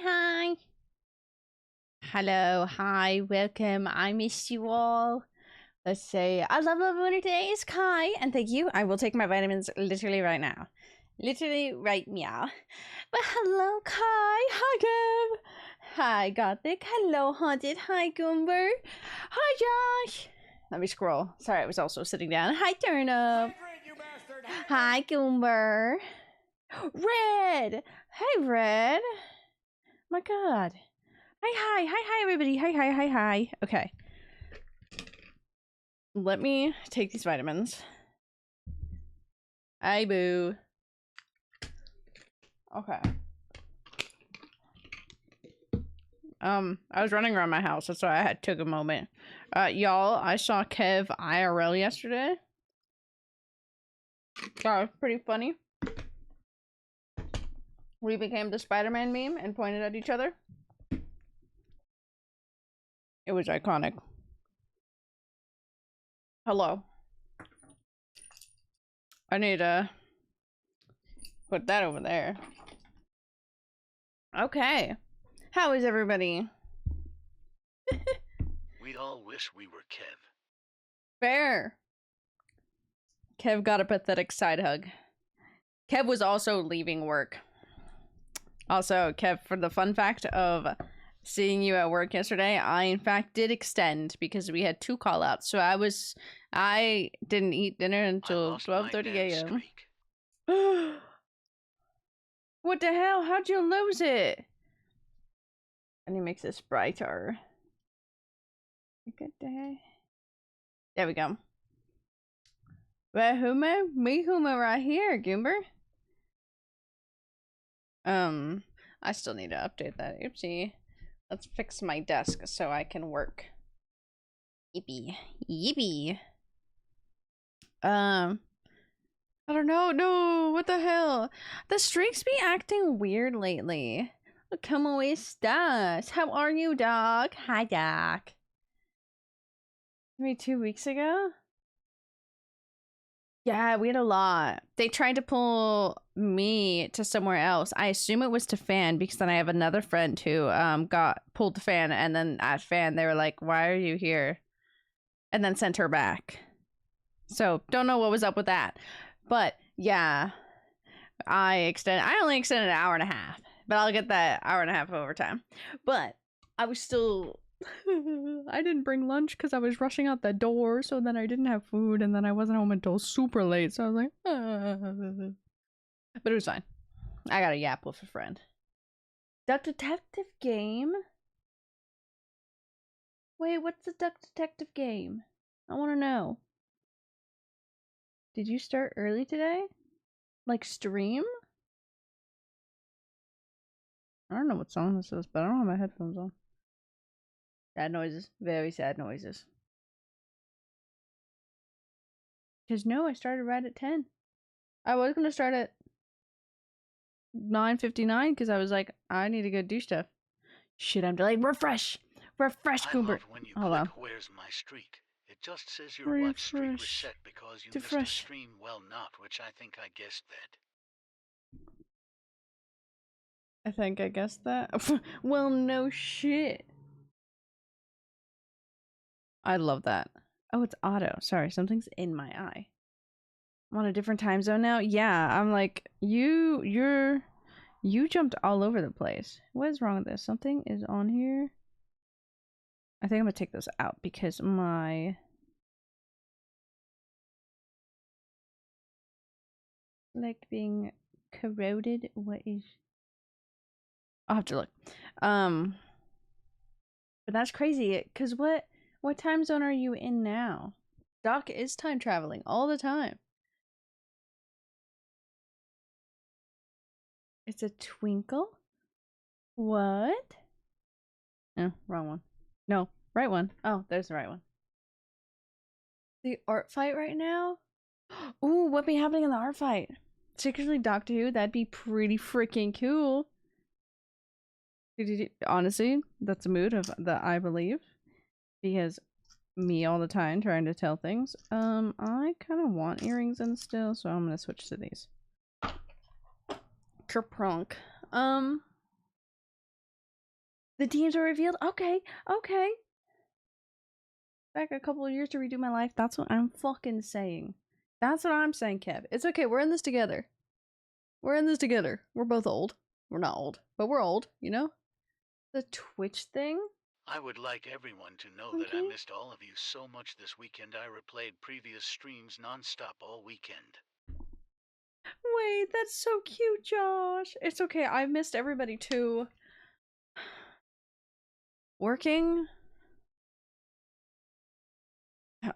Hi. Hello, hi, welcome. I missed you all. Let's say, I love winner today is Kai, and thank you. I will take my vitamins literally right now. Literally right meow. But hello, Kai. Hi, Gab. Hi, Gothic. Hello, Haunted. Hi, Goomber. Hi, Josh. Let me scroll. Sorry, I was also sitting down. Hi, Turnip. Hi, Goomber. Red. Hey, Red. My God. Hi, everybody. Hi. Okay. Let me take these vitamins. Hi, boo. Okay. I was running around my house, that's why I took a moment. Y'all, I saw Kev IRL yesterday. That was pretty funny. We became the Spider-Man meme and pointed at each other. It was iconic. Hello. I need to put that over there. Okay. How is everybody? We'd all wish we were Kev. Fair. Kev got a pathetic side hug. Kev was also leaving work. Also, Kev, for the fun fact of seeing you at work yesterday, I in fact did extend because we had 2 call-outs. So I didn't eat dinner until 12:30 a.m. What the hell? How'd you lose it? And he makes this brighter. Good day. There we go. Well, Humo? Me Humo right here, Goomber. I still need to update that. Oopsie. Let's fix my desk so I can work. Yippee. I don't know. No, what the hell? The streaks be acting weird lately. Como estas? How are you, dog? Hi, Doc. Maybe 2 weeks ago? Yeah, we had a lot. They tried to pull me to somewhere else. I assume it was to Fan because then I have another friend who got pulled to Fan, and then at Fan they were like, "Why are you here?" And then sent her back. So don't know what was up with that. But yeah, I only extended an hour and a half, but I'll get that hour and a half overtime. But I was still I didn't bring lunch because I was rushing out the door, so then I didn't have food, and then I wasn't home until super late, so I was like, But it was fine. I got a yap with a friend. Duck Detective game? Wait, what's the Duck Detective game? I want to know. Did you start early today? Like stream? I don't know what song this is, but I don't have my headphones on. Sad noises. Very sad noises. Because no, I started right at 10. I was going to start at 9:59 because I was like, I need to go do stuff. Shit, I'm delayed. Refresh! Refresh, Cooper. When you Hold on. Where's my streak? It just says your watch streak reset because you missed a stream. Well, not, which I think I guessed that. I think I guessed that. Well, no shit. I love that. Oh, it's auto. Sorry, something's in my eye. I'm on a different time zone now? Yeah, I'm like, you jumped all over the place. What is wrong with this? Something is on here. I think I'm gonna take those out because my... like being corroded. What is... I'll have to look. But that's crazy, because what time zone are you in now? Doc is time traveling all the time. It's a twinkle? What? No, wrong one. No, right one. Oh, there's the right one. The art fight right now? Ooh, what be happening in the art fight? Secretly Doctor Who, that'd be pretty freaking cool. Honestly, that's a mood of the I believe. Because me all the time trying to tell things. I kind of want earrings in still, so I'm gonna switch to these. Kerplunk. The teams are revealed? Okay, okay. Back a couple of years to redo my life. That's what I'm fucking saying. That's what I'm saying, Kev. It's okay. We're in this together. We're in this together. We're both old. We're not old, but we're old, you know? The Twitch thing? I would like everyone to know that I missed all of you so much this weekend. I replayed previous streams nonstop all weekend. Wait, that's so cute, Josh. It's okay. I missed everybody too. Working?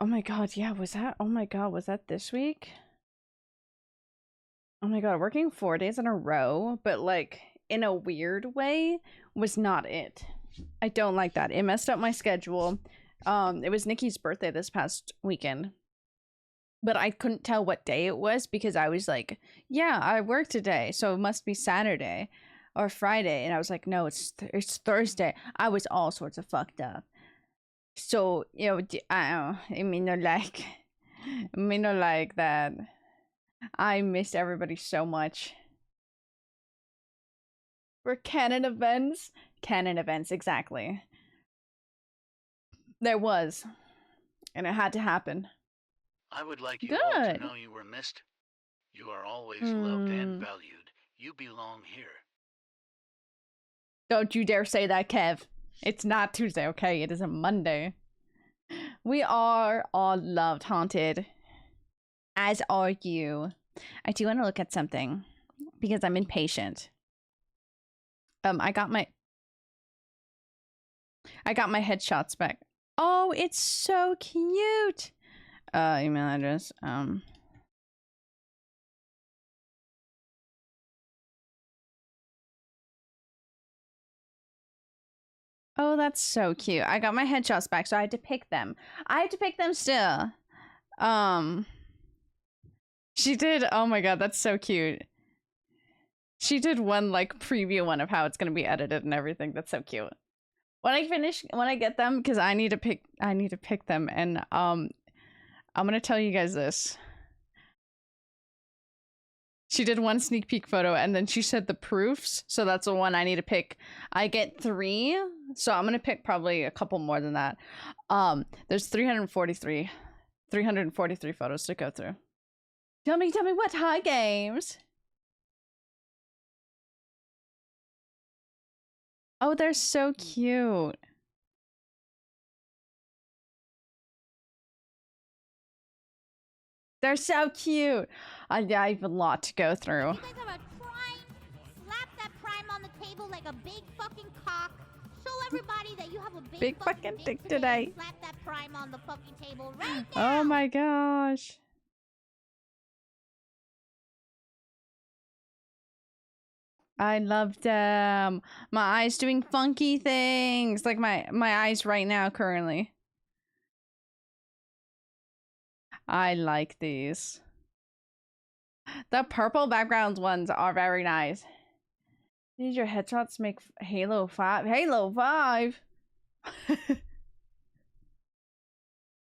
Oh my god, yeah, was that? Oh my god, was that this week? Oh my god, working 4 days in a row, but like in a weird way was not it. I don't like that. It messed up my schedule. It was Nikki's birthday this past weekend. But I couldn't tell what day it was because I was like, yeah, I work today, so it must be Saturday or Friday. And I was like, no, it's Thursday. I was all sorts of fucked up. So, you know, I mean, like that. I missed everybody so much. For canon events? Canon events, exactly. There was. And it had to happen. I would like you all to know you were missed. You are always loved and valued. You belong here. Don't you dare say that, Kev. It's not Tuesday, okay? It is a Monday. We are all loved, Haunted. As are you. I do want to look at something because I'm impatient. I got my headshots back. Oh, it's so cute. Email address. Oh, that's so cute. I got my headshots back, so I had to pick them. I have to pick them still. She did. Oh my god, that's so cute. She did one like preview one of how it's gonna be edited and everything. That's so cute. When I get them, because I need to pick them, and I'm gonna tell you guys this. She did one sneak peek photo, and then she said the proofs, so that's the one I need to pick. I get 3, so I'm gonna pick probably a couple more than that. There's 343 photos to go through. Tell me what? Hi, games. Oh, they're so cute. They're so cute. I have a lot to go through. You guys have a prime? Slap that prime on the table like a big fucking cock. Show everybody that you have a big fucking dick today. Slap that prime on the fucking table right now. Oh my gosh. I love them. My eyes doing funky things. Like my eyes right now currently. I like these. The purple background ones are very nice. Did your headshots make Halo 5? Halo 5?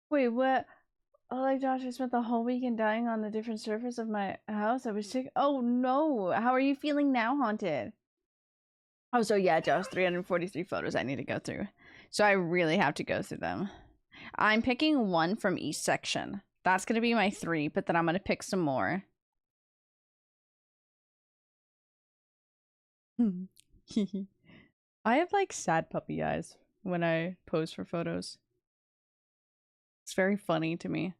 Wait, what? Oh, like Josh, I spent the whole weekend dying on the different surface of my house. I was sick. Oh no. How are you feeling now, Haunted? Oh, so yeah, Josh, 343 photos I need to go through. So I really have to go through them. I'm picking one from each section. That's going to be my 3, but then I'm going to pick some more. I have like sad puppy eyes when I pose for photos. It's very funny to me.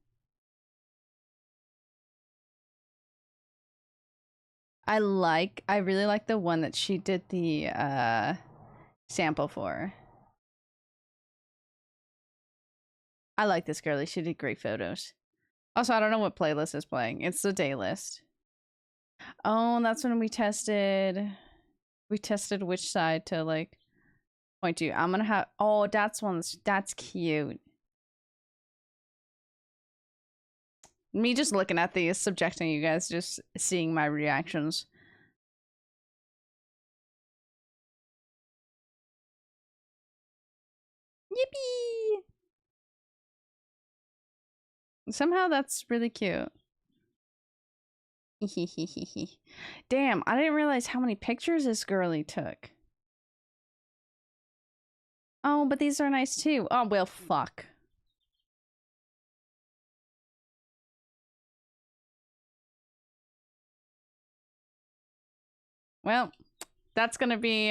I really like the one that she did the sample for. I like this girlie. She did great photos. Also, I don't know what playlist is playing. It's the day list. Oh, that's when we tested which side to like point to. I'm gonna have that's cute. Me just looking at these, subjecting you guys, just seeing my reactions. Yippee! Somehow that's really cute. Damn, I didn't realize how many pictures this girlie took. Oh, but these are nice too. Oh, well, fuck. Well, that's gonna be,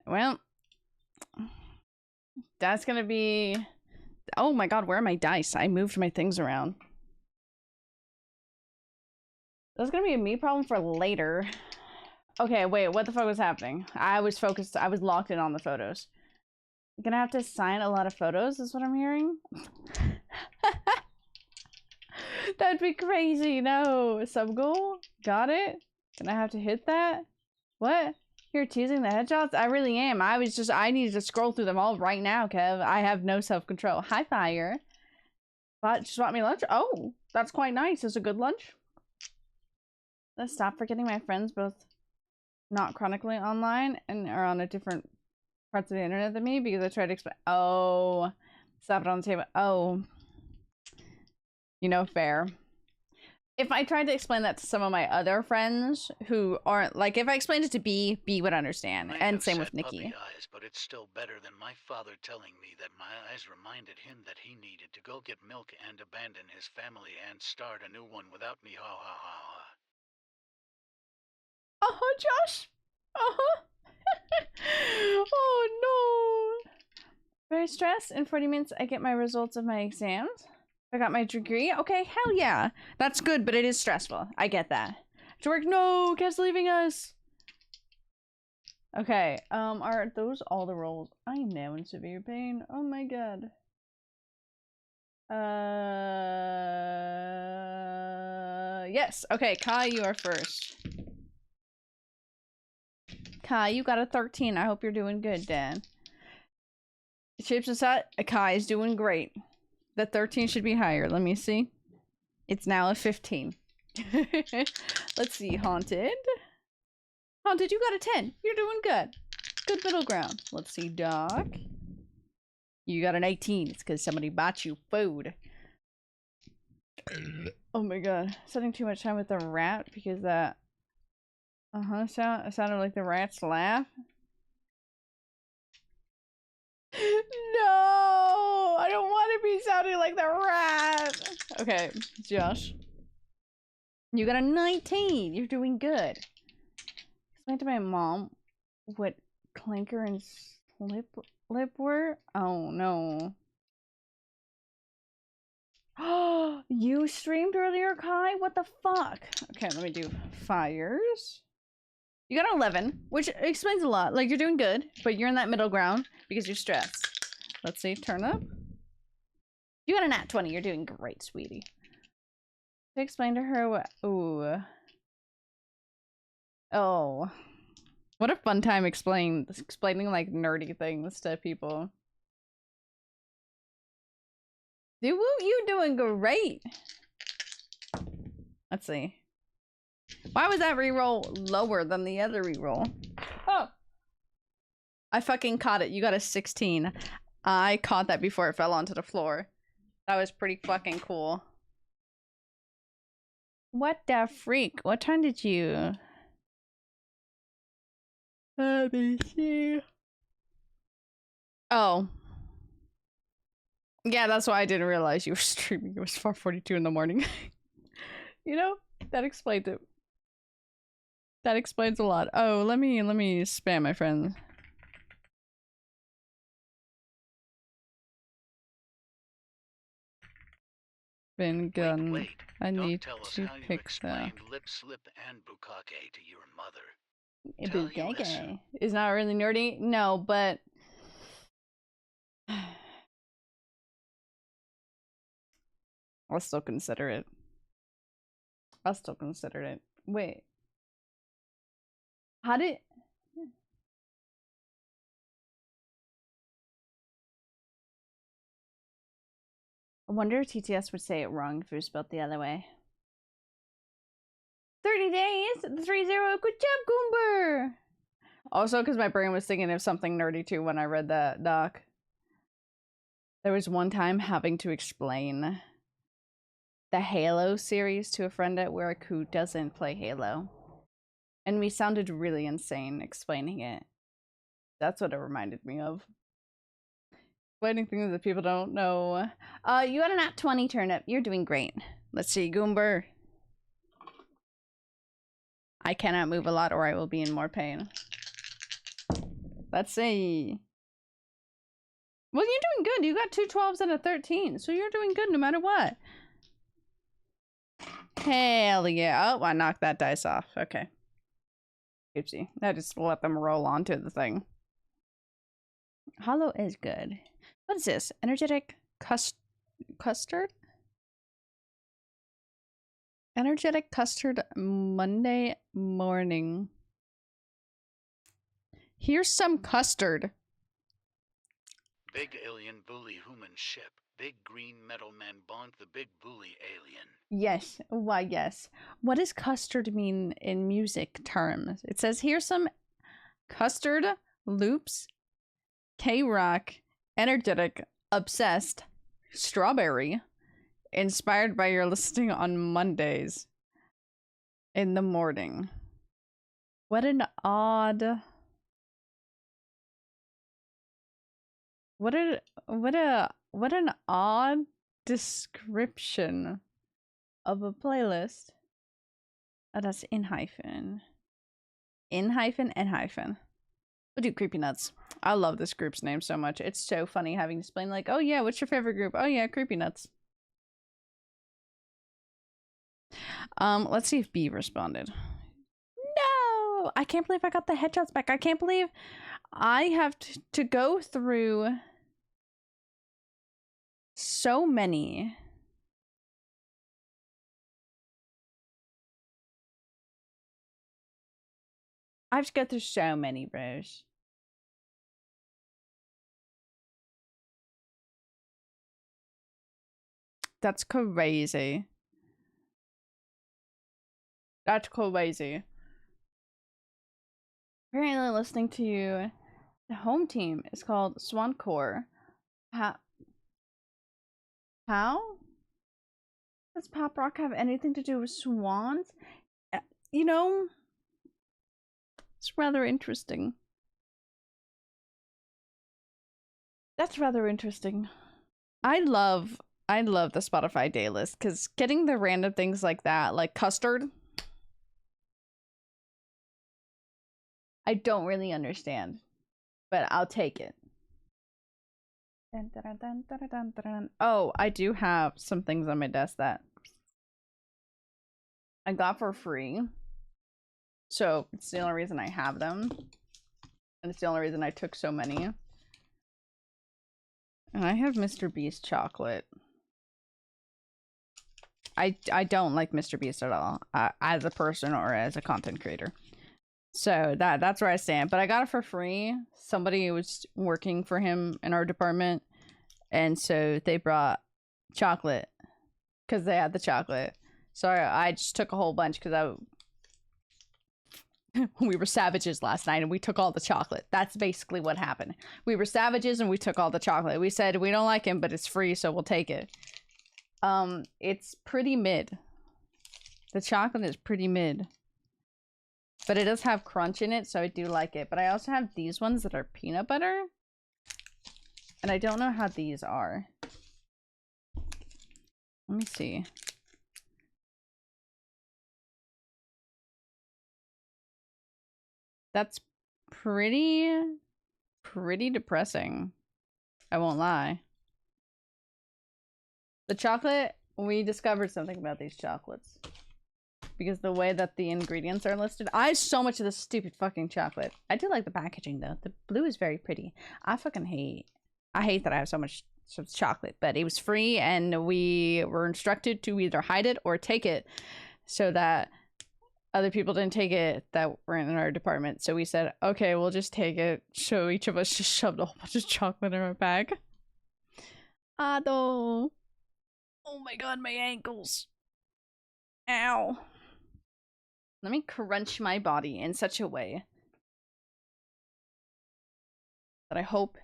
well, that's gonna be... Oh my god, where are my dice? I moved my things around. That's gonna be a me problem for later. Okay, wait, what the fuck was happening? I was focused, I was locked in on the photos. I'm gonna have to sign a lot of photos, is what I'm hearing? That'd be crazy, no. Sub goal? Got it? Gonna have to hit that? What? You're teasing the headshots? I really am. I needed to scroll through them all right now, Kev. I have no self-control. Hi, Fire. But just bought me lunch? Oh, that's quite nice. It's a good lunch. Let's stop forgetting my friends, both not chronically online and are on a different parts of the internet than me, because I tried to explain. Oh, stop it on the table. Oh, you know, fair. If I tried to explain that to some of my other friends who aren't, like, if I explained it to B would understand. And same with Nikki. Eyes, but it's still better than my father telling me that my eyes reminded him that he needed to go get milk and abandon his family and start a new one without me. Ha ha ha ha. Uh-huh, Josh. Uh-huh. Oh, no. Very stressed. In 40 minutes, I get my results of my exams. I got my degree. Okay, hell yeah. That's good, but it is stressful. I get that. To work. No, Kev's leaving us. Okay, are those all the roles? I am now in severe pain. Oh my god. Yes. Okay, Kai, you are first. Kai, you got a 13. I hope you're doing good, Dan. Shapes and set. Kai is doing great. The 13 should be higher. Let me see. It's now a 15. Let's see. Haunted. Haunted, you got a 10. You're doing good. Good middle ground. Let's see. Doc. You got an 18. It's because somebody bought you food. Oh my god. Spending too much time with the rat because that... sounded like the rat's laugh. No! I don't want to be sounding like the rat! Okay, Josh. You got a 19! You're doing good. Explain to my mom what clanker and slip lip were? Oh no. Oh, you streamed earlier, Kai? What the fuck? Okay, let me do fires. You got an 11, which explains a lot. Like, you're doing good, but you're in that middle ground because you're stressed. Let's see, turn up. You got a nat 20. You're doing great, sweetie. To explain to her what... Ooh. Oh. What a fun time explaining like nerdy things to people. Dude, you doing great. Let's see. Why was that reroll lower than the other reroll? Oh. I fucking caught it. You got a 16. I caught that before it fell onto the floor. That was pretty fucking cool. What the freak? What time did you... Let me see. Oh. Yeah, that's why I didn't realize you were streaming. It was 4:42 in the morning. You know? That explains it. That explains a lot. Oh, let me spam my friends. Bin gun. Wait. I Don't need tell us to how you pick explained the lip slip and bukkake to your mother. Bukake. Is not really nerdy? No, but I'll still consider it. I'll still consider it. Wait. How did... I wonder if TTS would say it wrong if it was spelled the other way. 30 days! 3-0! Good job, Goomber! Also, because my brain was thinking of something nerdy too when I read that doc. There was one time having to explain the Halo series to a friend at work who doesn't play Halo. And we sounded really insane explaining it. That's what it reminded me of. Explaining things that people don't know. You got an at 20 turnip. You're doing great. Let's see, Goomber. I cannot move a lot or I will be in more pain. Let's see. Well, you're doing good. You got 2 12s and a 13. So you're doing good no matter what. Hell yeah. Oh, I knocked that dice off. Okay. Oopsie. I just let them roll onto the thing. Hollow is good. What is this? Energetic custard? Energetic custard Monday morning. Here's some custard. Big alien bully human ship. Big green metal man bond the big bully alien. Yes. Why, yes. What does custard mean in music terms? It says here's some custard loops, K-rock, energetic, obsessed, strawberry, inspired by your listening on Mondays in the morning. What an odd... What an odd description of a playlist. Oh, that's in hyphen. In hyphen and hyphen. We'll do Creepy Nuts. I love this group's name so much. It's so funny having to explain like, oh yeah, what's your favorite group? Oh yeah, Creepy Nuts. Let's see if B responded. No! I can't believe I got the headshots back. I can't believe I have to go through so many. I have to go through so many, bros. That's crazy. That's crazy. Apparently listening to you. The home team is called Swancore. How? Does pop rock have anything to do with swans? You know, it's rather interesting. That's rather interesting. I love the Spotify day list because getting the random things like that, like custard, I don't really understand, but I'll take it. Oh, I do have some things on my desk that I got for free. So it's the only reason I have them. And it's the only reason I took so many. And I have Mr. Beast chocolate. I don't like Mr. Beast at all, as a person or as a content creator. So that's where I stand. But I got it for free. Somebody was working for him in our department, and so they brought chocolate because they had the chocolate. So I just took a whole bunch because we were savages last night and we took all the chocolate. That's basically what happened. We were savages and we took all the chocolate. We said we don't like him, but it's free, so we'll take it. It's pretty mid. The chocolate is pretty mid. But it does have crunch in it, so I do like it. But I also have these ones that are peanut butter. And I don't know how these are. Let me see. That's pretty depressing. I won't lie. The chocolate, we discovered something about these chocolates. Because the way that the ingredients are listed. I have so much of this stupid fucking chocolate. I do like the packaging though. The blue is very pretty. I hate that I have so much chocolate. But it was free and we were instructed to either hide it or take it. So that other people didn't take it that were in our department. So we said, okay, we'll just take it. So each of us just shoved a whole bunch of chocolate in our bag. Ado. Oh my god, my ankles. Ow. Let me crunch my body in such a way that I hope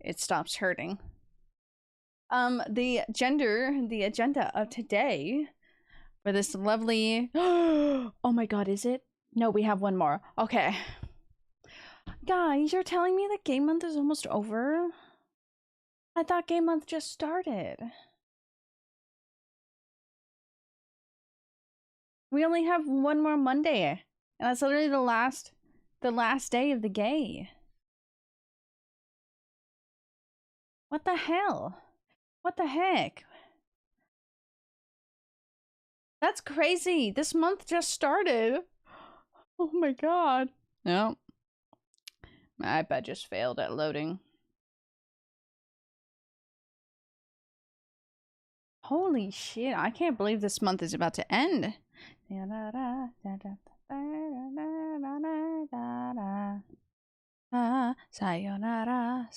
it stops hurting. The agenda of today for this lovely... Oh my god, is it? No, we have one more. Okay. Guys, you're telling me that game month is almost over? I thought game month just started. We only have one more Monday. And that's literally the last day of the gay. What the hell? What the heck? That's crazy. This month just started. Oh my god. No. My iPad just failed at loading. Holy shit, I can't believe this month is about to end. Sayonara, sayonara.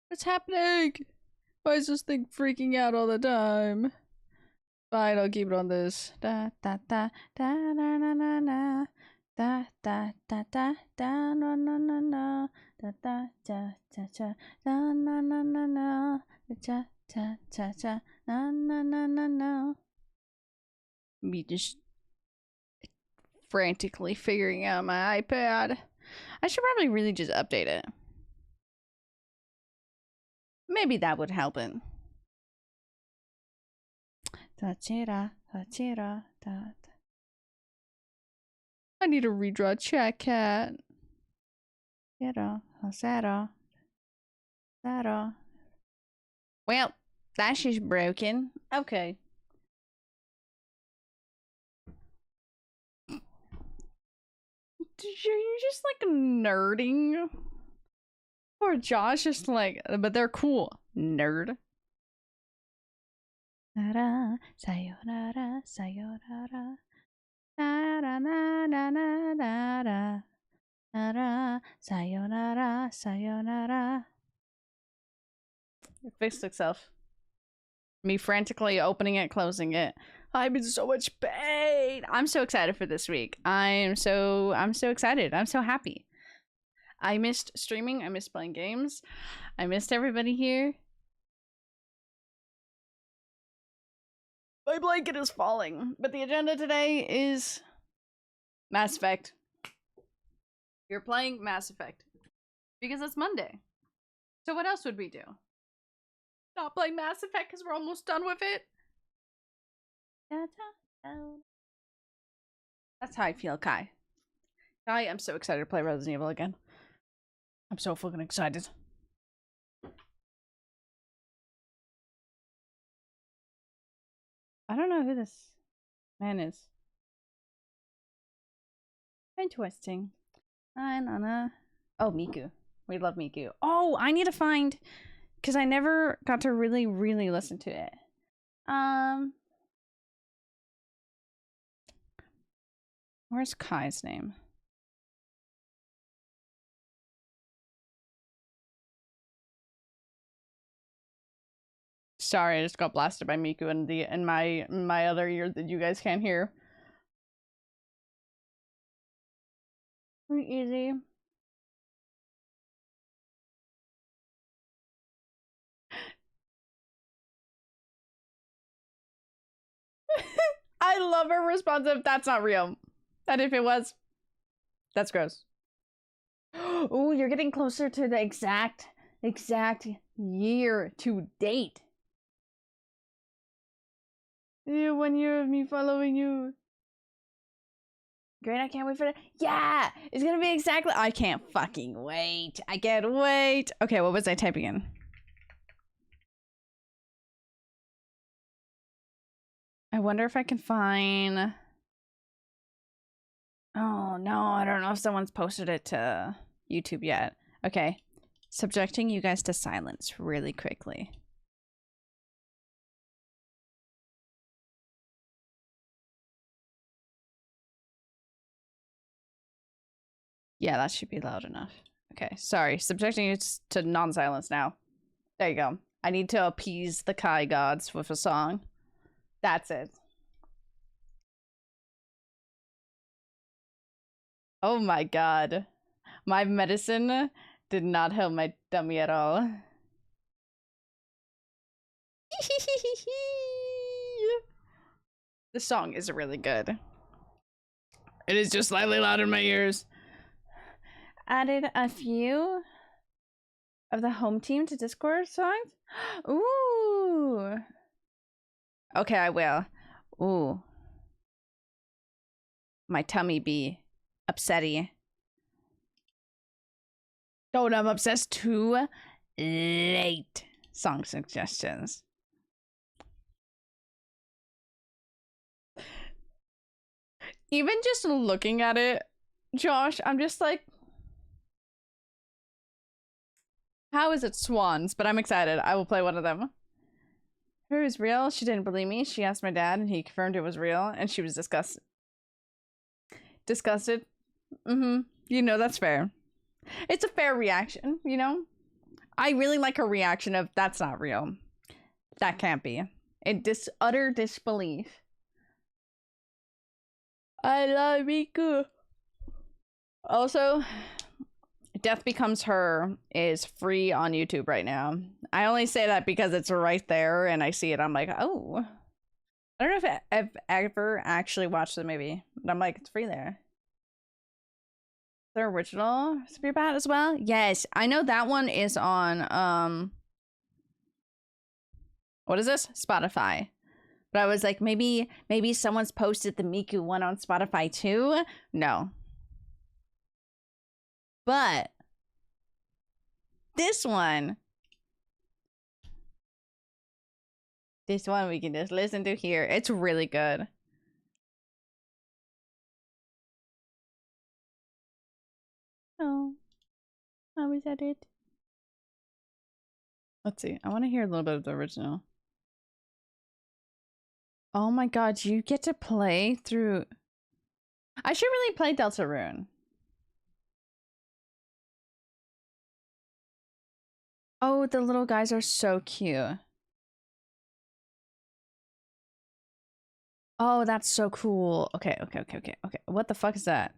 What's happening? Why is this thing freaking out all the time? Fine, I'll keep it on this. Da da da da na na na na. Da da da da da na na na na. Da da da da da da na na na na. Da da da da na na na na na. Me just frantically figuring out my iPad. I should probably really just update it. Maybe that would help it. Da-chira, da-chira, da. I need to redraw Chat Cat. Zero, zero, zero. Well, that's just broken. Okay. You're just like nerding. Poor Josh, just like, but they're cool. Nerd. Sayonara, sayonara. Sayonara, sayonara. It fixed itself. Me frantically opening it, closing it. I'm in so much pain. I'm so excited for this week. I'm so excited. I'm so happy. I missed streaming. I missed playing games. I missed everybody here. My blanket is falling. But the agenda today is Mass Effect. You're playing Mass Effect. Because it's Monday. So what else would we do? Not playing Mass Effect because we're almost done with it? That's how I feel, Kai. Kai, I'm so excited to play Resident Evil again. I'm so fucking excited. I don't know who this man is. Interesting. Nana. Oh, Miku. We love Miku. Oh, I need to find... Because I never got to really listen to it. Where's Kai's name? Sorry, I just got blasted by Miku in my other ear that you guys can't hear. Pretty easy. I love her response of, that's not real. And if it was, that's gross. Oh, you're getting closer to the exact year to date. 1 year of me following you. Great, I can't wait for that. Yeah, it's gonna be exactly. I can't fucking wait. I can't wait. Okay, what was I typing in? I wonder if I can find... Oh, no, I don't know if someone's posted it to YouTube yet. Okay, subjecting you guys to silence really quickly. Yeah, that should be loud enough. Okay, sorry, subjecting you to non-silence now. There you go. I need to appease the Kai gods with a song. That's it. Oh my god. My medicine did not help my tummy at all. The song is really good. It is just slightly loud in my ears. Added a few of the home team to Discord songs? Ooh. Okay, I will. Ooh. My tummy be upsetty. Don't I'm obsessed too late. Song suggestions. Even just looking at it, Josh, I'm just like, how is it swans? But I'm excited. I will play one of them. Her is real. She didn't believe me. She asked my dad and he confirmed it was real and she was disgusted. You know, that's fair. It's a fair reaction, you know? I really like her reaction of, that's not real. That can't be. Utter disbelief. I love Miku. Also, Death Becomes Her is free on YouTube right now. I only say that because it's right there and I see it. I'm like, oh. I don't know if I've ever actually watched the movie, but I'm like, it's free there. The original Spear Bat as well? Yes, I know that one is on what is this? Spotify. But I was like, maybe someone's posted the Miku one on Spotify too? No. But this one we can just listen to here. It's really good. Oh, how is that it? Let's see. I want to hear a little bit of the original. Oh my god, you get to play through... I should really play Deltarune. Oh, the little guys are so cute. Oh, that's so cool. Okay. What the fuck is that?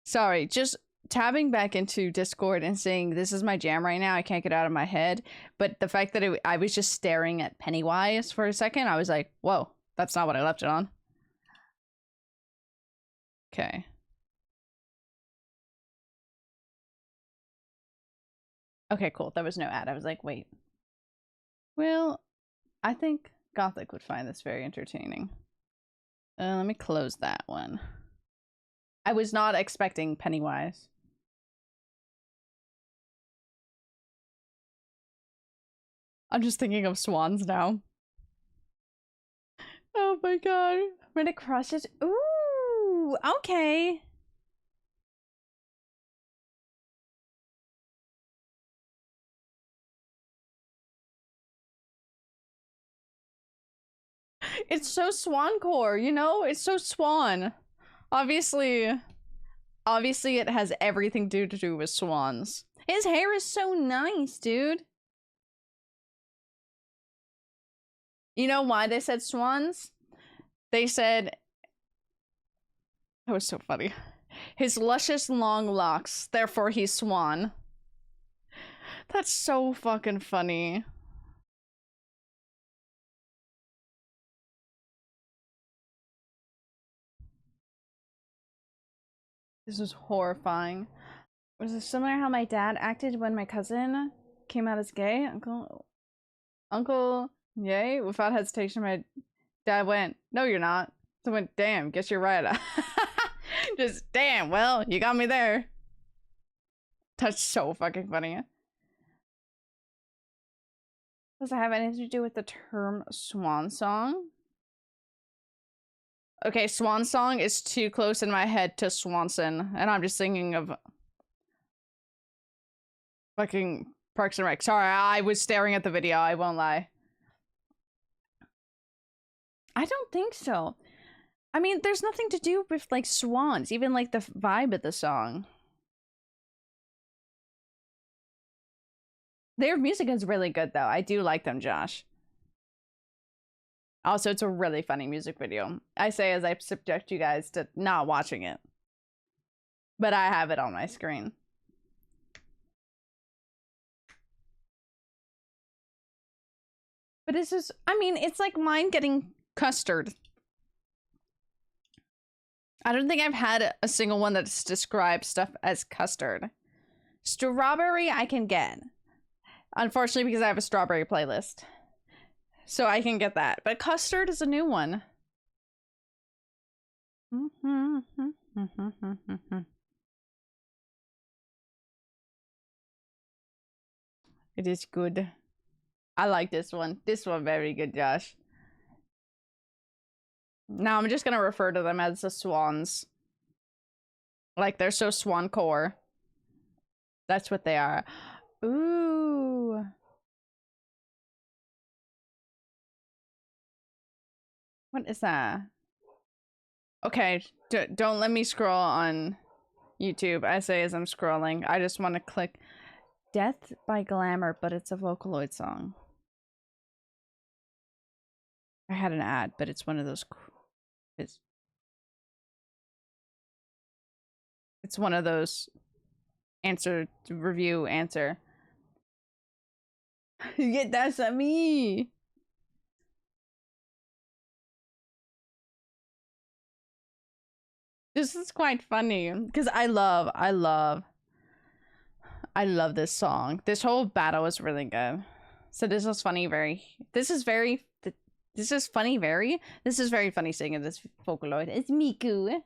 Sorry, just tabbing back into Discord and saying this is my jam right now. I can't get out of my head. But the fact that I was just staring at Pennywise for a second, I was like, whoa, that's not what I left it on. Okay. Okay, cool. There was no ad. I was like, wait. Well, I think Gothic would find this very entertaining. Let me close that one. I was not expecting Pennywise. I'm just thinking of swans now. Oh my god. I'm gonna crush it. Ooh, okay. It's so swancore, you know? It's so swan. Obviously it has everything to do with swans. His hair is so nice, dude. You know why they said swans? They said... That was so funny. His luscious long locks, therefore he's swan. That's so fucking funny. This was horrifying. Was it similar how my dad acted when my cousin came out as gay? Uncle, yay? Without hesitation, my dad went, no, you're not. So I went, damn, guess you're right. Just, damn, well, you got me there. That's so fucking funny. Does it have anything to do with the term swan song? Okay, swan song is too close in my head to Swanson, and I'm just thinking of fucking Parks and Rec. Sorry, I was staring at the video, I won't lie. I don't think so. I mean, there's nothing to do with, like, swans, even, like, the vibe of the song. Their music is really good, though. I do like them, Josh. Also, it's a really funny music video. I say as I subject you guys to not watching it. But I have it on my screen. But it's just, I mean, it's like mine getting Custard. I don't think I've had a single one that's described stuff as custard. Strawberry I can get. Unfortunately, because I have a strawberry playlist. So I can get that. But custard is a new one. It is good. I like this one. This one very good, Josh. Now I'm just gonna refer to them as the swans. Like they're so swan core. That's what they are. Ooh. What is that? Okay, don't let me scroll on YouTube as I'm scrolling. I just want to click Death by Glamour, but it's a Vocaloid song. I had an ad, but it's one of those... It's one of those review answer. Yeah, that's not me. This is quite funny because I love this song. This whole battle is really good. So this is funny. This is very funny singing this Vocaloid. It's Miku.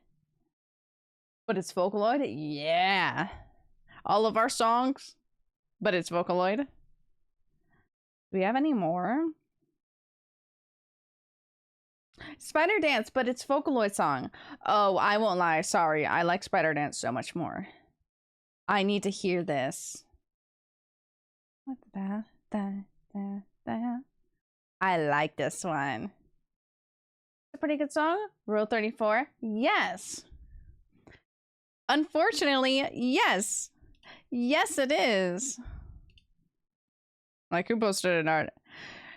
But it's Vocaloid? Yeah. All of our songs, but it's Vocaloid. Do we have any more? Spider Dance, but it's Vocaloid song. Oh, I won't lie. Sorry. I like Spider Dance so much more. I need to hear this. What the I like this one. It's a pretty good song. Rule 34. Yes. Unfortunately, yes. Yes, it is. Like, who posted an art?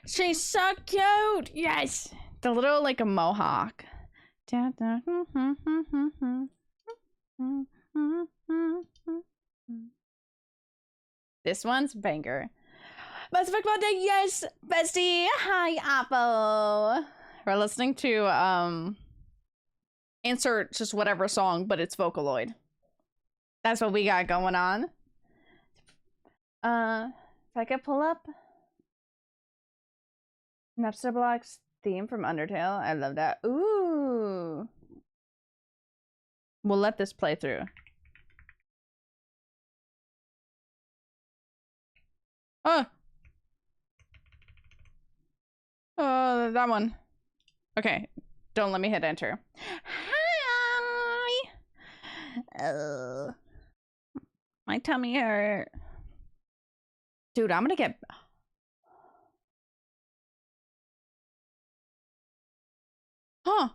She's so cute. Yes. The little, like, a mohawk. This one's banger. Best of Monday, yes, bestie. Hi, Apple. We're listening to, insert just whatever song, but it's Vocaloid. That's what we got going on. If I could pull up Napster Block's theme from Undertale, I love that. Ooh. We'll let this play through. Oh. Oh, that one. Okay. Don't let me hit enter. Hi. Oh. My tummy hurt. Dude, I'm gonna get... Huh.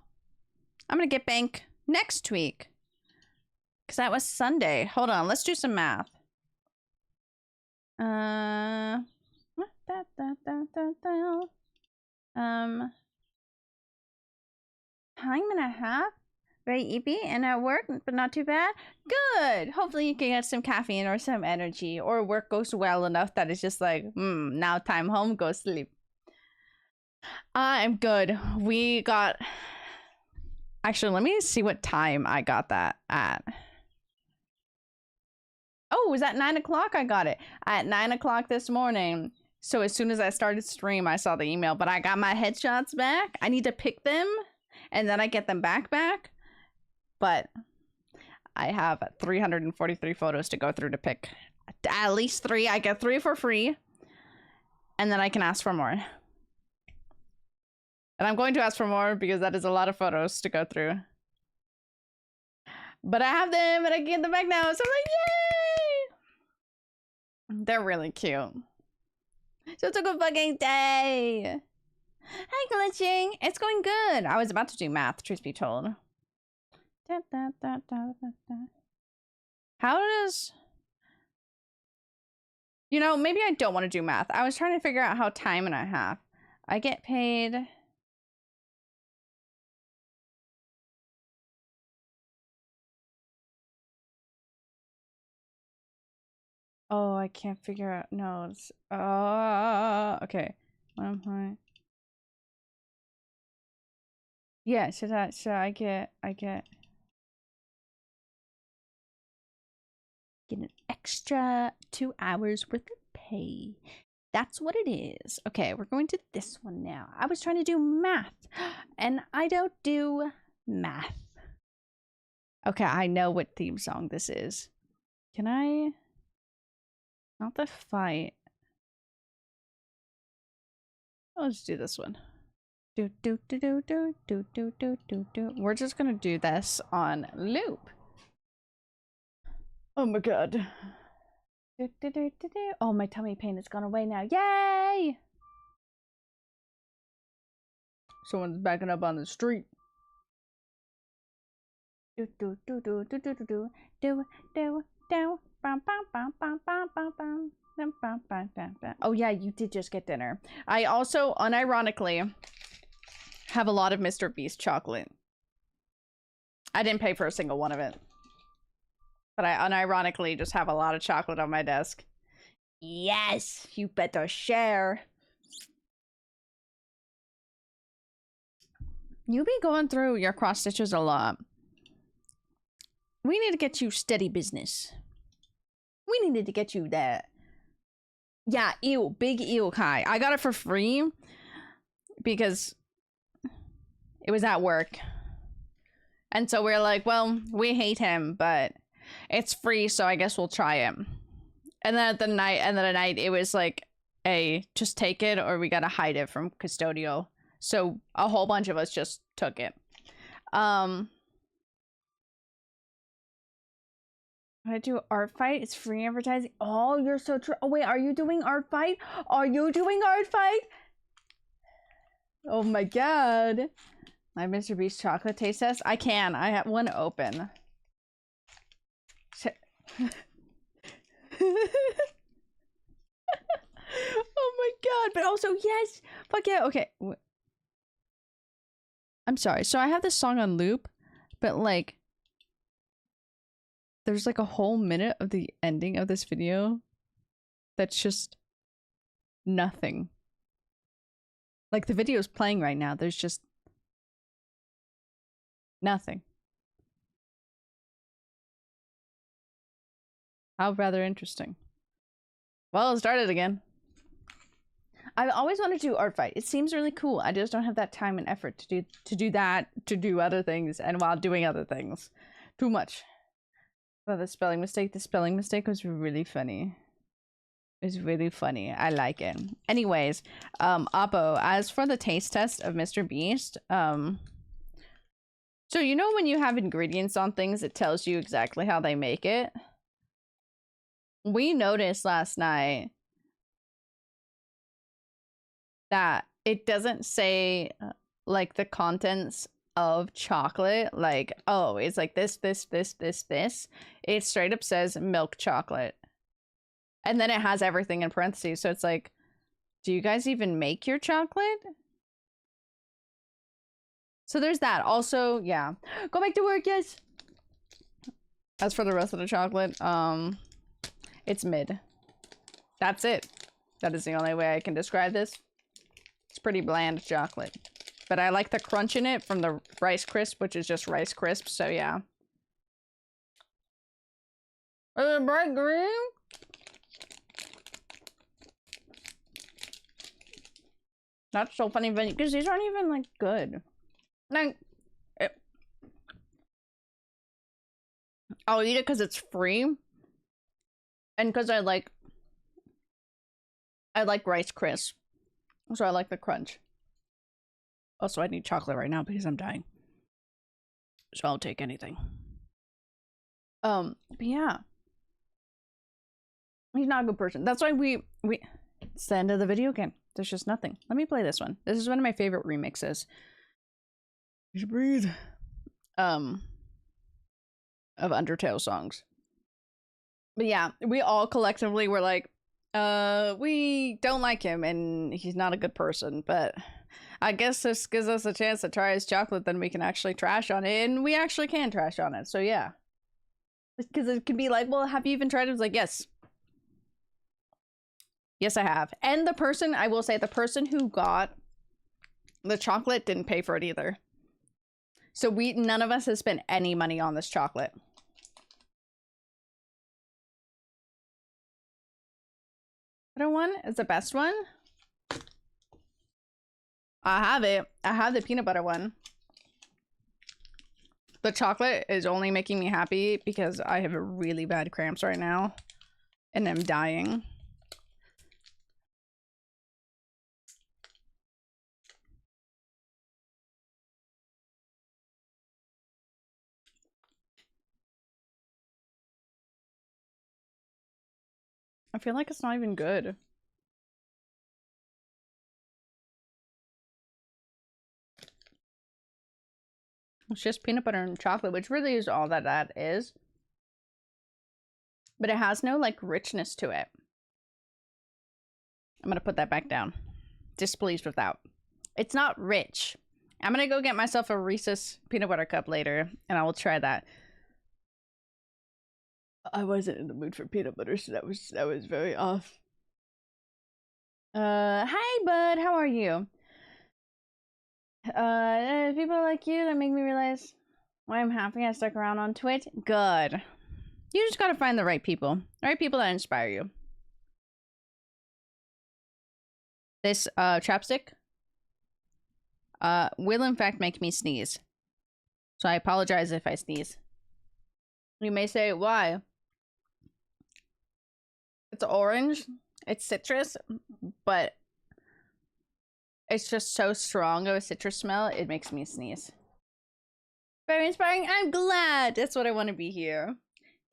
I'm gonna get bank next week. Because that was Sunday. Hold on, let's do some math. Time and a half? Very eepy and at work, but not too bad. Good. Hopefully you can get some caffeine or some energy, or work goes well enough that it's just like, now time home, go sleep. I'm good. We got... Actually, let me see what time I got that at. Oh, it was at 9 o'clock I got it. At 9 o'clock this morning. So as soon as I started stream, I saw the email, but I got my headshots back. I need to pick them, and then I get them back. But I have 343 photos to go through to pick at least 3. I get 3 for free, and then I can ask for more. And I'm going to ask for more because that is a lot of photos to go through. But I have them, and I can get them back now, so I'm like, yay! They're really cute. So it's a good fucking day. Hi, Glitching. It's going good. I was about to do math, truth be told. How does... You know, maybe I don't want to do math. I was trying to figure out how time and a half. I get paid... Oh, I can't figure out... No, it's... okay. 1 point... Yeah, should I get an extra 2 hours worth of pay. That's what it is. Okay, we're going to this one now. I was trying to do math, and I don't do math. Okay, I know what theme song this is. Can I? Not the fight. Let's do this one. Do do do do do do do do do do. We're just gonna do this on loop. Oh my god. Do, do, do, do, do. Oh, my tummy pain has gone away now. Yay! Someone's backing up on the street. Do do do do do do do do do do do. Bam bam bam bam bam bam bam. Oh yeah, you did just get dinner. I also, unironically, have a lot of Mr. Beast chocolate. I didn't pay for a single one of it. But I unironically just have a lot of chocolate on my desk. Yes, you better share. You be going through your cross stitches a lot. We need to get you steady business. We needed to get you that. Yeah, ew, big ew, Kai. I got it for free because it was at work. And so we're like, well, we hate him, but it's free, so I guess we'll try it. And then at the night, it was like, hey, just take it or we gotta hide it from custodial. So a whole bunch of us just took it. I do art fight. It's free advertising. Oh, you're so true. Oh wait, are you doing art fight? Are you doing art fight? Oh my god. My Mr. Beast chocolate taste test. I can. I have one open. Oh my god. But also, yes. Fuck yeah. Okay. I'm sorry. So I have this song on loop, but like, there's like a whole minute of the ending of this video that's just nothing. Like the video's playing right now. There's just nothing. How rather interesting. Well, it started again. I always wanted to do art fight. It seems really cool. I just don't have that time and effort to do other things, and while doing other things. Too much. But the spelling mistake was really funny. It was really funny. I like it. Anyways, Oppo, as for the taste test of Mr. Beast, so you know when you have ingredients on things, it tells you exactly how they make it? We noticed last night that it doesn't say like the contents of chocolate, like, oh, it's like this. It straight up says milk chocolate. And then it has everything in parentheses. So it's like, do you guys even make your chocolate? So there's that. Also, yeah. Go back to work, yes. As for the rest of the chocolate, it's mid. That's it. That is the only way I can describe this. It's pretty bland chocolate. But I like the crunch in it from the Rice Crisp, which is just Rice Crisps, so yeah. Is it bright green? That's so funny, because these aren't even, like, good. Like, I'll eat it because it's free. And because I like Rice Crisp. So I like the crunch. Also, I need chocolate right now because I'm dying. So I'll take anything. But yeah. He's not a good person. That's why we it's the end of the video again. There's just nothing. Let me play this one. This is one of my favorite remixes. You should breathe. Of Undertale songs. But yeah, we all collectively were like, we don't like him and he's not a good person, but I guess this gives us a chance to try his chocolate, then we can actually trash on it, and we actually can trash on it, so yeah. Because it can be like, well, have you even tried it? It's like, yes. Yes, I have. And the person, I will say, the person who got the chocolate didn't pay for it either. So none of us has spent any money on this chocolate. Butter one is the best one. I have it. I have the peanut butter one. The chocolate is only making me happy because I have really bad cramps right now. And I'm dying. I feel like it's not even good. It's just peanut butter and chocolate, which really is all that is. But it has no, like, richness to it. I'm gonna put that back down. Displeased with that. It's not rich. I'm gonna go get myself a Reese's peanut butter cup later, and I will try that. I wasn't in the mood for peanut butter, so that was very off. Hi, bud. How are you? People like you that make me realize why I'm happy I stuck around on Twitch. Good. You just gotta find the right people. The right people that inspire you. This, chapstick, will in fact make me sneeze. So I apologize if I sneeze. You may say, why? It's orange. It's citrus, but it's just so strong of a citrus smell, it makes me sneeze. Very inspiring. I'm glad. That's what I want to be here.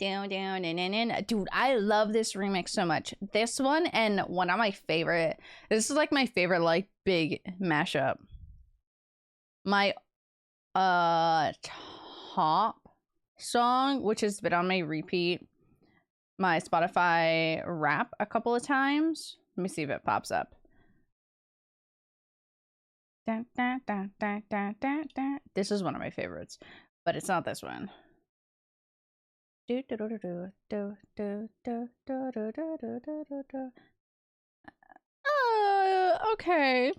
Down, down, and. Dude, I love this remix so much. This one and one of my favorite. This is like my favorite, like, big mashup. My, top song, which has been on my repeat, my Spotify rap a couple of times. Let me see if it pops up. This is one of my favorites, but it's not this one. Okay.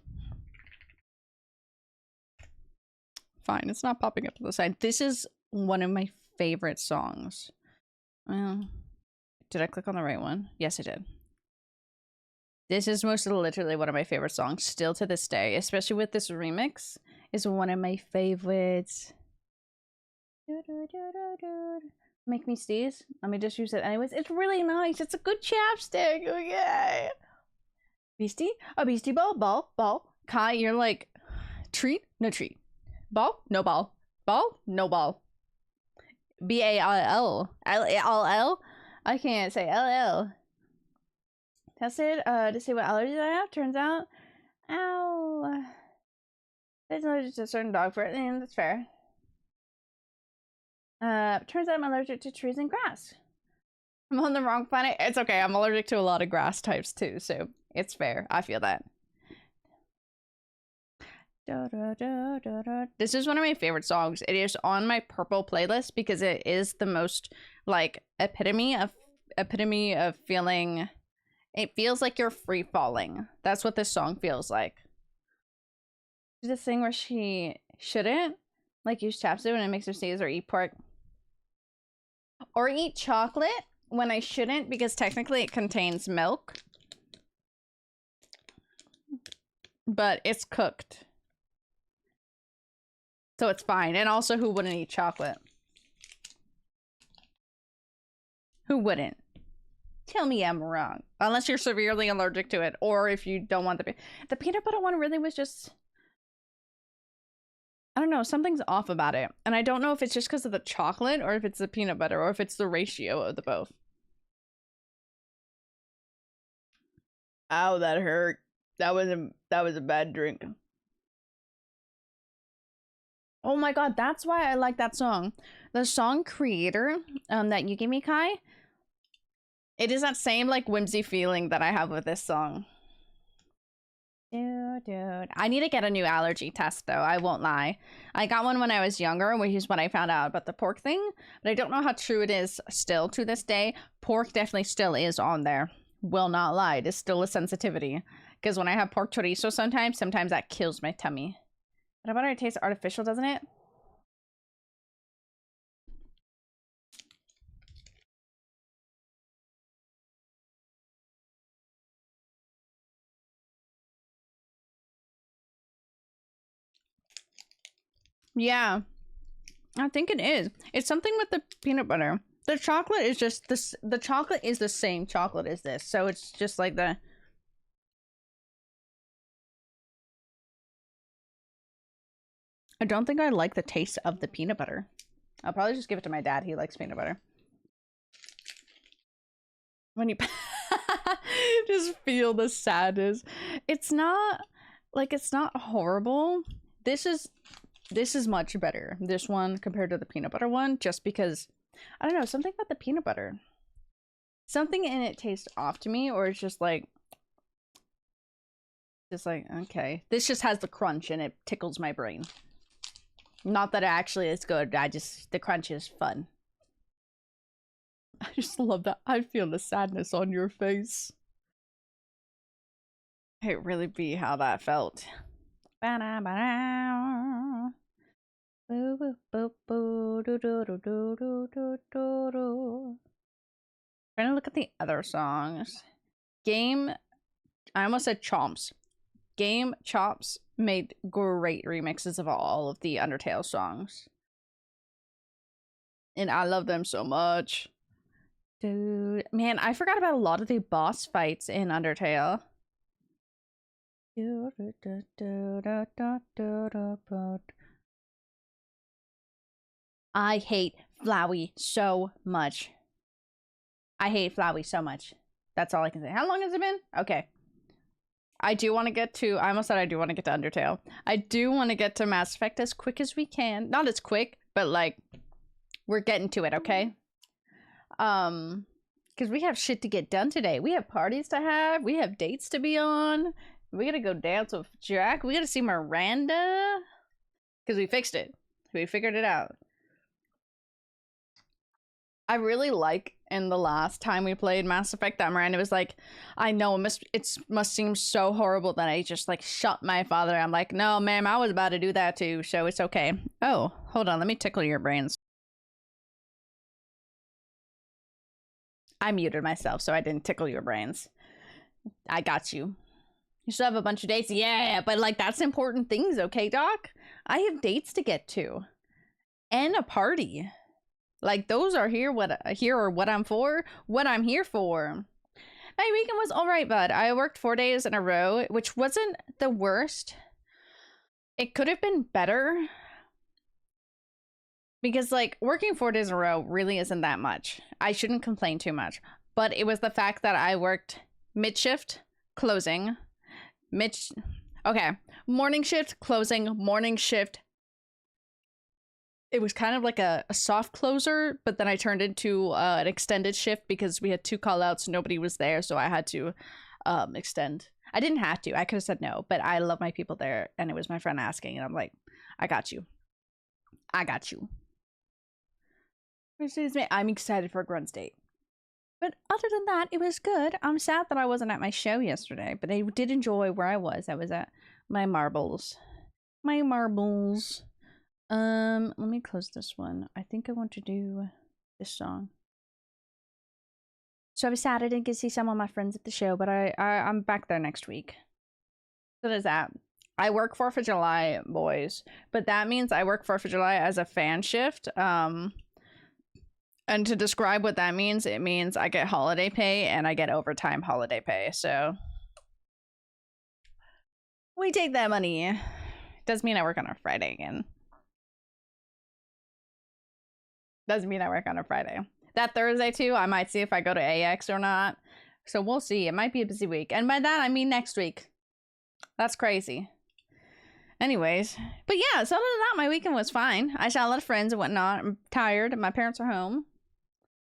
Fine, it's not popping up to the side. This is one of my favorite songs. Did I click on the right one? Yes, I did. This is most literally one of my favorite songs, still to this day, especially with this remix. Is one of my favorites. Make me sneeze. Let me just use it anyways. It's really nice. It's a good chapstick. Okay. Beastie? A beastie ball? Ball? Kai, you're like, treat? No treat. Ball? No ball. Ball? No ball. B-A-L-L. L-L? I can't say L-L. Tested to see what allergies I have. Turns out, ow. There's allergic to a certain dog fur, and that's fair. Turns out I'm allergic to trees and grass. I'm on the wrong planet. It's okay. I'm allergic to a lot of grass types too, so it's fair. I feel that. This is one of my favorite songs. It is on my purple playlist because it is the most, like, epitome of feeling. It feels like you're free falling. That's what this song feels like. There's this thing where she shouldn't, like, use chapstick when it makes her sneeze, or eat pork. Or eat chocolate when I shouldn't, because technically it contains milk. But it's cooked. So it's fine. And also, who wouldn't eat chocolate? Who wouldn't? Tell me I'm wrong. Unless you're severely allergic to it, or if you don't want the peanut butter one really was just, I don't know, something's off about it. And I don't know if it's just because of the chocolate, or if it's the peanut butter, or if it's the ratio of the both. Ow, that hurt. That was a bad drink. Oh my god, that's why I like that song. The song Creator, that you gave me, Kai. It is that same, like, whimsy feeling that I have with this song. Dude. I need to get a new allergy test, though. I won't lie. I got one when I was younger, which is when I found out about the pork thing. But I don't know how true it is still to this day. Pork definitely still is on there. Will not lie. It is still a sensitivity. Because when I have pork chorizo sometimes that kills my tummy. But butter, it tastes artificial, doesn't it? Yeah, I think it is. It's something with the peanut butter. The chocolate is just this. The chocolate is the same chocolate as this, so it's just like the. I don't think I like the taste of the peanut butter. I'll probably just give it to my dad. He likes peanut butter. When you just feel the sadness. It's not like it's not horrible. This is much better. This one compared to the peanut butter one, just because I don't know, something about the peanut butter. Something in it tastes off to me, or it's just like okay. This just has the crunch and it tickles my brain. Not that it actually is good. The crunch is fun. I just love that. I feel the sadness on your face. It really be how that felt. Trying to look at the other songs. I almost said Chomps. Game Chops made great remixes of all of the Undertale songs. And I love them so much. Dude, man, I forgot about a lot of the boss fights in Undertale. I hate Flowey so much. I hate Flowey so much. That's all I can say. How long has it been? Okay. I do want to get to... I almost said I do want to get to Undertale. I do want to get to Mass Effect as quick as we can. Not as quick, but like... We're getting to it, okay? Because we have shit to get done today. We have parties to have. We have dates to be on. We gotta go dance with Jack. We gotta see Miranda. Because we fixed it. We figured it out. I really like in the last time we played Mass Effect that Miranda was like, I know it must seem so horrible that I just like shot my father. I'm like, no, ma'am, I was about to do that too, so it's okay. Oh, hold on, let me tickle your brains. I muted myself so I didn't tickle your brains. I got you. You still have a bunch of dates? Yeah, but like that's important things, okay, Doc? I have dates to get to. And a party. Like those are what I'm for. What I'm here for. My weekend was alright, bud. I worked 4 days in a row, which wasn't the worst. It could have been better. Because, like, working 4 days in a row really isn't that much. I shouldn't complain too much. But it was the fact that I worked mid-shift, closing. Okay. Morning shift, closing, morning shift. It was kind of like a soft closer, but then I turned into an extended shift because we had 2 call-outs. Nobody was there, so I had to extend. I didn't have to. I could have said no, but I love my people there, and it was my friend asking, and I'm like, I got you. I got you. I'm excited for Grunt's date. But other than that, it was good. I'm sad that I wasn't at my show yesterday, but I did enjoy where I was. I was at my marbles. My marbles. Let me close this one. I think I want to do this song. So I was sad I didn't get to see some of my friends at the show, but I'm back there next week. So there's that. I work 4th of July, boys. But that means I work 4th of July as a fan shift. And to describe what that means, it means I get holiday pay and I get overtime holiday pay. So we take that money. Doesn't mean I work on a Friday again. Doesn't mean I work on a Friday. That Thursday too, I might see if I go to AX or not. So we'll see. It might be a busy week. And by that, I mean next week. That's crazy. Anyways. But yeah, so other than that, my weekend was fine. I saw a lot of friends and whatnot. I'm tired. My parents are home.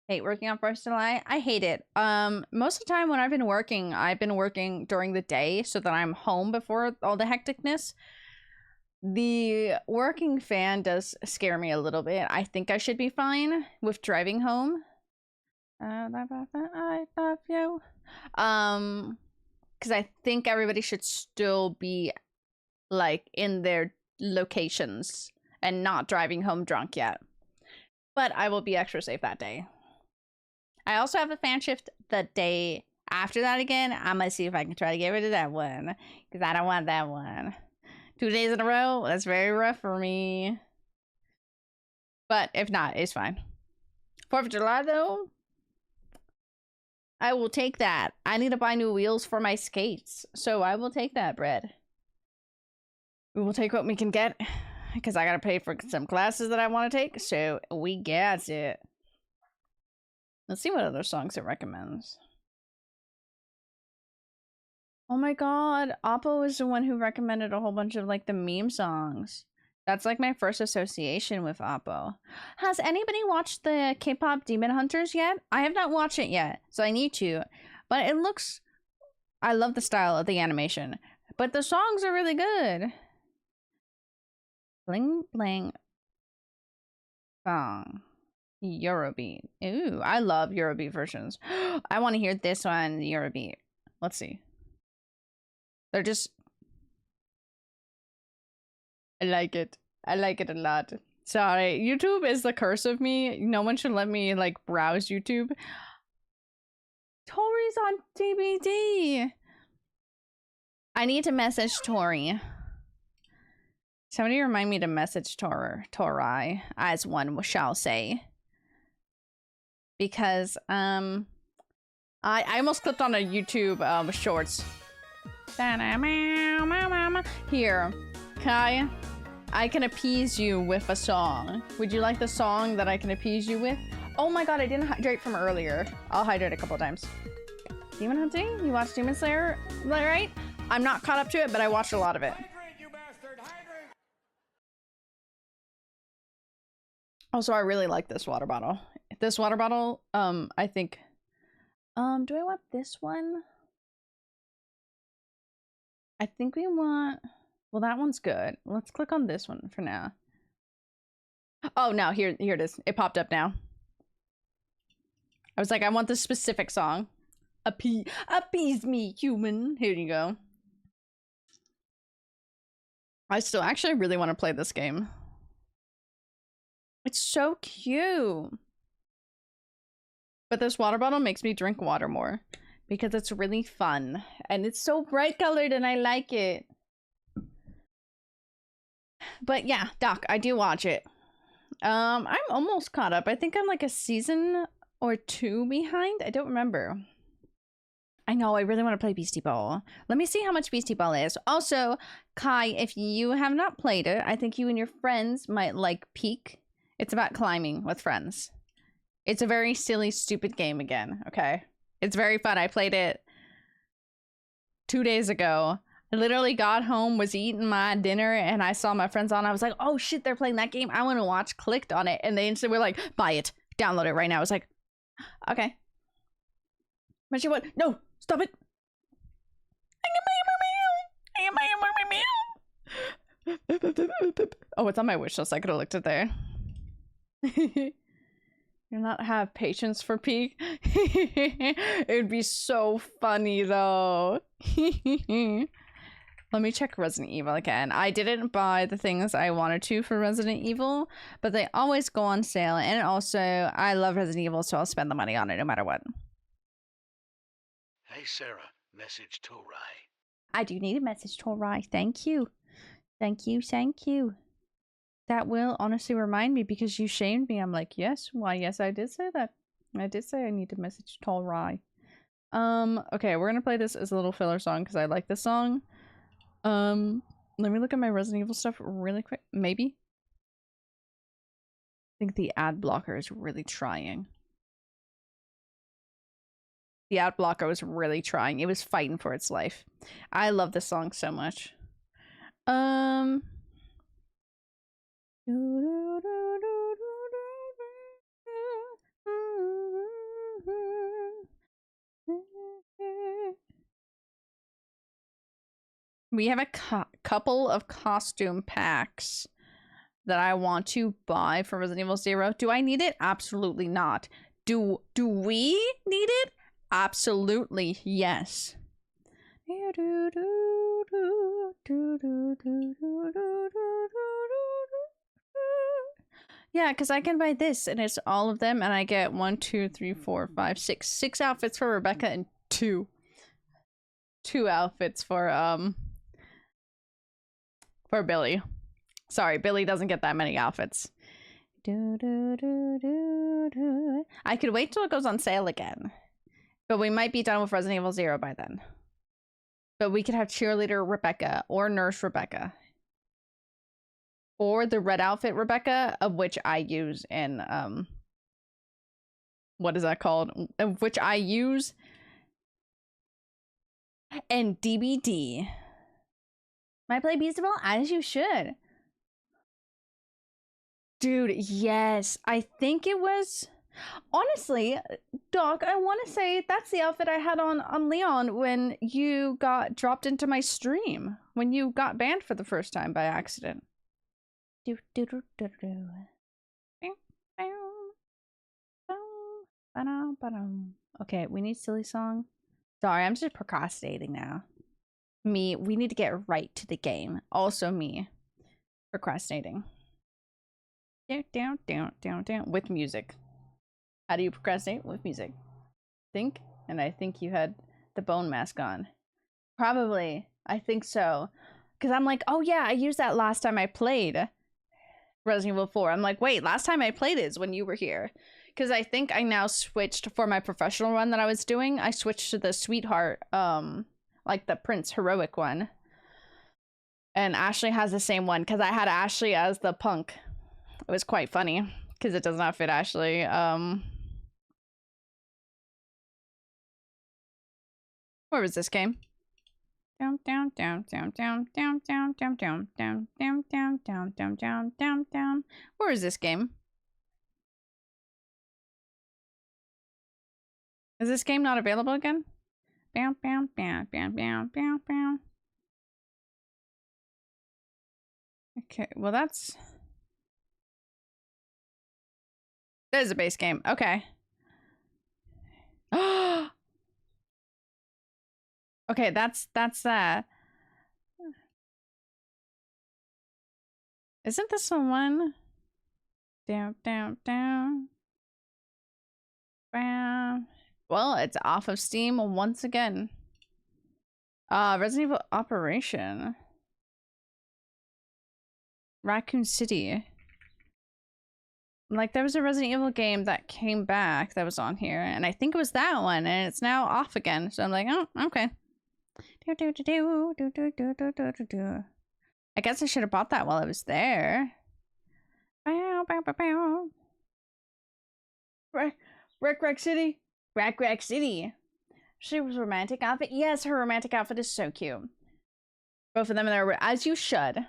Hate working on 1st of July. I hate it. Most of the time when I've been working during the day so that I'm home before all the hecticness. The working fan does scare me a little bit. I think I should be fine with driving home. I love you. Because I think everybody should still be like in their locations and not driving home drunk yet. But I will be extra safe that day. I also have a fan shift the day after that again. I'm gonna see if I can try to get rid of that one because I don't want that one. 2 days in a row, that's very rough for me. But if not, it's fine. 4th of July, though, I will take that. I need to buy new wheels for my skates, so I will take that, bread. We will take what we can get, because I gotta pay for some classes that I want to take, so we got it. Let's see what other songs it recommends. Oh my god, Oppo is the one who recommended a whole bunch of, like, the meme songs. That's, like, my first association with Oppo. Has anybody watched the K-pop Demon Hunters yet? I have not watched it yet, so I need to. But it looks... I love the style of the animation. But the songs are really good. Bling Bling Song. Eurobeat. Ooh, I love Eurobeat versions. I want to hear this one, Eurobeat. Let's see. They're just... I like it. I like it a lot. Sorry, YouTube is the curse of me. No one should let me, like, browse YouTube. Tori's on DVD. I need to message Tori. Somebody remind me to message Tori, as one shall say. Because, I almost clicked on a YouTube, shorts. Here, Kai, I can appease you with a song. Would you like the song that I can appease you with? Oh my god, I didn't hydrate from earlier. I'll hydrate a couple times. Demon Hunting? You watched Demon Slayer, right? I'm not caught up to it, but I watched a lot of it. Also, I really like this water bottle. This water bottle, I think... do I want this one? I think we want... Well, that one's good. Let's click on this one for now. Oh, no, here it is. It popped up now. I was like, I want this specific song. Appease me, human. Here you go. I still actually really want to play this game. It's so cute. But this water bottle makes me drink water more. Because it's really fun. And it's so bright colored and I like it. But yeah, Doc, I do watch it. I'm almost caught up. I think I'm like a season or 2 behind. I don't remember. I know, I really want to play Beastie Ball. Let me see how much Beastie Ball is. Also, Kai, if you have not played it, I think you and your friends might like Peak. It's about climbing with friends. It's a very silly, stupid game again, okay? It's very fun. I played it 2 days ago. I literally got home, was eating my dinner, and I saw my friends on. I was like, oh shit, they're playing that game. I want to watch. Clicked on it, and they instantly were like, buy it. Download it right now. I was like, okay. But you what? No, stop it. Oh, it's on my wish list. I could have looked at there. You'll not have patience for Peak. It would be so funny though. Let me check Resident Evil again. I didn't buy the things I wanted to for Resident Evil, but they always go on sale. And also, I love Resident Evil, so I'll spend the money on it no matter what. Hey, Sarah, message Torai. I do need a message, Tori. Thank you. Thank you, thank you. That will honestly remind me because you shamed me. I'm like, yes, why, yes, I did say that. I did say I need to message Tori. Okay, we're gonna play this as a little filler song because I like this song. Let me look at my Resident Evil stuff really quick. Maybe. I think the ad blocker is really trying. The ad blocker was really trying. It was fighting for its life. I love this song so much. We have a couple of costume packs that I want to buy for Resident Evil 0. Do I need it? Absolutely not. Do we need it? Absolutely yes. Yeah, because I can buy this and it's all of them and I get 1, 2, 3, 4, 5, 6. 6 outfits for Rebecca and 2 outfits for Billy. Sorry, Billy doesn't get that many outfits. I could wait till it goes on sale again. But we might be done with Resident Evil 0 by then. But we could have cheerleader Rebecca or nurse Rebecca. Or the red outfit Rebecca, of which I use in, what is that called? Of which I use in DBD. Might play Beastable as you should. Dude, yes. I think it was... Honestly, Doc, I want to say that's the outfit I had on Leon when you got dropped into my stream. When you got banned for the first time by accident. Okay, we need silly song. Sorry, I'm just procrastinating now. We need to get right to the game. Also me. Procrastinating. Down, with music. How do you procrastinate? With music. Think? And I think you had the bone mask on. Probably. I think so. Because I'm like, oh yeah, I used that last time I played Resident Evil 4. I'm like, wait, last time I played it is when you were here. Because I think I now switched for my professional run that I was doing. I switched to the Sweetheart, like the Prince Heroic one. And Ashley has the same one because I had Ashley as the punk. It was quite funny because it does not fit Ashley. Where was this game? Down. Where is this game? Is this game not available again? Okay, well that is a base game. Okay. Okay, that's isn't this the one? Down. Bam. Well, it's off of Steam once again. Resident Evil Operation. Raccoon City. Like, there was a Resident Evil game that came back that was on here, and I think it was that one, and it's now off again. So I'm like, oh, okay. I guess I should have bought that while I was there. Rack City. Rack City. She was romantic outfit. Yes, her romantic outfit is so cute. Both of them in there, as you should.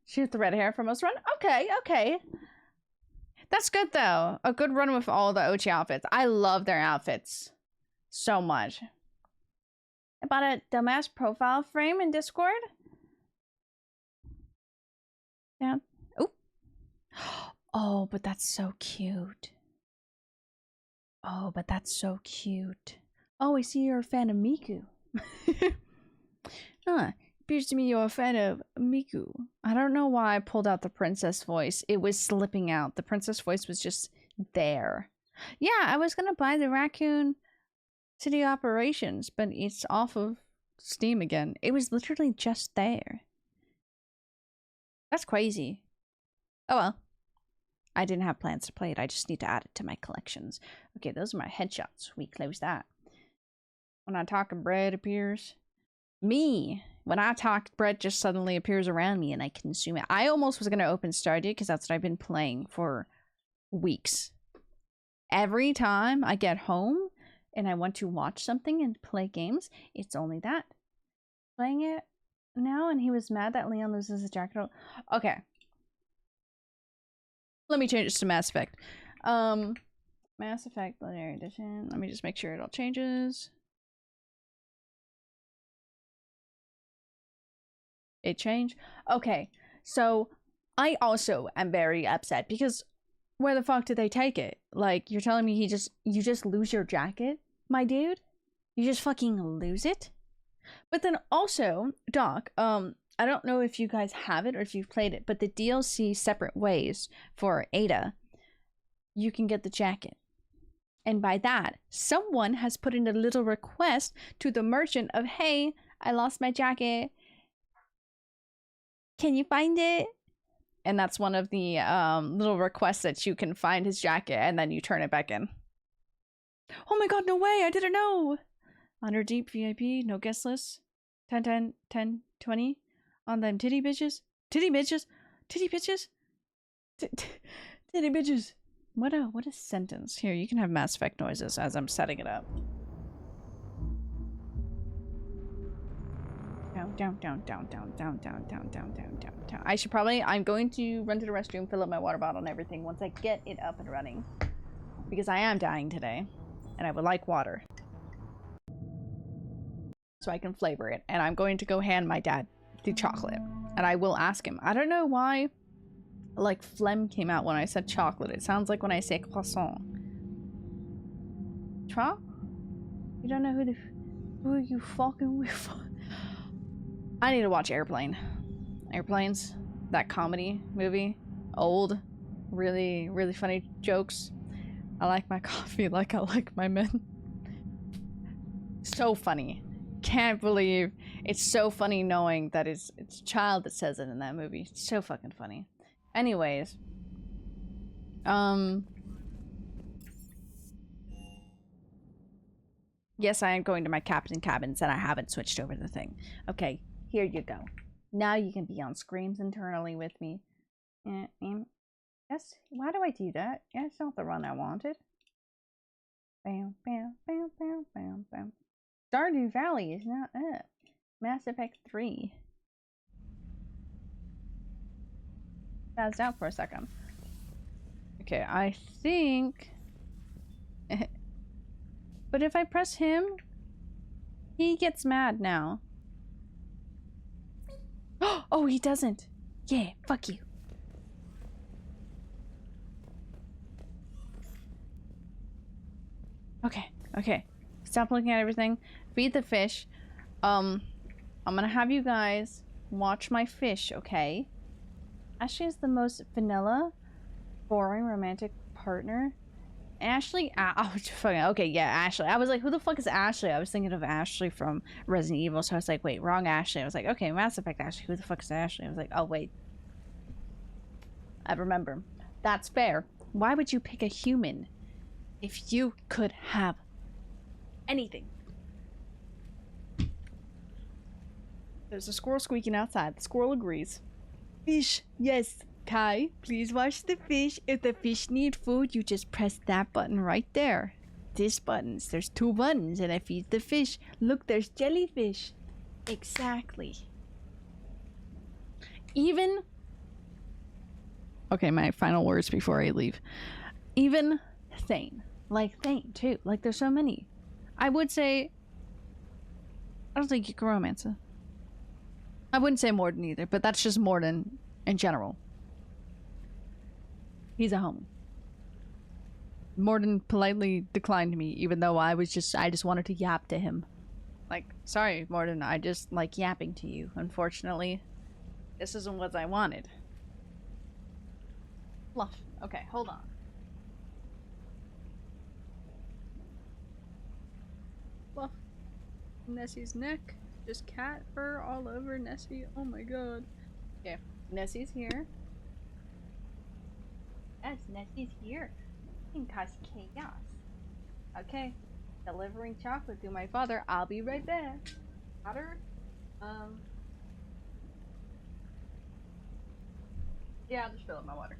She with the red hair for most run. Okay. That's good though. A good run with all the OG outfits. I love their outfits so much. I bought a dumbass profile frame in Discord. Down. Oop. Oh, but that's so cute. Oh, but that's so cute. Oh, I see you're a fan of Miku. Huh. Appears to me you're a fan of Miku. I don't know why I pulled out the princess voice. It was slipping out. The princess voice was just there. Yeah, I was gonna buy the Raccoon City Operations, but it's off of Steam again. It was literally just there. That's crazy. Oh well. I didn't have plans to play it. I just need to add it to my collections. Okay, those are my headshots. We close that. When I talk, bread appears. Me. When I talk, bread just suddenly appears around me and I consume it. I almost was going to open Stardew because that's what I've been playing for weeks. Every time I get home and I want to watch something and play games, it's only that. Playing it now, and he was mad that Leon loses his jacket. Okay. Let me change this to Mass Effect. Mass Effect Legendary Edition. Let me just make sure it all changes. It changed. Okay, so I also am very upset because where the fuck did they take it? Like, you're telling me you just lose your jacket, my dude? You just fucking lose it? But then also, Doc, I don't know if you guys have it or if you've played it, but the DLC Separate Ways for Ada, you can get the jacket. And by that, someone has put in a little request to the merchant of, hey, I lost my jacket. Can you find it? And that's one of the little requests that you can find his jacket and then you turn it back in. Oh my god, no way! I didn't know! 100 deep VIP, no guest list. 10, 10, 10, 20 on them titty bitches. Titty bitches! Titty bitches! Titty bitches! What a sentence. Here, you can have Mass Effect noises as I'm setting it up. Down. I should probably, I'm going to run to the restroom, fill up my water bottle and everything once I get it up and running. Because I am dying today. And I would like water. So I can flavor it. And I'm going to go hand my dad the chocolate. And I will ask him. I don't know why, like, phlegm came out when I said chocolate. It sounds like when I say croissant. Tra? You don't know who are you fucking with? I need to watch Airplane. Airplanes, that comedy movie, old, really, really funny jokes. I like my coffee like I like my men. So funny. Can't believe it's so funny knowing that it's a child that says it in that movie. It's so fucking funny. Anyways, yes, I am going to my captain cabins and I haven't switched over the thing. Okay, here you go. Now you can be on screams internally with me. Yes, why do I do that? Yeah, it's not the run I wanted. Bam, bam, bam, bam, bam, bam. Stardew Valley is not up. Mass Effect 3. Spazzed out for a second. Okay, I think... But if I press him, he gets mad now. Oh, he doesn't. Yeah, fuck you. Okay. Stop looking at everything. Feed the fish. I'm gonna have you guys watch my fish, okay? Ashley is the most vanilla, boring romantic partner. Ashley, okay, yeah, Ashley. I was like, who the fuck is Ashley? I was thinking of Ashley from Resident Evil, so I was like, wait, wrong Ashley. I was like, okay, Mass Effect Ashley. Who the fuck is Ashley? I was like, oh, wait. I remember. That's fair. Why would you pick a human if you could have anything? There's a squirrel squeaking outside. The squirrel agrees. Fish, yes. Kai, please watch the fish. If the fish need food, you just press that button right there. This buttons. There's 2 buttons and I feed the fish. Look, there's jellyfish. Exactly. Even... Okay, my final words before I leave. Even Thane. Like Thane, too. Like, there's so many. I would say... I don't think you can romance it. I wouldn't say Morden either, but that's just Morden in general. He's a homie. Morden politely declined me, even though I just wanted to yap to him. Like, sorry, Morden, I just like yapping to you. Unfortunately, this isn't what I wanted. Fluff. Okay, hold on. Fluff. Nessie's neck. Just cat fur all over Nessie. Oh my god. Okay, Nessie's here. Yes, Nessie's here. You can cause chaos. Okay, delivering chocolate to my father. I'll be right back. Water? Yeah, I'll just fill up my water.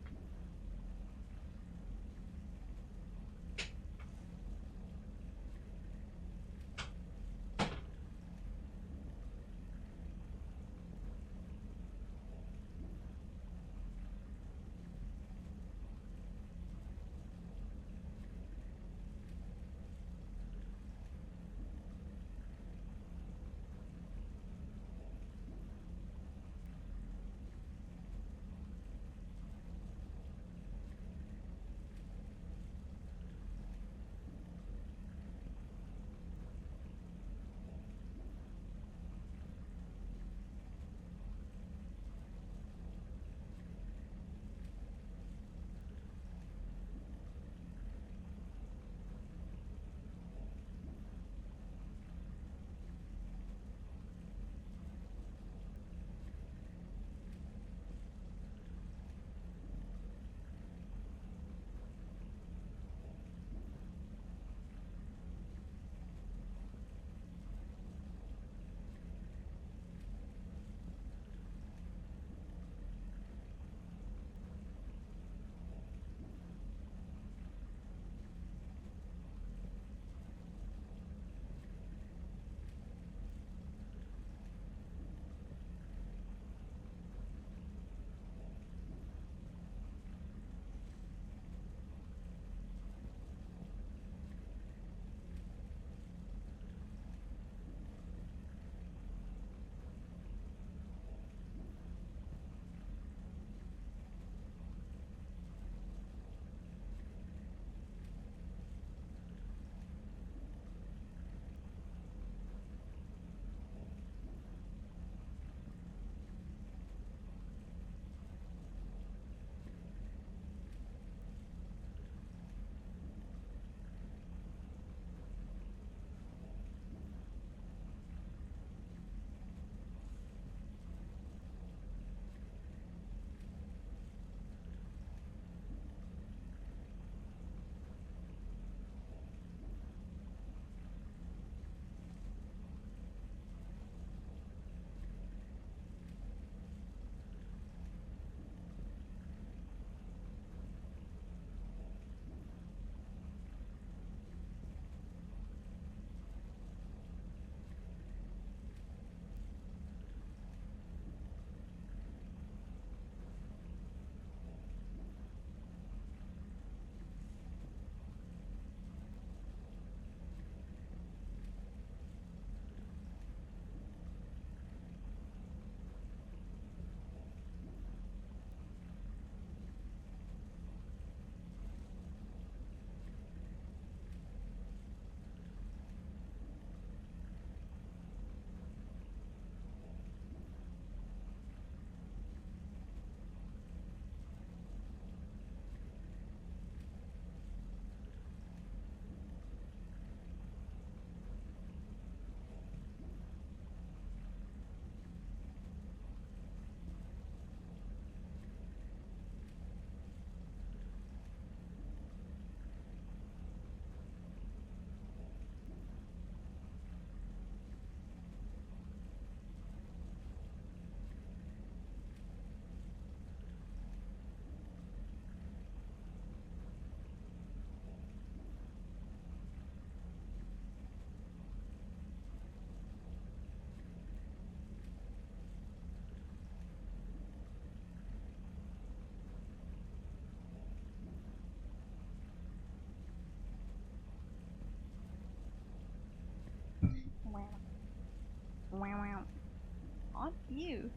you.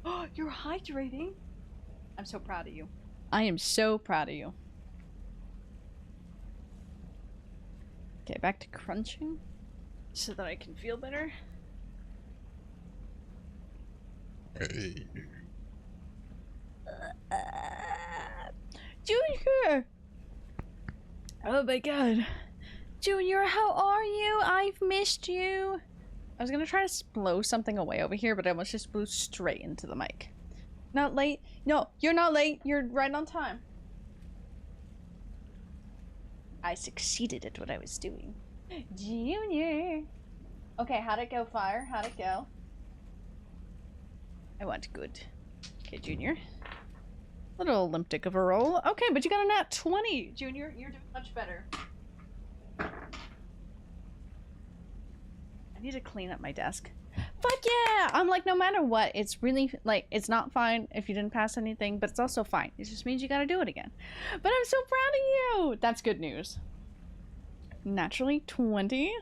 Oh, you're hydrating. I'm so proud of you. I am so proud of you. Okay, back to crunching so that I can feel better. Junior! Oh my god. Junior, how are you? I've missed you. I was gonna try to blow something away over here, but I almost just blew straight into the mic. Not late? No, you're not late. You're right on time. I succeeded at what I was doing. Junior! Okay, how'd it go, Fire? How'd it go? I want good. Okay, Junior. Little Olympic of a roll. Okay, but you got a nat 20, Junior. You're doing much better. I need to clean up my desk. Fuck yeah! I'm like, no matter what, it's really, like, it's not fine if you didn't pass anything, but it's also fine. It just means you gotta do it again. But I'm so proud of you! That's good news. Naturally 20?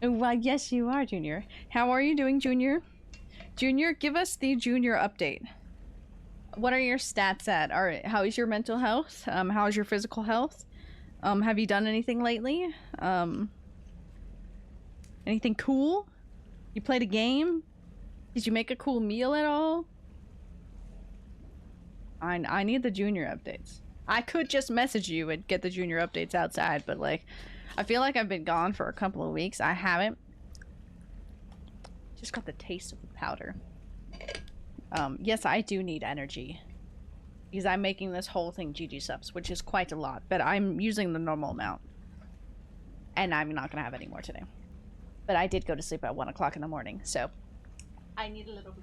Well, yes, you are, Junior. How are you doing, Junior? Junior, give us the Junior update. What are your stats at? How is your mental health? How is your physical health? Have you done anything lately? Anything cool? You played a game? Did you make a cool meal at all? I need the Junior updates. I could just message you and get the Junior updates outside, but like, I feel like I've been gone for a couple of weeks. I haven't. Just got the taste of the powder. Yes, I do need energy. Because I'm making this whole thing GG subs, which is quite a lot, but I'm using the normal amount. And I'm not gonna have any more today. But I did go to sleep at 1 o'clock in the morning, so I need a little.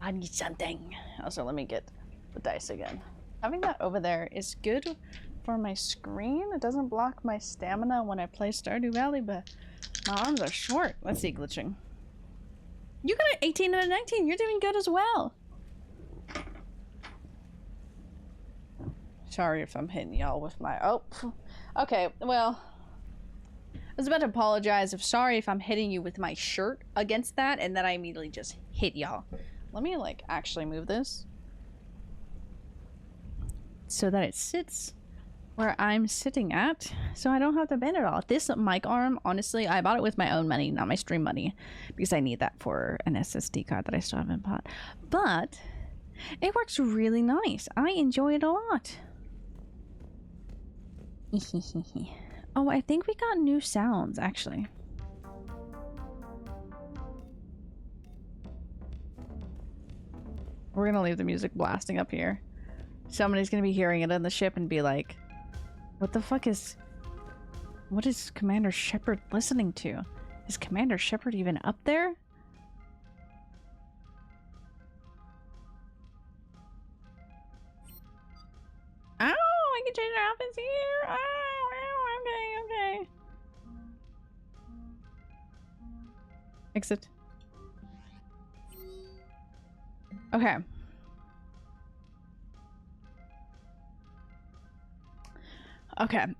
I need something. Also, let me get the dice again. Having that over there is good for my screen. It doesn't block my stamina when I play Stardew Valley, but my arms are short. Let's see, glitching. You got an 18 and a 19. You're doing good as well. Sorry if I'm hitting y'all with my... Oh. Okay, well... I was about to apologize. Sorry if I'm hitting you with my shirt against that, and then I immediately just hit y'all. Let me, like, actually move this. So that it sits where I'm sitting at, so I don't have to bend it all. This mic arm, honestly, I bought it with my own money, not my stream money, because I need that for an SSD card that I still haven't bought. But it works really nice. I enjoy it a lot. Oh, I think we got new sounds, actually. We're gonna leave the music blasting up here. Somebody's gonna be hearing it on the ship and be like, what the fuck is... What is Commander Shepard listening to? Is Commander Shepard even up there? Oh, I can change our outfits here. Oh, okay. Exit. Okay.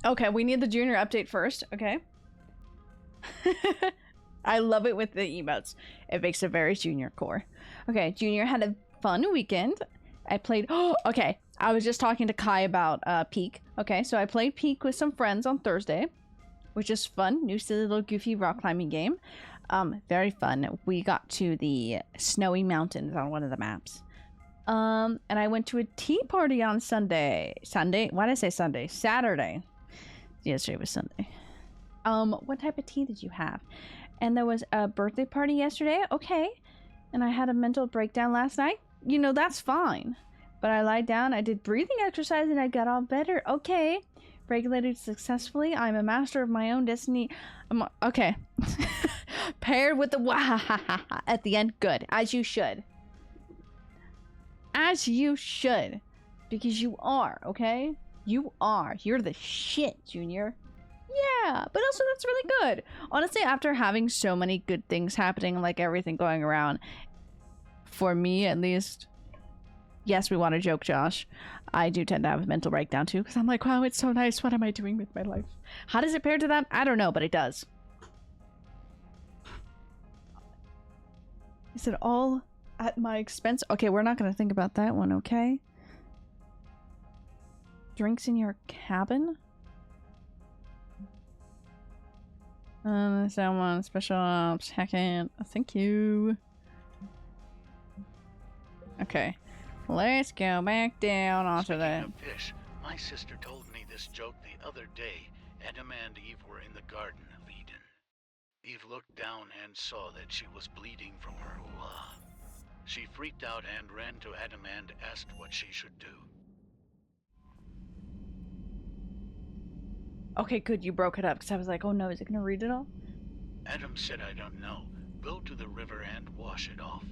Okay, we need the Junior update first, okay? I love it with the emotes. It makes a very Junior core. Okay, Junior had a fun weekend. I played... Oh, okay. I was just talking to Kai about Peak. Okay, so I played Peak with some friends on Thursday, which is fun. New silly little goofy rock climbing game. Very fun. We got to the snowy mountains on one of the maps. And I went to a tea party on Sunday. Why did I say Sunday? Saturday. Yesterday was Sunday. What type of tea did you have? And there was a birthday party yesterday. Okay. And I had a mental breakdown last night. You know, that's fine. But I lied down, I did breathing exercise, and I got all better. Okay. Regulated successfully. I'm a master of my own destiny. Okay. Paired with the wahahaha at the end. Good. As you should. As you should. Because you are, okay? You are. You're the shit, Junior. Yeah, but also that's really good. Honestly, after having so many good things happening, like everything going around, for me at least, yes, we want to joke, Josh. I do tend to have a mental breakdown too, because I'm like, wow, it's so nice. What am I doing with my life? How does it pair to that? I don't know, but it does. Is it all At my expense? Okay, we're not gonna think about that one, okay? Drinks in your cabin? Someone special ops, second. Thank you. Okay. Let's go back down onto Speaking that. of fish, my sister told me this joke the other day. Adam and Eve were in the Garden of Eden. Eve looked down and saw that she was bleeding from her hoo-ha. She freaked out and ran to Adam and asked what she should do. Okay, good, you broke it up, because I was like, oh no, is it gonna read it all? Adam said, I don't know. Go to the river and wash it off.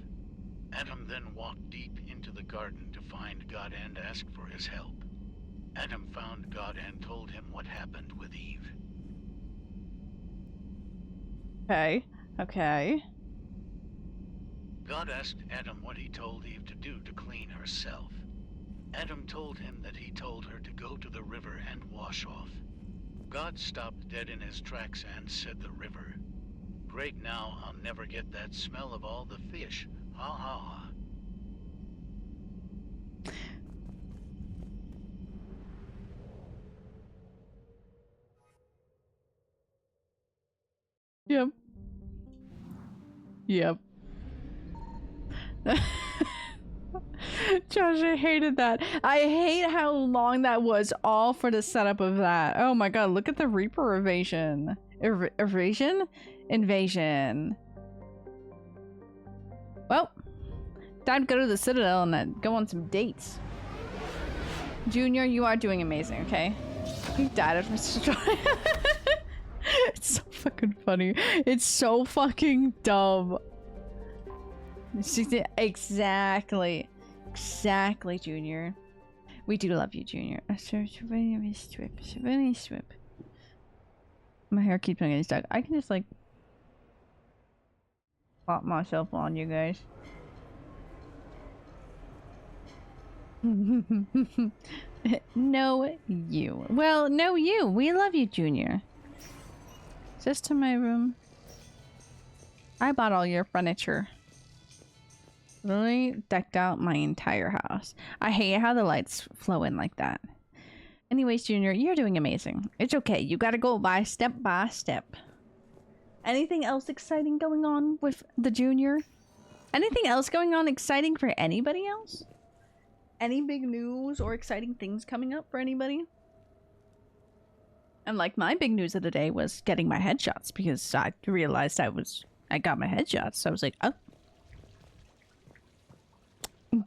Adam then walked deep into the garden to find God and ask for his help. Adam found God and told him what happened with Eve. Okay, okay. God asked Adam what he told Eve to do to clean herself. Adam told him that he told her to go to the river and wash off. God stopped dead in his tracks and said the river. Great, now I'll never get that smell of all the fish. Ha ha ha. Yep. Yep. Josh, I hated that. I hate how long that was all for the setup of that. Oh my god, look at the Reaper evasion. Evasion? Invasion. Well, time to go to the Citadel and go on some dates. Junior, you are doing amazing, okay? You died of Mr. It's so fucking funny. It's so fucking dumb. Exactly. Exactly, Junior. We do love you, Junior. My hair keeps on getting stuck. I can just like plop myself on you guys. No, you. Well, no, you. We love you, Junior. Just to my room. I bought all your furniture. Literally decked out my entire house. I hate how the lights flow in like that. Anyways, Junior, you're doing amazing. It's okay. You gotta go by step. Anything else exciting going on with the Junior? Anything else going on exciting for anybody else? Any big news or exciting things coming up for anybody? And like my big news of the day was getting my headshots because I realized I got my headshots. So I was like, oh.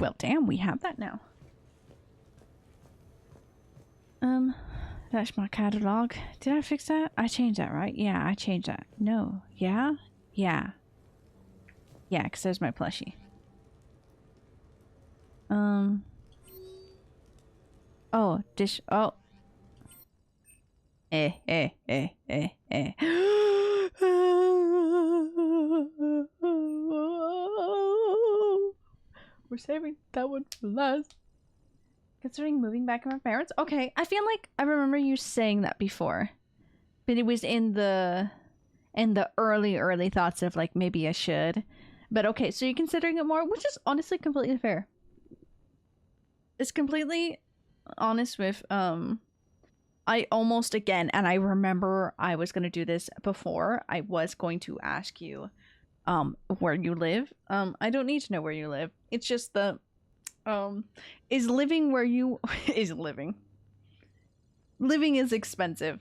Well, damn, we have that now. That's my catalog. Did I fix that? I changed that, right? Yeah, I changed that. No. Yeah? Yeah. Yeah, because there's my plushie. Oh, dish. Oh. We're saving that one for last. Considering moving back with my parents? Okay, I feel like I remember you saying that before. But it was in the early thoughts of like maybe I should. But okay, so you're considering it more, which is honestly completely fair. It's completely honest with I almost again, and I remember I was gonna do this before. I was going to ask you where you live. I don't need to know where you live. It's just the is living where you is living. Living is expensive.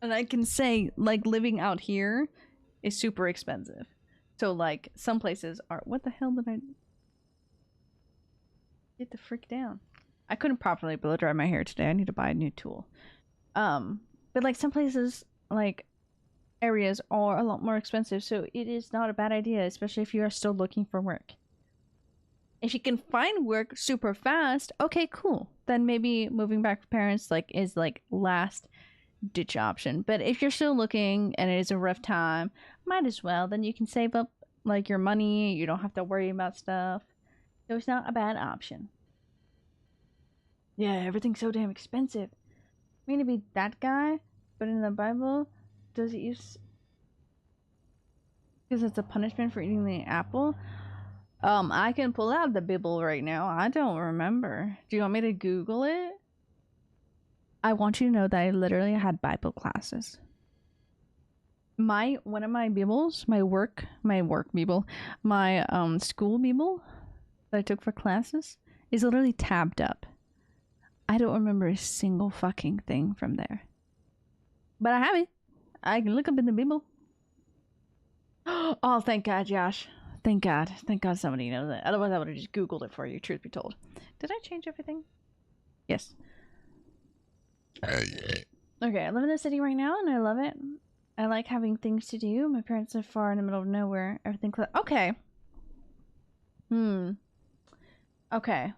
And I can say like living out here is super expensive. So like some places are what the hell did I get the frick down? I couldn't properly blow dry my hair today. I need to buy a new tool. But like some places, like areas are a lot more expensive, so it is not a bad idea, especially if you are still looking for work. If you can find work super fast, okay, cool. Then maybe moving back with parents like is like last ditch option. But if you're still looking and it is a rough time, might as well. Then you can save up like your money. You don't have to worry about stuff. So it's not a bad option. Yeah, everything's so damn expensive. I mean to be that guy, but in the Bible, does it use... Because it's a punishment for eating the apple? I can pull out the Bible right now. I don't remember. Do you want me to Google it? I want you to know that I literally had Bible classes. One of my Bibles, my work Bible, my school Bible that I took for classes is literally tabbed up. I don't remember a single fucking thing from there. But I have it. I can look up in the Bible. Oh, thank God, Josh. Thank God. Thank God somebody knows that. Otherwise, I would have just Googled it for you, truth be told. Did I change everything? Yes. Okay, I live in the city right now, and I love it. I like having things to do. My parents live far in the middle of nowhere. Everything's okay. Okay.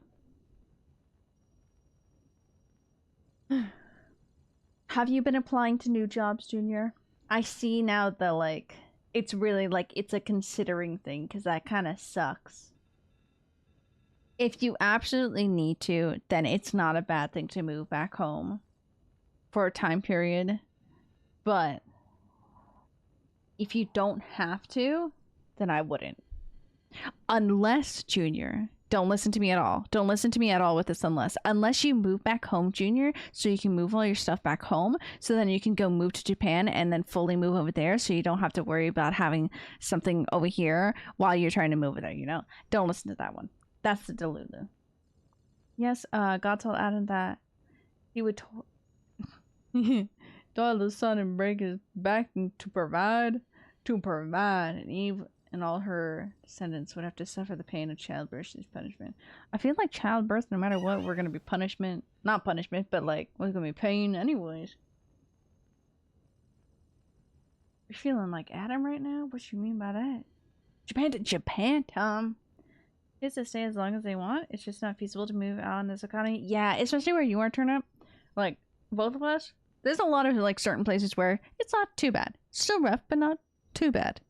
Have you been applying to new jobs, Junior? I see now that, like, it's really, like, it's a considering thing, because that kind of sucks. If you absolutely need to, then it's not a bad thing to move back home for a time period. But if you don't have to, then I wouldn't. Unless, Junior, don't listen to me at all. Don't listen to me at all with this unless you move back home, Junior, so you can move all your stuff back home, so then you can go move to Japan and then fully move over there, so you don't have to worry about having something over here while you're trying to move over there, you know? Don't listen to that one. That's the Delulu. Yes, God told Adam that he would toil the sun and break his back to provide, and Eve and all her descendants would have to suffer the pain of childbirth as punishment. I feel like childbirth, no matter what, we're gonna be not punishment, but like we're gonna be pain anyways. You're feeling like Adam right now? What you mean by that? Japan, Tom. Kids to stay as long as they want. It's just not feasible to move out in this economy. Yeah, especially where you are, Turnip. Like both of us. There's a lot of like certain places where it's not too bad. Still rough, but not too bad.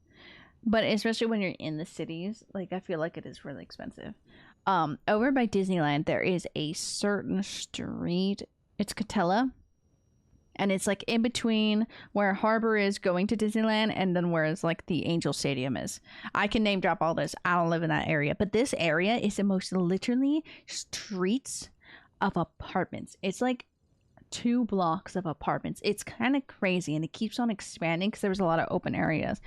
But especially when you're in the cities, like I feel like it is really expensive. Over by Disneyland, there is a certain street. It's Catella. And it's like in between where Harbor is going to Disneyland and then where like the Angel Stadium is. I can name drop all this. I don't live in that area. But this area is the most literally streets of apartments. It's like 2 blocks of apartments. It's kind of crazy and it keeps on expanding because there was a lot of open areas.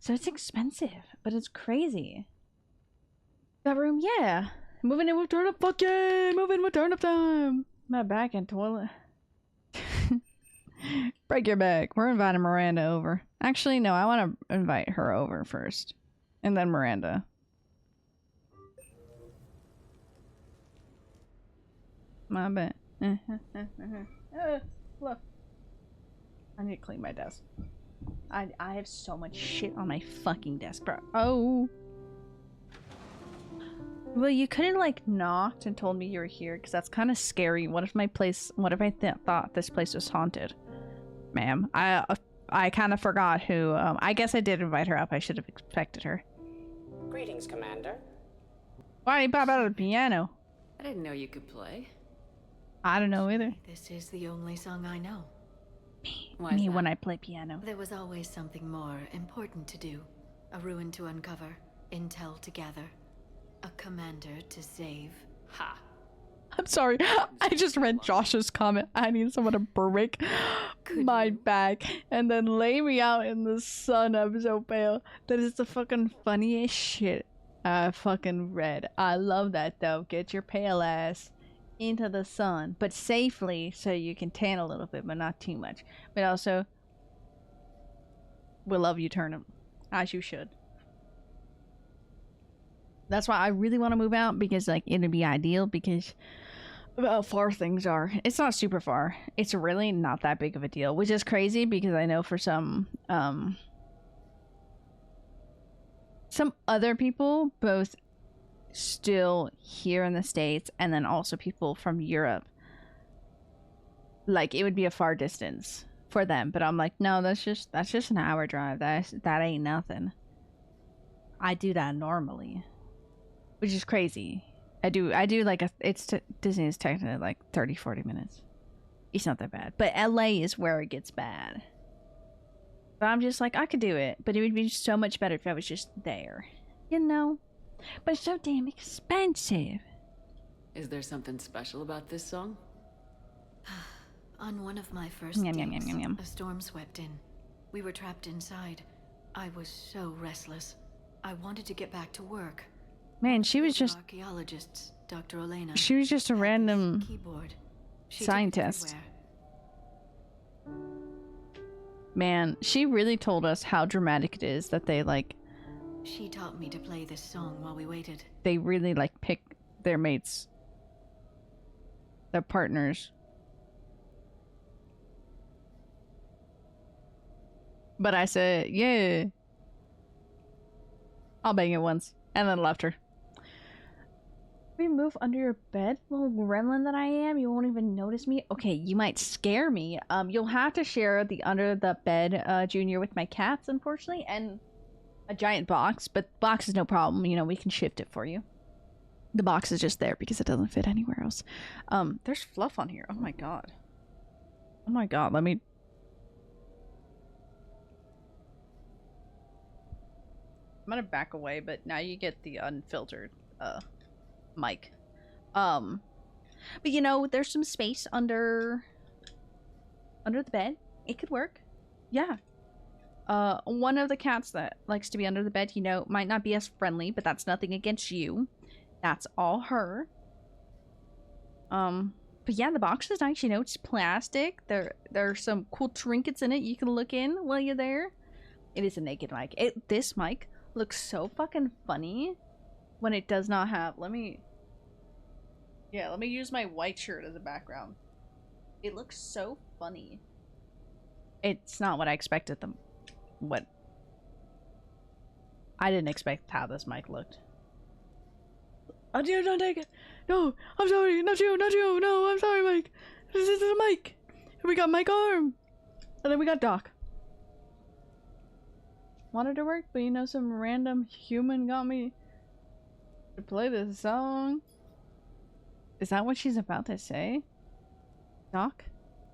So it's expensive, but it's crazy. That room, yeah. Moving in with turnip, fuck yeah! Moving with turnip time! My back and toilet. Break your back. We're inviting Miranda over. Actually, no, I want to invite her over first. And then Miranda. My bad. Look. I need to clean my desk. I have so much shit on my fucking desk, bro. Oh. Well, you could have, like, knocked and told me you were here, because that's kind of scary. What if I thought this place was haunted? Ma'am, I kind of forgot who, I guess I did invite her up. I should have expected her. Greetings, Commander. Why did you pop out of the piano? I didn't know you could play. I don't know either. This is the only song I know. Me when I play piano. There was always something more important to do. A ruin to uncover, intel to gather, a commander to save. Ha! I'm sorry, I just read Josh's comment. I need someone to break my back and then lay me out in the sun. I'm so pale. That is the fucking funniest shit I fucking read. I love that though. Get your pale ass into the sun, but safely so you can tan a little bit, but not too much. But also, we love you, Turnip, as you should. That's why I really want to move out, because like it'd be ideal because of how far things are. It's not super far. It's really not that big of a deal, which is crazy because I know for some other people, both still here in the States and then also people from Europe, like it would be a far distance for them. But I'm like, no, that's just an hour drive. That ain't nothing. I do that normally, which is crazy. I do like Disney is technically like 30-40 minutes. It's not that bad, but LA is where it gets bad. But I'm just like, I could do it, but it would be so much better if I was just there, you know. but so damn expensive. Is there something special about this song? On one of my first Yum, dates, yum, yum, yum, yum. a storm swept in. We were trapped inside. I was so restless. I wanted to get back to work. Man, she was The just archaeologists, Dr. Olena. she was just a had this random keyboard. She took it scientist. everywhere. Man, she really told us how dramatic it is that they like She taught me to play this song while we waited. they really like pick their mates, their partners. But I said, yeah, I'll bang it once, and then left her. We move under your bed, little gremlin that I am. You won't even notice me. Okay, you might scare me. You'll have to share the under the bed, Junior, with my cats, unfortunately, and a giant box. But box is no problem. You know, we can shift it for you. The box is just there because it doesn't fit anywhere else. There's fluff on here. Oh my god. Oh my god. Let me. I'm gonna back away, but now you get the unfiltered mic. But you know, there's some space under the bed. It could work. Yeah. One of the cats that likes to be under the bed, you know, might not be as friendly, but that's nothing against you. That's all her. But yeah, the box is nice, you know, it's plastic. There's some cool trinkets in it you can look in while you're there. It is a naked mic. This mic looks so fucking funny when it does not have, let me use my white shirt as a background. It looks so funny. It's not what I expected I didn't expect how this mic looked. Oh, dear, don't take it. No, I'm sorry. Not you. No, I'm sorry, Mike. This is a mic. And we got Mike Arm. And then we got Doc. Wanted to work, but you know, some random human got me to play this song. Is that what she's about to say? Doc?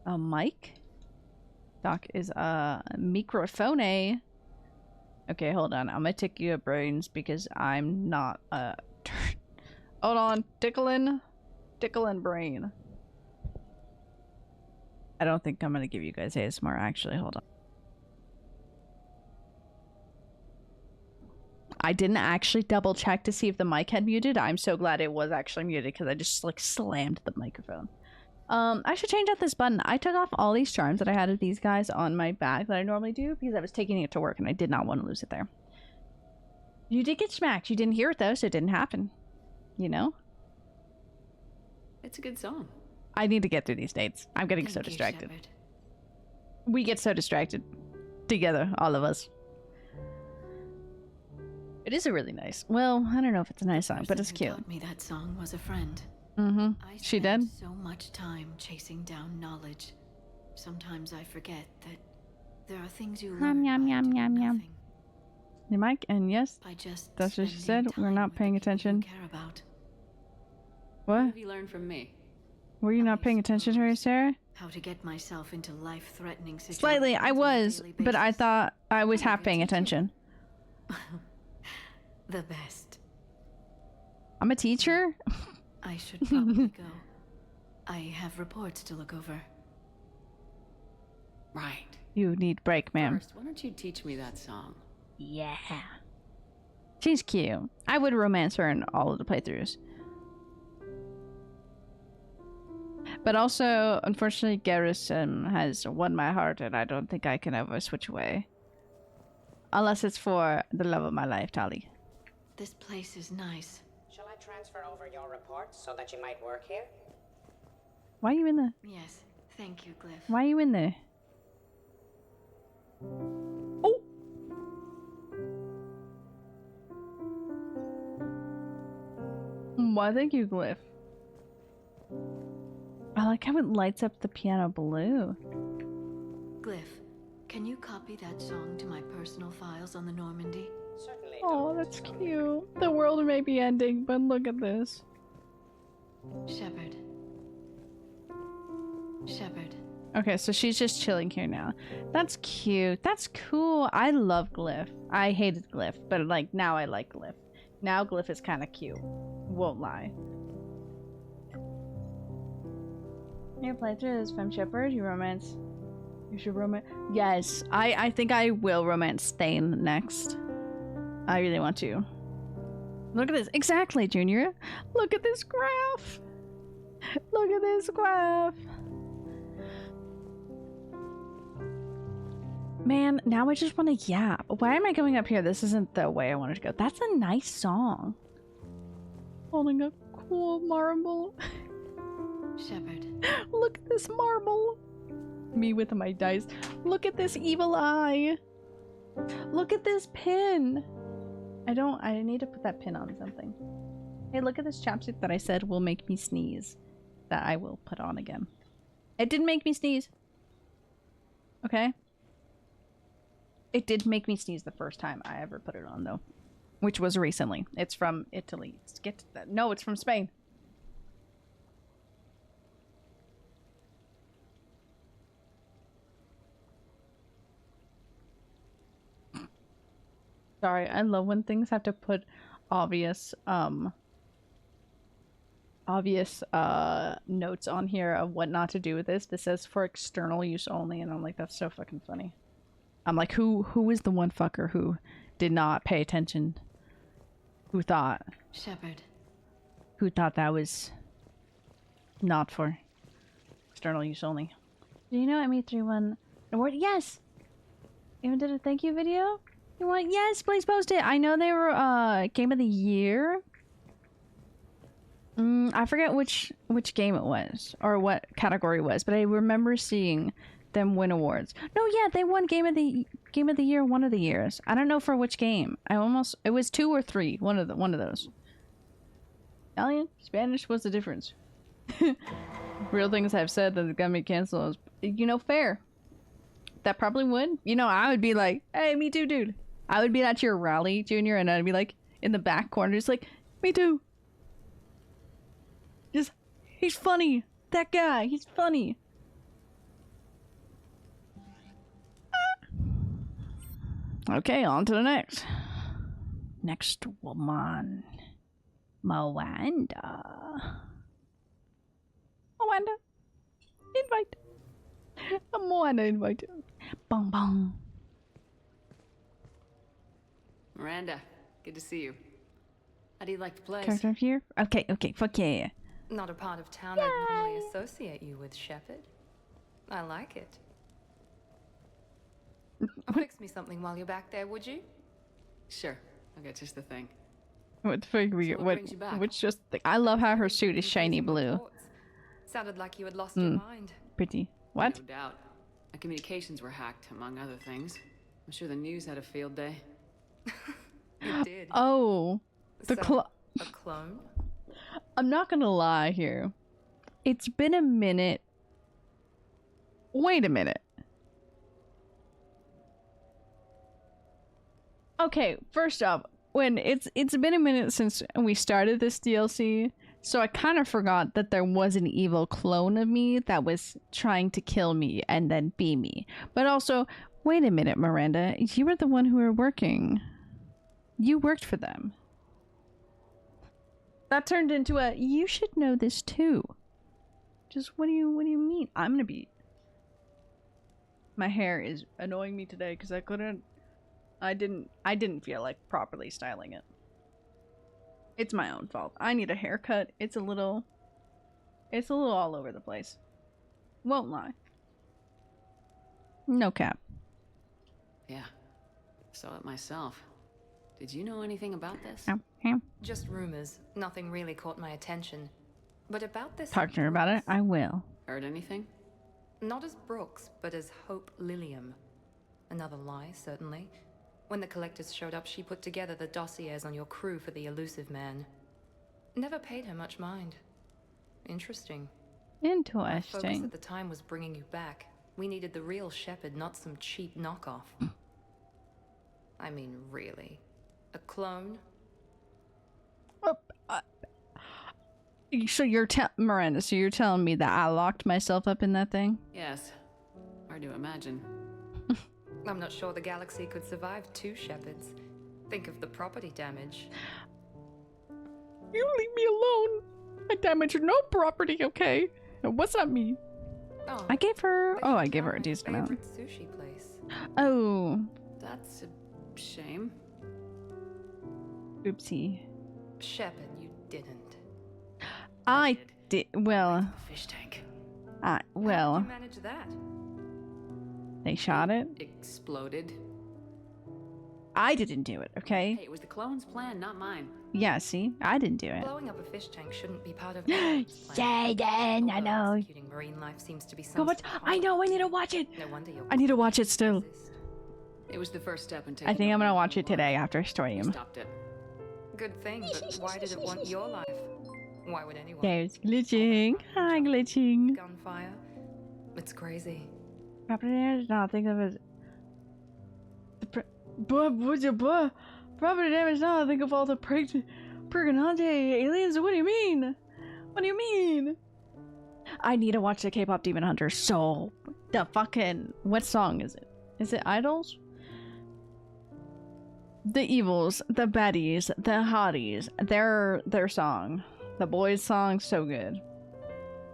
A mic? Doc is a microphone. Okay, hold on. I'm gonna tick you at brains because I'm not hold on. Tickling brain. I don't think I'm gonna give you guys ASMR actually. Hold on. I didn't actually double check to see if the mic had muted. I'm so glad it was actually muted because I just like slammed the microphone. I should change out this button. I took off all these charms that I had of these guys on my bag that I normally do because I was taking it to work and I did not want to lose it there. You did get smacked. You didn't hear it though, so it didn't happen. You know? It's a good song. I need to get through these dates. I'm getting so distracted. We get so distracted together, all of us. It is a really nice. Well, I don't know if it's a nice song, but it's cute. Taught me that song was a friend. Mm-hmm. She did. So much time chasing down knowledge. Sometimes I forget that there are things you learn. Yum, yum, yum, yum. Your mic, and yes, by just that's what she said. spending We're time not with paying the people you attention. care about. What What? have you learned from me? Were you not paying attention to her, Sarah? How to get myself into life-threatening situations. Slightly, I on a was, daily but I basis. thought I was I'm a half good paying teacher. attention. The best. I'm a teacher? I should probably go. I have reports to look over. Right. You need break, ma'am. First, why don't you teach me that song? Yeah. She's cute. I would romance her in all of the playthroughs. But also, unfortunately, Garrison has won my heart, and I don't think I can ever switch away. Unless it's for the love of my life, Tali. This place is nice. Shall I transfer over your reports so that you might work here? Why are you in there? Yes, thank you, Glyph. Why are you in there? Oh! Why, thank you, Glyph. I like how it lights up the piano blue. Glyph, can you copy that song to my personal files on the Normandy? Certainly. Oh, Dr. that's Stone. cute. The world may be ending, but look at this. Shepard. Shepard. Okay, so she's just chilling here now. That's cute. That's cool. I love Glyph. I hated Glyph, but like now I like Glyph. Now Glyph is kind of cute. Won't lie. Your playthrough is Femme Shepherd. You romance. You should romance. Yes, I think I will romance Stain next. I really want to. Look at this. Exactly, Junior. Look at this graph. Look at this graph. Man, now I just want to yap. Why am I going up here? This isn't the way I wanted to go. That's a nice song. Holding a cool marble. Shepard. Look at this marble. Me with my dice. Look at this evil eye. Look at this pin. I need to put that pin on something. Hey, look at this chapstick that I said will make me sneeze. That I will put on again. It didn't make me sneeze. Okay? It did make me sneeze the first time I ever put it on, though. Which was recently. It's from Italy. Let's get to that. No, it's from Spain. Sorry, I love when things have to put obvious notes on here of what not to do with this. This says for external use only, and I'm like, that's so fucking funny. I'm like, who is the one fucker who did not pay attention? Who thought Shepard. that was not for external use only? Do you know ME3 won award? Yes! Even did a thank you video? You want? Yes, please post it. I know they were game of the year. I forget which game it was or what category it was, but I remember seeing them win awards. No, yeah, they won game of the year one of the years. I don't know for which game. It was 2 or 3, one of those. Italian, Spanish, what's the difference? Real things I've said that got me canceled. You know, fair. That probably would. You know, I would be like, hey, me too, dude. I would be at your rally, Junior, and I'd be like in the back corner, just like, me too. Just, he's funny. That guy, he's funny. Okay, on to the next. Next woman. Moanda. Invite. Moanda invite. Bong bong. Miranda, good to see you. How do you like the place? Character here? Okay, fuck yeah. Not a part of town I'd normally associate you with, Shepard. I like it. Fix me something while you're back there, would you? Sure, I'll get just the thing. What the fuck we So what brings you back? which just I love how her suit is shiny blue. Reports. Sounded like you had lost your mind. Pretty. What? No doubt. My communications were hacked, among other things. I'm sure the news had a field day. You did. Oh. The So, a clone? I'm not gonna lie here. It's been a minute. Wait a minute. Okay, first off, when it's been a minute since we started this DLC, so I kind of forgot that there was an evil clone of me that was trying to kill me and then be me. But also, wait a minute, Miranda, you were the one who were working. You worked for them. That turned into a, you should know this too. Just what do you mean? I'm gonna be. My hair is annoying me today because I didn't feel like properly styling it. It's my own fault. I need a haircut. It's a little all over the place. Won't lie. No cap. Yeah, saw it myself. Did you know anything about this? Just rumors. Nothing really caught my attention. But about this... Talk to her about it. I will. Heard anything? Not as Brooks, but as Hope Lilium. Another lie, certainly. When the collectors showed up, she put together the dossiers on your crew for the elusive man. Never paid her much mind. Interesting. My focus Interesting. at the time was bringing you back. We needed the real Shepard, not some cheap knockoff. I mean, really. A clone? So you're Miranda, so you're telling me that I locked myself up in that thing? Yes. Hard to imagine. I'm not sure the galaxy could survive 2 Shepards. Think of the property damage. You leave me alone. I damaged no property, okay? What's up, me? Oh, I gave her... Oh, I gave her a my decent amount. favorite sushi place. Oh. That's a shame. Oopsie. Shepard, you didn't. I did... Well... The fish tank. How Well... did you manage that? They shot it. Exploded. I didn't do it, okay? Hey, it was the clone's plan, not mine. Yeah, see? I didn't do it. Blowing up a fish tank shouldn't be part of anyone's plan. Jaden, I Although know. executing marine life seems to be Go some watch... sort of I hobby. know, I need to watch it! No wonder you're I need to watch it still. resist. It was the first step in taking I think I'm over gonna my watch whole it today life. after We stream. stopped it. Good thing, but why did it want your life? Why would anyone? There's glitching. Hi, glitching. Gunfire. It's crazy. Property damage? No, think of it. Property damage? No, think of all the Pregnante aliens. What do you mean? What do you mean? I need to watch the K-pop Demon Hunter. So, the fucking... What song is it? Is it Idols? The evils, the baddies, the hotties, their song. The boys' song, so good.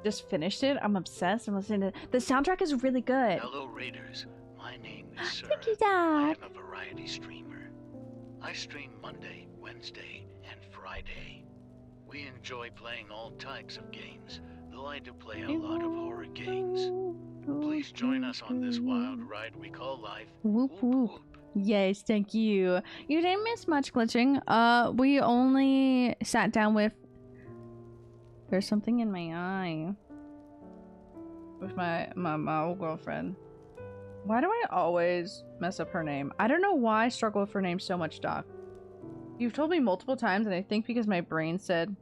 Just finished it. I'm obsessed. I'm listening to the soundtrack is really good. Hello, Raiders. My name is Sir. Thank you, I Dad. am a variety streamer. I stream Monday, Wednesday, and Friday. We enjoy playing all types of games, though I do play a lot of horror games. Please join us on this wild ride we call life. Whoop whoop. Yes, thank you. You didn't miss much glitching. We only sat down with... There's something in my eye. With my old girlfriend. Why do I always mess up her name? I don't know why I struggle with her name so much, Doc. You've told me multiple times, and I think because my brain said,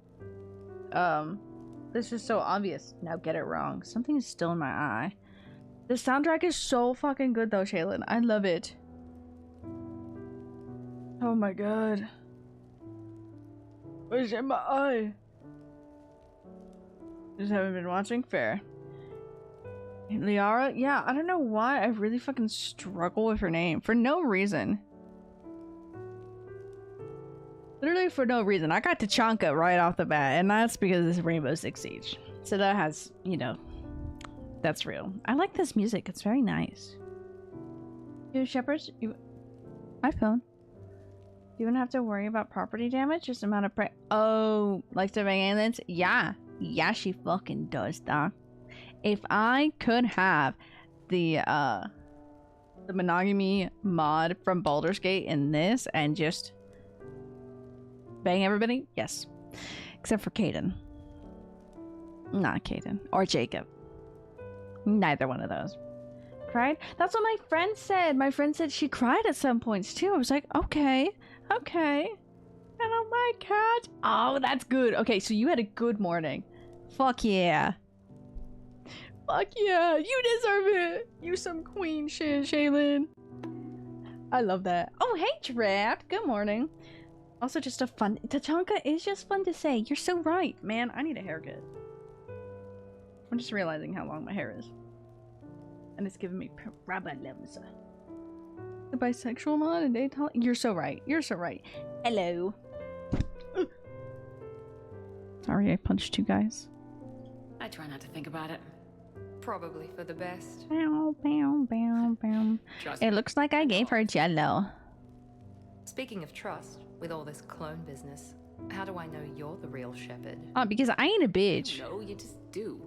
this is so obvious. Now get it wrong. Something is still in my eye. The soundtrack is so fucking good though, Shaylin. I love it. Oh my god. What's in my eye? Just haven't been watching? Fair. Liara? Yeah, I don't know why I really fucking struggle with her name. For no reason. Literally for no reason. I got Tachanka right off the bat, and that's because it's Rainbow Six Siege. So that has, you know, that's real. I like this music. It's very nice. You shepherds, iPhone. You wouldn't have to worry about property damage, just amount of oh, like surveillance? Yeah. Yeah, she fucking does, Doc. If I could have the monogamy mod from Baldur's Gate in this and just bang everybody, yes. Except for Caden. Not Caden. Or Jacob. Neither one of those. Cried? That's what my friend said. My friend said she cried at some points too. I was like, okay. Okay. I don't like cats. Oh, that's good. Okay, so you had a good morning. Fuck yeah. Fuck yeah. You deserve it. You some queen shit, Shaylin. I love that. Oh, hey, Draft. Good morning. Also, just a fun... Tachanka is just fun to say. You're so right. Man, I need a haircut. I'm just realizing how long my hair is. And it's giving me problems. The bisexual mod and daytime. You're so right. You're so right. Hello. Sorry, I punched you guys. I try not to think about it. Probably for the best. Bow, bow, bow, bow. Trust It me. looks like I gave her jello. Speaking of trust, with all this clone business, how do I know you're the real Shepard? Oh, because I ain't a bitch. No, you just do.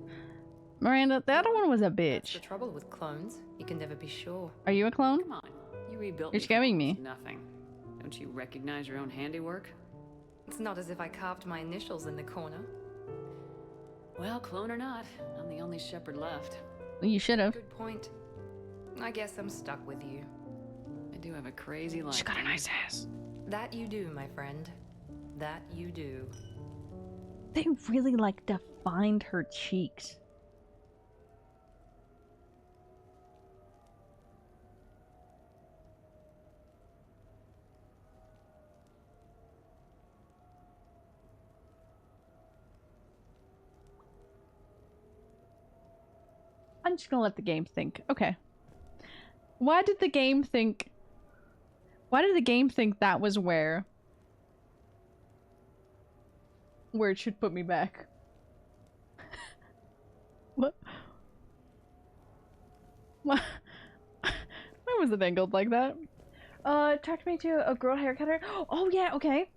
Miranda, the other one was a That's bitch. the trouble with clones. You can never be sure. Are you a clone? Come on. You rebuilt You're me scaring from me. almost nothing. Don't you recognize your own handiwork? It's not as if I carved my initials in the corner. Well, clone or not, I'm the only shepherd left. You should have. Good point. I guess I'm stuck with you. I do have a crazy life. She got a damn it. nice ass. That you do, my friend. That you do. They really like defined her cheeks. I'm just gonna let the game think. Okay. Why did the game think that was where where it should put me back. What? Why was it angled like that? Talked me to a girl haircutter. Oh yeah, okay.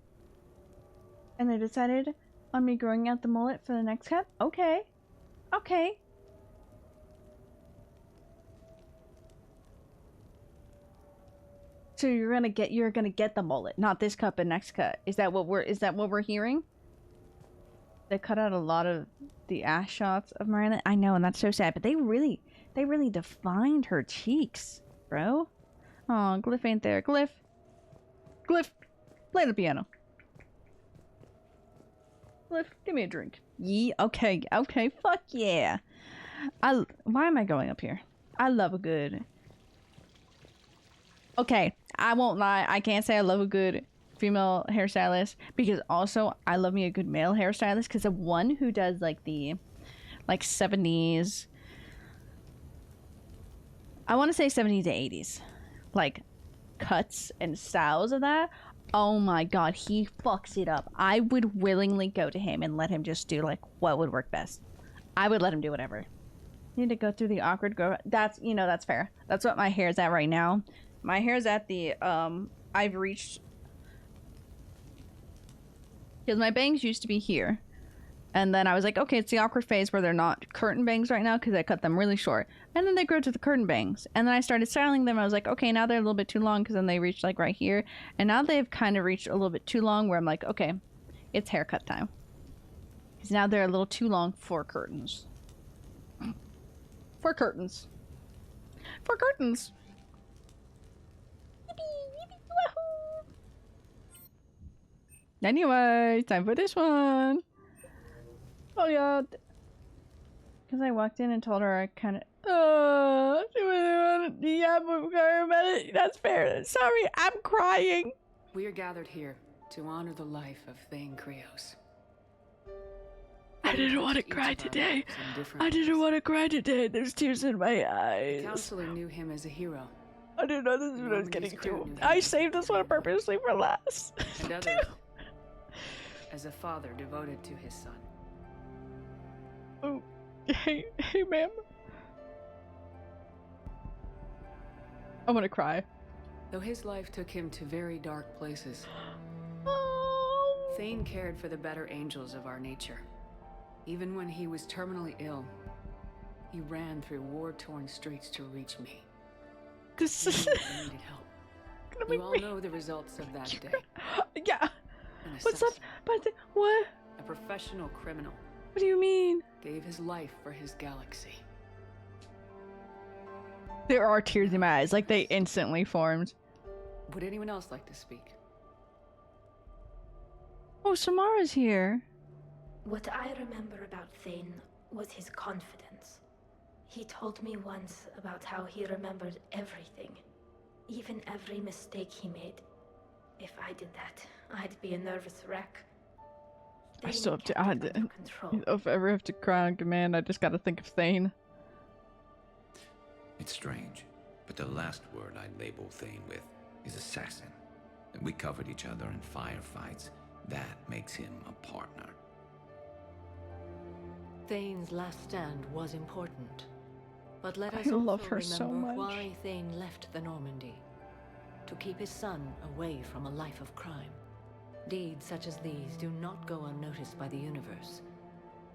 And they decided on me growing out the mullet for the next cut? Okay. Okay. So you're gonna get the mullet, not this cut but next cut. Is that what we're hearing? They cut out a lot of the ass shots of Miranda. I know, and that's so sad, but they really defined her cheeks, bro. Oh, Glyph ain't there. Glyph, play the piano. Glyph, give me a drink. Yeah, okay, fuck yeah. Why am I going up here? I love a good... Okay, I won't lie. I can't say I love a good female hairstylist because also I love me a good male hairstylist because the one who does like the 70s, I want to say 70s to 80s, like cuts and styles of that. Oh my god, he fucks it up. I would willingly go to him and let him just do like what would work best. I would let him do whatever. Need to go through the awkward grow. That's, you know, that's fair. That's what my hair's at right now. My hair's at the I've reached, because my bangs used to be here, and then I was like, okay, it's the awkward phase where they're not curtain bangs right now because I cut them really short, and then they grow to the curtain bangs, and then I started styling them. I was like, okay, now they're a little bit too long because then they reached like right here, and now they've kind of reached a little bit too long where I'm like, okay, it's haircut time, because now they're a little too long for curtains. For curtains. For curtains. Anyway, time for this one. Oh yeah. Because I walked in and told her I kind of... yeah, that's fair. Sorry, I'm crying. We are gathered here to honor the life of Thane Krios. I didn't want to cry today. I didn't want to cry today. There's tears in my eyes. The counselor knew him as a hero. I didn't know this is what I was getting to. I saved this one purposely for last. And others as a father devoted to his son. Oh, hey, ma'am. I'm gonna cry. Though his life took him to very dark places, Oh. Thane cared for the better angels of our nature. Even when he was terminally ill, he ran through war-torn streets to reach me. This is... I needed help. You all know the results of that day. Yeah. What's up? But what? A professional criminal. What do you mean? Gave his life for his galaxy. There are tears in my eyes, like they instantly formed. Would anyone else like to speak? Oh, Samara's here. What I remember about Thane was his confidence. He told me once about how he remembered everything, even every mistake he made. If I did that, I'd be a nervous wreck. I still have to... If I ever have to cry on command, I just gotta think of Thane. It's strange, but the last word I label Thane with is assassin. And we covered each other in firefights. That makes him a partner. Thane's last stand was important. But let us I love also her so remember much. why Thane left the Normandy. To keep his son away from a life of crime. Deeds such as these do not go unnoticed by the universe.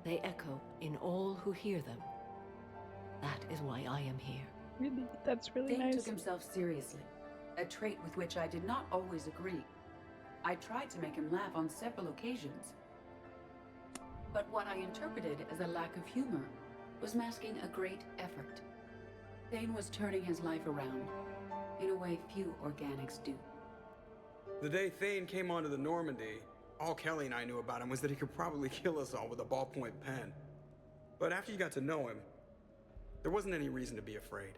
They echo in all who hear them. That is why I am here. Really? That's really Thane nice. took himself seriously, a trait with which I did not always agree. I tried to make him laugh on several occasions. But what I interpreted as a lack of humor was masking a great effort. Thane was turning his life around, in a way few organics do. The day Thane came onto the Normandy, all Kelly and I knew about him was that he could probably kill us all with a ballpoint pen. But after you got to know him, there wasn't any reason to be afraid.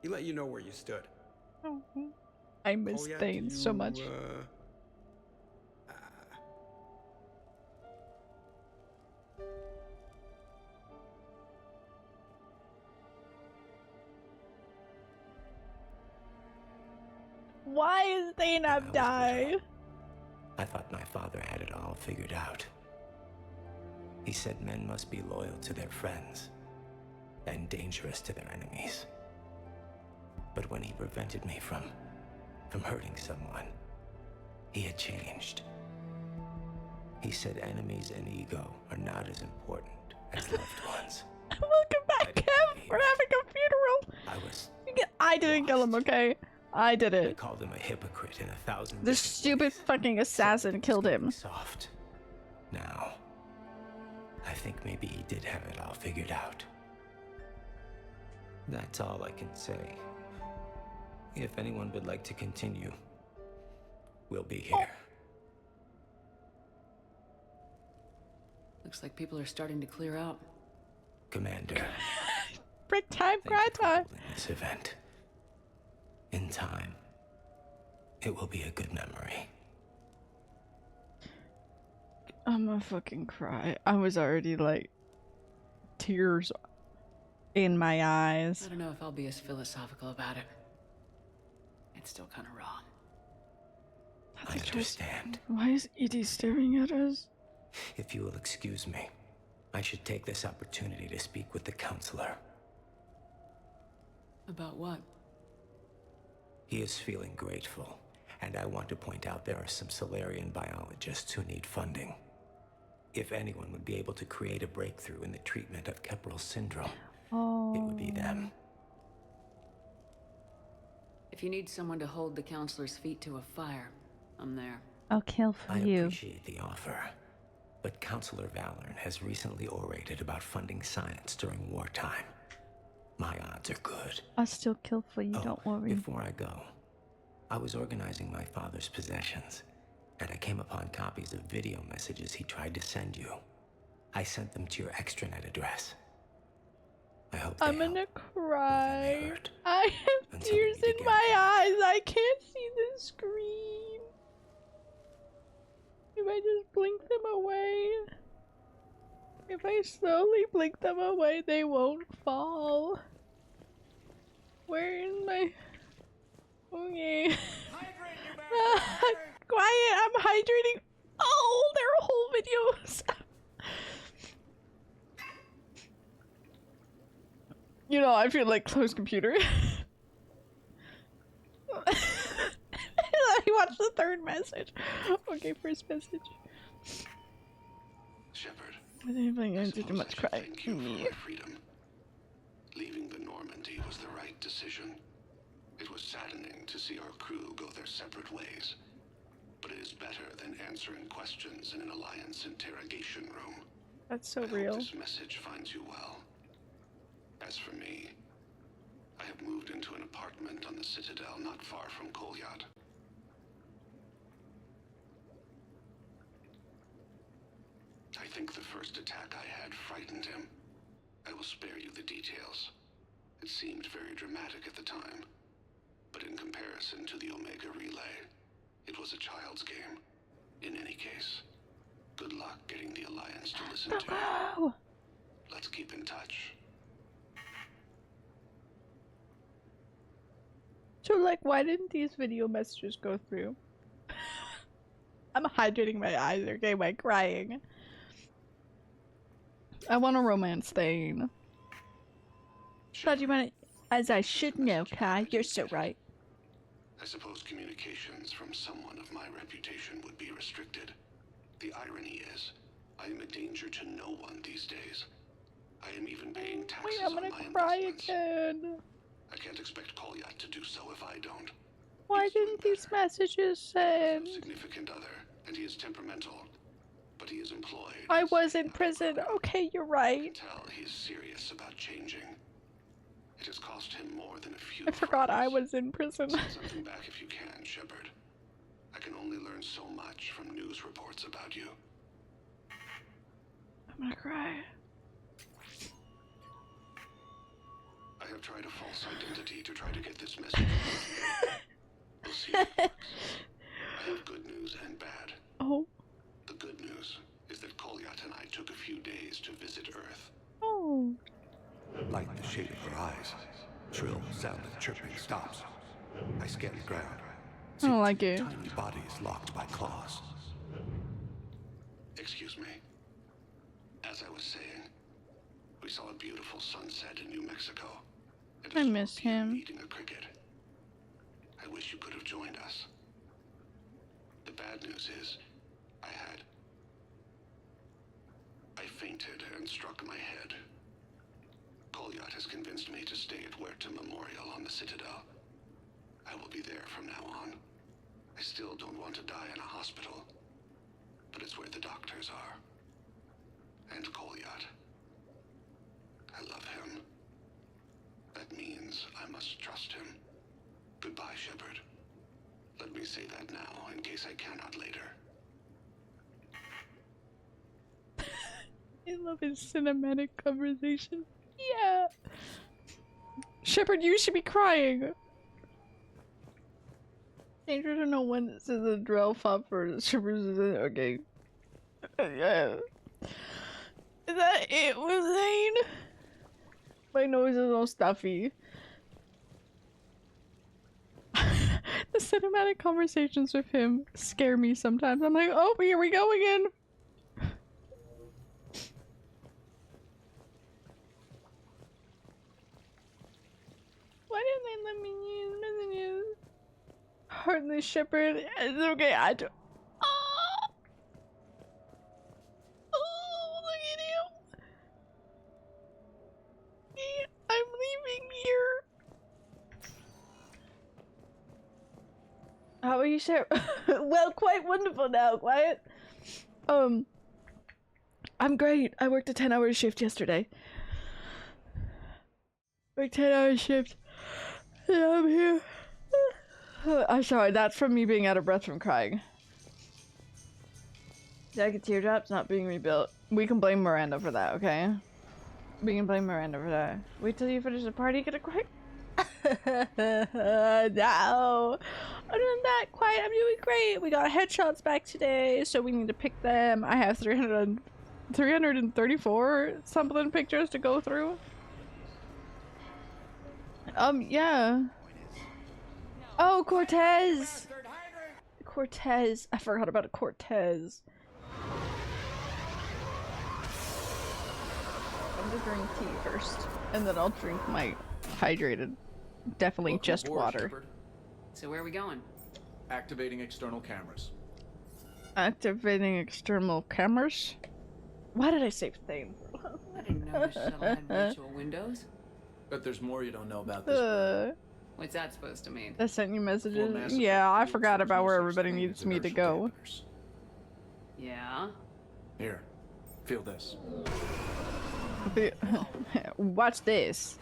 He let you know where you stood. I miss Thane so much. Why is Thane not died? I thought my father had it all figured out. He said men must be loyal to their friends and dangerous to their enemies. But when he prevented me from hurting someone, he had changed. He said enemies and ego are not as important as loved ones. Welcome back, Kev. We're having a funeral. I didn't kill him, okay? I did I it. called him a hypocrite in 1,000 The stupid fucking assassin killed him. soft. Now, I think maybe he did have it all figured out. That's all I can say. If anyone would like to continue, we'll be here. Looks like people are starting to clear out. Commander, Break time, cry time. this event. In time, it will be a good memory. I'm gonna fucking cry. I was already like tears in my eyes. I don't know if I'll be as philosophical about it. It's still kind of raw. I understand. Why is Edie staring at us? If you will excuse me, I should take this opportunity to speak with the counselor. About what? He is feeling grateful, and I want to point out there are some Solarian biologists who need funding. If anyone would be able to create a breakthrough in the treatment of Kepler's syndrome, it would be them. If you need someone to hold the counselor's feet to a fire, I'm there. I'll kill for I you. appreciate the offer, but Counselor Valorn has recently orated about funding science during wartime. My odds are good. I'll still kill for you, don't worry. Before I go, I was organizing my father's possessions, and I came upon copies of video messages he tried to send you. I sent them to your extranet address. I hope I'm gonna cry. I have tears in my eyes. I can't see the screen. If I just blink them away. If I slowly blink them away, they won't fall. Where is my... Okay. Quiet, I'm hydrating. Oh, there are whole videos. You know, I feel like closed computer. Let me watch the third message. Okay, first message. Shepard, I didn't think I did too much crying. thank you for my freedom. Leaving the Normandy was the right decision. It was saddening to see our crew go their separate ways, but it is better than answering questions in an Alliance interrogation room. That's so I hope real. this message finds you well. As for me, I have moved into an apartment on the Citadel not far from Kolyat. I think the first attack I had frightened him. I will spare you the details. It seemed very dramatic at the time, but in comparison to the Omega Relay, it was a child's game. In any case, good luck getting the Alliance to listen to you. Let's keep in touch. So, like, why didn't these video messages go through? I'm hydrating my eyes, okay, by crying. I want a romance thing. Thought you wanted, as I should know, Kai. You're so right. I suppose communications from someone of my reputation would be restricted. The irony is, I am a danger to no one these days. I am even paying taxes Wait, I'm gonna on my cry investments. again. I can't expect Kolyat to do so if I don't. Why didn't these messages send? Significant other, and he is temperamental, but he is employed. I was in prison. Okay, you're right. Tell he is serious about changing. It has cost him more than a few. I forgot I was in prison. Send something back if you can, Shepard. I can only learn so much from news reports about you. I'm gonna cry. I have tried a false identity to try to get this message. We'll see if it works. I have good news and bad. Oh. The good news is that Kolyat and I took a few days to visit Earth. Oh. Like the shade of her eyes. Shrill sound of chirping stops. I scan the ground. I don't like it. Tiny bodies locked by claws. Excuse me. As as I was saying, we saw a beautiful sunset in New Mexico. I miss him. Eating a cricket. I wish you could have joined us. The bad news is, I fainted and struck my head. Kolyat has convinced me to stay at Huerta Memorial on the Citadel. I will be there from now on. I still don't want to die in a hospital, but it's where the doctors are. And Kolyat. I love him. That means I must trust him. Goodbye, Shepard. Let me say that now, in case I cannot later. I love his cinematic conversation. Yeah. Shepard, you should be crying. Danger to know when this is a drill fop for Shepard's. Okay. Yeah. Is that it with Zane? My nose is all stuffy. The cinematic conversations with him scare me sometimes. I'm like, oh, here we go again. Why didn't they let me use messages? Heartless Shepherd. It's okay, I do. Oh! Oh, look at him. I'm leaving here. How are you, Sarah? Well, quite wonderful now, quiet. I'm great. I worked a 10-hour shift yesterday. Worked 10-hour shift. Yeah, I'm here. I'm sorry, that's from me being out of breath from crying. Jagged teardrops not being rebuilt. We can blame Miranda for that, okay? We can blame Miranda for that. Wait till you finish the party, get a quick. No. Other than that, quiet, I'm doing great. We got headshots back today, so we need to pick them. I have 334 something pictures to go through. Yeah. Oh, Cortez! Cortez. I forgot about Cortez. I'm gonna drink tea first, and then I'll drink my hydrated. Definitely just water. Shepard. So where are we going? Activating external cameras. Activating external cameras? Why did I save Thane? I didn't know the shuttle had virtual windows. Bet there's more you don't know about this. What's that supposed to mean? I sent you messages. Yeah, I forgot about where everybody needs me to go. Yeah? Here, feel this. Watch this.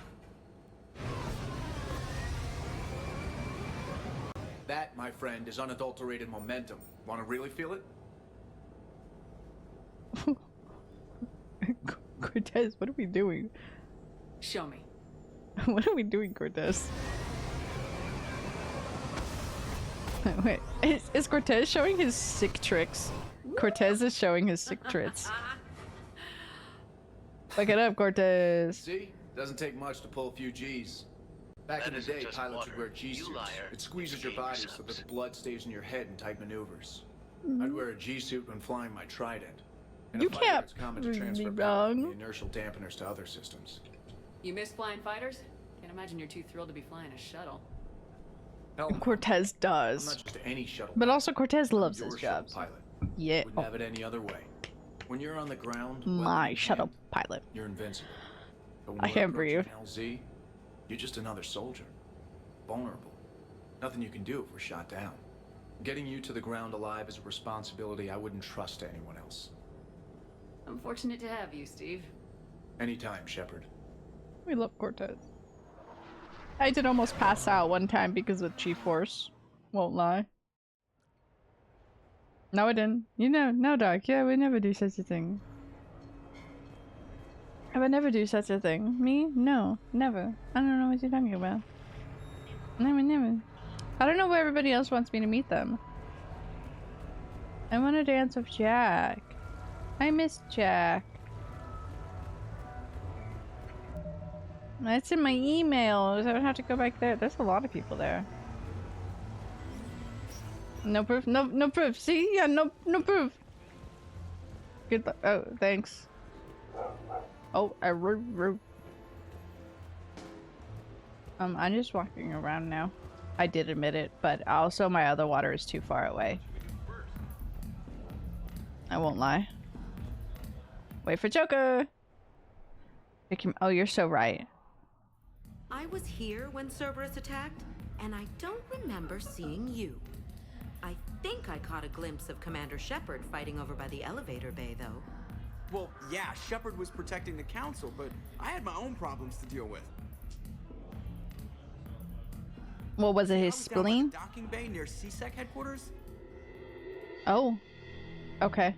That, my friend, is unadulterated momentum. Want to really feel it? Cortez, what are we doing? Show me. What are we doing, Cortez? Wait, is Cortez showing his sick tricks? Cortez is showing his sick tricks. Look it up, Cortez. See? Doesn't take much to pull a few G's. Back in the day, pilots would wear G-suits. It squeezes your body so that the blood stays in your head in tight maneuvers. I'd wear a G-suit when flying my Trident. You can't be wrong. The inertial dampeners to other systems. You miss flying fighters? Can't imagine you're too thrilled to be flying a shuttle. Cortez does. I'm not just any shuttle. But also Cortez loves his job. Pilot. Yeah. Wouldn't have it any other way. When you're on the ground, my shuttle pilot. You're invincible. I can't breathe. LZ, you're just another soldier. Vulnerable. Nothing you can do if we're shot down. Getting you to the ground alive is a responsibility I wouldn't trust to anyone else. I'm fortunate to have you, Steve. Anytime, Shepard. We love Cortez. I did almost pass out one time because of G-Force. Won't lie. No, I didn't. You know, no, Doc. Yeah, we never do such a thing. I would never do such a thing. Me? No. Never. I don't know what you're talking about. Never. I don't know where everybody else wants me to meet them. I want to dance with Jack. I miss Jack. That's in my emails. I would have to go back there. There's a lot of people there. No proof. No proof. See? Yeah, no proof. Good luck. Oh, thanks. Oh, I'm just walking around now. I did admit it, but also my other water is too far away. I won't lie. Wait for Joker! Oh, you're so right. I was here when Cerberus attacked, and I don't remember seeing you. I think I caught a glimpse of Commander Shepard fighting over by the elevator bay, though. Well, yeah, Shepard was protecting the council, but I had my own problems to deal with. What was it, his spleen? Docking bay near CSEC headquarters? Oh. Okay.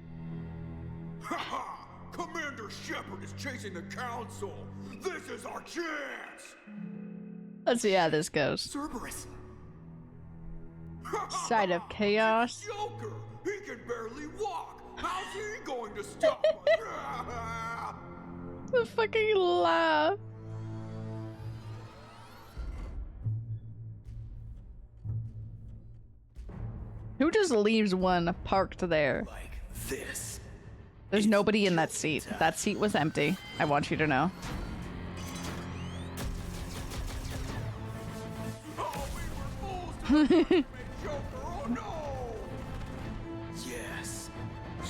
Haha! Commander Shepard is chasing the council! This is our chance! Let's see how this goes. Cerberus! Side of chaos. Joker! He can barely walk! How's he going to stop us? The fucking laugh. Who just leaves one parked there? Like this. There's nobody in that seat. That seat was empty. I want you to know. Joker, oh no! Yes,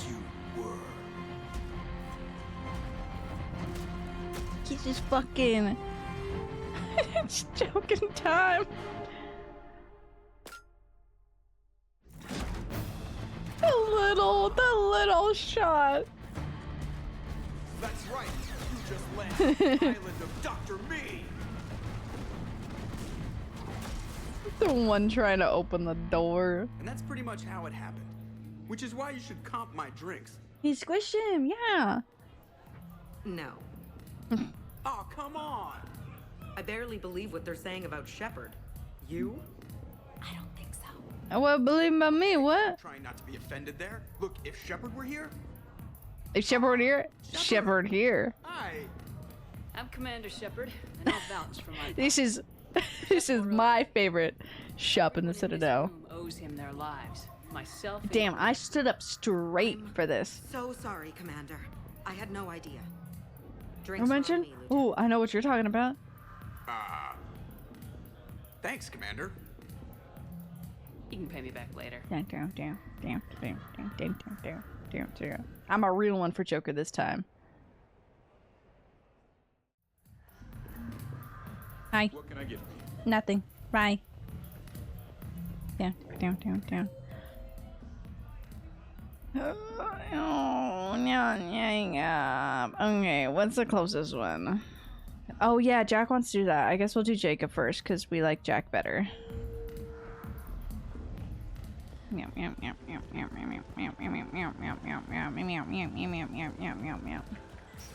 you were. He's just fucking. It's joking time. The little shot. That's right. You just landed on the island of Dr. Me. The one trying to open the door. And that's pretty much how it happened. Which is why you should comp my drinks. He squished him, yeah. No. Oh, come on. I barely believe what they're saying about Shepard. You? I don't think so. What believe about me? What? Trying not to be offended there. Look, if Shepard were here. If Shepard were here? Shepard here. Hi. I'm Commander Shepard, and I'll vouch for my. This is my favorite shop in the Citadel. Owes him their lives. Myself. Damn, I stood up straight for this. So sorry, Commander. I had no idea. Drinks for Mention? me, Ooh, I know what you're talking about. Thanks, Commander. You can pay me back later. Damn. I'm a real one for Joker this time. Hi. What can I get? Nothing. Bye. Down. Okay, what's the closest one? Oh yeah, Jack wants to do that. I guess we'll do Jacob first because we like Jack better.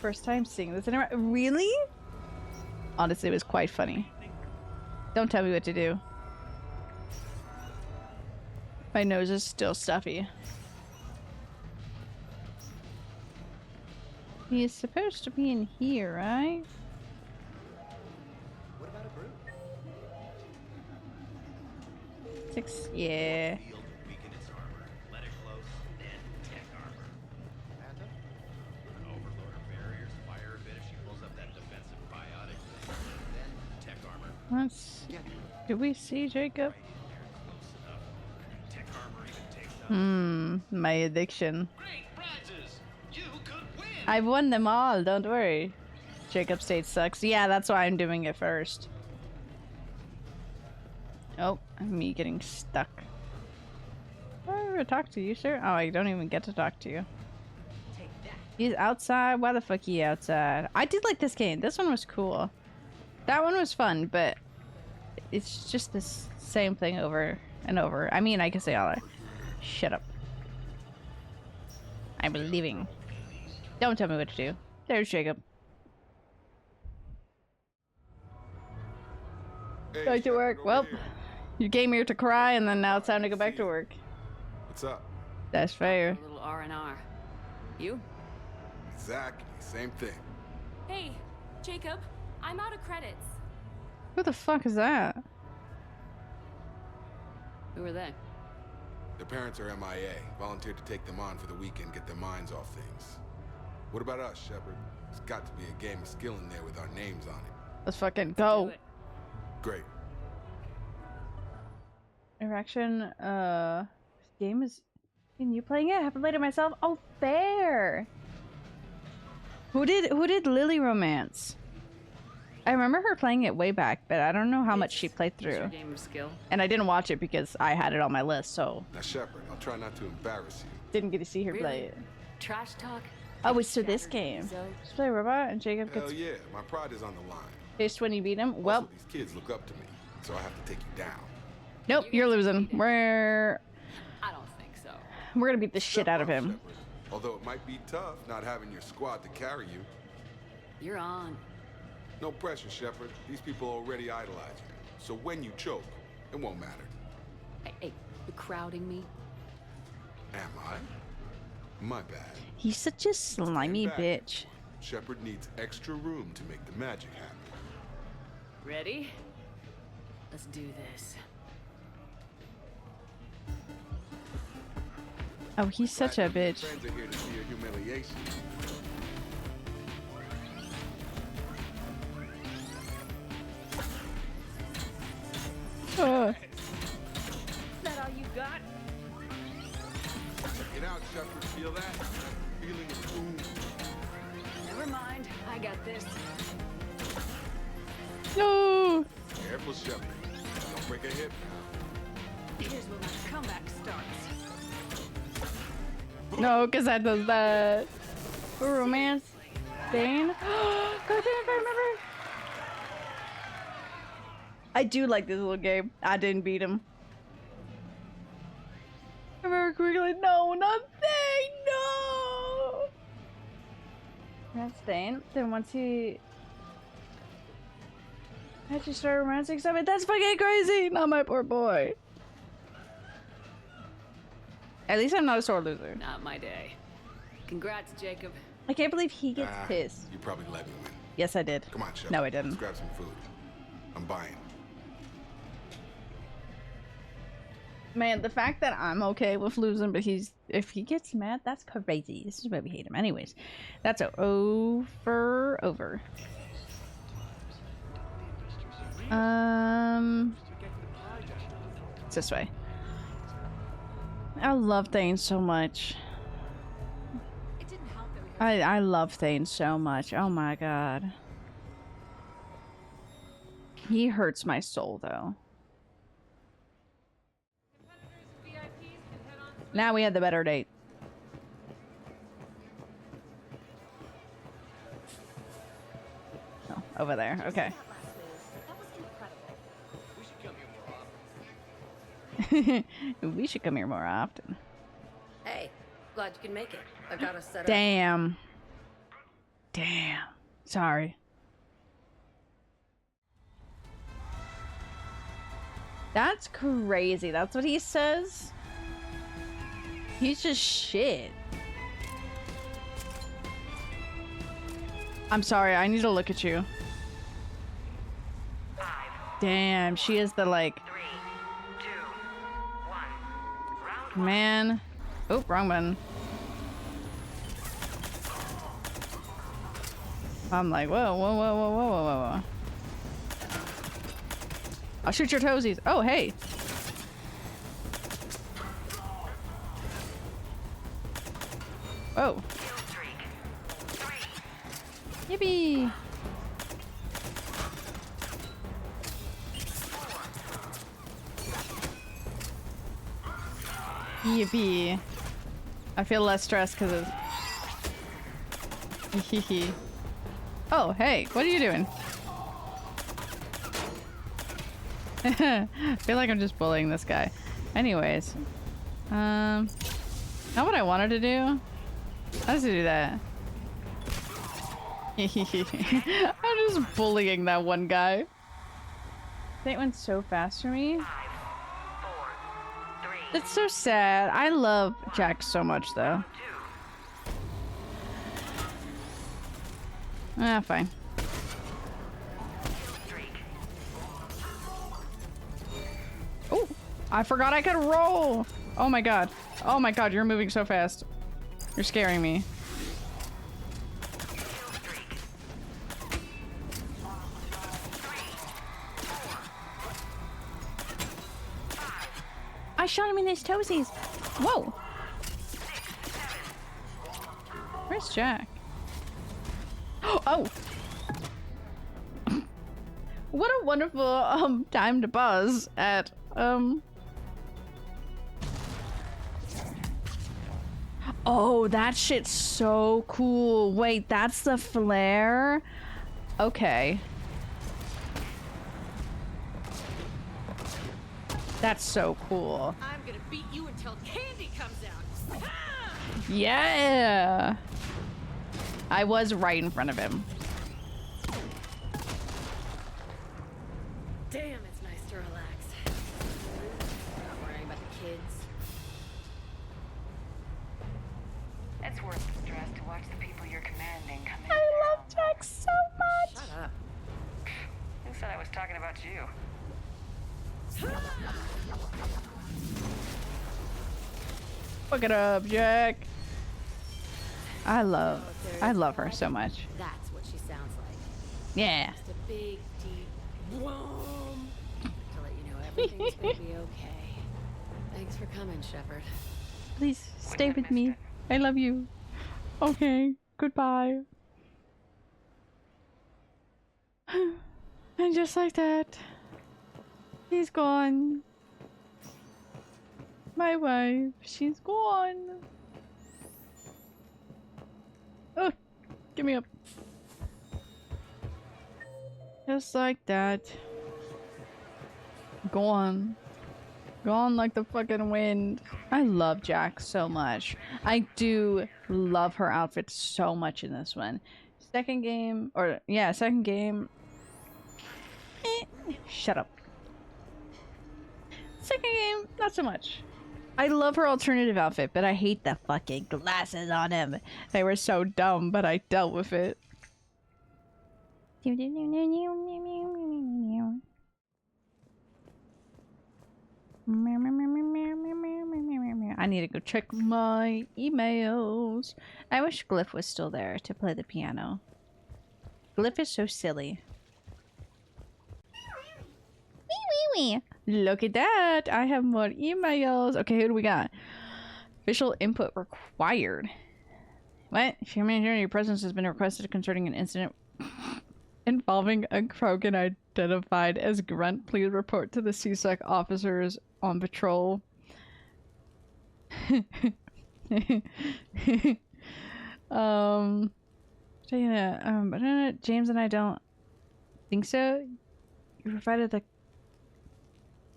First time seeing this in a really? Honestly, it was quite funny. Don't tell me what to do. My nose is still stuffy. He is supposed to be in here, right? What about a brew? 6, yeah. Weaken its armor. Let it close, then tech armor. Phantom? An overload of barriers, fire a bit if she pulls up that defensive biotic. Then tech armor. Let's. Do we see Jacob? Tech armor even takes out. My addiction. Great prizes! You could win! I've won them all, don't worry. Jacob State sucks. Yeah, that's why I'm doing it first. Oh, me getting stuck. Do I ever talk to you, sir? Oh, I don't even get to talk to you. He's outside? Why the fuck he outside? I did like this game. This one was cool. That one was fun, but it's just the same thing over and over. I mean, I can say all that. Shut up. I'm leaving. Don't tell me what to do. There's Jacob. Hey, Going to work. Well, here. you came here to cry, and then now it's time to go back to work. What's up? That's fair. A little R&R. You? Exactly, same thing. Hey, Jacob, I'm out of credits. Who the fuck is that? Who are they? Their parents are MIA. Volunteered to take them on for the weekend, get their minds off things. What about us, Shepard? There's got to be a game of skill in there with our names on it. Let's fucking go. Great. Interaction, this game is... And you playing it? I haven't played it myself. Oh, fair. Who did Lily romance? I remember her playing it way back, but I don't know how much she played through. Game of skill. And I didn't watch it because I had it on my list, so... Now, Shepard, I'll try not to embarrass you. Didn't get to see her play it. Trash talk? Oh, it's to this game. Just play a robot and Jacob Hell gets yeah, my pride is on the line. pissed when you beat him. Well, Also, these kids look up to me, so I have to take you down. nope, you're losing. I don't think so. We're gonna beat the shit out of him. Shepard. Although it might be tough not having your squad to carry you. You're on. No pressure, Shepard. These people already idolize you. So when you choke, it won't matter. Hey, you crowding me? Am I? My bad. He's such a slimy bitch. Shepard needs extra room to make the magic happen. Ready? Let's do this. Oh, he's such a bitch. Friends are here to see your humiliation. Oh. Is that all you got? Check it out, Shepard. Feel that? Feeling the boom. Never mind. I got this. No. Careful, Shepard. Don't break a hip now. Here's where my comeback starts. No, because that does that. Romance. Bane. God damn it, I remember. I do like this little game. I didn't beat him. I remember quickly. No, not Thane. No. That's Thane. Then once he. I just started romancing something. That's fucking crazy. Not my poor boy. At least I'm not a sore loser. Not my day. Congrats, Jacob. I can't believe he gets pissed. You probably let me win. Yes, I did. Come on, Shepard. No, I didn't. Let's grab some food. I'm buying. Man, the fact that I'm okay with losing, but if he gets mad, that's crazy. This is why we hate him. Anyways, that's over. It's this way. I love Thane so much. I love Thane so much. Oh my god. He hurts my soul though. Now we had the better date. Oh, over there. Okay. We should come here more often. Hey, glad you can make it. I've got us set up. Damn. Sorry. That's crazy. That's what he says? He's just shit. I'm sorry. I need to look at you. Damn, she is the like... Man. Oh, wrong button. I'm like, whoa. I'll shoot your toesies. Oh, hey. Whoa. Yippee. Yippee. I feel less stressed because of... Oh, hey, what are you doing? I feel like I'm just bullying this guy. Anyways. Not what I wanted to do. How does it do that? I'm just bullying that one guy. That went so fast for me. That's so sad. I love Jack so much, though. Ah, fine. Oh, I forgot I could roll. Oh my god. Oh my god, you're moving so fast. You're scaring me. shot him in his toesies. Whoa. Where's Jack? Oh. What a wonderful time to pause at Oh, that shit's so cool. Wait, that's the flare? Okay. That's so cool. I'm gonna beat you until candy comes out. Yeah. I was right in front of him. Damn, it's nice to relax. Not worrying about the kids. It's worth the stress to watch the people you're commanding come in. I love Jack so much. Shut up. Who said I was talking about you? Fuck it up, Jack. I love her so much. That's what she sounds like. Yeah. Just a big, deep whoom to let you know everything's gonna be okay. Thanks for coming, Shepard. Please stay with me. I love you. Okay. Goodbye. And just like that, he's gone. My wife, she's gone. Oh, give me up. Just like that. Gone. Gone like the fucking wind. I love Jack so much. I do love her outfit so much in this one. Second game, second game. Shut up. Second game, not so much. I love her alternative outfit, but I hate the fucking glasses on him. They were so dumb, but I dealt with it. I need to go check my emails. I wish Glyph was still there to play the piano. Glyph is so silly. Wee. Look at that! I have more emails. Okay, who do we got? Official input required. What? Your presence has been requested concerning an incident involving a Krogan identified as Grunt. Please report to the CSEC officers on patrol. James and I don't think so. You provided the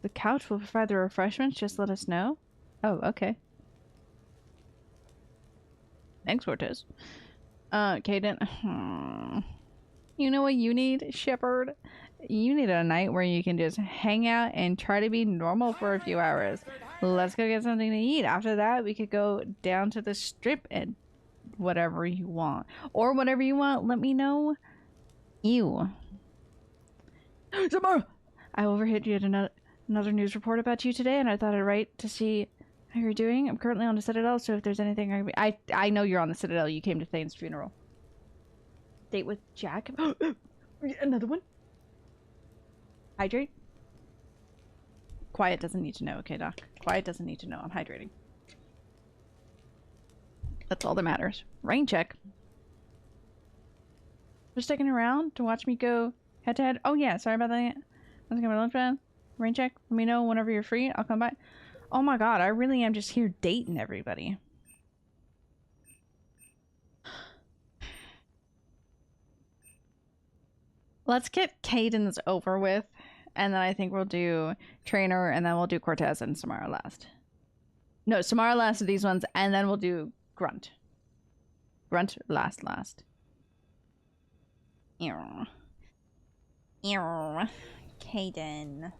couch will provide the refreshments. Just let us know. Oh, okay. Thanks, Cortez. Caden. You know what you need, Shepard? You need a night where you can just hang out and try to be normal for a few hours. Let's go get something to eat. After that, we could go down to the strip and whatever you want. Or whatever you want, let me know. Ew. Samara! I overheard you had another news report about you today, and I thought I'd write to see how you're doing. I'm currently on the Citadel, so if there's anything I know you're on the Citadel. You came to Thane's funeral. Date with Jack. Another one. Hydrate. Quiet doesn't need to know, okay, Doc? Quiet doesn't need to know. I'm hydrating. That's all that matters. Rain check. Just sticking around to watch me go head to head. Oh yeah, sorry about that. I was gonna lunch man. Rain check. Let me know whenever you're free. I'll come by. Oh my god, I really am just here dating everybody. Let's get Caden's over with, and then I think we'll do Trainer, and then we'll do Cortez and Samara last. No, Samara last of these ones, and then we'll do Grunt. Grunt last. Caden.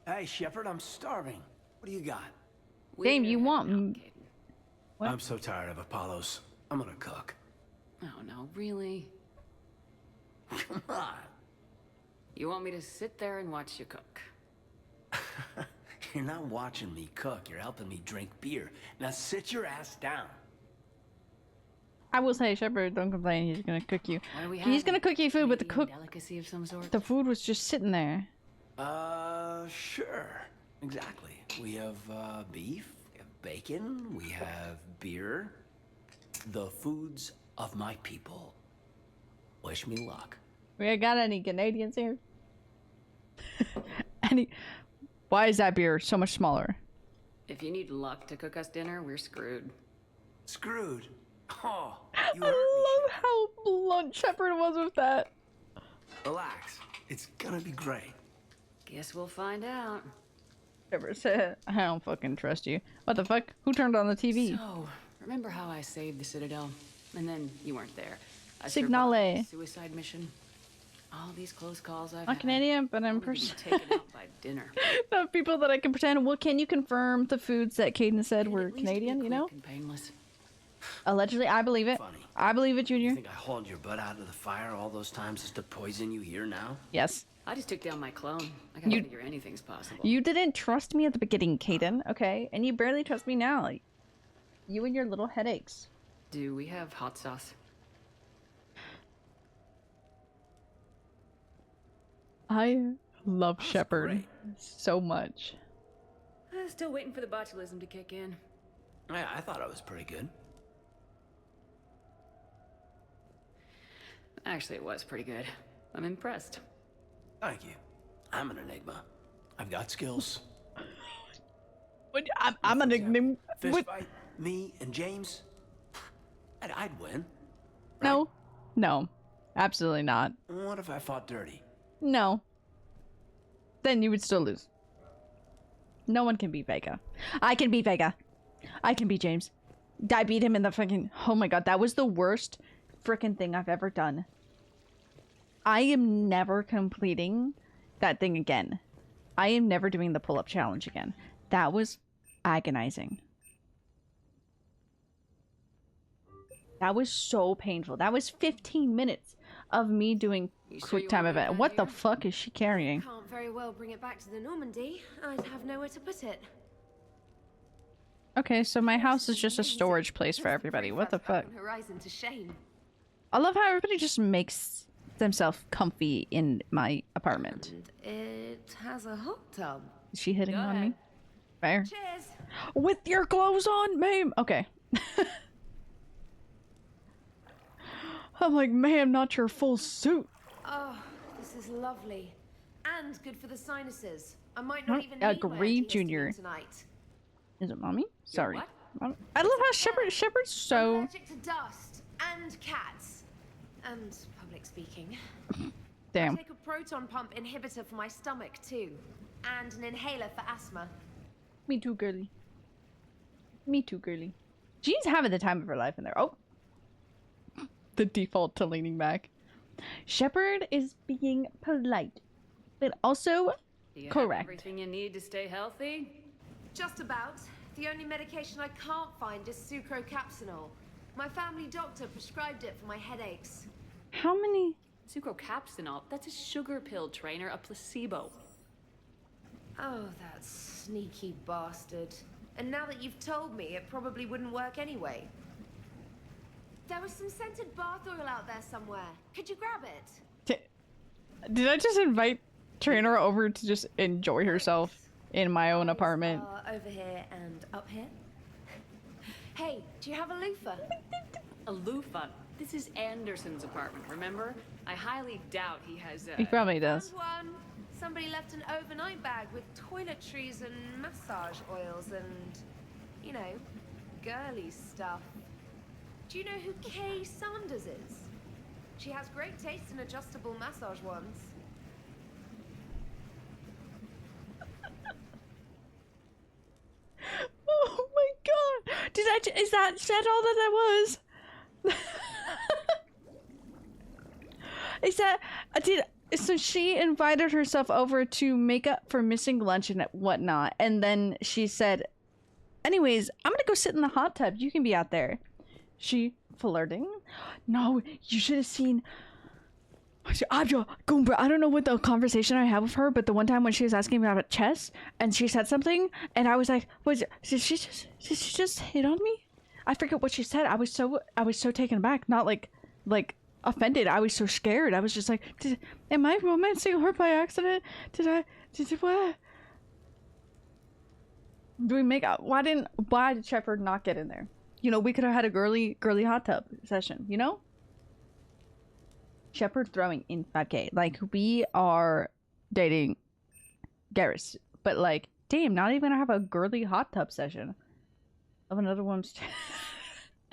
Hey, Shepard, I'm starving. What do you got? Dame, you want... What? I'm so tired of Apollos. I'm gonna cook. Oh, no, really? Come on. You want me to sit there and watch you cook? You're not watching me cook. You're helping me drink beer. Now sit your ass down. I will say, Shepard, don't complain. He's gonna cook you. What do we He's have? gonna cook you food, but the Delicacy of some sort? the food was just sitting there. Sure. Exactly. We have, beef, we have bacon, we have beer. The foods of my people. Wish me luck. We got any Canadians here? Any? Why is that beer so much smaller? If you need luck to cook us dinner, we're screwed. Screwed? Oh, you I love how blunt Shepard was with that. Relax. It's gonna be great. Guess we'll find out. Shepard said, I don't fucking trust you. What the fuck? Who turned on the TV? So, remember how I saved the Citadel? And then you weren't there. I Signale. survived the suicide mission. All these close calls I've Not had. Canadian, but I'm taken out by dinner. The people that I can pretend. Well, can you confirm the foods that Caden said were Canadian, you know? And painless. Allegedly, I believe it. Funny. I believe it, Junior. You think I hauled your butt out of the fire all those times just to poison you here now? Yes. I just took down my clone. I gotta figure anything's possible. You didn't trust me at the beginning, Caden, okay? And you barely trust me now. Like, you and your little headaches. Do we have hot sauce? I love Shepard so much. Still waiting for the botulism to kick in. Yeah, I thought I was pretty good. Actually, it was pretty good. I'm impressed. Thank you. I'm an enigma. I've got skills. I'm an enigma. Fist fight, me and James. I'd win. No. No. Absolutely not. What if I fought dirty? No. Then you would still lose. No one can beat Vega. I can beat Vega. I can beat James. I beat him in the fucking... Oh my god, that was the worst freaking thing I've ever done. I am never completing that thing again. I am never doing the pull-up challenge again. That was agonizing. That was so painful. That was 15 minutes of me doing quick time event. What the fuck is she carrying? Can't very well bring it back to the Normandy. I'd have nowhere to put it. Okay, so my house is just a storage place for everybody. What the fuck? Horizon to shame. I love how everybody just makes themselves comfy in my apartment. And it has a hot tub. Is she hitting on me? Fair. Cheers. With your clothes on, ma'am. Okay. I'm like, ma'am, not your full suit. Oh, this is lovely. And good for the sinuses. I might not even need agree, Junior. tonight. Is it mommy? Sorry. what? I love how Shepard's so... Allergic to dust and cats. And public speaking. Damn. I take a proton pump inhibitor for my stomach too. And an inhaler for asthma. Me too, girly. Me too, girly. She's having the time of her life in there. Oh. The default to leaning back. Shepard is being polite, but also Do you correct. have everything you need to stay healthy? Just about. The only medication I can't find is sucrocapsinol. My family doctor prescribed it for my headaches. How many? Sucrocapsinol. That's a sugar pill, trainer. A placebo. Oh, that sneaky bastard. And now that you've told me, it probably wouldn't work anyway. There was some scented bath oil out there somewhere. Could you grab it? Did I just invite Trainer over to just enjoy herself in my own apartment? Over here and up here. Hey, do you have a loofah? A loofah? This is Anderson's apartment, remember? I highly doubt he has a... He probably does. Found one. Somebody left an overnight bag with toiletries and massage oils and, you know, girly stuff. Do you know who Kay Sanders is? She has great taste in adjustable massage ones. Oh my god! Is that all that was? Is that so she invited herself over to make up for missing lunch and whatnot, and then she said, anyways, I'm gonna go sit in the hot tub, you can be out there. She flirting? No, you should have seen. I don't know what the conversation I had with her, but the one time when she was asking me about chess and she said something and I was like, did she just hit on me? I forget what she said. I was so taken aback, not like offended. I was so scared. I was just like, am I romancing her by accident? What? Do we make out? Why did Shepard not get in there? You know, we could have had a girly hot tub session, you know? Shepard throwing in 5K. Like, we are dating Garrus. But, like, damn, not even gonna have a girly hot tub session of another woman's.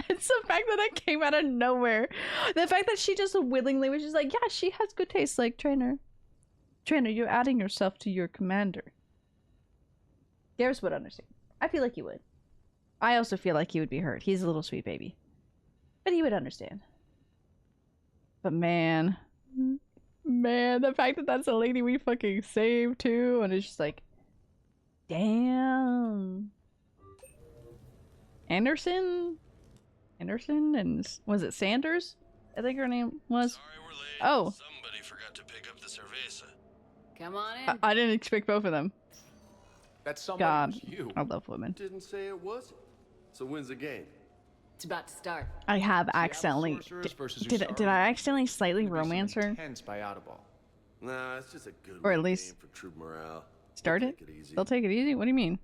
It's the fact that that came out of nowhere. The fact that she just willingly was just like, yeah, she has good taste. Like, Trainer, you're adding yourself to your commander. Garrus would understand. I feel like he would. I also feel like he would be hurt. He's a little sweet baby. But he would understand. But man, the fact that that's a lady we fucking saved too, and it's just like, damn. Anderson, and was it Sanders? I think her name was. Sorry we're late. Oh. Somebody forgot to pick up the cerveza. Come on in. I didn't expect both of them. That's somebody. God, you. I love women. Didn't say it was. So when's the game? It's about to start. I have accidentally. Did I accidentally slightly romance her? By Audible. Nah, it's just a good Or at least game for troop morale. Start it? They'll take it easy? What do you mean?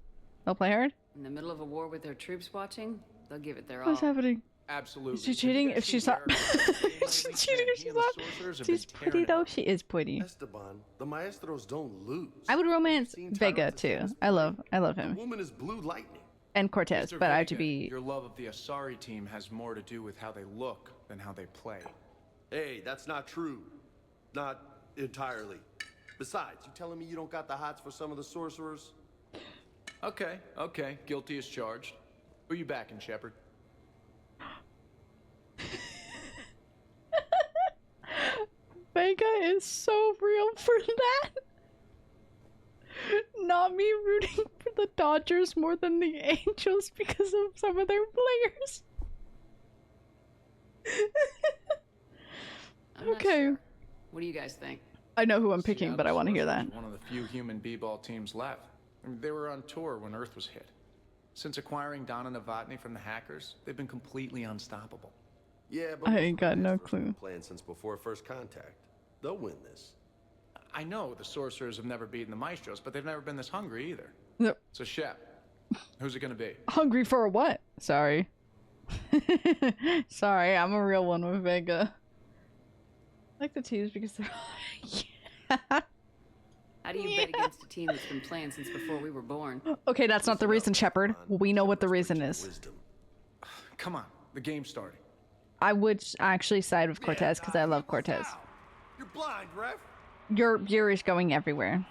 They'll play hard? In the middle of a war with their troops watching, they'll give it their all. What's happening? Absolutely. Is she cheating if she's not? She's cheating if she's not. She's pretty though. She is pretty. Esteban, the maestros don't lose. I would romance Vega too. I love him. The woman is blue lightning. And Cortez, Mr. but I have Vega, to be. Your love of the Asari team has more to do with how they look than how they play. Hey, that's not true. Not entirely. Besides, you telling me you don't got the hots for some of the sorcerers? Okay. Guilty as charged. Who you backing, Shepard? Vega is so real for that. Not me rooting for the Dodgers more than the Angels because of some of their players. Okay. Sure. What do you guys think? I know who I'm picking, but I want to hear that. One of the few human b-ball teams left. I mean, they were on tour when Earth was hit. Since acquiring Donna Novotny from the hackers, they've been completely unstoppable. Yeah, but I ain't got no clue. Playing since before first contact. They'll win this. I know the sorcerers have never beaten the maestros, but they've never been this hungry either. Yep. So Shep, who's it gonna be? Hungry for what? Sorry. Sorry, I'm a real one with Vega. I like the teams because they're How do you bet against a team that's been playing since before we were born? Okay, that's not the reason, Shepard. We know what the reason is. Come on, the game's starting. I would actually side with Cortez because I love Cortez. You're blind, ref. Your gear is going everywhere.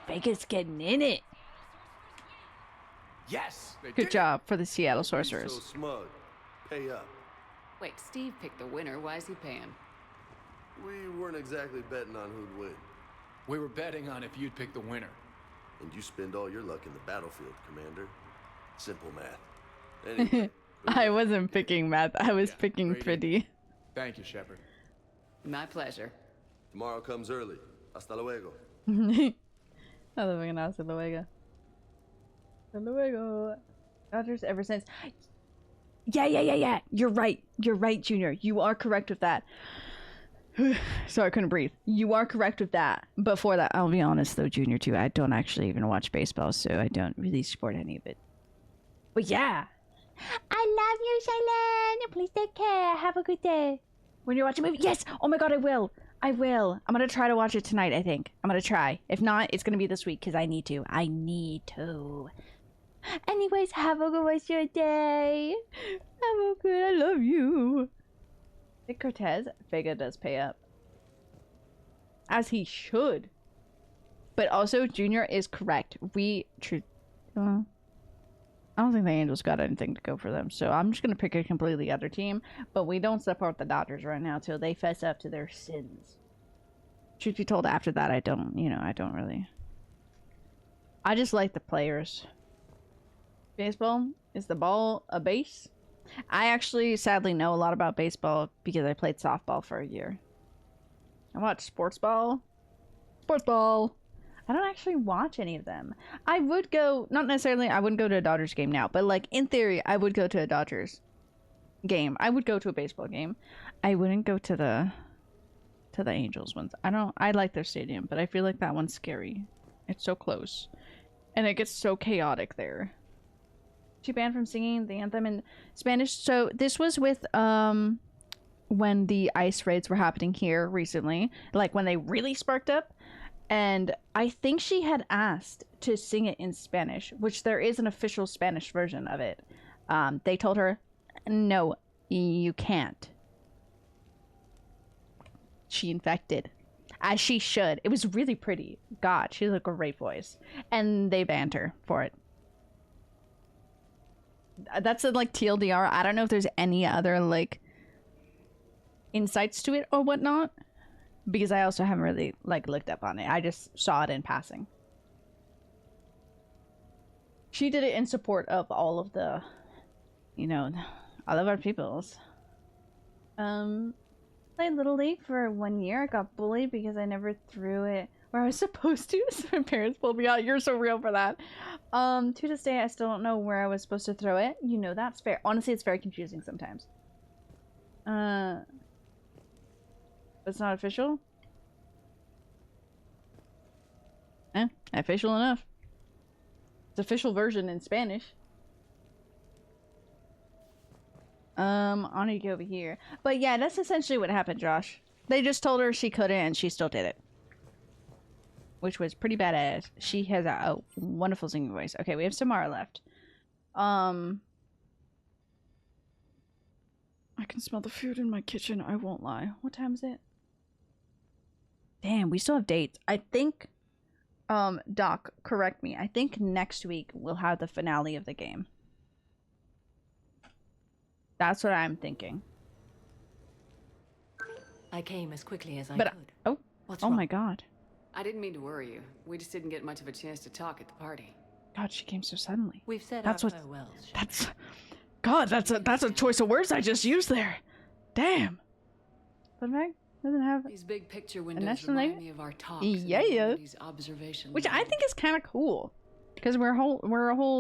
Vega's getting in it. Yes. Good job for the Seattle Sorcerers. So smug. Pay up. Wait, Steve picked the winner. Why is he paying? We weren't exactly betting on who'd win. We were betting on if you'd pick the winner. And you spend all your luck in the battlefield, Commander. Simple math. Anyway, I wasn't picking math. I was picking pretty. Thank you, Shepard. My pleasure. Tomorrow comes early. Hasta luego. Hasta luego. Hasta luego. Dodgers ever since. Yeah. You're right, Junior. You are correct with that. Sorry, I couldn't breathe. You are correct with that. Before that, I'll be honest though, Junior too. I don't actually even watch baseball, so I don't really support any of it. But yeah. I love you, Shailen. Please take care. Have a good day. When you're watching a movie, yes. Oh my god, I will. I'm gonna try to watch it tonight. I think I'm gonna try. If not, it's gonna be this week because I need to. Anyways, have a good rest of your day. Have a good. I love you. Nick Cortez, Vega does pay up, as he should. But also, Junior is correct. I don't think the Angels got anything to go for them, so I'm just gonna pick a completely other team. But we don't support the Dodgers right now till they fess up to their sins. Truth be told, after that, I don't really. I just like the players. Baseball, is the ball a base? I actually sadly know a lot about baseball because I played softball for a year. I watched sports ball. I don't actually watch any of them. I would go, not necessarily, I wouldn't go to a Dodgers game now, but like in theory, I would go to a Dodgers game. I would go to a baseball game. I wouldn't go to the to the Angels ones. I like their stadium, but I feel like that one's scary. It's so close. And it gets so chaotic there. She banned from singing the anthem in Spanish. So this was with when the ice raids were happening here recently, like when they really sparked up. And I think she had asked to sing it in Spanish, which there is an official Spanish version of it. They told her, no, you can't. She infected, as she should. It was really pretty. God, she has a great voice. And they banned her for it. That's a, like, TLDR. I don't know if there's any other, like, insights to it or whatnot, because I also haven't really, like, looked up on it. I just saw it in passing. She did it in support of all of the, you know, all of our peoples. Played Little League for 1 year. I got bullied because I never threw it where I was supposed to, so my parents pulled me out. You're so real for that. To this day, I still don't know where I was supposed to throw it. You know, that's fair. Honestly, it's very confusing sometimes. But it's not official? Official enough. It's official version in Spanish. I'll go over here. But yeah, that's essentially what happened, Josh. They just told her she couldn't, and she still did it. Which was pretty badass. She has a wonderful singing voice. Okay, we have Samara left. I can smell the food in my kitchen, I won't lie. What time is it? Damn, we still have dates. I think, Doc, correct me. I think next week we'll have the finale of the game. That's what I'm thinking. I came as quickly as I could. What's wrong? My god. I didn't mean to worry you. We just didn't get much of a chance to talk at the party. God, she came so suddenly. We've said that's our what. farewells. God, that's a choice of words I just used there. Damn. But Meg doesn't have these big picture windows remind me of our talks. Yeah. These observations. Which I think is kind of cool, because we're a whole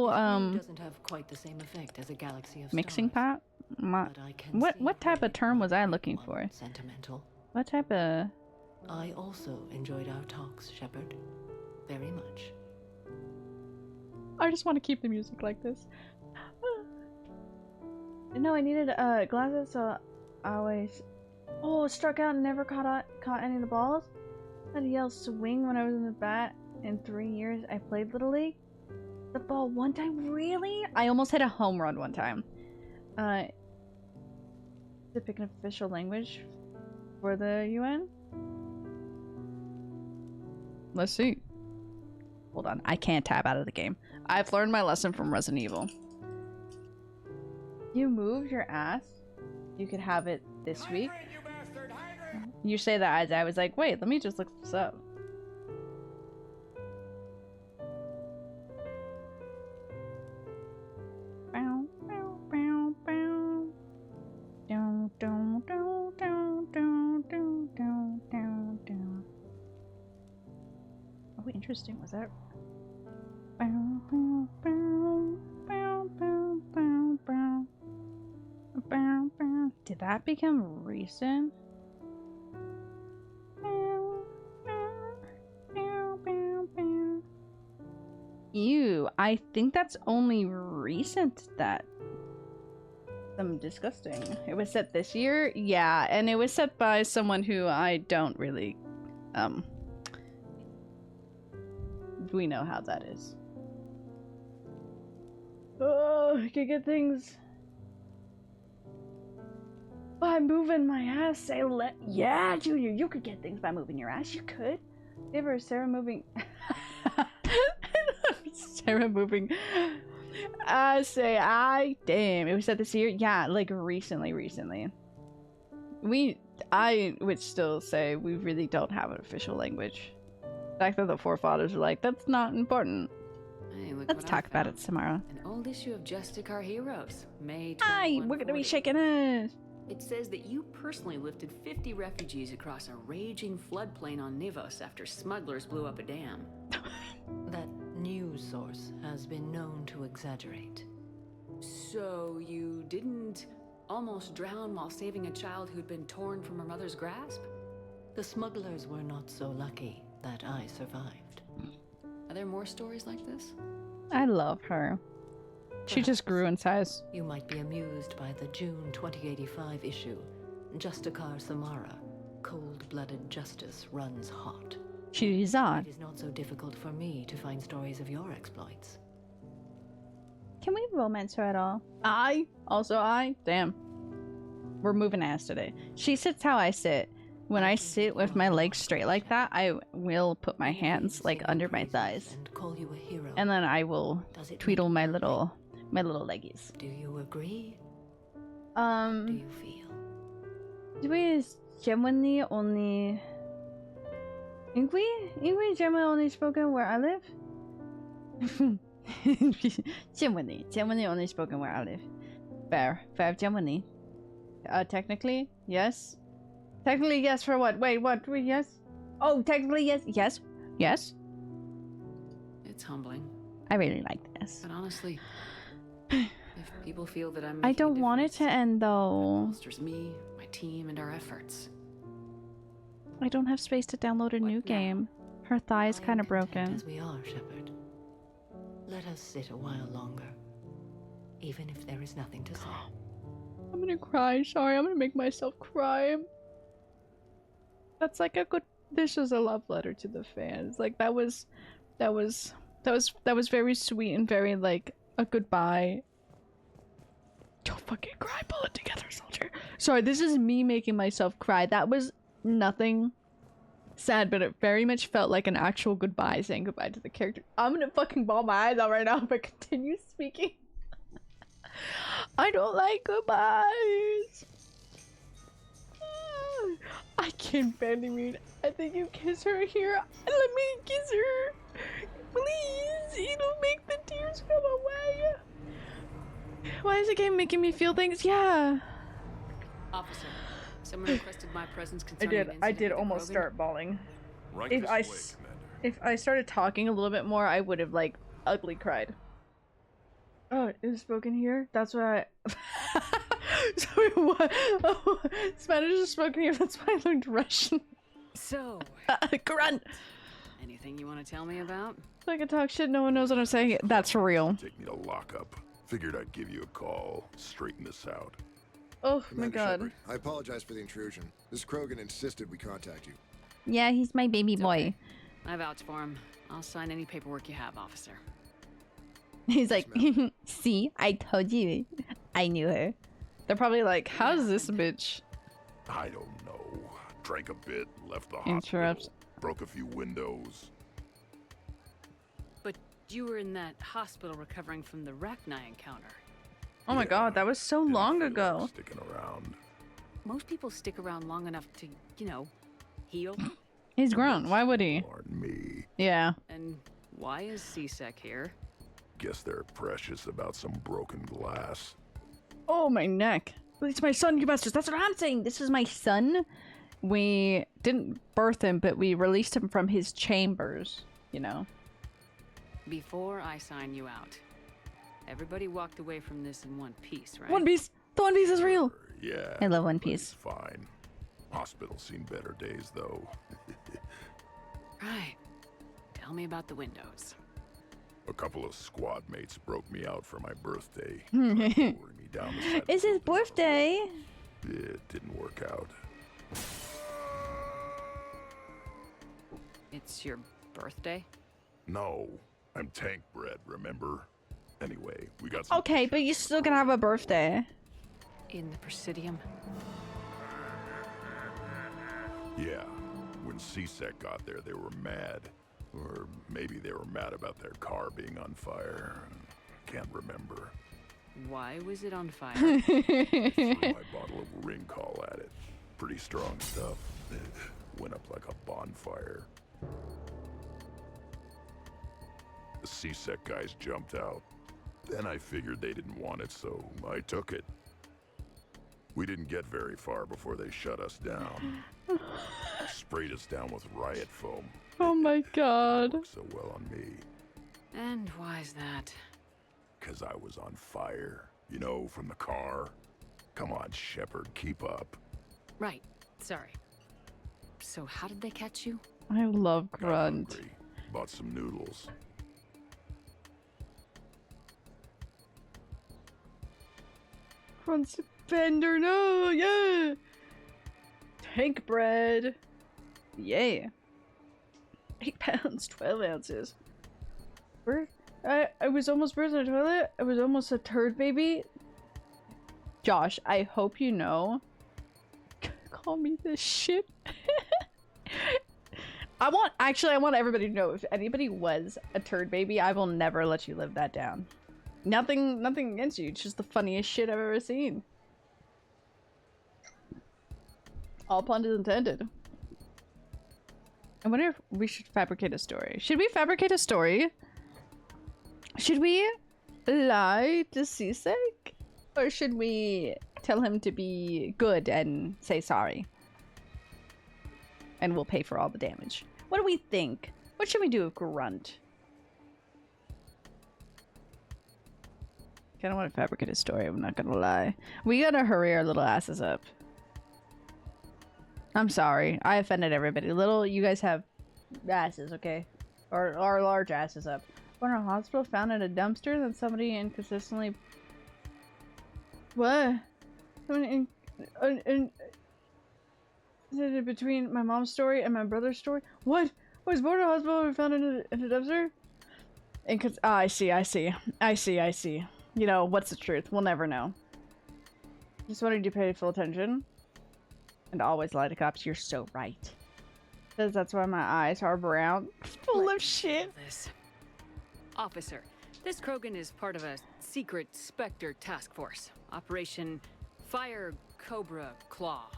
doesn't have quite the same effect as a galaxy of mixing pot. What type of term was I looking for? Sentimental. What type of? I also enjoyed our talks, Shepard. Very much. I just want to keep the music like this. No, I needed glasses, so I always struck out and never caught any of the balls. I had to yell swing when I was in the bat. In 3 years I played Little League. The ball one time, really? I almost hit a home run one time. To pick an official language for the UN. Let's see. Hold on, I can't tab out of the game. I've learned my lesson from Resident Evil. You moved your ass. You could have it this week. You say that as I was like, wait, let me just look this up. Oh, interesting. Was that? Did that become recent? Ew, I think that's only recent that some disgusting. It was set this year? Yeah, and it was set by someone who I don't really we know how that is. Oh, I can get things by moving my ass. Say yeah, Junior, you could get things by moving your ass. You could. Give her Sarah moving. Sarah moving. Damn, it was set this year? Yeah, like recently. I would still say we really don't have an official language. The fact that the forefathers are like, that's not important. Hey, let's talk about it tomorrow. An old issue of Justicar Heroes, May 2140. Hi, we're gonna be shaking ass. It says that you personally lifted 50 refugees across a raging floodplain on Nivos after smugglers blew up a dam. That news source has been known to exaggerate. So you didn't almost drown while saving a child who'd been torn from her mother's grasp? The smugglers were not so lucky that I survived. Are there more stories like this? I love her. She just grew in size. You might be amused by the June 2085 issue. Justikar Samara, cold-blooded justice runs hot. She's on. It is not so difficult for me to find stories of your exploits. Can we romance her at all? Damn. We're moving ass today. She sits how I sit. When I sit with my legs straight like that, I will put my hands like under my thighs. And call you a hero. And then I will tweedle my little leggies. Do you agree? Do you feel? is genuinely only Ingui generally only spoken where I live? genuinely only spoken where I live. Fair, genuinely. Technically, yes. Technically, yes for what? Wait, what? Yes? Oh, technically, yes. Yes. It's humbling. I really like this. But honestly, if people feel that I'm I don't want it to end though. bolsters me, my team, and our efforts. I don't have space to download a new game. Her thigh is kind of broken. As we are, Shepard. Let us sit a while longer, even if there is nothing to say. I'm gonna cry. Sorry, I'm gonna make myself cry. That's like a good. This is a love letter to the fans. Like that was very sweet and very like a goodbye. Don't fucking cry. Pull it together, soldier. Sorry, this is me making myself cry. That was nothing sad, but it very much felt like an actual goodbye, saying goodbye to the character. I'm gonna fucking bawl my eyes out right now if I continue speaking. I don't like goodbyes. I can barely read. I think you kiss her here. Let me kiss her. Please. It'll make the tears come away. Why is the game making me feel things? Yeah. Officer, someone requested my presence concerning an I incident did with almost Krogan. start bawling. Right If this I way, if I started talking a little bit more, I would have like ugly cried. Oh, it was spoken here? That's why I... Sorry, what? Oh, Spanish is spoken here, that's why I learned Russian. So, grunt! anything you want to tell me about? I can talk shit, no one knows what I'm saying. That's real. Take me to lockup. Figured I'd give you a call. Straighten this out. Oh my Commander god. Shepard, I apologize for the intrusion. This Krogan insisted we contact you. Yeah, he's my baby boy. I vouch for him. I'll sign any paperwork you have, officer. He's like, see, I told you. I knew her. They're probably like, how's this bitch? I don't know. Drank a bit, left the Interrupts. hospital, broke a few windows. But you were in that hospital recovering from the Rachni encounter. Oh my god, that was so long ago. Sticking around. Most people stick around long enough to, you know, heal. He's grown. Why would he? Me. Yeah. And why is C-Sec here? Guess they're precious about some broken glass. Oh, my neck. It's my son, you bastards. That's what I'm saying. This is my son. We didn't birth him, but we released him from his chambers, you know. Before I sign you out, everybody walked away from this in one piece, right? One Piece. The One Piece is real. Yeah. I love One Piece. Fine. Hospital's seen better days, though. Right. Tell me about the windows. A couple of squad mates broke me out for my birthday. Me down the side. It's his birthday. It didn't work out. It's your birthday? No, I'm tank bred, remember? Anyway, we got some... Okay, but you're still gonna have a birthday. In the Presidium? Yeah, when C-Sec got there, they were mad. Or maybe they were mad about their car being on fire. Can't remember. Why was it on fire? Threw my bottle of ring call at it. Pretty strong stuff. Went up like a bonfire. The C-Sec guys jumped out. Then I figured they didn't want it, so I took it. We didn't get very far before they shut us down. Sprayed us down with riot foam. Oh my god. Worked so well on me. And why's that? 'Cause I was on fire. You know, from the car. Come on, Shepard, keep up. Right. Sorry. So how did they catch you? I love Grunt. Hungry. Bought some noodles. Grunt's Bender, no, yeah! Tank bread. Yeah. 8 pounds, 12 ounces. I was almost birthed in a toilet. I was almost a turd baby. Josh, I hope you know. Call me this shit. I want everybody to know, if anybody was a turd baby, I will never let you live that down. Nothing against you. It's just the funniest shit I've ever seen. All pun intended. I wonder if we should fabricate a story. Should we fabricate a story? Should we lie to Sisek? Or should we tell him to be good and say sorry? And we'll pay for all the damage. What do we think? What should we do with Grunt? I don't want to fabricate a story, I'm not gonna lie. We gotta hurry our little asses up. I'm sorry. I offended everybody. Little, you guys have asses, okay? Or large asses up. When a hospital found in a dumpster that somebody inconsistently... What? Between my mom's story and my brother's story? What? Was born in a hospital and found in a dumpster? I see. You know, what's the truth? We'll never know. Just wanted you to pay full attention. And always lie to cops. You're so right. Because that's why my eyes are brown. Full of shit. Officer, this Krogan is part of a secret Spectre task force. Operation Fire Cobra Claw.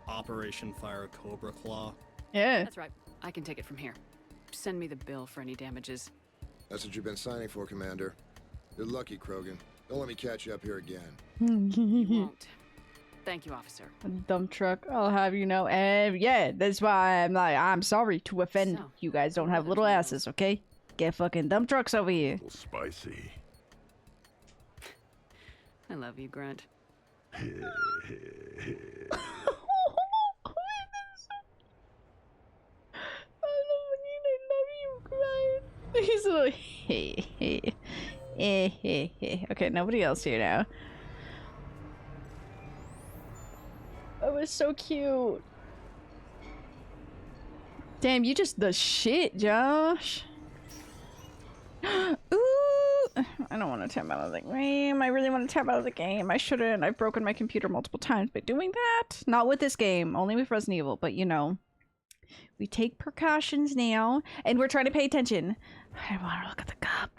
Operation Fire Cobra Claw? Yeah. That's right. I can take it from here. Send me the bill for any damages. That's what you've been signing for, Commander. You're lucky, Krogan. Don't let me catch you up here again. You won't. Thank you, officer. A dump truck, I'll have you know. And yeah, that's why I'm sorry to offend you guys. Don't have little asses, okay? Get fucking dump trucks over here. A little spicy. I love you, Grunt. He's a little okay, nobody else here now. That was so cute. Damn, you just the shit, Josh. Ooh, I don't want to tap out of the game. I really want to tap out of the game. I shouldn't. I've broken my computer multiple times by doing that. Not with this game, only with Resident Evil, but you know. We take precautions now, and we're trying to pay attention. I want to look at the cup.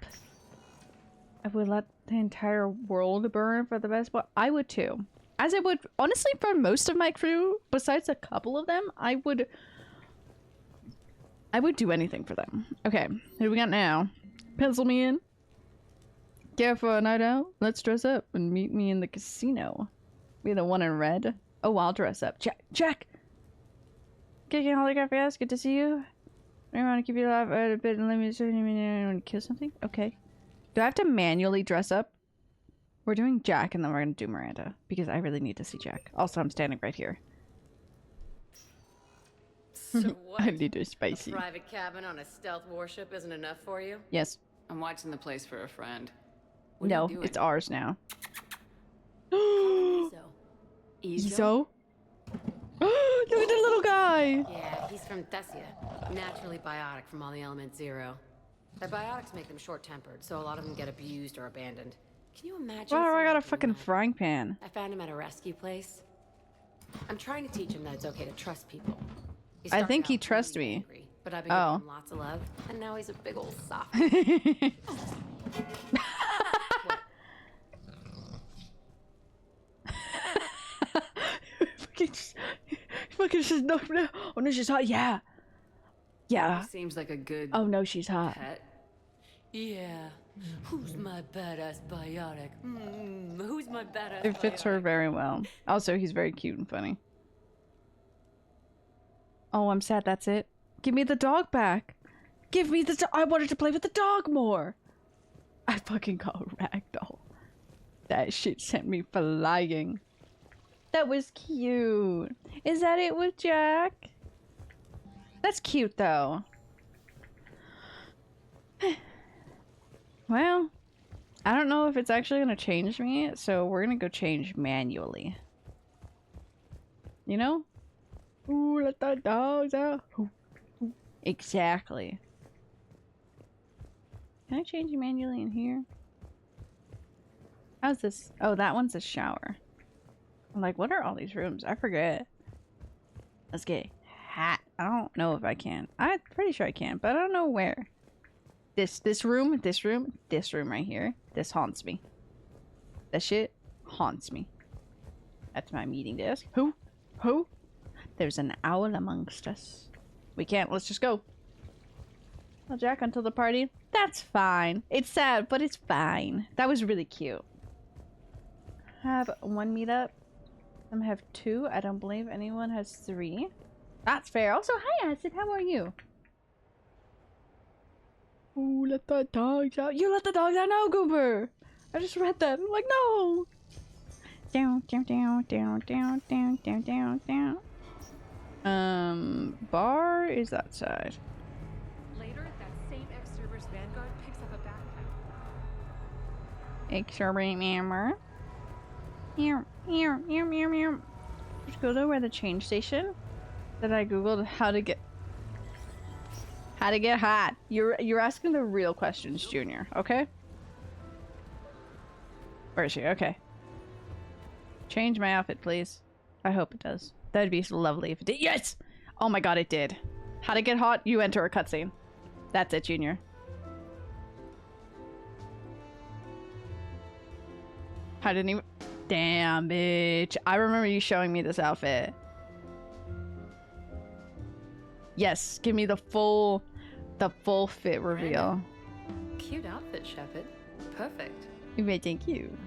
I would let the entire world burn for the best, but I would too. As I would, honestly, for most of my crew, besides a couple of them, I would do anything for them. Okay, who do we got now? Pencil me in. Care for a night out? Let's dress up and meet me in the casino. Be the one in red. Oh, I'll dress up. Jack! Kicking holograph, yes, good to see you. I want to keep you alive a bit and let me say you want to kill something? Okay. Do I have to manually dress up? We're doing Jack and then we're going to do Miranda because I really need to see Jack. Also, I'm standing right here. So what? I need a spicy. A private cabin on a stealth warship isn't enough for you? Yes. I'm watching the place for a friend. What are No, you doing? it's ours now. Izo? Look at the little guy! Yeah, he's from Thessia. Naturally biotic from all the element zero. Their biotics make them short-tempered, so a lot of them get abused or abandoned. Can you imagine? Wow, I got a fucking frying pan. I found him at a rescue place. I'm trying to teach him that it's okay to trust people. I think he trusts me. Angry, but I've been giving him lots of love, and now he's a big old soft. Fucking she's no. Oh no, she's hot. Yeah. Yeah. Seems like a good. Oh no, she's hot. Pet. Yeah. Who's my badass biotic? Who's my badass? It fits her very well. Also, he's very cute and funny. Oh, I'm sad. That's it. Give me the dog back. Give me the. I wanted to play with the dog more. I fucking got ragdoll. That shit sent me flying. That was cute. Is that it with Jack? That's cute, though. Well, I don't know if it's actually gonna change me, so we're gonna go change manually. You know? Ooh, let the dogs out. Ooh, ooh. Exactly. Can I change manually in here? How's this? Oh, that one's a shower. I'm like, what are all these rooms? I forget. Let's get hat. I don't know if I can. I'm pretty sure I can, but I don't know where. This room right here. This haunts me. That shit haunts me. That's my meeting desk. Who? There's an owl amongst us. We can't. Let's just go. Well, Jack, until the party. That's fine. It's sad, but it's fine. That was really cute. Have one meetup. Some have 2. I don't believe anyone has 3. That's fair. Also, hi, Acid. How are you? Ooh, let the dogs out. You let the dogs out now, Goober. I just read that. I'm like, no. Down. Bar is that side. Later, that same ex-server's Vanguard picks up a backpack. Exorbitant hammer. Here. Just go to where the change station that I googled how to get hot. You're asking the real questions, Junior. Okay. Where is she? Okay. Change my outfit, please. I hope it does. That'd be lovely if it did. Yes! Oh my god, it did. How to get hot? You enter a cutscene. That's it, Junior. I didn't even... Damn, bitch. I remember you showing me this outfit. Yes, give me the full fit reveal. Cute outfit, Shepard. Perfect. Thank you.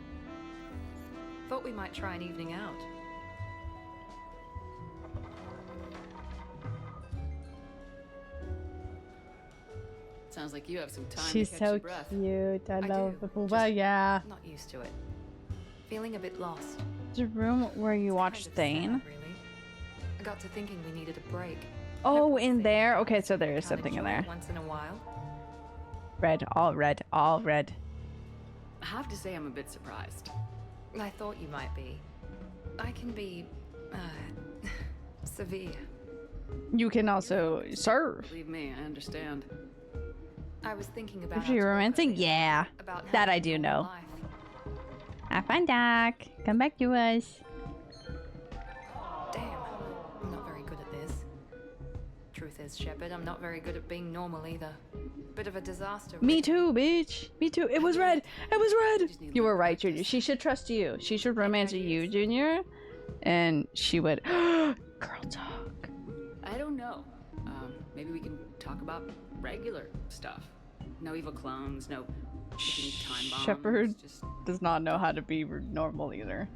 Thought we might try an evening out. Sounds like you have some time She's to catch so your breath. cute. I love do. the booba. Yeah. Not used to it. Feeling a bit lost. The room where you watched Thane. Really. I got to thinking we needed a break. Oh, in there? Okay, so there is something in there. Once in a while. Red, all red, all red. I have to say I'm a bit surprised. I thought you might be. I can be, severe. You can also serve. Believe me, I understand. I was thinking about If you're romancing? Yeah. That I do know. Have fun, Doc. Come back to us. Damn. I'm not very good at this. Truth is, Shepard, I'm not very good at being normal either. Bit of a disaster. Me too, bitch. Me too. It was red. It was red. You were right, Junior. She should trust you. She should romance you, Junior. And she would. Girl talk. I don't know. Maybe we can talk about regular stuff. No evil clones, no time bombs. Shepard does not know how to be normal either.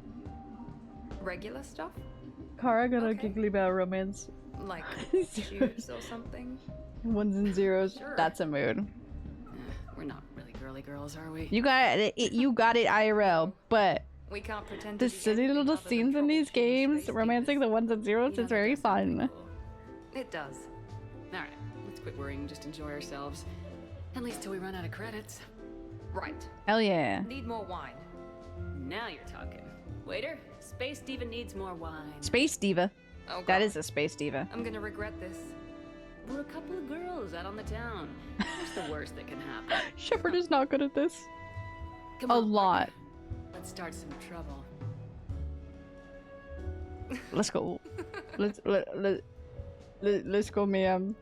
Regular stuff? Kara got a giggly about romance. Like shoes or something? Ones and zeros. Sure. That's a mood. We're not really girly girls, are we? You got it. You got it, IRL. But we can't pretend the silly little scenes in these games, romancing the ones and zeros, is very fun. It does. All right, let's quit worrying. Just enjoy ourselves. At least till we run out of credits. Right. Hell yeah. Need more wine. Now you're talking. Waiter, Space Diva needs more wine. Space Diva. Oh, God. That is a Space Diva. I'm gonna regret this. We're a couple of girls out on the town. What's the worst that can happen? Shepard is not good at this. Come a on, lot. Let's start some trouble. Let's go. Let's go, ma'am.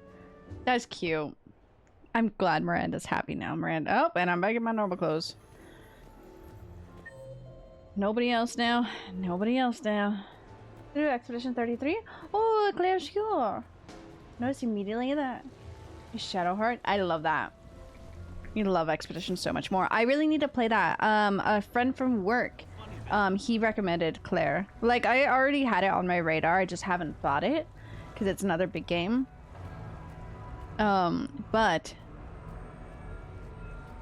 That's cute. I'm glad Miranda's happy now. Miranda. Oh, and I'm back in my normal clothes. Nobody else now. Nobody else now. Through Expedition 33. Oh, Claire's here. Notice immediately that. Shadowheart. I love that. You love Expedition so much more. I really need to play that. A friend from work, he recommended Claire. Like, I already had it on my radar. I just haven't bought it because it's another big game. But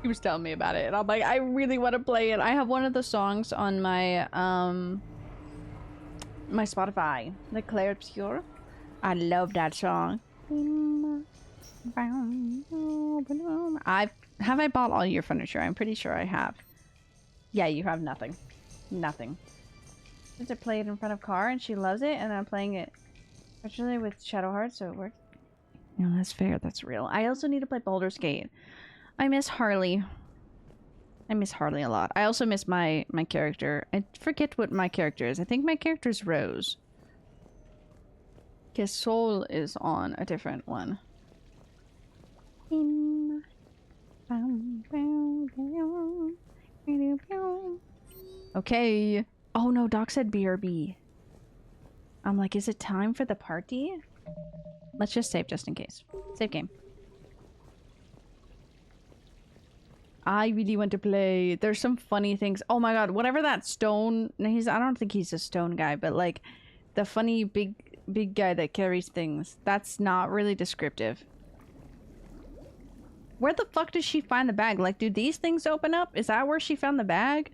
he was telling me about it, and I'm like, I really want to play it. I have one of the songs on my my Spotify, the Claire Pure. I love that song. Have I bought all your furniture? I'm pretty sure I have. Yeah, you have nothing. Nothing. Just to play it in front of car and she loves it, and I'm playing it virtually with Shadow Hearts, so it works. No, that's fair. That's real. I also need to play Baldur's Gate. I miss Harley. I miss Harley a lot. I also miss my character. I forget what my character is. I think my character is Rose. Because Soul is on a different one. Okay. Oh no, Doc said BRB. I'm like, is it time for the party? Let's just save just in case. Save game. I really want to play. There's some funny things. Oh my god, whatever that stone... I don't think he's a stone guy, but like the funny big guy that carries things. That's not really descriptive. Where the fuck does she find the bag? Like, do these things open up? Is that where she found the bag?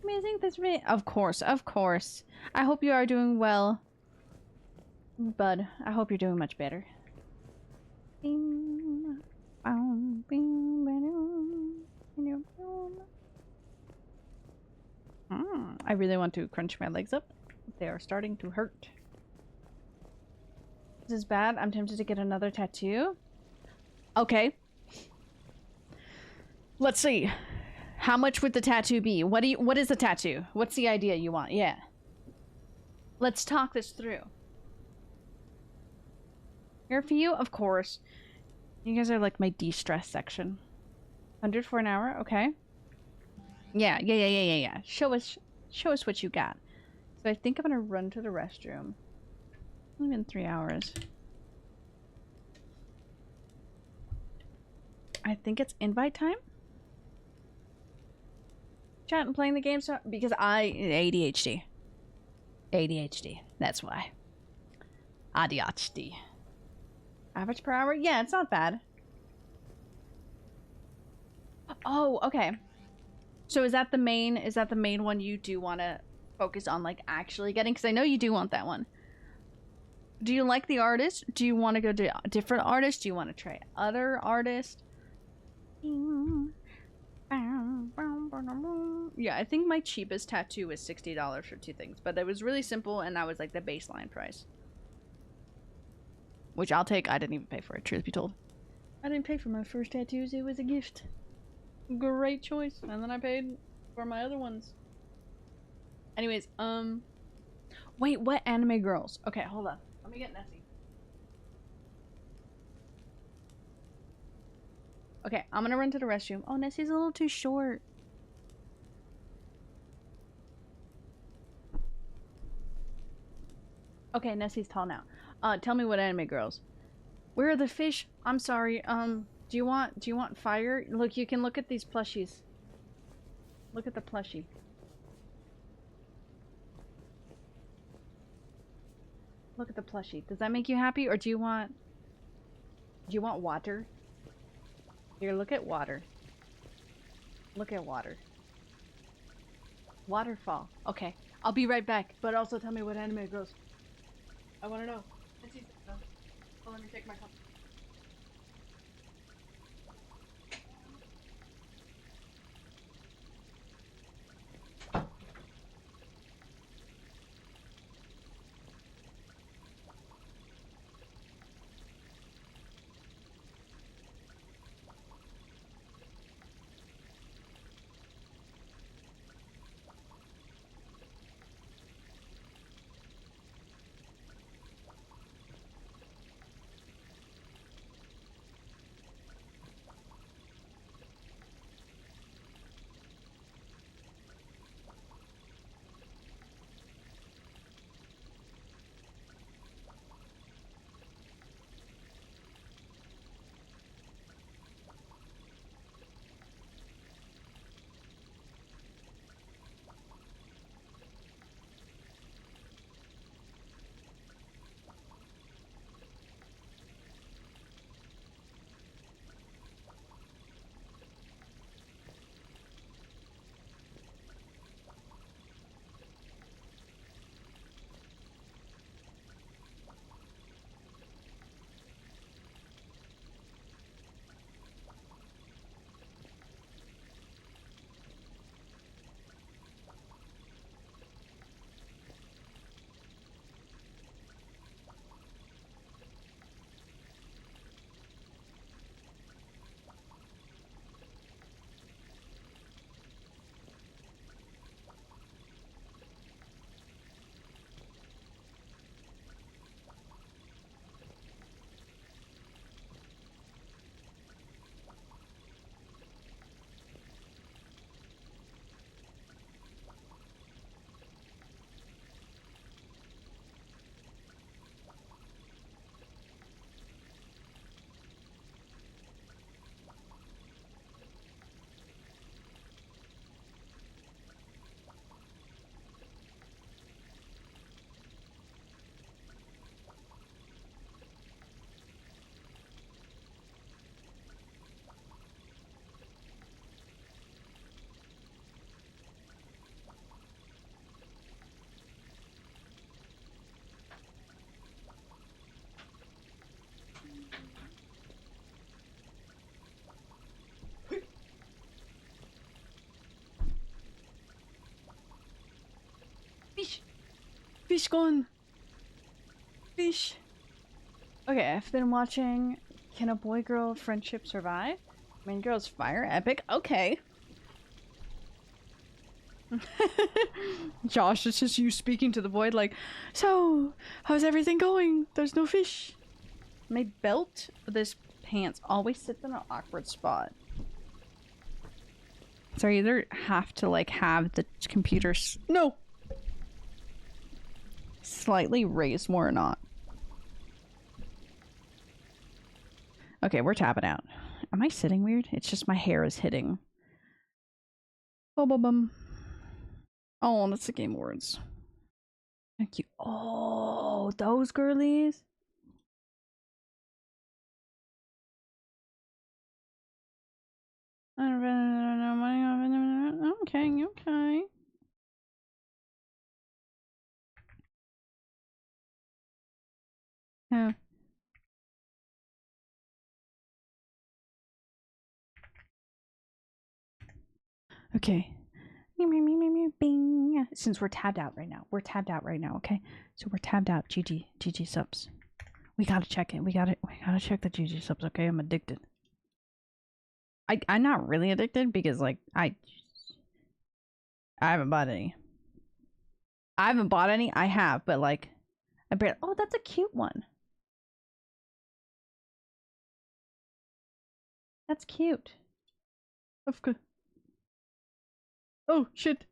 Amazing. That's really... Of course, of course. I hope you are doing well. Bud, I hope you're doing much better. I really want to crunch my legs up. They are starting to hurt. This is bad. I'm tempted to get another tattoo. Okay. Let's see. How much would the tattoo be? What is the tattoo? What's the idea you want? Yeah. Let's talk this through. Here for you? Of course. You guys are like my de-stress section. 100 for an hour? Okay. Yeah. Show us what you got. So I think I'm gonna run to the restroom. Only been 3 hours. I think it's invite time? Chat and playing the game so because ADHD. ADHD. That's why. ADHD. Average per hour? Yeah, it's not bad. Oh, okay. So is that the main one you do want to focus on, like, actually getting? Because I know you do want that one. Do you like the artist? Do you want to go to different artists? Do you want to try other artists? Yeah, I think my cheapest tattoo was $60 for 2 things. But it was really simple, and that was, like, the baseline price. Which I'll take. I didn't even pay for it, truth be told. I didn't pay for my first tattoos. It was a gift. Great choice. And then I paid for my other ones. Anyways, wait, what anime girls? Okay, hold on. Let me get Nessie. Okay, I'm gonna run to the restroom. Oh, Nessie's a little too short. Okay, Nessie's tall now. Tell me what anime girls. Where are the fish? I'm sorry. Do you want fire? Look, you can look at these plushies. Look at the plushie. Look at the plushie. Does that make you happy, or do you want water? Here, look at water. Look at water. Waterfall. Okay, I'll be right back. But also tell me what anime girls. I want to know. Oh, let me take my cup. Fish gone. Fish. Okay, I've been watching Can a Boy-Girl Friendship Survive? Main Girl's Fire Epic. Okay. Josh, it's just you speaking to the void like, so, how's everything going? There's no fish. My belt, this pants, always sits in an awkward spot. So I either have to like have the computer no! Slightly raised more or not. Okay, we're tapping out. Am I sitting weird? It's just my hair is hitting. Bum. Oh, that's the Game Awards. Thank you. Oh, those girlies. I don't know. Okay. Yeah. Okay. Bing. Since we're tabbed out right now. Okay? So we're tabbed out. GG subs. We gotta check it. We gotta check the GG subs, okay? I'm addicted. I'm not really addicted because like I haven't bought any. I have, but like I barely. Oh, that's a cute one. That's cute. Of course. Oh shit.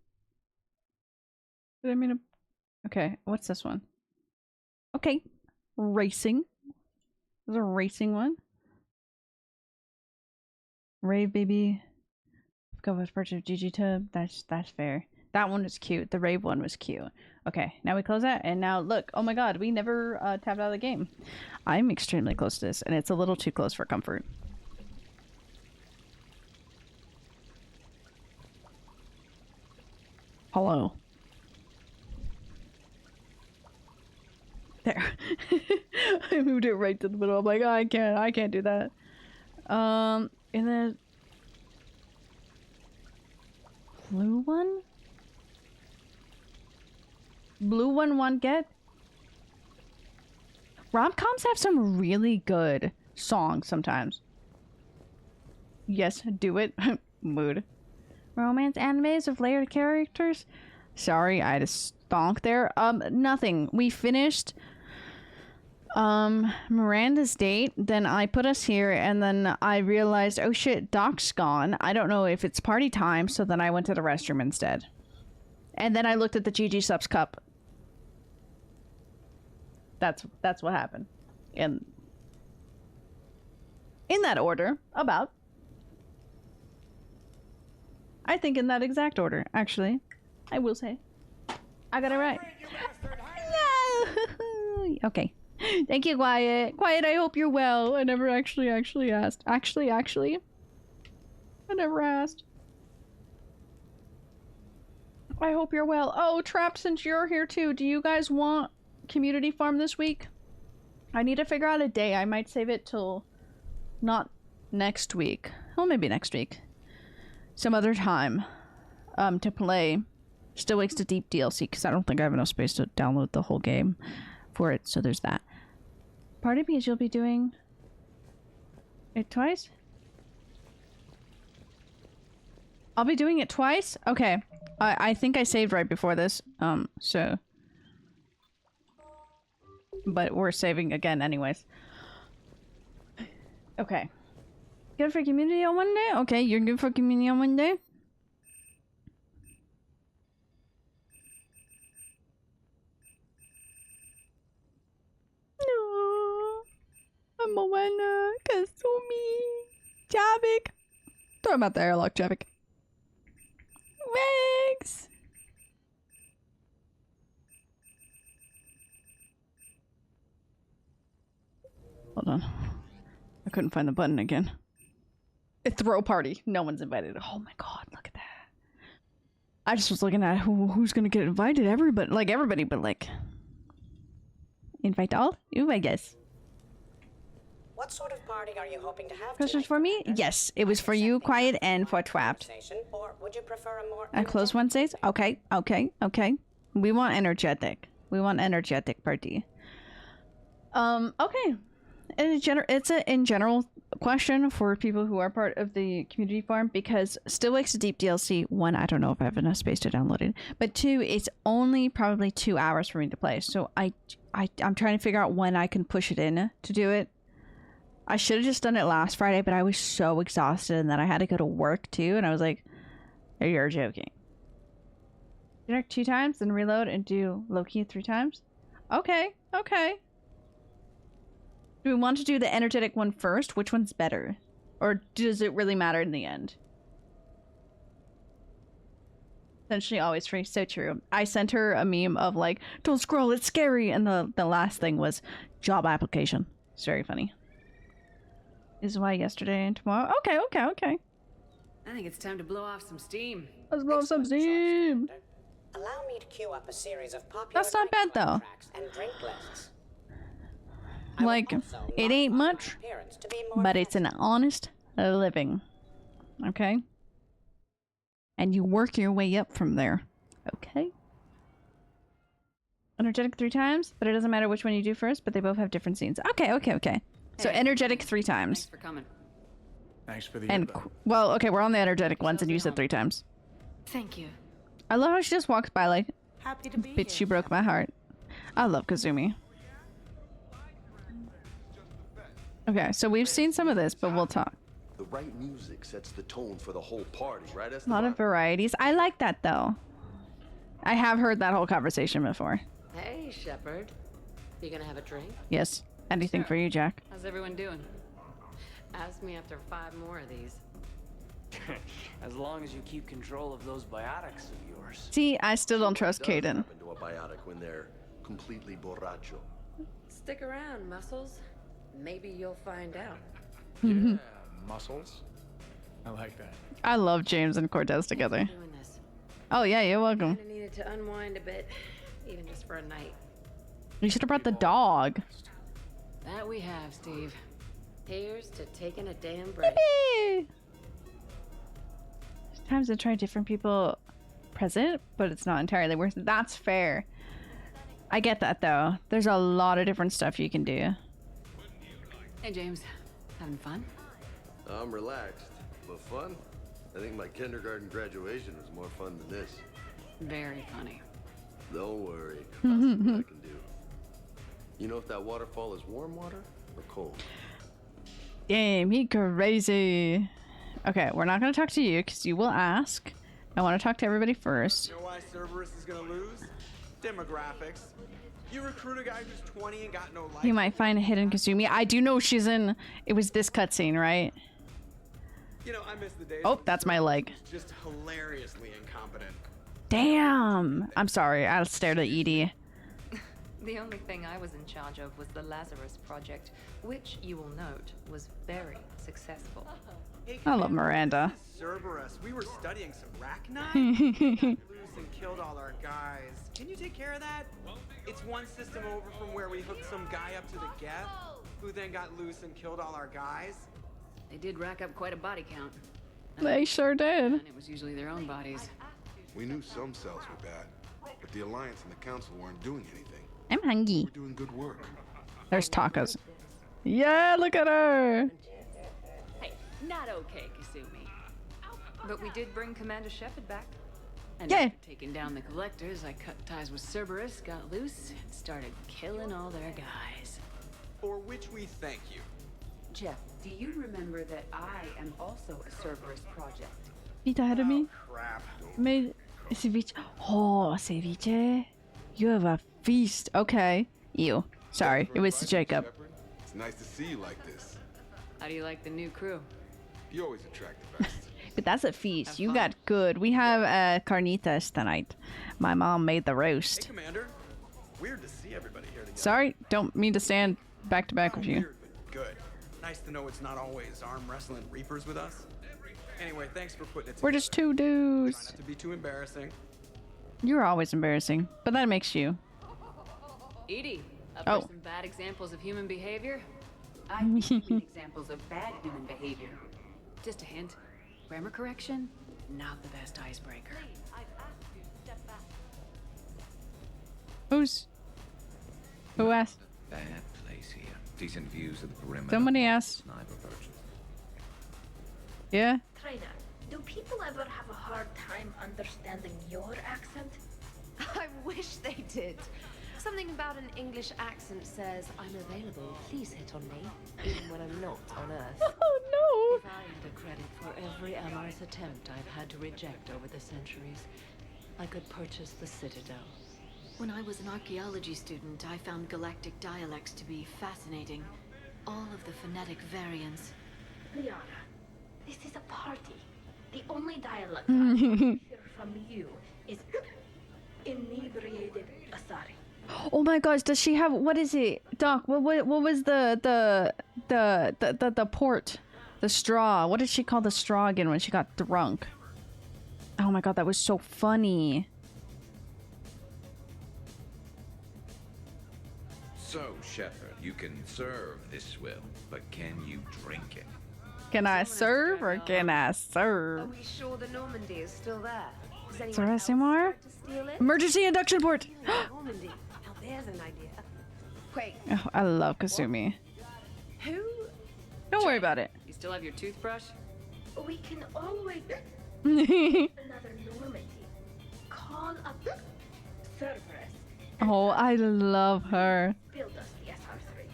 Did I mean to... Okay, what's this one? Okay. Racing. There's a racing one. Rave baby. Go with purchase GG tub. That's fair. That one was cute. The rave one was cute. Okay, now we close that, and now look. Oh my god, we never tapped out of the game. I'm extremely close to this, and it's a little too close for comfort. Hello. There. I moved it right to the middle. I'm like, oh, I can't do that. And then blue one? Blue one won't get? Rom-coms have some really good songs sometimes. Yes, do it. Mood. Romance animes with layered characters? Sorry, I had a stonk there. Nothing. We finished Miranda's date, then I put us here, and then I realized, oh shit, Doc's gone. I don't know if it's party time, so then I went to the restroom instead. And then I looked at the GG subs cup. That's what happened. In that order, about. I think in that exact order, actually. I will say. I got it right. No! Okay. Thank you, Quiet. Quiet, I hope you're well. I never actually asked. Actually? I never asked. I hope you're well. Oh, Trapped, since you're here too, do you guys want community farm this week? I need to figure out a day. I might save it till not next week. Well, maybe next week. Some other time. To play Still Wakes to Deep DLC, because I don't think I have enough space to download the whole game for it, so there's that. Pardon me, you'll be doing it twice? I'll be doing it twice? Okay. I think I saved right before this, so... But we're saving again anyways. Okay. Good for community on Monday? Okay, you're good for community on Monday? No. I'm a winner. Kasumi. Javik. Throw him out the airlock, Javik. Rex. Hold on. I couldn't find the button again. Throw party. No one's invited. Oh my god, look at that. I just was looking at who's gonna get invited. Everybody, but like... Invite all? Ooh, I guess. What sort of party are you hoping to have? Questions for me? Yes, it was for you, Quiet, and for Trapped. Or would you prefer a more I close Wednesdays? Okay. We want energetic. We want energetic party. Okay. It's an in general question for people who are part of the community farm, because Still Wakes a Deep DLC, one, I don't know if I have enough space to download it, but two, it's only probably 2 hours for me to play. So I'm trying to figure out when I can push it in to do it. I should have just done it last Friday, but I was so exhausted, and then I had to go to work too, and I was like, you're joking. Connect 2 times, then reload and do low-key 3 times? Okay, okay. Do we want to do the energetic one first? Which one's better? Or does it really matter in the end? Essentially always free. So true. I sent her a meme of like, don't scroll, it's scary. And the last thing was job application. It's very funny. This is why yesterday and tomorrow. Okay, okay, okay. I think it's time to blow off some steam. Let's blow off some steam. Allow me to queue up a series of popular That's not bad though. and drink lists. Like, it ain't much, but it's an honest living. Okay? And you work your way up from there. Okay? Energetic 3 times, but it doesn't matter which one you do first, but they both have different scenes. Okay, okay, okay. So energetic 3 times. Thanks for coming. Thanks for the And, well, okay, we're on the energetic ones, and you said 3 times. Thank you. I love how she just walks by like, Happy to be bitch, you broke my heart. I love Kazumi. Okay, so we've seen some of this, but we'll talk. The right music sets the tone for the whole party, right? A lot of varieties. I like that, though. I have heard that whole conversation before. Hey, Shepard. You gonna have a drink? Yes. Anything for you, Jack. How's everyone doing? Ask me after 5 more of these. As long as you keep control of those biotics of yours. See, I still don't trust Caden. Happen to a biotic when they're completely borracho. Stick around, Muscles. Maybe you'll find out. Yeah, muscles. I like that. I love James and Cortez together. Doing this. Oh yeah, you're welcome. Kinda needed to unwind a bit, even just for a night. You should have brought the dog. That we have, Steve. Here's to taking a damn break. Sometimes to try different people present, but it's not entirely worth it. That's fair. I get that though. There's a lot of different stuff you can do. Hey, James. Having fun? I'm relaxed, but fun? I think my kindergarten graduation was more fun than this. Very funny. Don't worry. I'll see what I can do. You know if that waterfall is warm water or cold? Damn, he crazy. Okay, we're not going to talk to you because you will ask. I want to talk to everybody first. You know why Cerberus is gonna lose? Demographics. You recruit a guy who's 20 and got no life. You might find a hidden Kazumi. I do know she's in. It was this cutscene, right? You know, I miss the days. Oh, that's my leg. Just hilariously incompetent. Damn. I'm sorry. I stared at Edie. The only thing I was in charge of was the Lazarus Project, which, you will note, was very successful. I love Miranda. Cerberus, we were studying some arachnite. Loose and killed all our guys. Can you take care of that? It's one system over from where we hooked some guy up to the Geth, who then got loose and killed all our guys. They did rack up quite a body count. They sure did. And it was usually their own bodies. We knew some cells were bad, but the Alliance and the Council weren't doing anything. I'm hungry. We're doing good work. There's tacos. Yeah, look at her. Hey, not okay, Kasumi. But we did bring Commander Shepard back. And Yeah. after taking down the collectors, I cut ties with Cerberus, got loose, and started killing all their guys. For which we thank you. Jeff, do you remember that I am also a Cerberus project? Vita ahead of me. Crap. Made ceviche. Oh, ceviche. You have a feast. Okay. Ew. Sorry. It was Jacob. It's nice to see you like this. How do you like the new crew? You always attract the best. But that's a feast. You got good. We have carnitas tonight. My mom made the roast. Hey, Commander. Weird to see everybody here together. Sorry. Don't mean to stand back to back with you. Weird, but good. Nice to know it's not always arm wrestling reapers with us. Anyway, thanks for putting it together. We're just 2 dudes. Try not to be too embarrassing. You're always embarrassing, but that makes you. Edie, up Oh. for some bad examples of human behavior? I'm giving examples of bad human behavior. Just a hint. Grammar correction? Not the best icebreaker. Who asked? Bad place here. Decent views of the perimeter. Somebody asked. Sniper virtues. Yeah. Trainer, do people ever have a hard time understanding your accent? I wish they did. Something about an English accent says, I'm available, please hit on me, even when I'm not on Earth. Oh no! If I had a credit for every amorous attempt I've had to reject over the centuries, I could purchase the Citadel. When I was an archaeology student, I found galactic dialects to be fascinating. All of the phonetic variants. Liara, this is a party. The only dialect I hear from you is inebriated Asari. Oh my gosh, does she have, what is it? Doc, what was the port? The straw. What did she call the straw again when she got drunk? Oh my god, that was so funny. So, Shepard, you can serve this will, but can you drink it? Can I serve or can I serve? Are we sure the Normandy is still there? Does anyone Sorry, else Seymour? try to steal it? Emergency induction port! Normandy. Now there's an idea. Wait, Oh, I love Kasumi. who? Don't worry about it. You still have your toothbrush? We can always another Normandy. Call up Cerberus. Oh, I love her. Build us the SR3.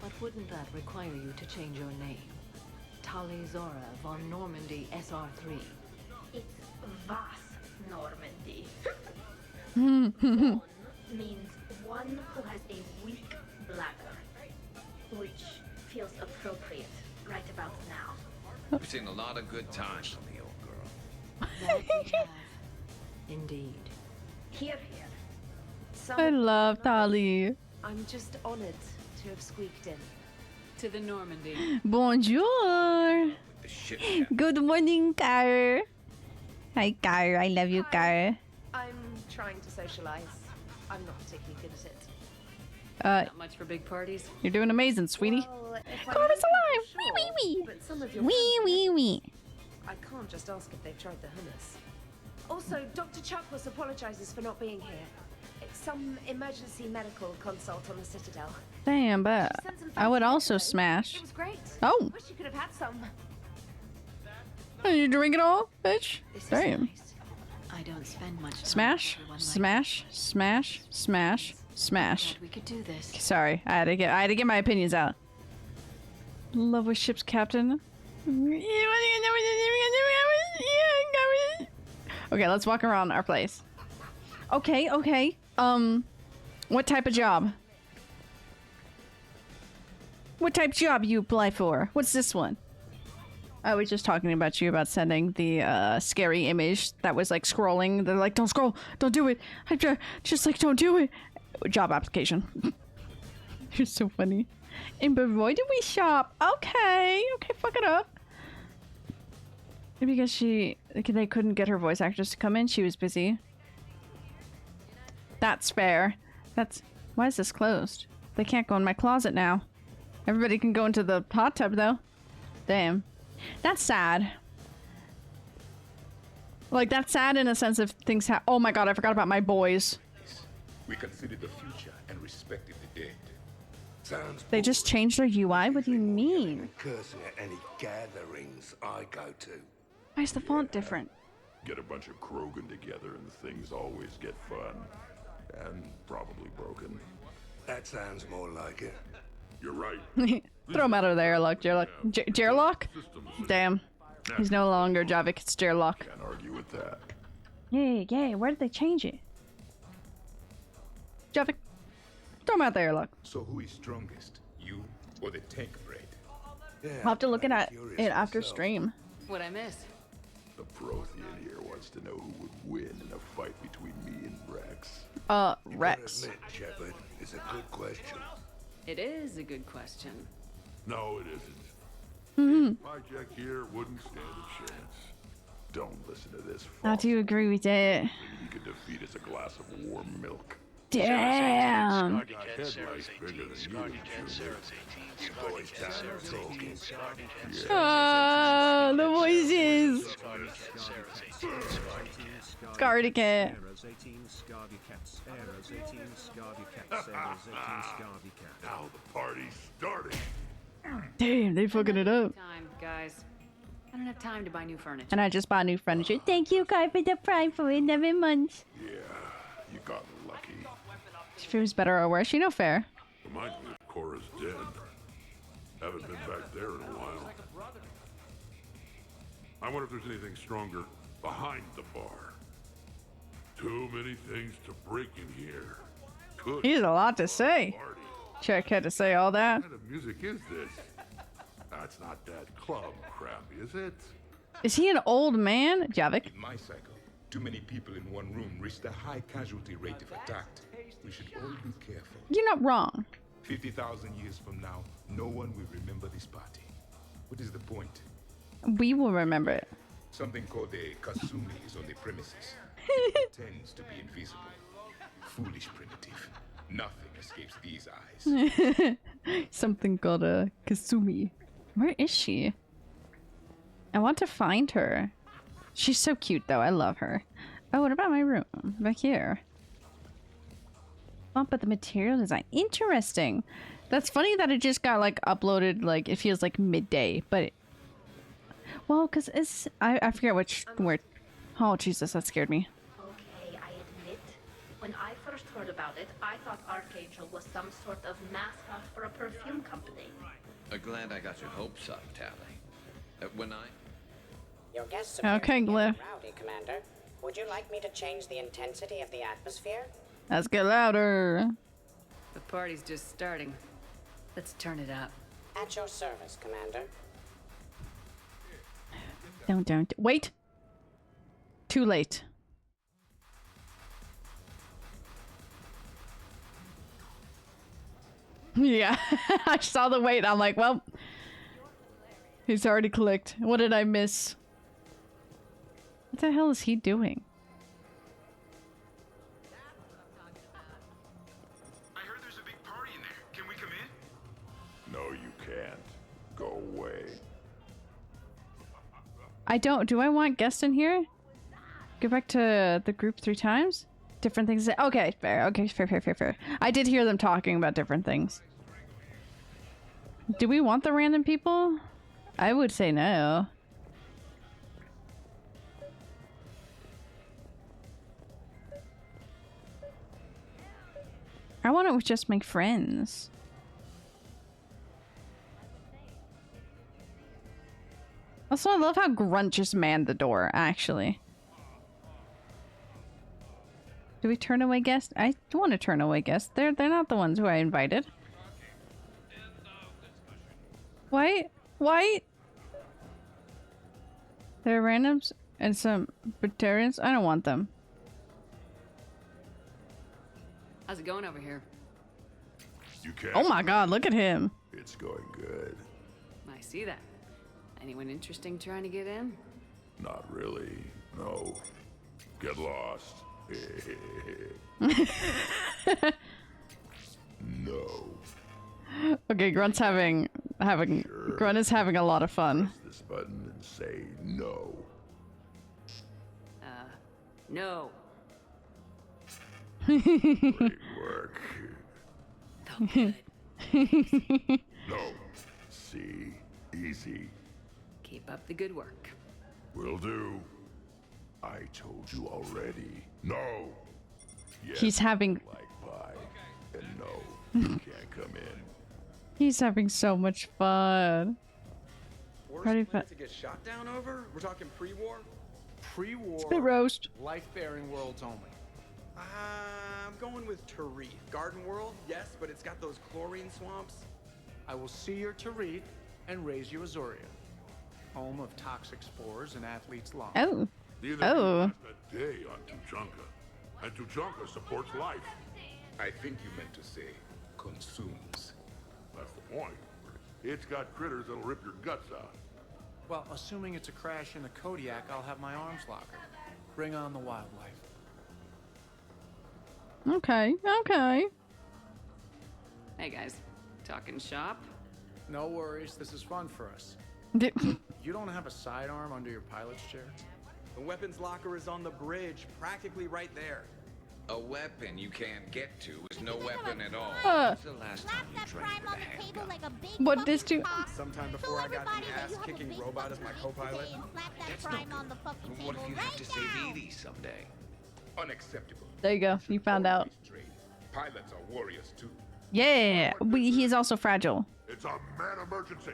But wouldn't that require you to change your name? Tali Zora von Normandy SR3. It's Vas Normandy. Hmm. Von means one who has a weak bladder, which feels appropriate right about now. We've seen a lot of good times from the old girl. That we have. Indeed. Here. I love Tali. I'm just honored to have squeaked in. To the Normandy. Bonjour. Good morning, Car. Hi, Car. I love you, Car. I'm trying to socialize. I'm not particularly good at it. Not much for big parties. You're doing amazing, sweetie. Well, if Carmen's I'm alive. sure, Wee, wee, wee. But some of your Wee, friends wee, wee. I can't just ask if they've tried the hummus. Also, Dr. Chuckwas apologizes for not being here. It's some emergency medical consult on the Citadel. Damn, but I would also smash. It was great. Oh. Wish you could have had some. Oh, you drink it all, bitch? Damn. I don't spend much time Smash, with everyone smash, smash, smash, smash. we could do this. Sorry, I had to get my opinions out. Love with ship's captain. Okay, let's walk around our place. Okay. What type of job? What type of job you apply for? What's this one? I was just talking about you about sending the scary image that was like scrolling. They're like, don't scroll, don't do it. I just like, don't do it. Job application. You're so funny. In Beroy did we shop? Okay, fuck it up. Maybe because they couldn't get her voice actress to come in. She was busy. That's fair. Why is this closed? They can't go in my closet now. Everybody can go into the hot tub though. Damn. That's sad. Like, that's sad in a sense of things oh my god, I forgot about my boys. We consider the future and respected the dead. Sounds They just changed their UI? What do you mean? cursing at any gatherings I go to. Why is the font different? Get a bunch of Krogan together and things always get fun. And probably broken. That sounds more like it. You're right. Throw him out of there, Gerlock? Damn. He's no longer Javik, it's Gerlock. Can't argue with that. Yeah, where did they change it? Javik, throw him out there, look. So who is strongest? You or the tank bread? Yeah, I'll have to look at it after stream. What'd I miss? The Prothean here wants to know who would win in a fight between me and Rex. Rex. Admit, Shepard, it's a good question. It is a good question. No, it isn't. Mm-hmm. Hijack here wouldn't stand a chance. Don't listen to this. How do you agree with it? He could defeat us a glass of warm milk. Damn. Ah, the voices. Scaredy cat. Now the party's starting. Damn, they fucking it up. Time, guys. I don't have time to buy new furniture. And I just bought new furniture. Thank you, Kai, for the prime for 11 months. Yeah, you got lucky. She feels better or worse. You know, fair. Reminds me that Cora's dead. Haven't been back there in a while. I wonder if there's anything stronger behind the bar. Too many things to break in here. Good. He has a lot to say. Check had to say all that. What kind of music is this? That's not that club crap, is it? Is he an old man? Javik. In my cycle, too many people in one room risk a high casualty rate if attacked. We should all be careful. You're not wrong. 50,000 years from now, no one will remember this party. What is the point? We will remember it. Something called a kasumi is on the premises. It pretends to be invisible. Foolish primitive. Nothing escapes these eyes. Something called a Kasumi. Where is she? I want to find her. She's so cute though. I love her. Oh, what about my room? Back here. Oh, but the material design. Interesting. That's funny that it just got like uploaded, like it feels like midday, but well, because it's I forget which word. Oh Jesus, that scared me. Okay, I admit, when I first heard about it, I thought Archangel was some sort of mascot for a perfume company. Glad I got your hopes up, Tally. When I... Your guests Okay, Glyph. rowdy, Commander. Would you like me to change the intensity of the atmosphere? Let's get louder. The party's just starting. Let's turn it up. At your service, Commander. Don't. Wait. Too late. Yeah, I saw the wait. I'm like, well, he's already clicked. What did I miss? What the hell is he doing? I heard there's a big party in there. Can we come in? No, you can't. Go away. I don't. Do I want guests in here? Go back to the group 3 times? Different things. Okay, fair. Okay, fair. I did hear them talking about different things. Do we want the random people? I would say no. I want to just make friends. Also, I love how Grunt just manned the door, actually. Do we turn away guests? I don't want to turn away guests. They're not the ones who I invited. White? There are randoms and some veterans. I don't want them. How's it going over here? You can't. Oh my god, look at him. It's going good. I see that. Anyone interesting trying to get in? Not really. No. Get lost. No. Okay, Grunt is having a lot of fun. Press this button and say no. No. Great work. No. See? Easy. Keep up the good work. Will do. I told you already. No. Yes, He's having like pie. And no, you can't come in. He's having so much fun. Worst planet to get shot down over? We're talking pre-war? Pre-war. Spit roast. Life-bearing worlds only. I'm going with Tarith. Garden World, yes, but it's got those chlorine swamps. I will see your Tarith and raise you Azuria, home of toxic spores and athlete's lung. Oh. Neither Oh. of you passed a day on Tuchanka, and Tuchanka supports life. I think you meant to say consumes. That's the point. It's got critters that'll rip your guts out. Well, assuming it's a crash in the Kodiak, I'll have my arms locker. Bring on the wildlife. Okay, okay. Hey guys, talking shop? No worries, this is fun for us. You don't have a sidearm under your pilot's chair? The weapons locker is on the bridge, practically right there. A weapon you can't get to is no weapon at all. Uh. When's the last time you trained with a handgun? What this do? Sometime before I got the ass-kicking robot as my co-pilot. That's not good. What if you have to save Edie someday? Unacceptable. There you go. You found out. Pilots are warriors too. Yeah, he's also fragile. It's a man emergency.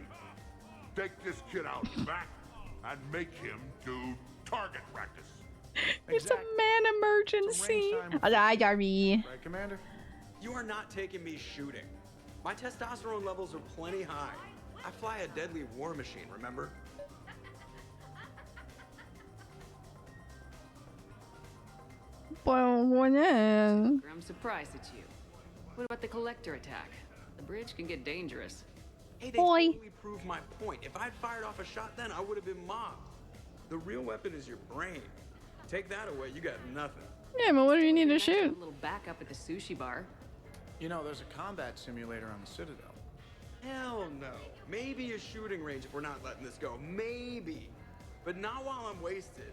Take this kid out back and make him do target practice. It's a man emergency. Right, Commander? You are not taking me shooting. My testosterone levels are plenty high. I fly a deadly war machine, remember? I'm surprised at you. What about the collector attack? The bridge can get dangerous. Hey, they totally proved my point. If I'd fired off a shot then, I would have been mobbed. The real weapon is your brain. Take that away, you got nothing. Yeah, but what do you need to shoot? A little backup at the sushi bar. You know, there's a combat simulator on the Citadel. Hell no. Maybe a shooting range if we're not letting this go. Maybe. But not while I'm wasted.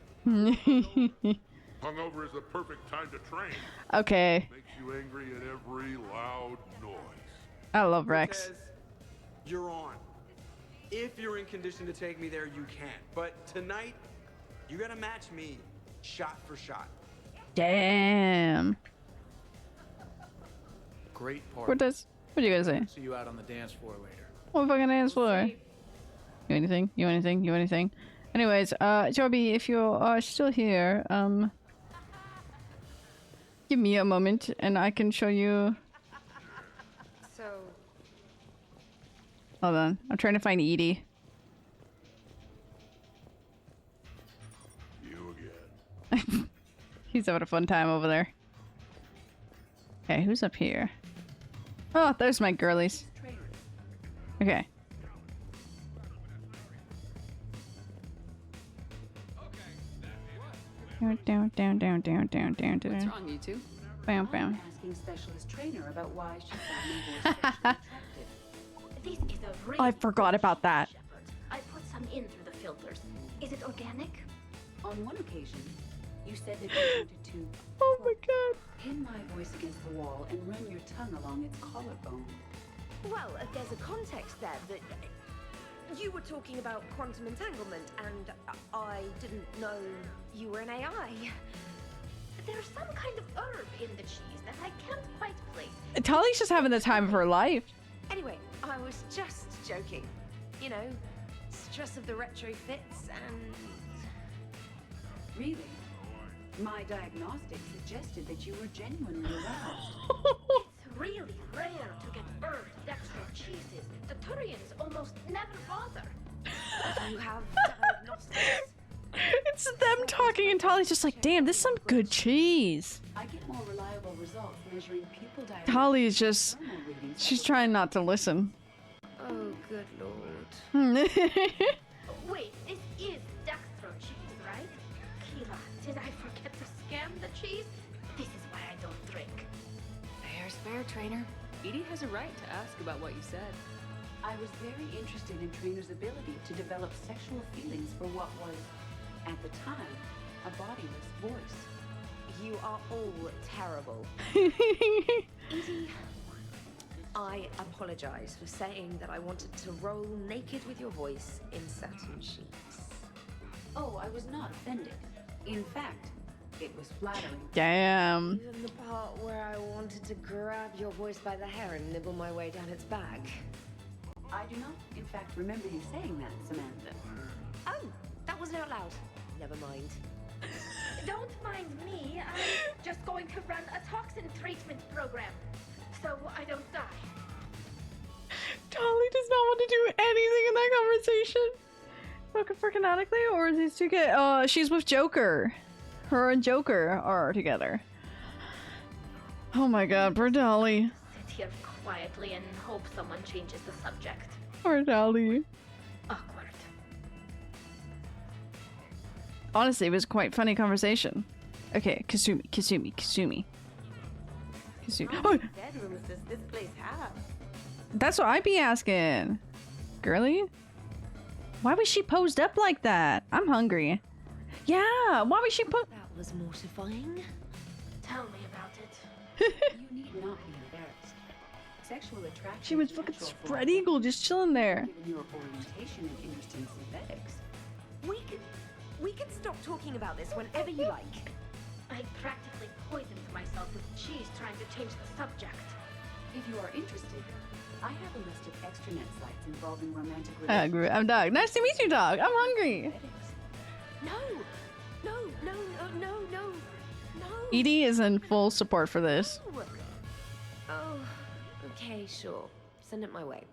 Hungover is the perfect time to train. Okay. Makes you angry at every loud noise. I love Rex. Says, you're on. If you're in condition to take me there, you can. But tonight, you gotta match me shot for shot. Damn. Great part. What do you guys say? See you out on the dance floor later. What fucking dance floor? You anything? You anything? You anything? Anyways, Joby, if you are still here, give me a moment and I can show you. So. Hold on, I'm trying to find Edie. You again. He's having a fun time over there. Okay, who's up here? Oh, there's my girlies. Okay. Down. What's wrong, you two? Bam, bam. I'm asking specialist trainer about why she found my voice sexually attractive. This is a really I forgot about that. I put some in through the filters. Is it organic? On one occasion, you said that you wanted to oh my god, pin my voice against the wall and run your tongue along its collarbone. Well, there's a context there that you were talking about quantum entanglement, and I didn't know you were an AI. There's some kind of herb in the cheese that I can't quite place. Tali's just having the time of her life. Anyway, I was just joking. You know, stress of the retrofits and... Really? My diagnostics suggested that you were genuinely aroused. It's really rare to get herb dextro cheeses. The Turians almost never bother. You have diagnostics? It's them talking and Tali's just like, damn, this is some good cheese. I get more reliable results measuring pupil diameter. Tali is just, she's trying not to listen. Oh, good lord. Wait, this is dextro cheese, right? Kira, did I forget to scan the cheese? This is why I don't drink. Fair's fair, trainer. Edie has a right to ask about what you said. I was very interested in Trainer's ability to develop sexual feelings for what was, at the time, a bodiless voice. You are all terrible. Edie, I apologize for saying that I wanted to roll naked with your voice in satin sheets. Oh, I was not offended. In fact, it was flattering. Damn. Even the part where I wanted to grab your voice by the hair and nibble my way down its back. I do not, in fact, remember you saying that, Samantha. Oh, that wasn't out loud. Never mind. Don't mind me. I'm just going to run a toxin treatment program, so I don't die. Tali does not want to do anything in that conversation. Looking for canonically, or is these two get? She's with Joker. Her and Joker are together. Oh my god, poor Tali. Sit here quietly and hope someone changes the subject. Poor Tali. Awkward. Honestly, it was quite funny conversation. Okay, Kasumi. Oh, bedrooms does this place have? that's what I'd be asking. Girly? Why was she posed up like that? I'm hungry. Yeah, why was she put? That was mortifying. Tell me about it. You need not be embarrassed. Sexual attraction. She was fucking spread eagle, just chilling there. Given your orientation and interest in synthetics. We can stop talking about this whenever you like. I practically poisoned myself with cheese trying to change the subject. If you are interested, I have a list of extranet sites involving romantic I'm dog. Nice to meet you, dog. I'm hungry. No. Edie is in full support for this. Oh, okay, sure. Send it my way.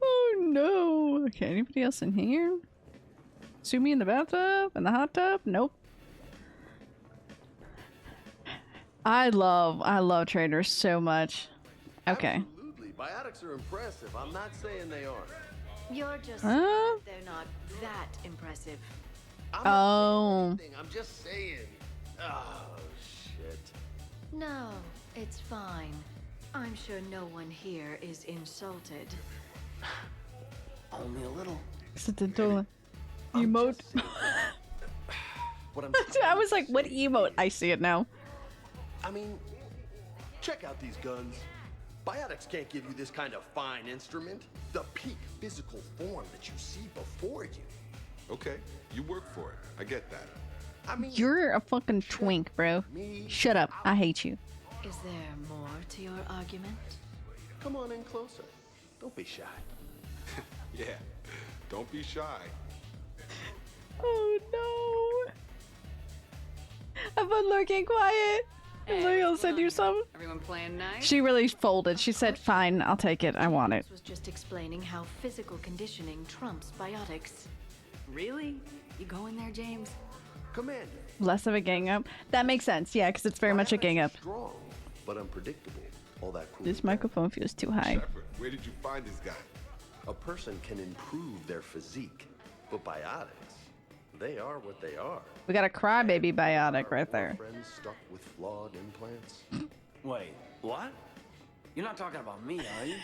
Oh no. Okay, anybody else in here? Sue me in the bathtub? In the hot tub? Nope. I love traders so much. Okay. Absolutely. Biotics are impressive. I'm not saying they aren't. You're just Huh? they're not that impressive. I'm Oh. I'm just saying. Oh, shit. No, it's fine. I'm sure no one here is insulted. Only a little. Emote. What I'm I was like, what emote? I see it now. I mean, check out these guns. Biotics can't give you this kind of fine instrument. The peak physical form that you see before you. Okay, you work for it. I get that. I mean, You're a fucking twink, bro. Shut up. I hate you. Is there more to your argument? Come on in closer. Don't be shy. Yeah, don't be shy. Oh no. I've been lurking quiet. I'll send you some. Everyone playing nice? She really folded. She said, fine, I'll take it. I want it. This was just explaining how physical conditioning trumps biotics. Really? You go in there, James? Commander. Less of a gang up. That makes sense. Yeah, because it's very much a gang up. Strong, but unpredictable. All that cool. This microphone feels too high. Shepard, where did you find this guy? A person can improve their physique, but biotics, they are what they are. We got a crybaby biotic right there. Friends stuck with flawed implants. Wait, what? You're not talking about me, are you?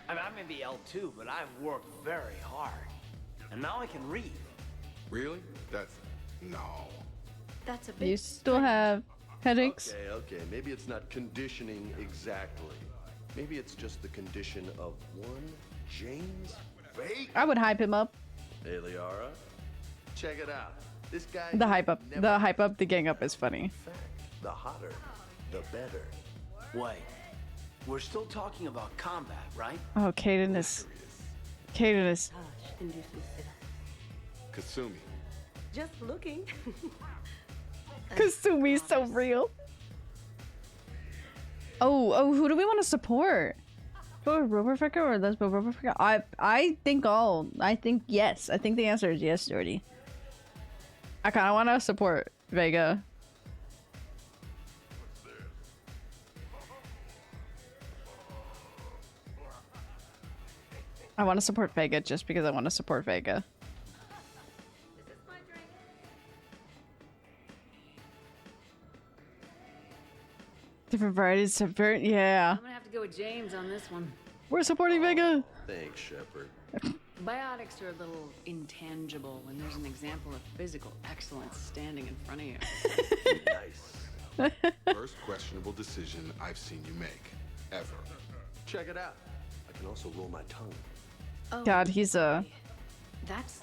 I mean, I may be L2, but I've worked very hard. And now I can read. Really? That's... no. That's a bit. You still have headaches? Okay. Maybe it's not conditioning exactly. Maybe it's just the condition of one James Bacon. I would hype him up. Hey, Liara, check it out. This guy. The hype up. The hype up, the gang up is funny. In fact, the hotter, the better. Wait, we're still talking about combat, right? Oh, Kaden is. Kaden is. Kasumi. Just looking. Kasumi's so real. Oh, who do we want to support? Roberficker or Lesbo Roberficker? I think all. I think yes. I think the answer is yes, Jordy. I kind of want to support Vega. I want to support Vega just because I want to support Vega. Different varieties of yeah. I'm gonna have to go with James on this one. We're supporting Vega. Thanks, Shepard. Biotics are a little intangible when there's an example of physical excellence standing in front of you. Nice. First questionable decision I've seen you make. Ever. Check it out. I can also roll my tongue. Oh, God, he's a. That's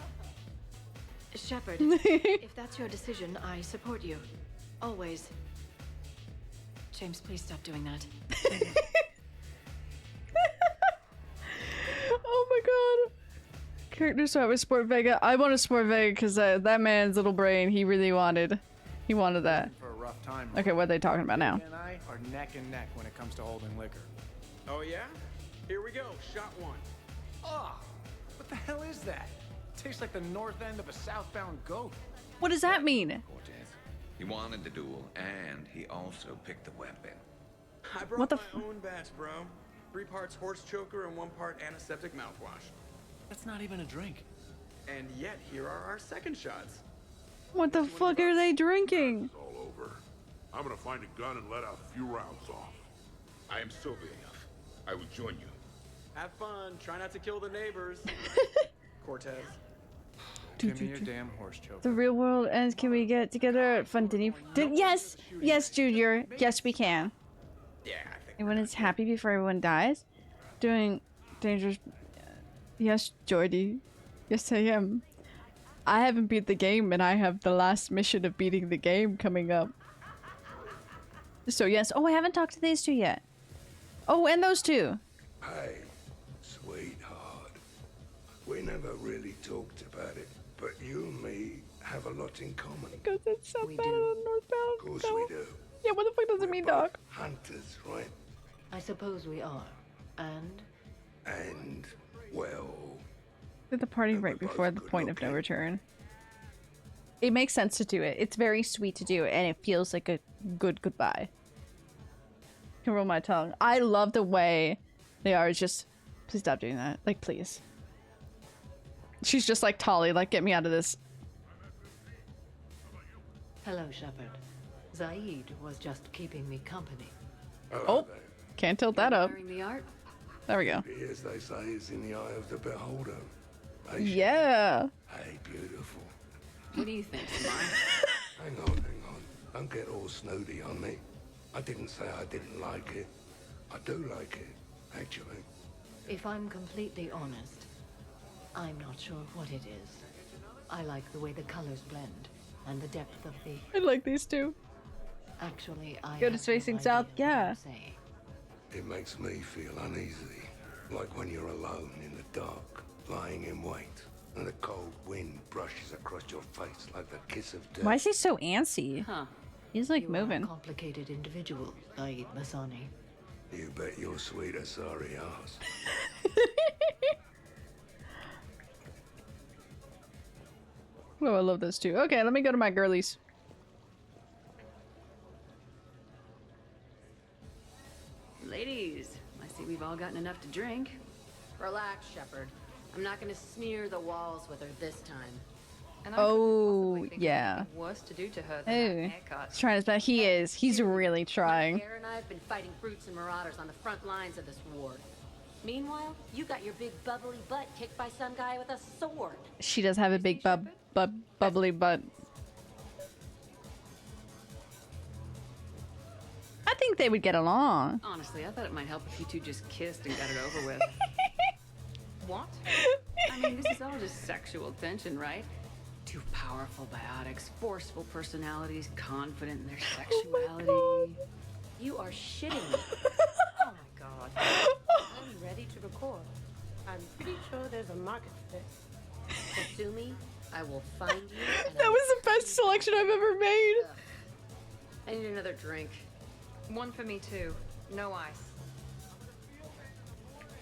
Shepard. If that's your decision, I support you. Always. James, please stop doing that. Oh my god. Characters so I would support Vega. I want to support Vega because that man's little brain, he really wanted. He wanted that. For a rough time. Okay, what are they talking about now? He and I are neck and neck when it comes to holding liquor. Oh yeah? Here we go. Shot one. Ah, what the hell is that? Tastes like the north end of a southbound goat. What does that mean? He wanted the duel, and he also picked the weapon. I brought What the my own batch, bro. 3 parts horse choker and 1 part antiseptic mouthwash. That's not even a drink. And yet, here are our second shots. What the fuck are they drinking? All over. over. I'm gonna find a gun and let a few rounds off. I am sober enough. I will join you. Have fun. Try not to kill the neighbors. Cortez. Give me your damn horse choker. The real world ends. Can we get together at fun? Yes! Yes, Junior. Yes, we can. Yeah, I think. Everyone is happy before everyone dies. Doing dangerous. Yes, Jordy. Yes, I am. I haven't beat the game, and I have the last mission of beating the game coming up. So yes. Oh, I haven't talked to these two yet. Oh, and those two. Hey, sweetheart. We never really talked about it, but you and me have a lot in common. Because it's so bad on Northbound. Of course we do. Yeah, what the fuck does it mean, dog? Hunters, right? I suppose we are. And? And, well... Did the party right before the point of no return. It makes sense to do it. It's very sweet to do it, and it feels like a good goodbye. I can roll my tongue. I love the way they are. Just, please stop doing that. Like, please. She's just like, Tali, like, get me out of this. Hello, Shepard. Zaid was just keeping me company. Oh, can't tilt that up. The art? There we go. As they say, is in the eye of the beholder. Hey, Yeah. Hey, beautiful. What do you think, Samara? Hang on. Don't get all snooty on me. I didn't say I didn't like it. I do like it, actually. If I'm completely honest, I'm not sure what it is. I like the way the colors blend and the depth of the... I like these two. Actually, I Good is facing south, yeah. It makes me feel uneasy. Like when you're alone in the dark, lying in wait, and the cold wind brushes across your face like the kiss of death. Why is he so antsy? Huh. He's like You are moving. a complicated individual, Zaid Masani. You bet your sweet sorry ass. Oh, I love those two. Okay, let me go to my girlies. Ladies, I see we've all gotten enough to drink. Relax, Shepard. I'm not gonna smear the walls with her this time. And Oh, yeah. Worse to do to her Oh, than that haircut. he's trying his best. He is. He's really trying. Pierre and I have been fighting brutes and marauders on the front lines of this war. Meanwhile, you got your big bubbly butt kicked by some guy with a sword. She does have a big bubbly butt. I think they would get along. Honestly, I thought it might help if you two just kissed and got it over with. What? I mean, this is all just sexual tension, right? Two powerful biotics, forceful personalities, confident in their sexuality. You are shitting me. Oh my god. I'm ready to record. I'm pretty sure there's a market for this. Pursue me, I will find you. That was the best selection I've ever made. I need another drink. One for me too. No ice.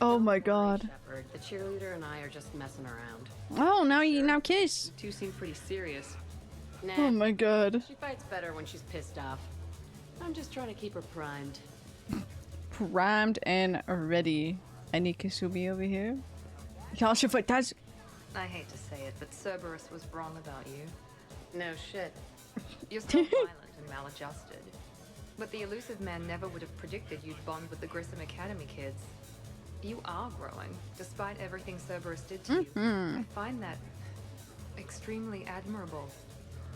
Oh my god. Shepard, the cheerleader and I are just messing around. Oh, now kiss. You two seem pretty serious. Nah. Oh my god. She fights better when she's pissed off. I'm just trying to keep her primed. Primed and ready. I need Kasumi over here. Y'all should put that. I hate to say it, but Cerberus was wrong about you. No shit. You're still violent and maladjusted. But the elusive man never would have predicted you'd bond with the Grissom Academy kids. You are growing, despite everything Cerberus did to you. I find that extremely admirable.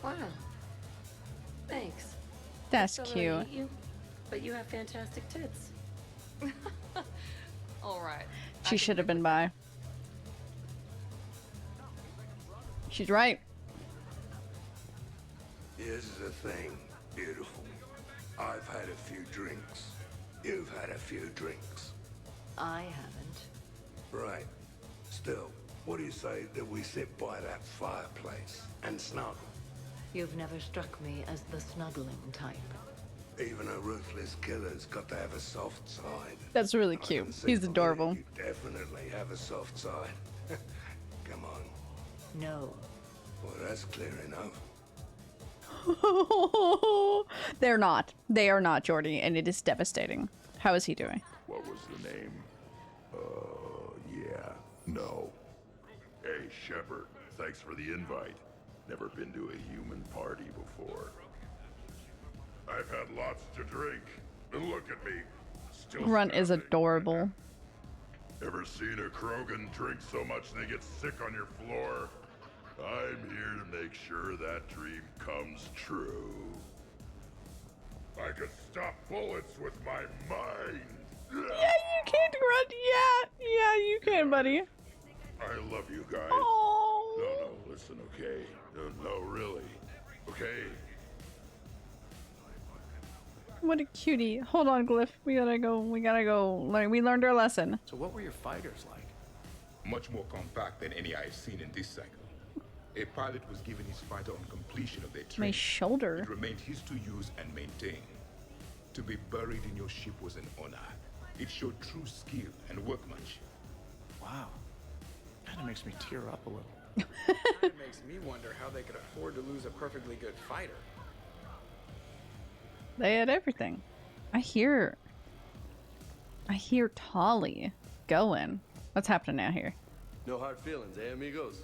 Wow. Thanks. That's I still cute. really hate you, but you have fantastic tits. All right. She should have been by. She's right. Here's the thing, beautiful. I've had a few drinks. You've had a few drinks. I haven't. Right. Still, what do you say that we sit by that fireplace and snuggle? You've never struck me as the snuggling type. Even a ruthless killer's got to have a soft side. That's really I cute. can see He's from adorable. here you definitely have a soft side. Come on. No. Well, that's clear enough. They're not. They are not, Jordy, and it is devastating. How is he doing? What was the name? Yeah. No. Hey, Shepard. Thanks for the invite. Never been to a human party before. I've had lots to drink. And look at me. Still Grunt is adorable. Ever seen a Krogan drink so much they get sick on your floor? I'm here to make sure that dream comes true. I can stop bullets with my mind. Yeah, you can, Grunt. Yeah, you can, buddy. I love you guys. Oh. No, listen, okay? No, really. Okay? What a cutie. Hold on, Glyph. We gotta go. We learned our lesson. So what were your fighters like? Much more compact than any I've seen in this cycle. A pilot was given his fighter on completion of their training. My shoulder. It remained his to use and maintain. To be buried in your ship was an honor. It showed true skill and workmanship. Wow. Kinda makes me tear up a little. It makes me wonder how they could afford to lose a perfectly good fighter. They had everything. I hear Tolly going. What's happening now here? No hard feelings, eh, amigos?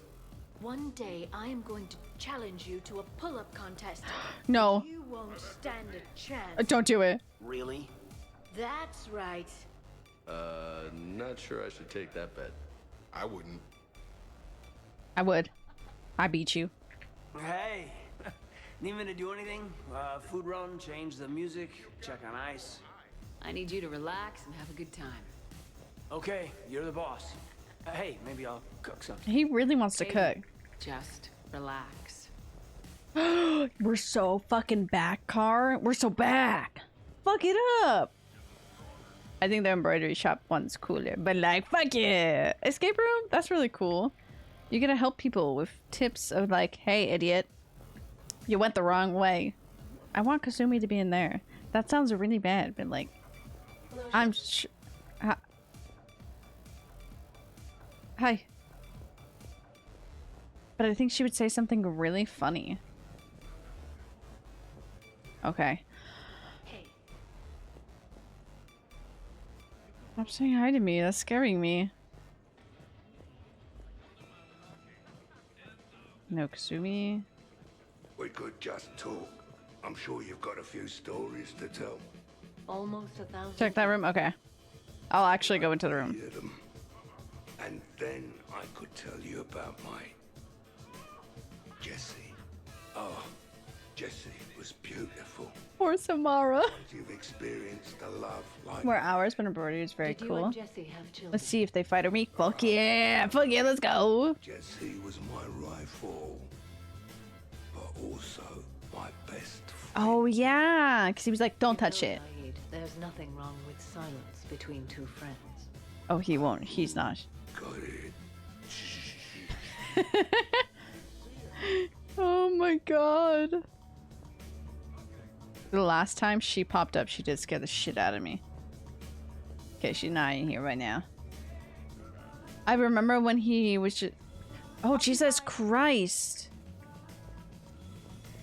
One day I am going to challenge you to a pull-up contest. No. You won't stand a chance. Don't do it. Really? That's right. Not sure I should take that bet. I wouldn't. I would. I beat you. Hey, need me to do anything? Food run, change the music, check on ice. I need you to relax and have a good time. Okay, you're the boss. Hey, maybe I'll cook something. He really wants to cook. Just relax. We're so fucking back, Car. We're so back. Fuck it up. I think the embroidery shop one's cooler, but like, fuck yeah. Escape room? That's really cool. You're gonna help people with tips of like, hey, idiot, you went the wrong way. I want Kasumi to be in there. That sounds really bad, but like, I'm hi. But I think she would say something really funny. Okay. Stop saying hi to me. That's scaring me. No Kasumi. We could just talk. I'm sure you've got a few stories to tell. Almost 1,000. Check that room? Okay. I'll actually go into the room. And then I could tell you about my Jessie. Oh, Jessie was beautiful. Poor Samara. You've experienced a love like More hours, but embroidery is very Did you cool. and Jesse have children? Let's see if they fight or me. Fuck yeah! Fuck yeah, let's go! Jessie was my rival, but also my best friend. Oh yeah! Because he was like, don't touch it. There's nothing wrong with silence between two friends. Oh, he won't. He's not. Got it. Oh my god. The last time she popped up, she did scare the shit out of me. Okay, she's not in here right now. I remember when he was just... Oh, Jesus Christ.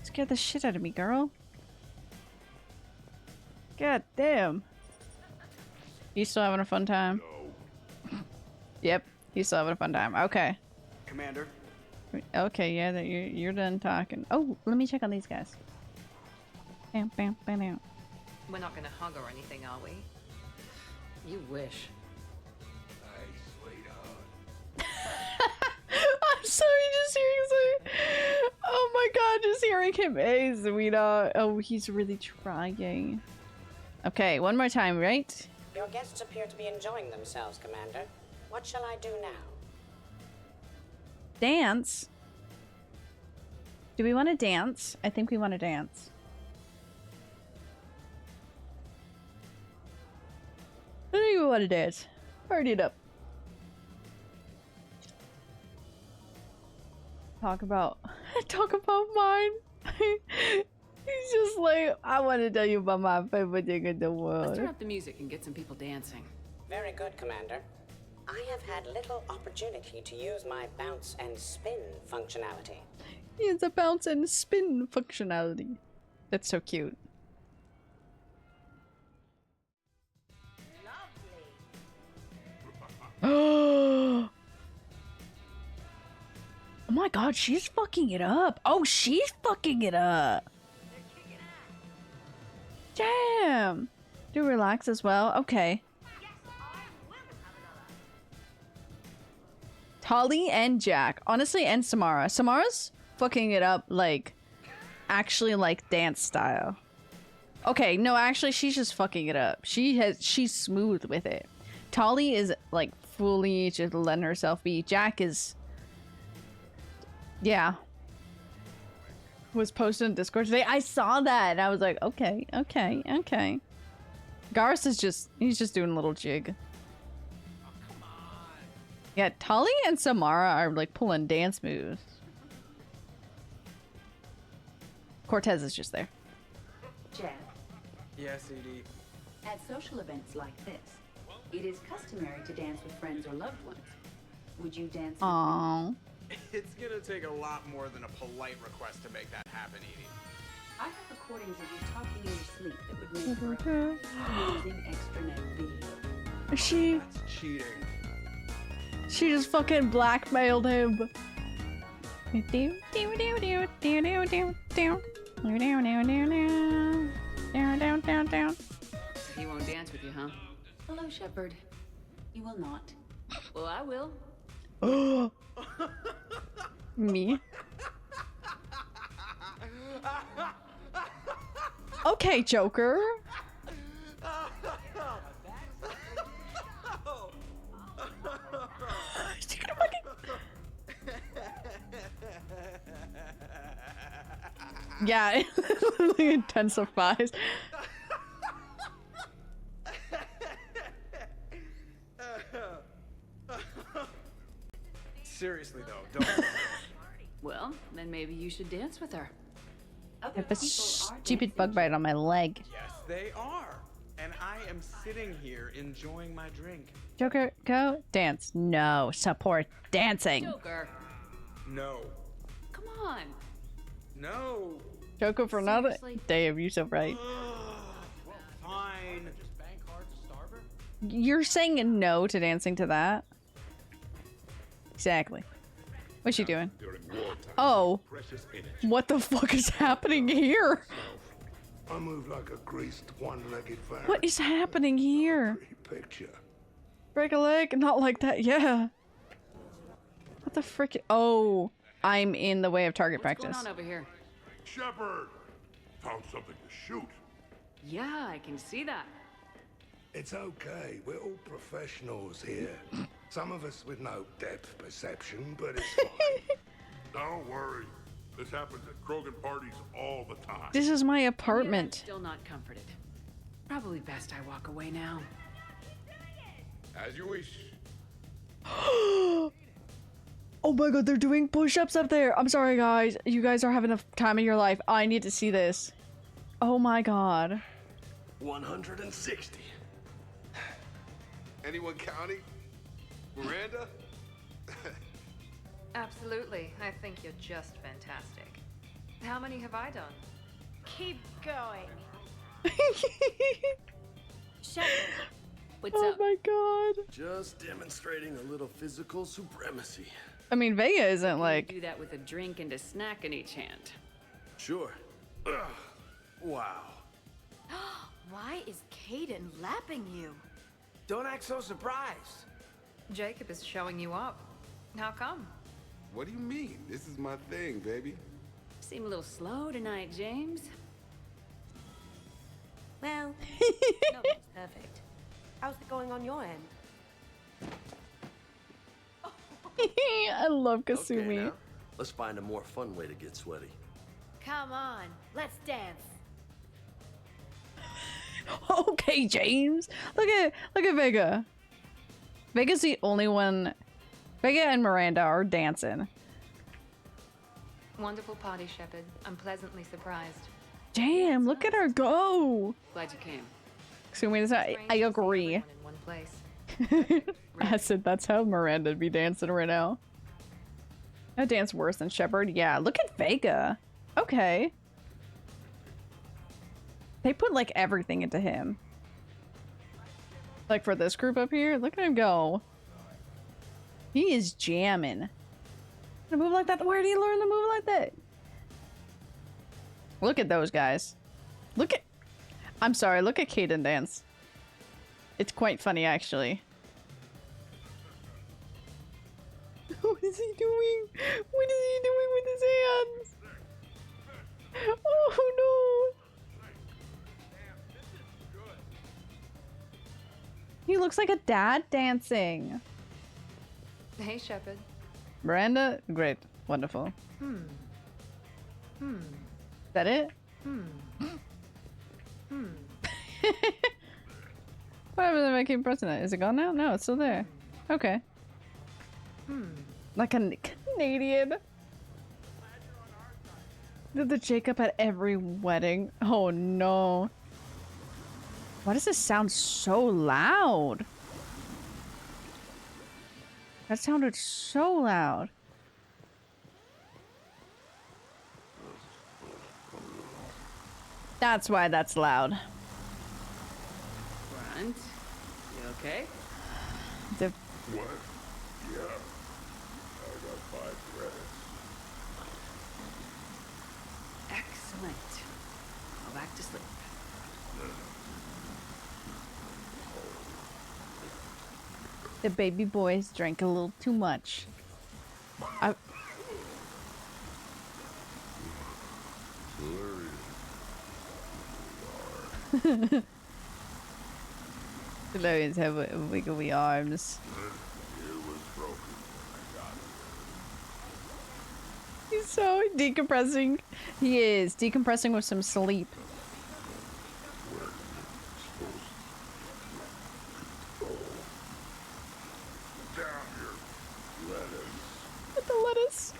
Scared the shit out of me, girl. God damn. You still having a fun time? Yep, he's still having a fun time. Okay. Commander. Okay, yeah, you're done talking. Oh, let me check on these guys. Bam, bam, bam, bam. We're not gonna hug or anything, are we? You wish. I'm sorry, just hearing oh my god, just hearing him. Hey, sweetheart. Oh, he's really trying. Okay, one more time, right? Your guests appear to be enjoying themselves, Commander. What shall I do now? Dance? Do we want to dance? I think we want to dance. I think we want to dance. Party it up. Talk about mine. He's just like, I want to tell you about my favorite thing in the world. Let's turn up the music and get some people dancing. Very good, Commander. I have had little opportunity to use my bounce and spin functionality. It's a bounce and spin functionality. That's so cute. Oh my god, she's fucking it up. Oh, she's fucking it up. Damn. Do relax as well. Okay. Tali and Jack. Honestly, and Samara. Samara's fucking it up like actually like dance style. Okay, no, actually she's just fucking it up. She's smooth with it. Tali is like fully just letting herself be. Jack is, yeah, was posted in Discord today. I saw that and I was like, okay. Garth is he's just doing a little jig. Yeah, Tali and Samara are like pulling dance moves. Cortez is just there. Jeff, Yes, Edie. at social events like this, it is customary to dance with friends or loved ones. Would you dance with Aww. It's gonna take a lot more than a polite request to make that happen, Edie. I have recordings of you talking in your sleep that would make for an amazing extranet video. She That's cheating. She just fucking blackmailed him. He won't dance with you, huh? Hello, Shepard. You will not. Well, I will. Me. Okay, Joker. Yeah, it literally intensifies. Seriously though, don't. Well, then maybe you should dance with her. I have a stupid bug bite on my leg. Yes, they are. And I am sitting here enjoying my drink. Joker, go dance. No, support dancing. Joker. No. Come on. No. Joker for another. Seriously? Damn, you're so right. Fine. You're saying no to dancing to that? Exactly. What's she doing? Oh. What the fuck is happening here? I move like a greased one-legged ferret. What is happening here? Picture. Break a leg? Not like that, yeah. What the frick? Oh, I'm in the way of target practice. What's going on over here? Shepard! Found something to shoot. Yeah, I can see that. It's okay. We're all professionals here. Some of us with no depth perception, but it's fine. Don't worry. This happens at Krogan parties all the time. This is my Yeah, apartment. still not comforted. Probably best I walk away now. As you wish. Oh my god, they're doing push-ups up there. I'm sorry, guys. You guys are having a time of your life. I need to see this. Oh my god. 160. Anyone counting? Miranda? Absolutely. I think you're just fantastic. How many have I done? Keep going. Shepard. What's Oh up? my god. Just demonstrating a little physical supremacy. I mean, Vega isn't You like... do that with a drink and a snack in each hand. Sure. Ugh. Wow. Why is Caden lapping you? Don't act so surprised. Jacob is showing you up. How come? What do you mean? This is my thing, baby. Seem a little slow tonight, James. Well, nothing's perfect. How's it going on your end? I love Okay, Kasumi. now, let's find a more fun way to get sweaty. Come on, let's dance. Okay, James. Look at Vega. Vega's the only one. Vega and Miranda are dancing. Wonderful party, Shepard. I'm pleasantly surprised. Damn, look at her go. Glad you came. Kasumi, I agree. In one place. I said that's how Miranda'd be dancing right now. I dance worse than Shepard. Yeah, look at Vega. Okay. They put like everything into him. Like for this group up here, look at him go. He is jamming. A move like that? Where did he learn to move like that? Look at those guys. Look at... I'm sorry, look at Kaden dance. It's quite funny, actually. What is he doing? What is he doing with his hands? Oh no! He looks like a dad dancing. Hey, Shepard. Miranda? Great. Wonderful. Hmm. Is that it? What happened if I keep pressing it? Is it gone now? No, it's still there. Okay. Like a Canadian. Did the Jacob at every wedding? Oh no. Why does this sound so loud? That sounded so loud. That's why that's loud. Grant, you okay? The What? Yeah. I got 5 credits. Excellent. Go back to sleep. The baby boys drank a little too much. Hilarious have wiggly arms. He's so decompressing. He is decompressing with some sleep. With the lettuce.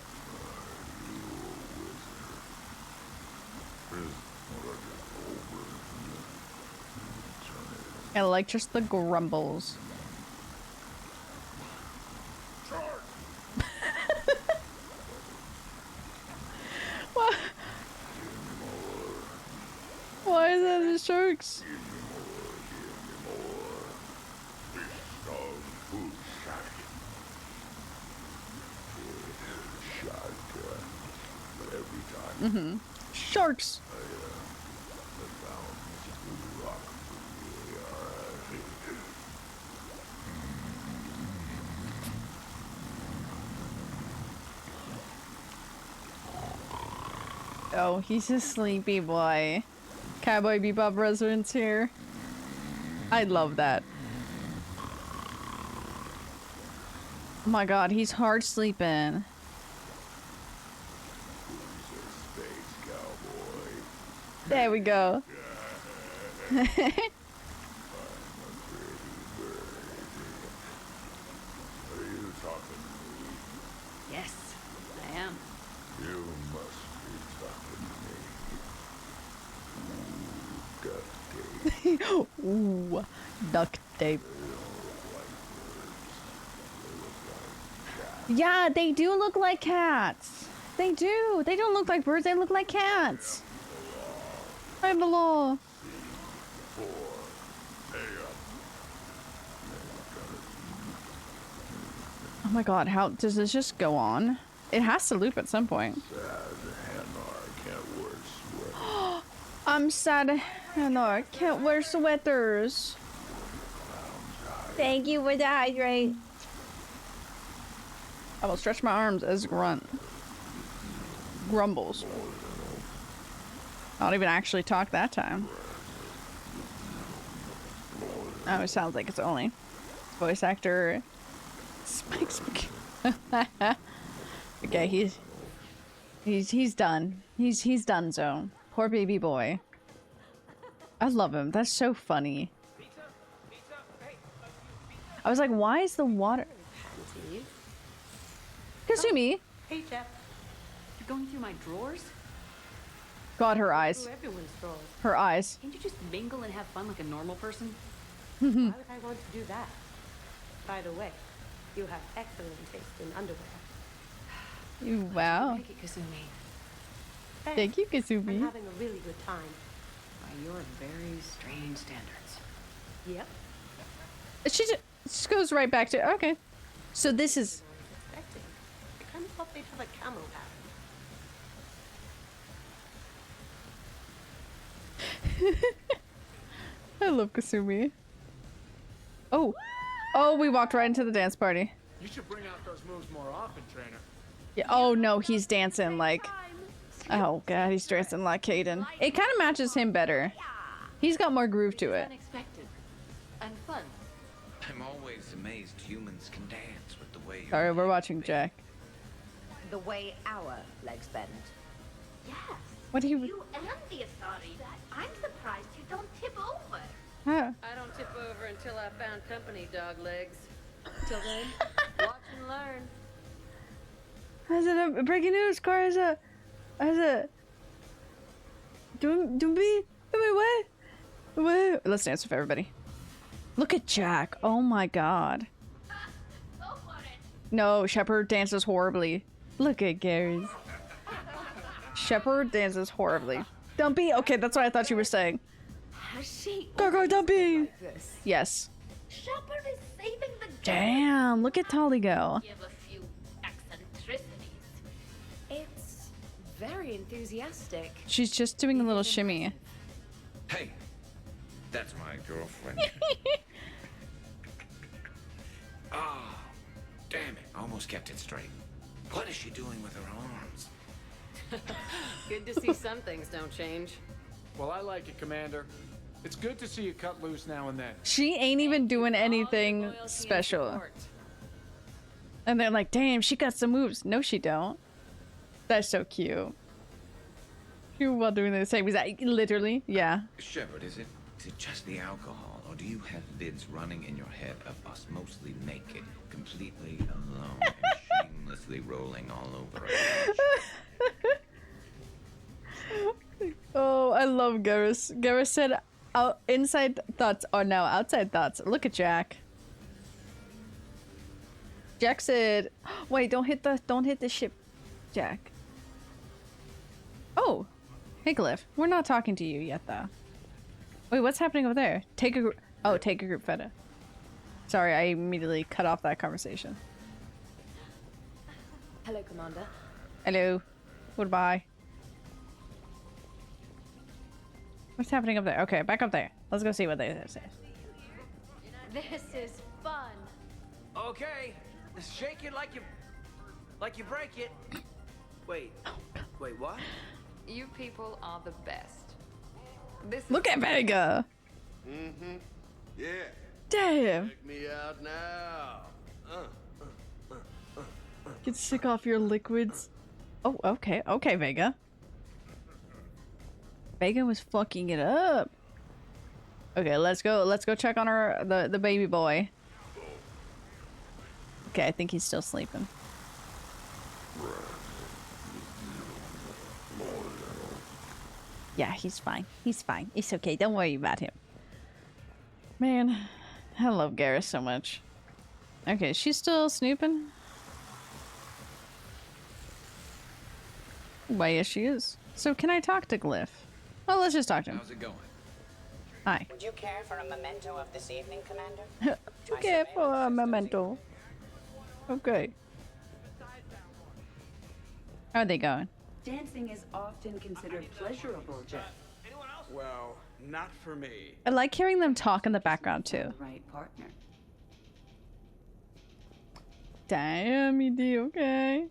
I like just the grumbles. What? Why is that the sharks? Mm-hmm. Sharks. Oh, he's a sleepy boy. Cowboy Bebop residence here. I love that. Oh my god, he's hard sleeping. There we go. Yes, I am. You must be talking to me. Ooh, duct tape. Yeah, they do look like cats. They do. They don't look like birds. They look like cats. I'm the law. Oh my god, how does this just go on? It has to loop at some point. I'm sad, Hannah. Can't wear sweaters. Thank you for the hydrate. I will stretch my arms as grunt. Grumbles. I don't even actually talk that time. Oh, it sounds like it's only voice actor Spike. Okay, he's done. He's done. So poor baby boy. I love him. That's so funny. I was like, why is the water? Kasumi. Hey, Jeff. You're going through my drawers? God, her eyes. Through everyone's drawers. Her eyes. Can't you just mingle and have fun like a normal person? Why would I want to do that? By the way, you have excellent taste in underwear. Wow. Thank you, Kasumi. Hey, Thank you, Kasumi. I'm having a really good time. By your very strange standards. Yep. She just goes right back to okay. So this is. Expecting. I kind of thought they'd have a camo pattern. I love Kasumi. Oh. Oh, we walked right into the dance party. You should bring out those moves more often, trainer. Yeah. Oh no, he's dancing like. Oh god, he's dancing like Caden. It kind of matches him better. He's got more groove to it. Unexpected and fun. I'm always amazed humans can dance with the way you. Sorry, we're watching Jack. The way our legs bend. Yes. What do you? You and the authority. I'm surprised you don't tip over. Huh. I don't tip over until I found company, dog legs. Till then, watch and learn. Has it a breaking news? Car has a what? Let's dance with everybody. Look at Jack. Oh my god. No, Shepard dances horribly. Look at Gary's. Shepard dances horribly. Dumpy? Okay, that's what I thought you were saying. Has she? Go, Dumpy! Like this? Yes. Shepard is saving the day. Damn, look at Tolly go. Give a few eccentricities. It's very enthusiastic. She's just doing a little shimmy. Hey, that's my girlfriend. Oh, damn it. Almost kept it straight. What is she doing with her arms? Good to see some things don't change. Well, I like it, Commander. It's good to see you cut loose now and then. She ain't even doing anything special. And they're like, damn, she got some moves. No, she don't. That's so cute. You while doing the same exact, literally, yeah. Shepard, is it just the alcohol, or do you have vids running in your head of us mostly naked, completely alone, and shamelessly rolling all over us? Oh, I love Garrus. Garrus said, inside thoughts are now outside thoughts. Look at Jack. Jack said, wait, don't hit the ship, Jack. Oh, hey Glyph, we're not talking to you yet though. Wait, what's happening over there? Take a group photo. Sorry, I immediately cut off that conversation. Hello, Commander. Hello. Goodbye. What's happening up there? Okay, back up there. Let's go see what they say. This is fun. Okay, shake it like you break it. Wait, what? You people are the best. This Look at Vega. Mm-hmm. Yeah. Damn. Check me out now. Get sick off your liquids. Oh, okay. Okay, Vega. Vega was fucking it up. Okay, let's go check on the baby boy. Okay, I think he's still sleeping. Yeah, he's fine. He's fine. It's okay. Don't worry about him. Man, I love Garrus so much. Okay, she's still snooping. Why, yes, she is. So can I talk to Glyph? Well, let's just talk to him. How's it going? Hi. Would you care for a memento of this evening, Commander? Would you care for a memento? Okay. How are they going? Dancing is often considered pleasurable, Jeff. Well, not for me. I like hearing them talk in the background too. Right partner. Damn, you do okay.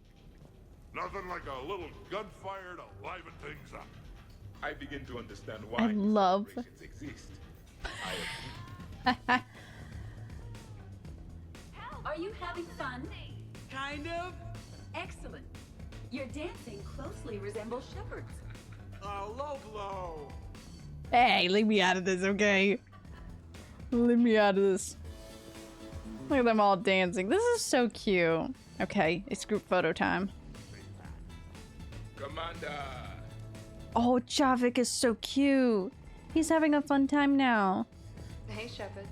Nothing like a little gunfire to liven things up. I begin to understand why I love. exist. Are you having fun? Kind of. Excellent. Your dancing closely resembles Shepard's. Low blow. Hey, leave me out of this, okay? Leave me out of this. Look at them all dancing. This is so cute. Okay, it's group photo time. Commander. Oh, Javik is so cute. He's having a fun time now. Hey, Shepard.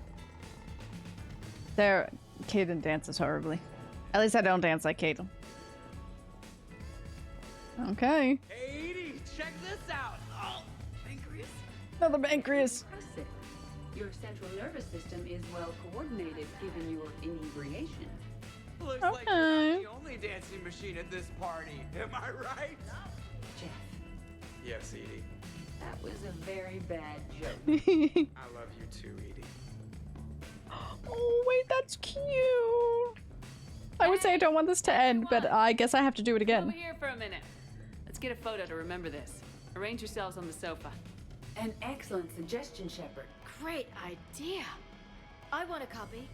There, Caden dances horribly. At least I don't dance like Caden. Okay. Hey, Edie, check this out. Oh, pancreas. Another pancreas. Impressive. Your central nervous system is well coordinated given your inebriation. Looks like you're not the only dancing machine at this party. Am I right? Jeff, Yes, Edie. that was a very bad joke. I love you too, Edie. Oh, wait, that's cute. I would say I don't want this to end, but I guess I have to do it Over again. here for a minute. Let's get a photo to remember this. Arrange yourselves on the sofa. An excellent suggestion, Shepard. Great idea. I want a copy.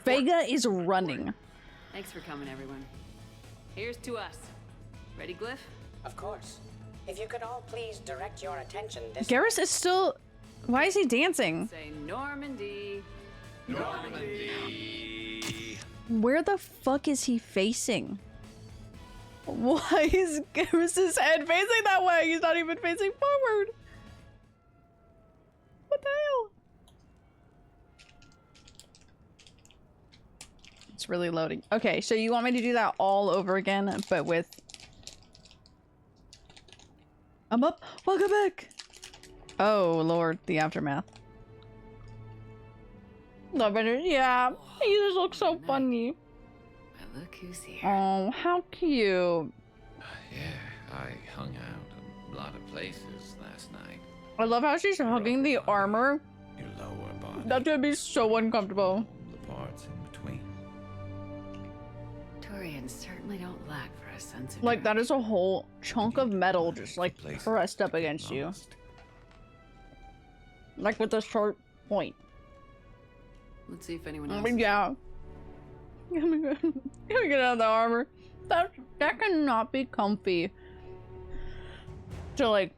Vega is running. Thanks for coming, everyone. Here's to us. Ready, Glyph? Of course. If you could all please direct your attention this Garrus is still... Why is he dancing? Say Normandy. Normandy. Where the fuck is he facing? Why is Garrus's head facing that way? He's not even facing forward. What the hell? It's really loading. Okay, so you want me to do that all over again, but with... I'm up. Welcome back. Oh, Lord. The aftermath. No, but yeah. He just looks so funny. But look who's here. Oh, how cute. Yeah, I hung out a lot of places last night. I love how she's hugging the armor. Your lower body. That's gonna be so uncomfortable. The parts in between. Turians certainly don't lack for a sense of Like, that is a whole chunk of metal just, like, pressed up against you. Like, with a short point. Let's see if anyone I else. mean, yeah. Let me get out of the armor. That cannot be comfy. To, like,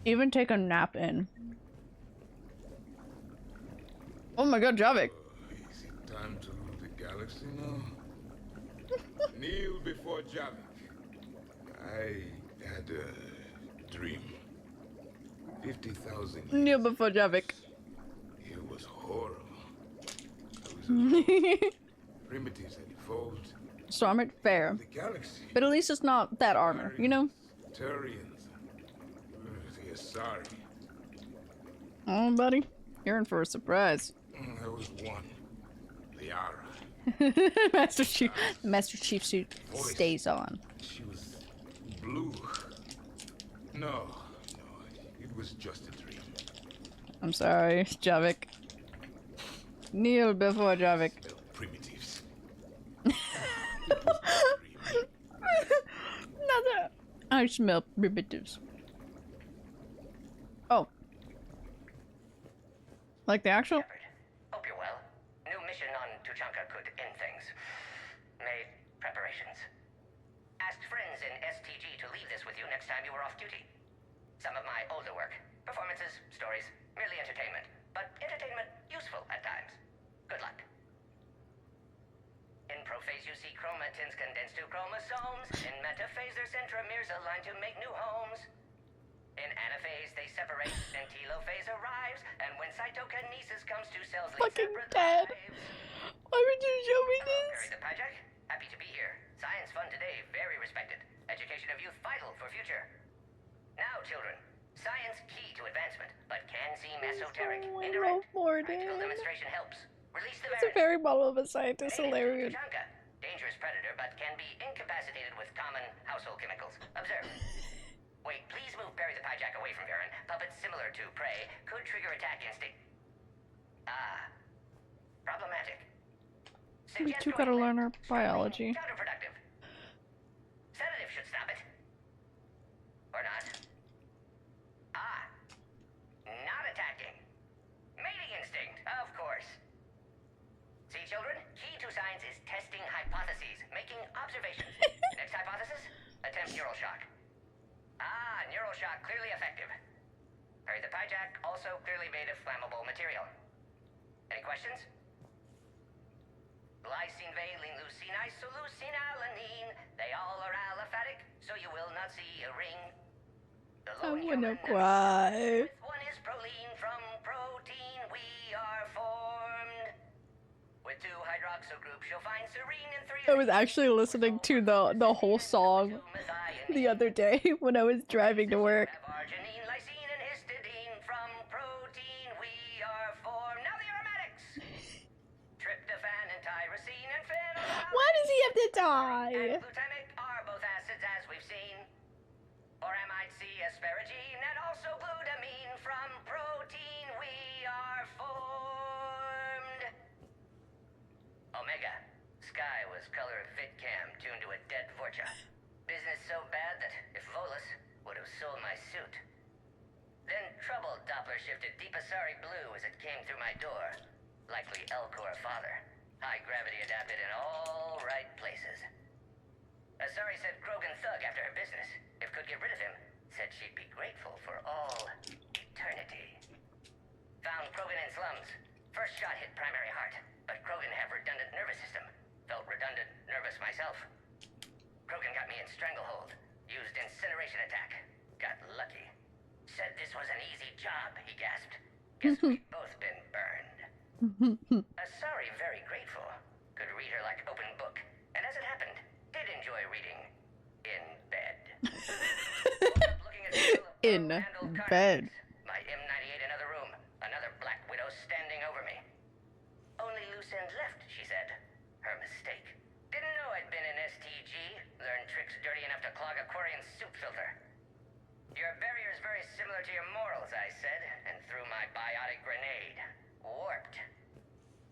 even take a nap in. Oh my god, Javik. Is it time to rule the galaxy now? Kneel before Javik. I had a dream. 50,000 years. Kneel before Javik. It was horrible. I was primitives had evolved. So armored fair. The galaxy. But at least it's not that armor, you know? Turians. The Asari. Oh, buddy. You're in for a surprise. There was one. Liara. Master Chief suit stays on. She was blue. No, it was just a dream. I'm sorry, Javik. Kneel before Javik. Primitives. Another. I smell primitives. Oh. Like the actual? Hope you're well. New mission on Tuchanka could end things. Made preparations. Asked friends in STG to leave this with you next time you were off duty. Some of my older work. Performances, stories, merely entertainment. But entertainment useful at times. Good luck. In prophase you see chromatins condensed to chromosomes. In metaphase their centromeres align to make new homes. In anaphase they separate, then telophase arrives, and when cytokinesis comes to cells lead Fucking separate dead. lives. Why would you show me Hello, this? Perry the Pajak. Happy to be here. Science fun today, very respected. Education of youth vital for future. Now, children, science key to advancement, but can seem esoteric, Oh, I indirect. love Morden. Practical demonstration helps. Release the It's a very model of a scientist, hilarious. Tuchanka. Dangerous predator, but can be incapacitated with common household chemicals. Observe. Wait, please move Perry the Pajak away from Varen. Puppets similar to prey could trigger attack instinct. Ah. Problematic. We too gotta learn our biology. Counterproductive. Sedative should stop it. Or not. Ah. Not attacking. Mating instinct, of course. See, children? Key to science is testing hypotheses, making observations. Next hypothesis? Attempt neural shock. Ah, neural shock clearly effective. Perry the Pajak also clearly made of flammable material. Any questions? Glycine, valine, leucine, isoleucine, alanine. They all are aliphatic, so you will not see a ring. The I'm lone gonna human cry. one is proline. From protein we are formed. With 2 hydroxyl groups you'll find serine and 3. I was actually listening to the whole song the other day when I was driving to work. Arginine, lysine, and histidine. From protein we are formed. Now the aromatics. Tryptophan and tyrosine and phenol. Why does he have to die? And glutamic are both acids as we've seen. Or amide C, asparagine, and also glutamine. From protein color of VidCam tuned to a dead Vorcha. Business so bad that if Volus would have sold my suit. Then trouble Doppler shifted Deep Asari blue as it came through my door. Likely Elcor father. High gravity adapted in all right places. Asari said Krogan thug after her business. If could get rid of him, said she'd be grateful for all eternity. Found Krogan in slums. First shot hit primary heart, but Krogan have redundant nervous system. Felt redundant, nervous myself. Krogan got me in stranglehold. Used incineration attack. Got lucky. Said this was an easy job, he gasped. Guess we've both been burned. Asari very grateful. Could read her like open book. And as it happened, did enjoy reading. In bed. In bed. My M98 in another room. Another Black Widow standing over me. Only loose end left, she said. Her mistake. Didn't know I'd been in STG. Learned tricks dirty enough to clog a Quarian soup filter. Your barrier's very similar to your morals, I said, and threw my biotic grenade. Warped.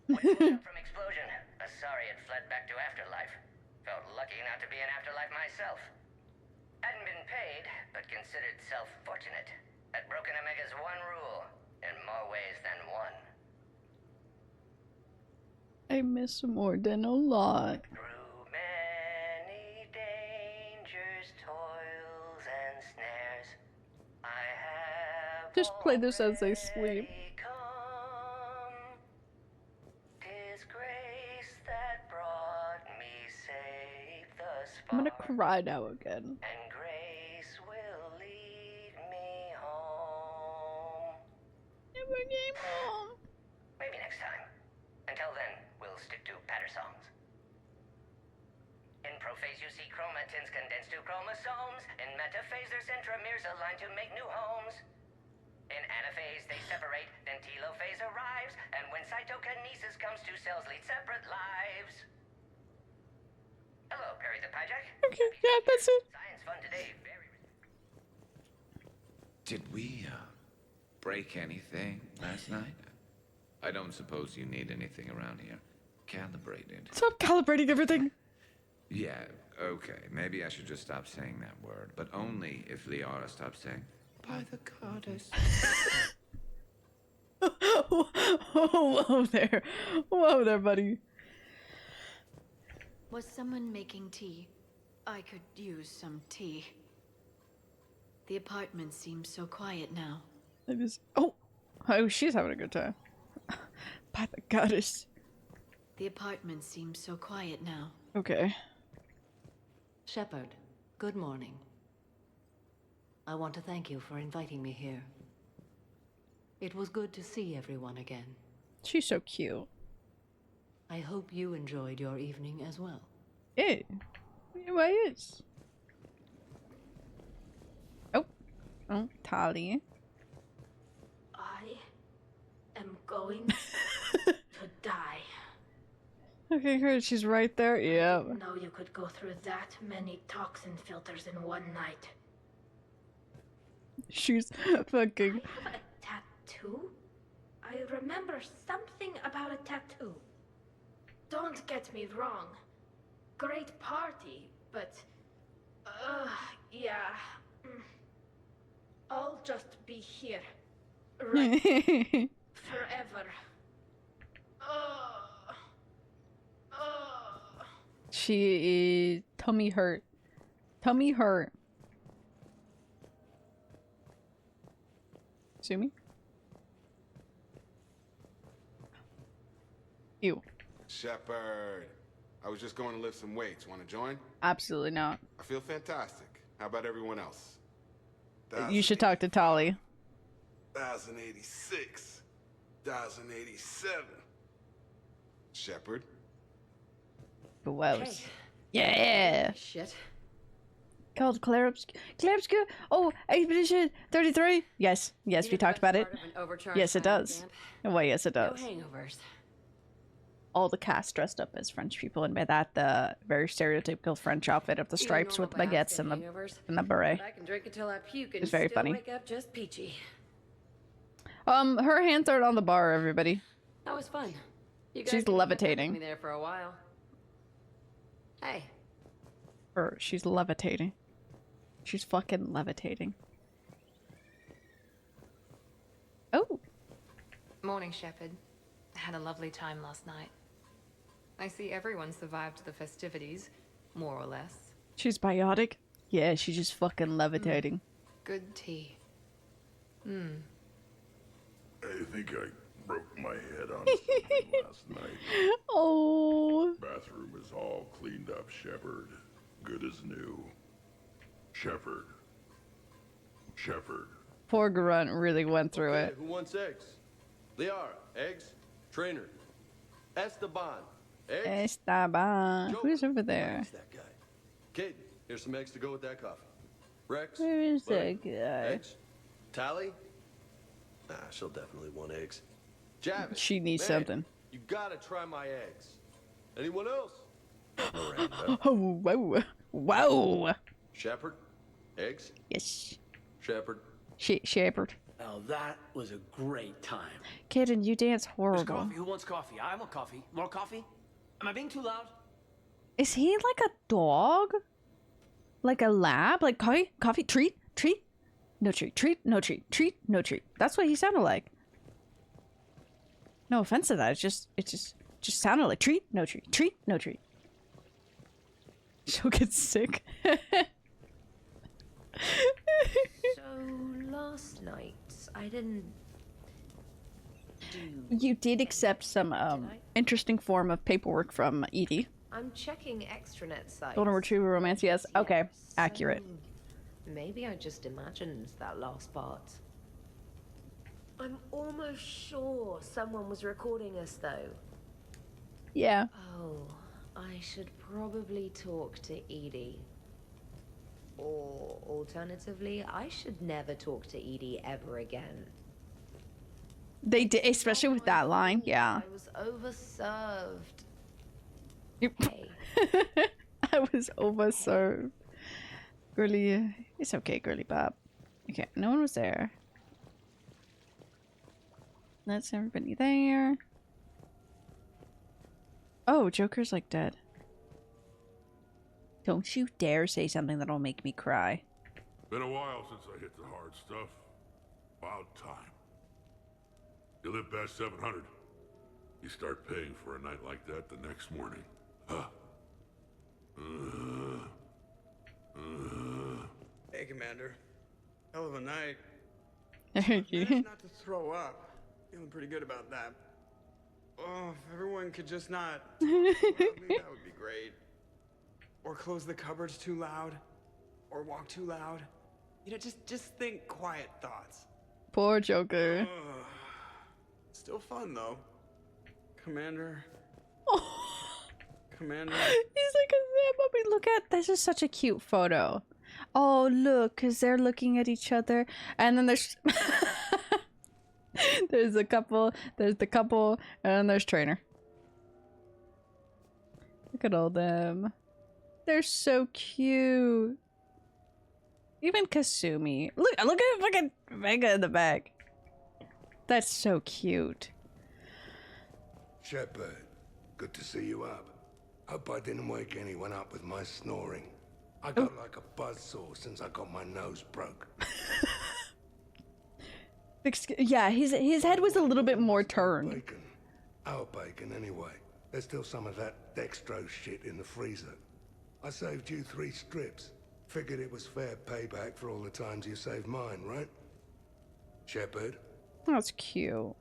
When from explosion, Asari had fled back to Afterlife. Felt lucky not to be in Afterlife myself. Hadn't been paid, but considered self-fortunate. Had broken Omega's one rule, in more ways than one. I miss more than a lot. Through many dangers, toils, and snares, I have Just play this as they sleep. come. 'Tis grace that brought me safe thus I'm far, gonna cry now again. and grace will lead me home. Never came home. Maybe next time. Until then, we'll stick to patter songs. In prophase you see chromatins condensed to chromosomes. In metaphase their centromeres align to make new homes. In anaphase they separate, then telophase arrives. And when cytokinesis comes, two cells lead separate lives. Hello, Perry the Pyjack. Okay, yeah, that's it. Science fun today. Very. Did we, break anything last night? I don't suppose you need anything around here. Calibrated. Stop calibrating everything. Yeah, okay. Maybe I should just stop saying that word. But only if Liara stops saying, by the goddess. Whoa there. Whoa there, buddy. Was someone making tea? I could use some tea. The apartment seems so quiet now. It is. Oh, she's having a good time. By the goddess. The apartment seems so quiet now. Okay. Shepard, good morning. I want to thank you for inviting me here. It was good to see everyone again. She's so cute. I hope you enjoyed your evening as well. Yeah, why is? Oh, Tali. I am going to die. Okay, good. She's right there. Yeah. I didn't know you could go through that many toxin filters in one night. She's fucking. I have a tattoo? I remember something about a tattoo. Don't get me wrong. Great party, but... yeah. I'll just be here. Right. Forever. She is tummy hurt. Tummy hurt. See me? Ew. Shepard, I was just going to lift some weights. Want to join? Absolutely not. I feel fantastic. How about everyone else? You should talk to Tali. 1086. 1087. Shepard? Gross. Hey. Yeah. Shit. Called Claire Obscure. Oh, Expedition 33. Yes, yes, we talked about it. Yes, it does. Well, yes, it does. No hangovers. All the cast dressed up as French people, and by that, the very stereotypical French outfit of the stripes with baguettes and the beret. I can drink until I puke and It's very still funny. wake up just peachy. Her hands aren't on the bar, everybody. That was fun. You guys She's kept levitating. me there for a while. Hey. Or she's levitating. She's fucking levitating. Oh. Morning, Shepard. Had a lovely time last night. I see everyone survived the festivities, more or less. She's biotic? Yeah, she's just fucking levitating. Good tea. I think I broke my head on something last night. Oh. Bathroom is all cleaned up, Shepard. Good as new. Shepard. Shepard. Poor Grunt really went through it. Who wants eggs? Liara, eggs. Trainer. Esteban, eggs. Esteban. Joker, Who's over there? who's that guy? Kate, here's some eggs to go with that coffee. Rex. Where is Buddy, that guy? Eggs. Tally. Nah, she'll definitely want eggs. Javis. She needs man, something. You gotta try my eggs. Anyone else? Oh, whoa. Whoa. Shepard. Eggs. Yes. Shepard. Shepard. Now that was a great time. Kitten, you dance There's horrible. coffee. Who wants coffee? I want coffee. More coffee? Am I being too loud? Is he like a dog? Like a lab? Like coffee, treat, no treat, no treat, no treat. That's what he sounded like. No offense to that. It just sounded like treat, no treat. She'll get sick. So last night I didn't do. You did accept some interesting form of paperwork from Edie. I'm checking extranet sites. Golden Retriever romance, yes. Okay, accurate. Maybe I just imagined that last part. I'm almost sure someone was recording us though. Yeah. Oh, I should probably talk to Edie. Or alternatively, I should never talk to Edie ever again. They did, especially with that line, yeah. I was overserved. I was overserved. Girly, it's okay, girly Bob. Okay, no one was there. That's everybody there. Oh, Joker's like dead. Don't you dare say something that'll make me cry. Been a while since I hit the hard stuff. About time. You live past 700. You start paying for a night like that the next morning. Huh. Hey, Commander. Hell of a night. Thank you. Managed not to throw up. Feeling pretty good about that. Oh, if everyone could just not talk loudly, that would be great. Or close the cupboards too loud. Or walk too loud. You know, just think quiet thoughts. Poor Joker. Still fun, though. Commander. Commander. He's like a puppy. Look at this is such a cute photo. Oh look, cause they're looking at each other, and then there's there's the couple, and then there's Trainer. Look at all them. They're so cute. Even Kasumi. Look at fucking Vega in the back. That's so cute. Shepard, good to see you up. Hope I didn't wake anyone up with my snoring. I got like a buzzsaw since I got my nose broke. Yeah, his head was a little bit more turned. Bacon. Our bacon, anyway. There's still some of that dextrose shit in the freezer. I saved you 3 strips. Figured it was fair payback for all the times you saved mine, right? Shepard? That's cute.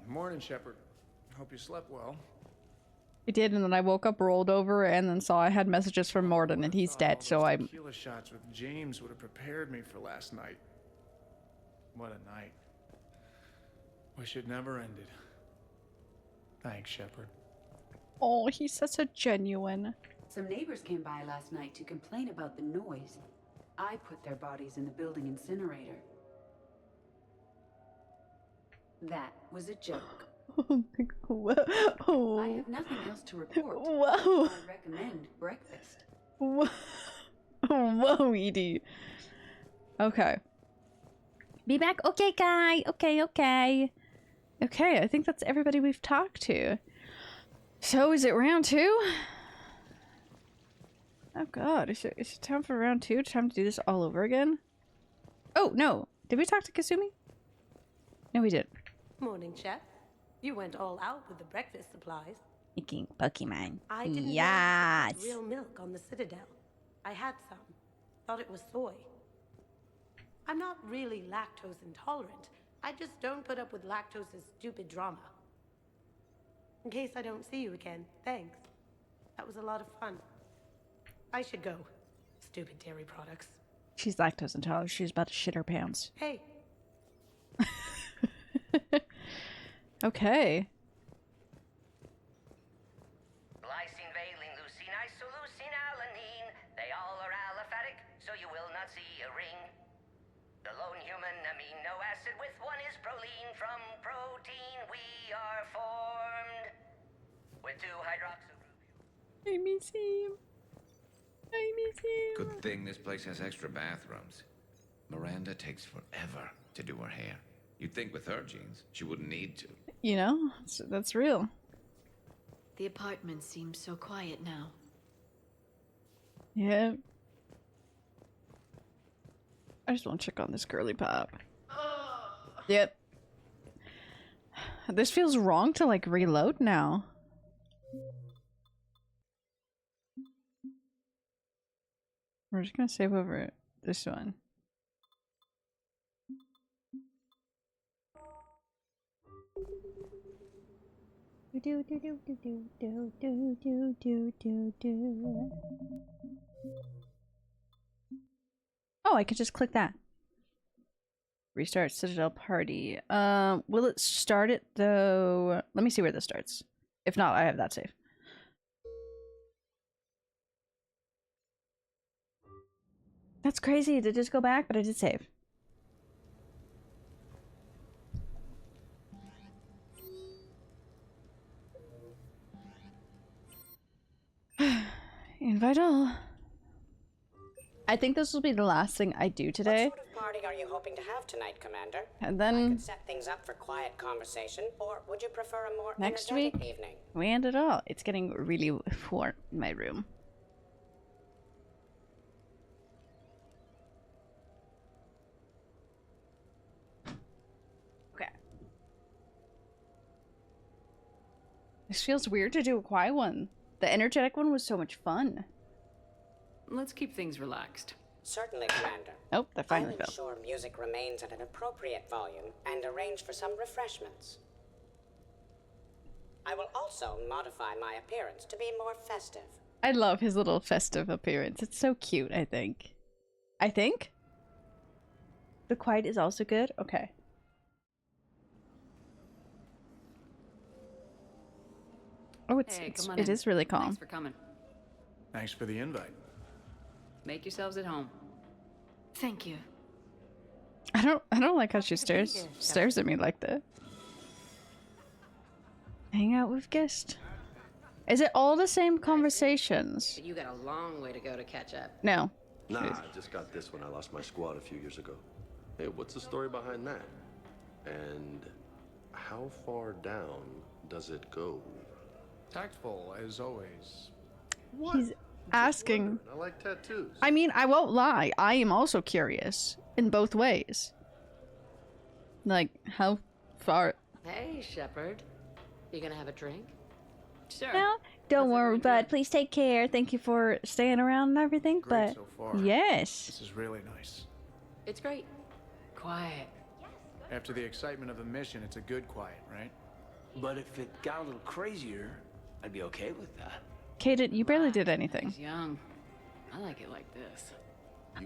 Morning, Shepard. Hope you slept well. I did, and then I woke up, rolled over, and then saw I had messages from Morden, and he's dead, so I... Tequila shots with James would have prepared me for last night. What a night. Wish it never ended. Thanks, Shepard. Oh, he's such a genuine. Some neighbors came by last night to complain about the noise. I put their bodies in the building incinerator. That was a joke. Whoa. I have nothing else to report. Whoa. I recommend breakfast. Whoa, whoa, Edie. Okay. Be back. Okay, guy. Okay. Okay, I think that's everybody we've talked to. So, is it round 2? Oh god, is it time for round 2? Time to do this all over again? Oh, no. Did we talk to Kasumi? No, we did. Morning, chef. You went all out with the breakfast supplies. Making Pokemon. I didn't know you Yes. could get real milk on the Citadel. I had some. Thought it was soy. I'm not really lactose intolerant. I just don't put up with lactose's stupid drama. In case I don't see you again, thanks. That was a lot of fun. I should go. Stupid dairy products. She's lactose intolerant. She's about to shit her pants. Hey. Okay. Lysine, valine, leucine, isoleucine, alanine. They all are aliphatic, so you will not see a ring. The lone human amino acid with one is proline. From protein we are formed. With 2 hydroxygroups. I miss him. I miss him. Good thing this place has extra bathrooms. Miranda takes forever to do her hair. You'd think with her genes, she wouldn't need to. You know, that's real. The apartment seems so quiet now. Yeah. I just want to check on this girly pop. Yep. This feels wrong to like reload now. We're just gonna save over this one. Do do do do do do do do do do do. Oh, I could just click that. Restart Citadel party. Will it start it though? Let me see where this starts. If not, I have that save. That's crazy to just go back, but I did save. Invite all. I think this will be the last thing I do today. What sort of party are you hoping to have tonight, Commander? And then I could set things up for quiet conversation, or would you prefer a more next energetic week, evening? we end it all. It's getting really warm in my room. Okay. This feels weird to do a quiet one. The energetic one was so much fun. Let's keep things relaxed. Certainly, Commander. Oh, that finally I'll fell. ensure music remains at an appropriate volume and arrange for some refreshments. I will also modify my appearance to be more festive. I love his little festive appearance. It's so cute, I think. The quiet is also good? Okay. Oh, Hey, come on it in. is really calm. Thanks for coming. Thanks for the invite. Make yourselves at home. Thank you. I don't like how she stares at me like that. Hang out with guest. Is it all the same conversations? But you got a long way to go to catch up. No. Nah, I just got this when I lost my squad a few years ago. Hey, what's the story behind that? And how far down does it go? Tactful, as always. What? He's asking. I like tattoos. I mean, I won't lie. I am also curious in both ways. Like, how far? Hey, Shepard. You gonna have a drink? Sure. No, don't worry, bud. Please take care. Thank you for staying around and everything. Great But so far. yes, This is really nice. It's great. Quiet. After the excitement of the mission, it's a good quiet, right? But if it got a little crazier, I'd be okay with that. Kaden, you barely did anything. He's young. I like it like this.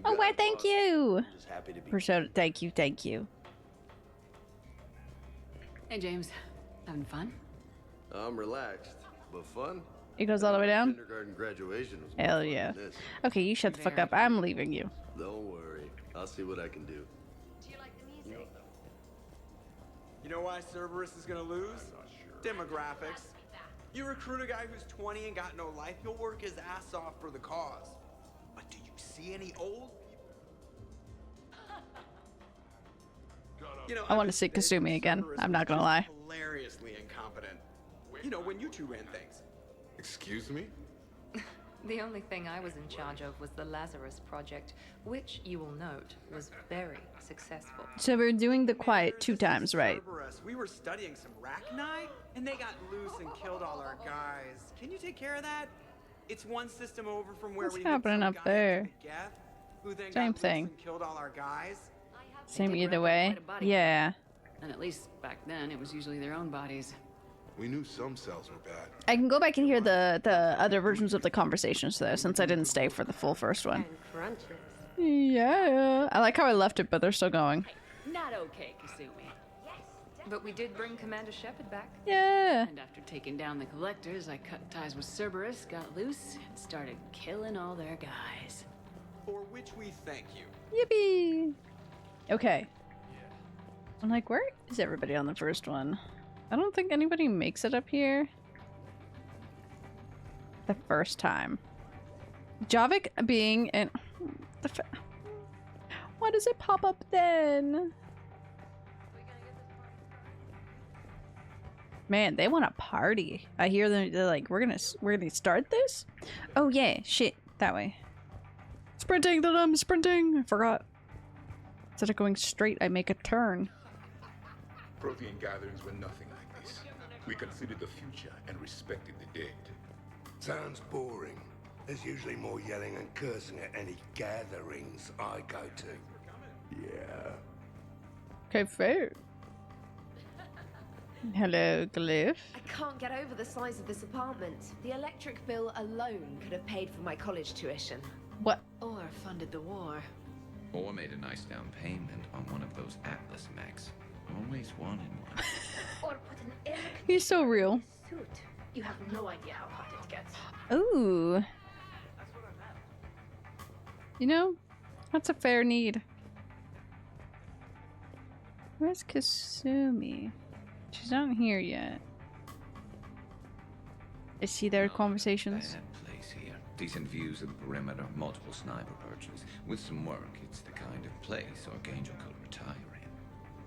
Oh, why? Thank you. Just happy to be. For so, thank you. Hey, James. Having fun? I'm relaxed, but fun. It goes all the way down. Kindergarten graduation was more Hell fun yeah. than this. Okay, you shut the fuck up. I'm leaving you. Don't worry, I'll see what I can do. Do you like the music? You know why Cerberus is gonna lose? Demographics. You recruit a guy who's 20 and got no life, he'll work his ass off for the cause. But do you see any old people? You know, I want to see Kasumi again. I'm not gonna lie. Hilariously incompetent. You know, when you two ran things. Excuse me? The only thing I was in charge of was the Lazarus Project, which, you will note, was very successful. So we're doing the quiet 2 times, right? Cerberus. We were studying some Rachni, and they got loose and killed all our guys. Can you take care of that? It's one system over from where What's we happening up there? Geth, who then Same got thing. loose and killed all our guys. Same did either wreck way. quite a body Yeah. And at least back then, it was usually their own bodies. We knew some cells were bad. I can go back and hear the other versions of the conversations though, since I didn't stay for the full first one. Crunches. Yeah. I like how I left it, but they're still going. Not okay, Kasumi. But we did bring Commander Shepard back. Yeah. And after taking down the collectors, I cut ties with Cerberus, got loose, and started killing all their guys. For which we thank you. Yippee! Okay. I'm like, where is everybody on the first one? I don't think anybody makes it up here. The first time. Javik being in... Why does it pop up then? Man, they want to party. I hear them, they're like, we're gonna start this? Oh yeah, shit, that way. Sprinting, I'm sprinting! I forgot. Instead of going straight, I make a turn. Protean gatherings were nothing like this. We considered the future and respected the dead. Sounds boring. There's usually more yelling and cursing at any gatherings I go to. Yeah. Okay, fair. Hello, Glyph. I can't get over the size of this apartment. The electric bill alone could have paid for my college tuition. What? Or funded the war. Or made a nice down payment on one of those Atlas mechs. Always wanted one. Or put an air He's so real. suit. You have no idea how hot it gets. Ooh. You know, that's a fair need. Where's Kasumi? She's not here yet. I see their conversations. Bad place here. Decent views of the perimeter, multiple sniper perches. With some work, it's the kind of place Archangel could retire in.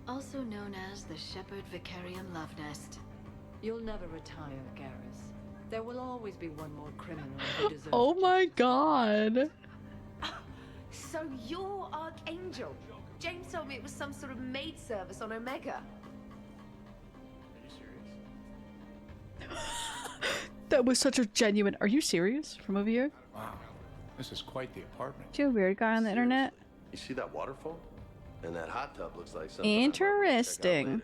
Also known as the Shepherd Vicarian Love Nest. You'll never retire, Garrus. There will always be one more criminal who deserves Oh my god. So you're Archangel. James told me it was some sort of maid service on Omega. That was such a genuine. Are you serious? From over here? Wow, this is quite the apartment. You a weird guy on the internet? You see that waterfall? And that hot tub looks like something Interesting.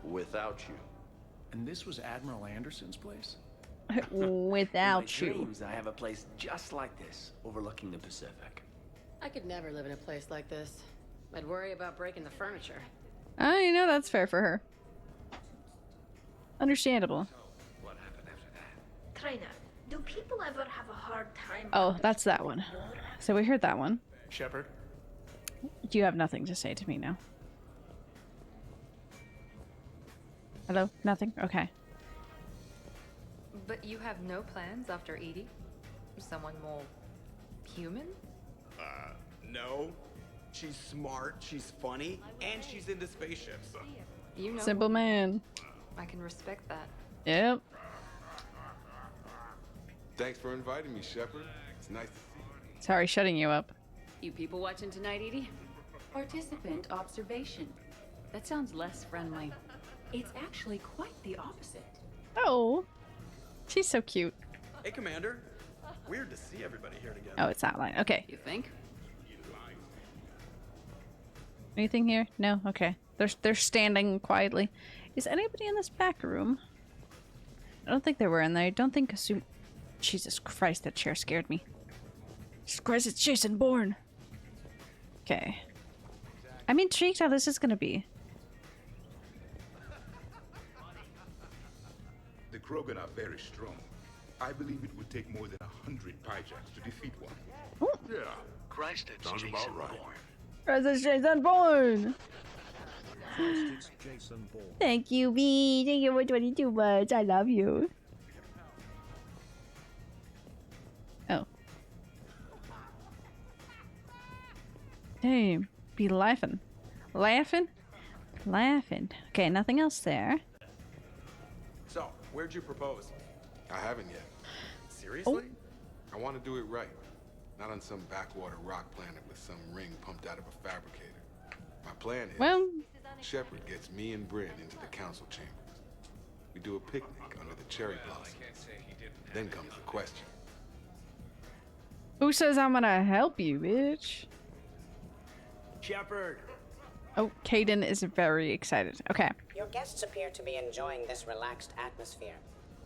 without you. And this was Admiral Anderson's place? Without In my you. dreams, I have a place just like this, overlooking the Pacific. I could never live in a place like this. I'd worry about breaking the furniture. I know that's fair for her. Understandable. What happened after that? Trainer, do people ever have a hard time? Oh, that's that one. So we heard that one. Shepard? You have nothing to say to me now. Hello? Nothing? Okay. But you have no plans after Edie? Someone more human? No. She's smart, she's funny, and she's into spaceships. You know. Simple man. I can respect that. Yep. Thanks for inviting me, Shepard. It's nice to see you. Sorry, shutting you up. You people watching tonight, Edie? Participant observation. That sounds less friendly. It's actually quite the opposite. Oh. She's so cute. Hey, Commander. Weird to see everybody here together. Oh, it's that line. Okay. You think? Anything here? No? Okay. They're standing quietly. Is anybody in this back room? I don't think they were in there. I don't think Kasumi... Jesus Christ, that chair scared me. Jesus Christ, it's Jason Bourne. Okay. I'm intrigued how this is gonna be. The Krogan are very strong. I believe it would take more than 100 Pyjaks to defeat one. Ooh. Yeah. Christ, it's Sounds Jason about right. Bourne. It's Jason Bourne! It's Jason Bourne. Thank you, B. Thank you for 22 months. I love you. Oh. Hey, be laughing. Laughing? Laughing. Okay, nothing else there. So, where'd you propose? I haven't yet. Seriously? I want to do it right. Not on some backwater rock planet with some ring pumped out of a fabricator. My plan is, well, Shepard gets me and Bryn into the council chambers. We do a picnic under the cherry blossoms. Then comes the question. who says I'm gonna help you, bitch? Shepard! Oh, Caden is very excited. Okay. Your guests appear to be enjoying this relaxed atmosphere.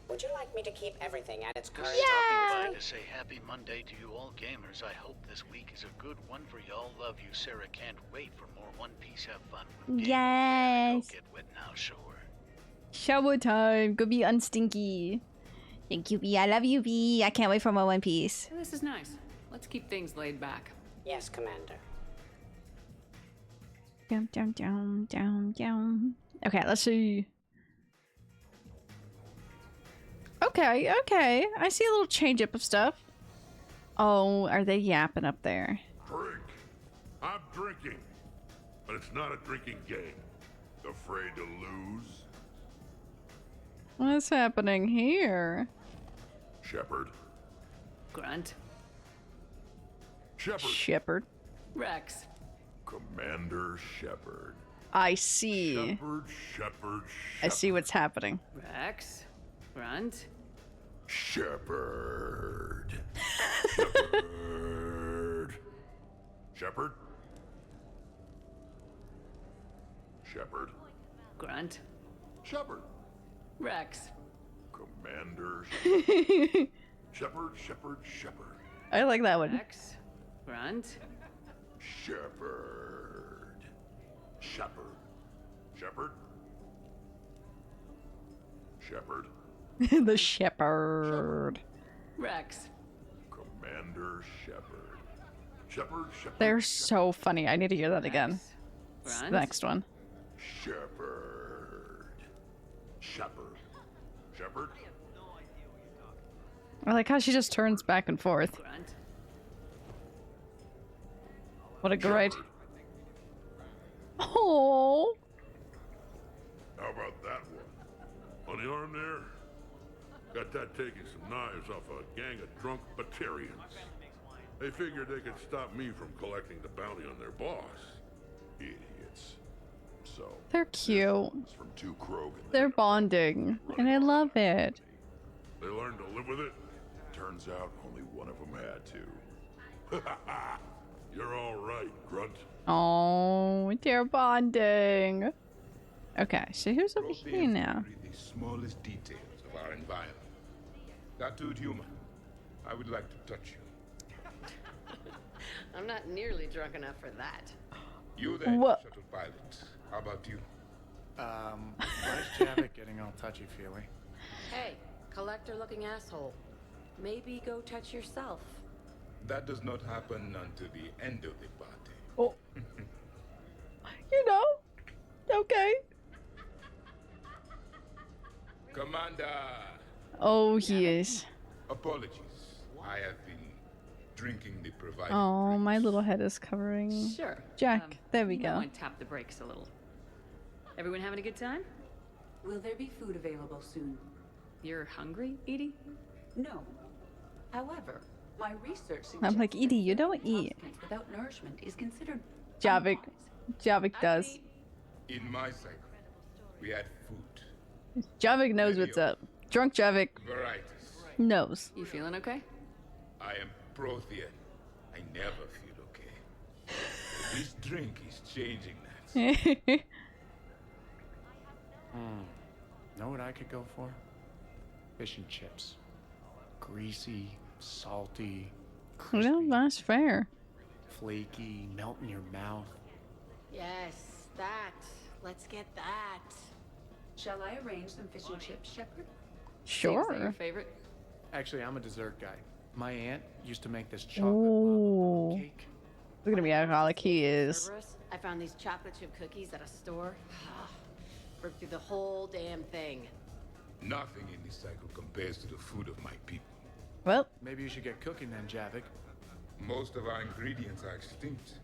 Would you like me to keep everything at its current I'd like to say happy Monday to you all gamers. I hope this week is a good one for y'all. Love you, Sarah. Can't wait for more One Piece. Have fun. Yes. Go get wet now, shower. Shower time. Go be unstinky. Thank you, B. I love you, B. I can't wait for my One Piece. This is nice. Let's keep things laid back. Yes, Commander. Down, down, down, down, down. Okay, let's see. Okay, okay. I see a little change up of stuff. Oh, are they yapping up there? Drink. I'm drinking. But it's not a drinking game. Afraid to lose? What's happening here? Shepard. Grunt. Shepard. Shepard. Rex. Commander Shepard. I see. Shepard, Shepard, I see what's happening. Rex. Grunt. Shepard. Shepard. Shepard. Shepard. Grunt. Shepard. Rex. Commander Shepard, Shepard, Shepard. I like that one. Rex. Grunt. Shepard. Shepard. Shepard. Shepard. The shepherd. Rex. Commander Shepard. Shepard, Shepard. They're so funny. I need to hear that again. It's the Grunt. next one. Shepard. Shepard. Shepard. I like how she just turns back and forth. Grunt. What a great. Oh. How about that one? On the arm there? Got that taking some knives off a gang of drunk Batarians. They figured they could stop me from collecting the bounty on their boss. Idiots. So. They're cute. It's from two Krogan. They're bonding, and I love it. They learned to live with it. Turns out only one of them had to. You're all right, Grunt. Oh, they're bonding. Okay, so who's over here now? The smallest details of our environment. Tattooed human. I would like to touch you. I'm not nearly drunk enough for that. You then, What? shuttle pilot. How about you? Where's Javik getting all touchy-feely? Hey, collector-looking asshole. Maybe go touch yourself. That does not happen until the end of the party. Oh. You know? Okay. Commander! Oh, he is. Apologies. I have been drinking the provided. Oh, my little head is covering. Sure. Jack, there we You know go. I tap the brakes a little. Everyone having a good time? Will there be food available soon? You're hungry, Edie? No. However, my research suggests I'm like, Edie, you don't eat. without nourishment is considered Javik. Javik does. In my cycle, we had food. Javik knows what's up. Drunk Javik Varieties. knows. You feeling okay? I am Prothean. I never feel okay. This drink is changing that. Know what I could go for? Fish and chips. Greasy, salty, Well, that's fair. flaky, melt in your mouth. Yes, that. Let's get that. Shall I arrange some fish and chips, Shepard? Is that your Sure. favorite? Actually, I'm a dessert guy. My aunt used to make this chocolate Ooh. cake. Look at me alcoholic he is. Cerberus, I found these chocolate chip cookies at a store. Ripped through the whole damn thing. Nothing in this cycle compares to the food of my people. Well, Maybe you should get cooking then, Javik. Most of our ingredients are extinct.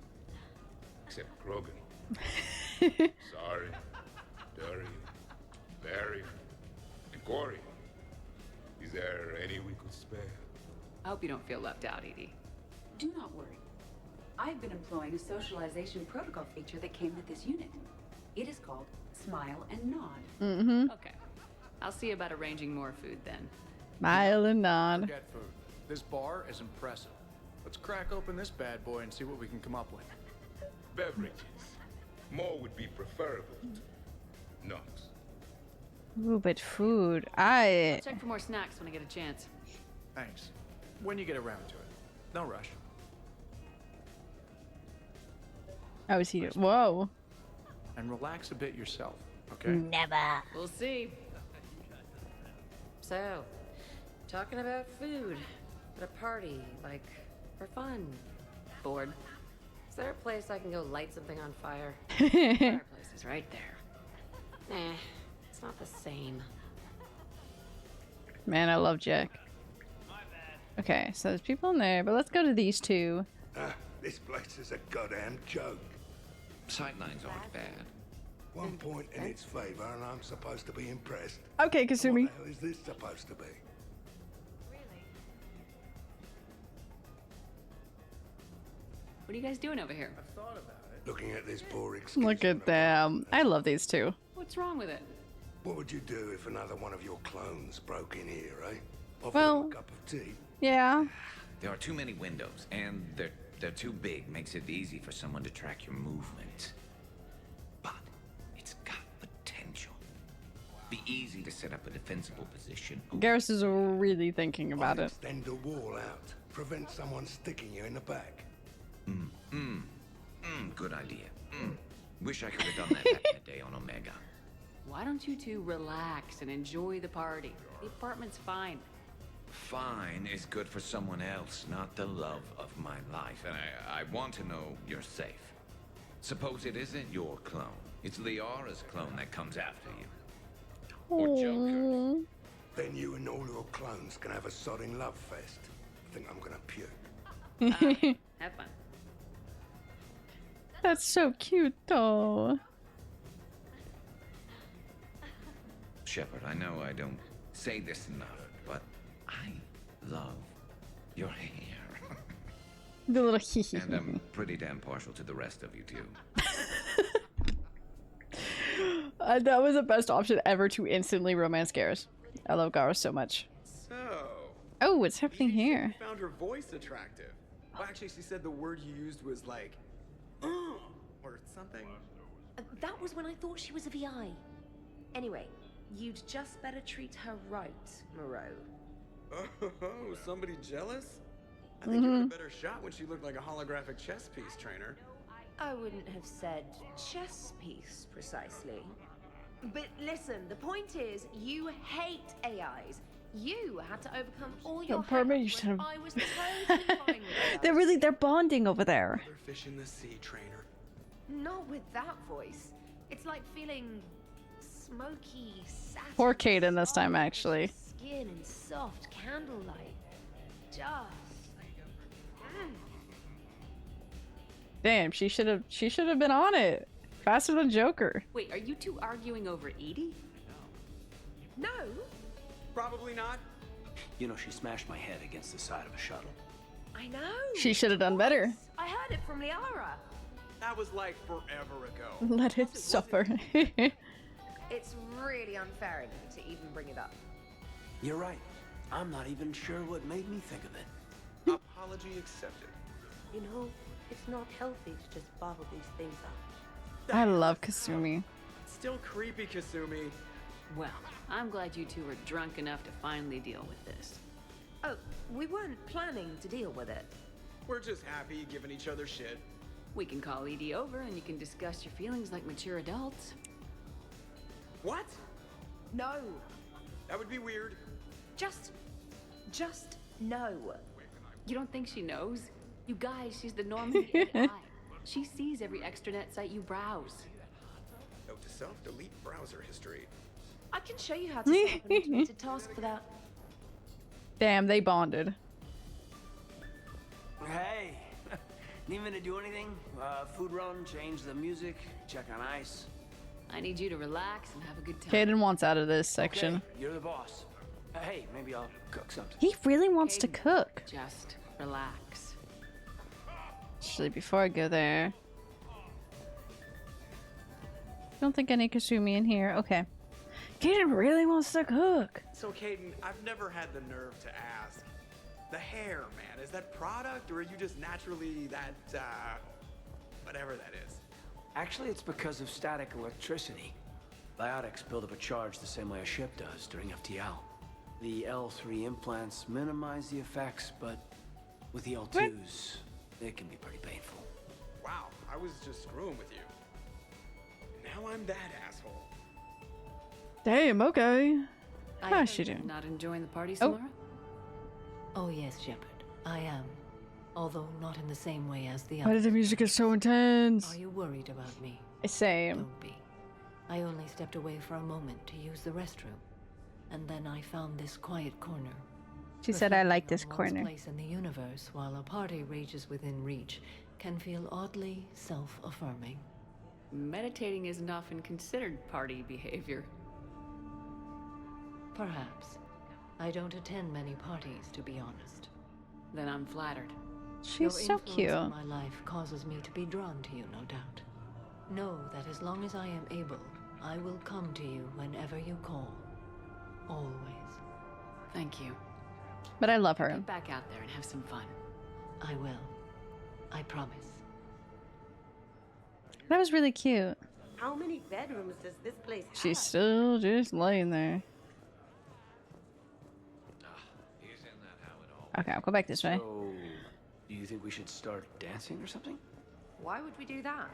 Except Krogan. Sorry. Durian. Varian. And Corian. Is there any we could spare? I hope you don't feel left out, Edie. Do not worry. I've been employing a socialization protocol feature that came with this unit. It is called Smile and Nod. Mm-hmm. Okay. I'll see about arranging more food then. Smile and nod. Forget food. This bar is impressive. Let's crack open this bad boy and see what we can come up with. Beverages. More would be preferable. Nox. Ooh, but food. I. I'll check for more snacks when I get a chance. Thanks. When you get around to it. No rush. Oh, is he? Whoa. And relax a bit yourself, okay? Never. We'll see. So, talking about food at a party, like, for fun. Bored. Is there a place I can go light something on fire? Fireplace is right there. Nah, it's not the same. Man, I love Jack. Okay, so there's people in there, but let's go to these two. This place is a goddamn joke. Sightlines aren't bad. 1 point in its favor, and I'm supposed to be impressed. Okay, Kasumi. What the hell is this supposed to be? What are you guys doing over here? I've thought about it. Looking at this poor excuse. Look at them. I love these two. What's wrong with it? What would you do if another one of your clones broke in here, eh? Offer Well- them a cup of tea? Yeah. There are too many windows, and they're too big. Makes it easy for someone to track your movement. But it's got potential. Be easy to set up a defensible position. Garrus is really thinking about it. Extend the wall out. Prevent someone sticking you in the back. Good idea. Wish I could have done that back in the day on Omega. Why don't you two relax and enjoy the party? The apartment's fine. Fine is good for someone else, not the love of my life. And I want to know you're safe. Suppose it isn't your clone. It's Liara's clone that comes after you. Or Joker's. Then you and all your clones can have a sodding love fest. I think I'm gonna puke. Have fun. That's so cute, though. Shepard, I know I don't say this enough, but I love your hair. The little hee hee. And I'm pretty damn partial to the rest of you, too. That was the best option ever to instantly romance Garrus. I love Garrus so much. So. Oh, what's happening here? You found her voice attractive. Well, actually, she said the word you used was like, or something. That was when I thought she was a VI. Anyway, you'd just better treat her right, Moreau. Oh, somebody jealous? I think you had a better shot when she looked like a holographic chess piece, trainer. I wouldn't have said chess piece precisely. But listen, the point is, you hate AIs. You had to overcome all your apartment, you hate should when have- I was totally fine with AIs. They're bonding over there. Another fish in the sea, trainer. Not with that voice. It's like feeling smoky, satin. Poor Kaden this time, actually. Skin and soft candlelight. Just. Damn, she should have been on it. Faster than Joker. Wait, are you two arguing over Edie? No. Probably not. You know, she smashed my head against the side of a shuttle. I know. She should have done better. I heard it from Liara. That was like forever ago. Let it suffer. It's really unfair of me to even bring it up. You're right. I'm not even sure what made me think of it. Apology accepted. You know, it's not healthy to just bottle these things up. I love Kasumi. Still creepy, Kasumi. Well, I'm glad you two were drunk enough to finally deal with this. Oh, we weren't planning to deal with it. We're just happy giving each other shit. We can call Edie over and you can discuss your feelings like mature adults. What? No. That would be weird. Just no. You don't think she knows? You guys, she's the Normandy AI. She sees every extranet site you browse. Note to self, delete browser history. I can show you how to set up an automated task for that. Damn, they bonded. Hey, need me to do anything? Food run, change the music, check on ice. I need you to relax and have a good time. Kaden wants out of this section. Okay, you're the boss. Hey, maybe I'll cook something. He really wants to cook. Just relax. Actually, before I go there, don't think any Kasumi in here. Okay. Kaden really wants to cook. So, Caden, I've never had the nerve to ask. The hair, man, is that product, or are you just naturally that, whatever that is? Actually, it's because of static electricity. Biotics build up a charge the same way a ship does during FTL. The L3 implants minimize the effects, but with the L2s, it can be pretty painful. Wow, I was just screwing with you. Now I'm that asshole. Damn, okay. I How's she doing? Not enjoying the party, Oh. Samara? Oh yes, Shepard. I am. Although not in the same way as the Why others. did the music get so intense? Are you worried about me? Same. Don't be. I only stepped away for a moment to use the restroom. And then I found this quiet corner. She said I like this Reflecting on corner. one's place in the universe while a party rages within reach can feel oddly self-affirming. Meditating isn't often considered party behavior. Perhaps. I don't attend many parties, to be honest. Then I'm flattered. She's Your so influence cute. in my life causes me to be drawn to you, no doubt. Know that as long as I am able, I will come to you whenever you call. Always. Thank you. But I love her. Get back out there and have some fun. I will. I promise. That was really cute. How many bedrooms does this place have? She's still just laying there. Okay, I'll go back this way. So, do you think we should start dancing or something? Why would we do that?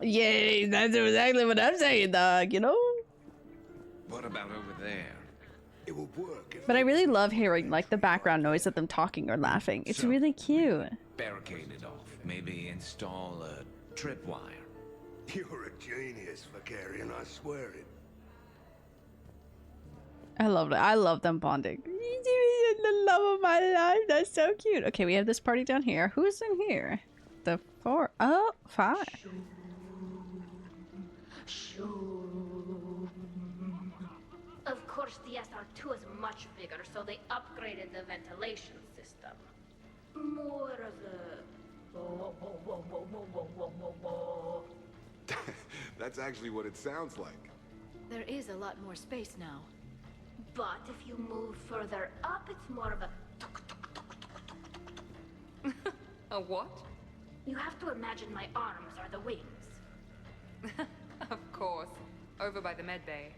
Yay, that's exactly what I'm saying, dog, you know? What about over there? It will work. But I really love hearing, like, the background noise of them talking or laughing. It's really cute. Barricade it off. Maybe install a tripwire. You're a genius, Vicarian, I swear it. I love it. I love them bonding. The love of my life. That's so cute. Okay, we have this party down here. Who's in here? The 4. Oh, 5. Of course, the SR2 is much bigger, so they upgraded the ventilation system. More of a... That's actually what it sounds like. There is a lot more space now. But if you move further up, it's more of a... A what? You have to imagine my arms are the wings. Of course. Over by the med bay.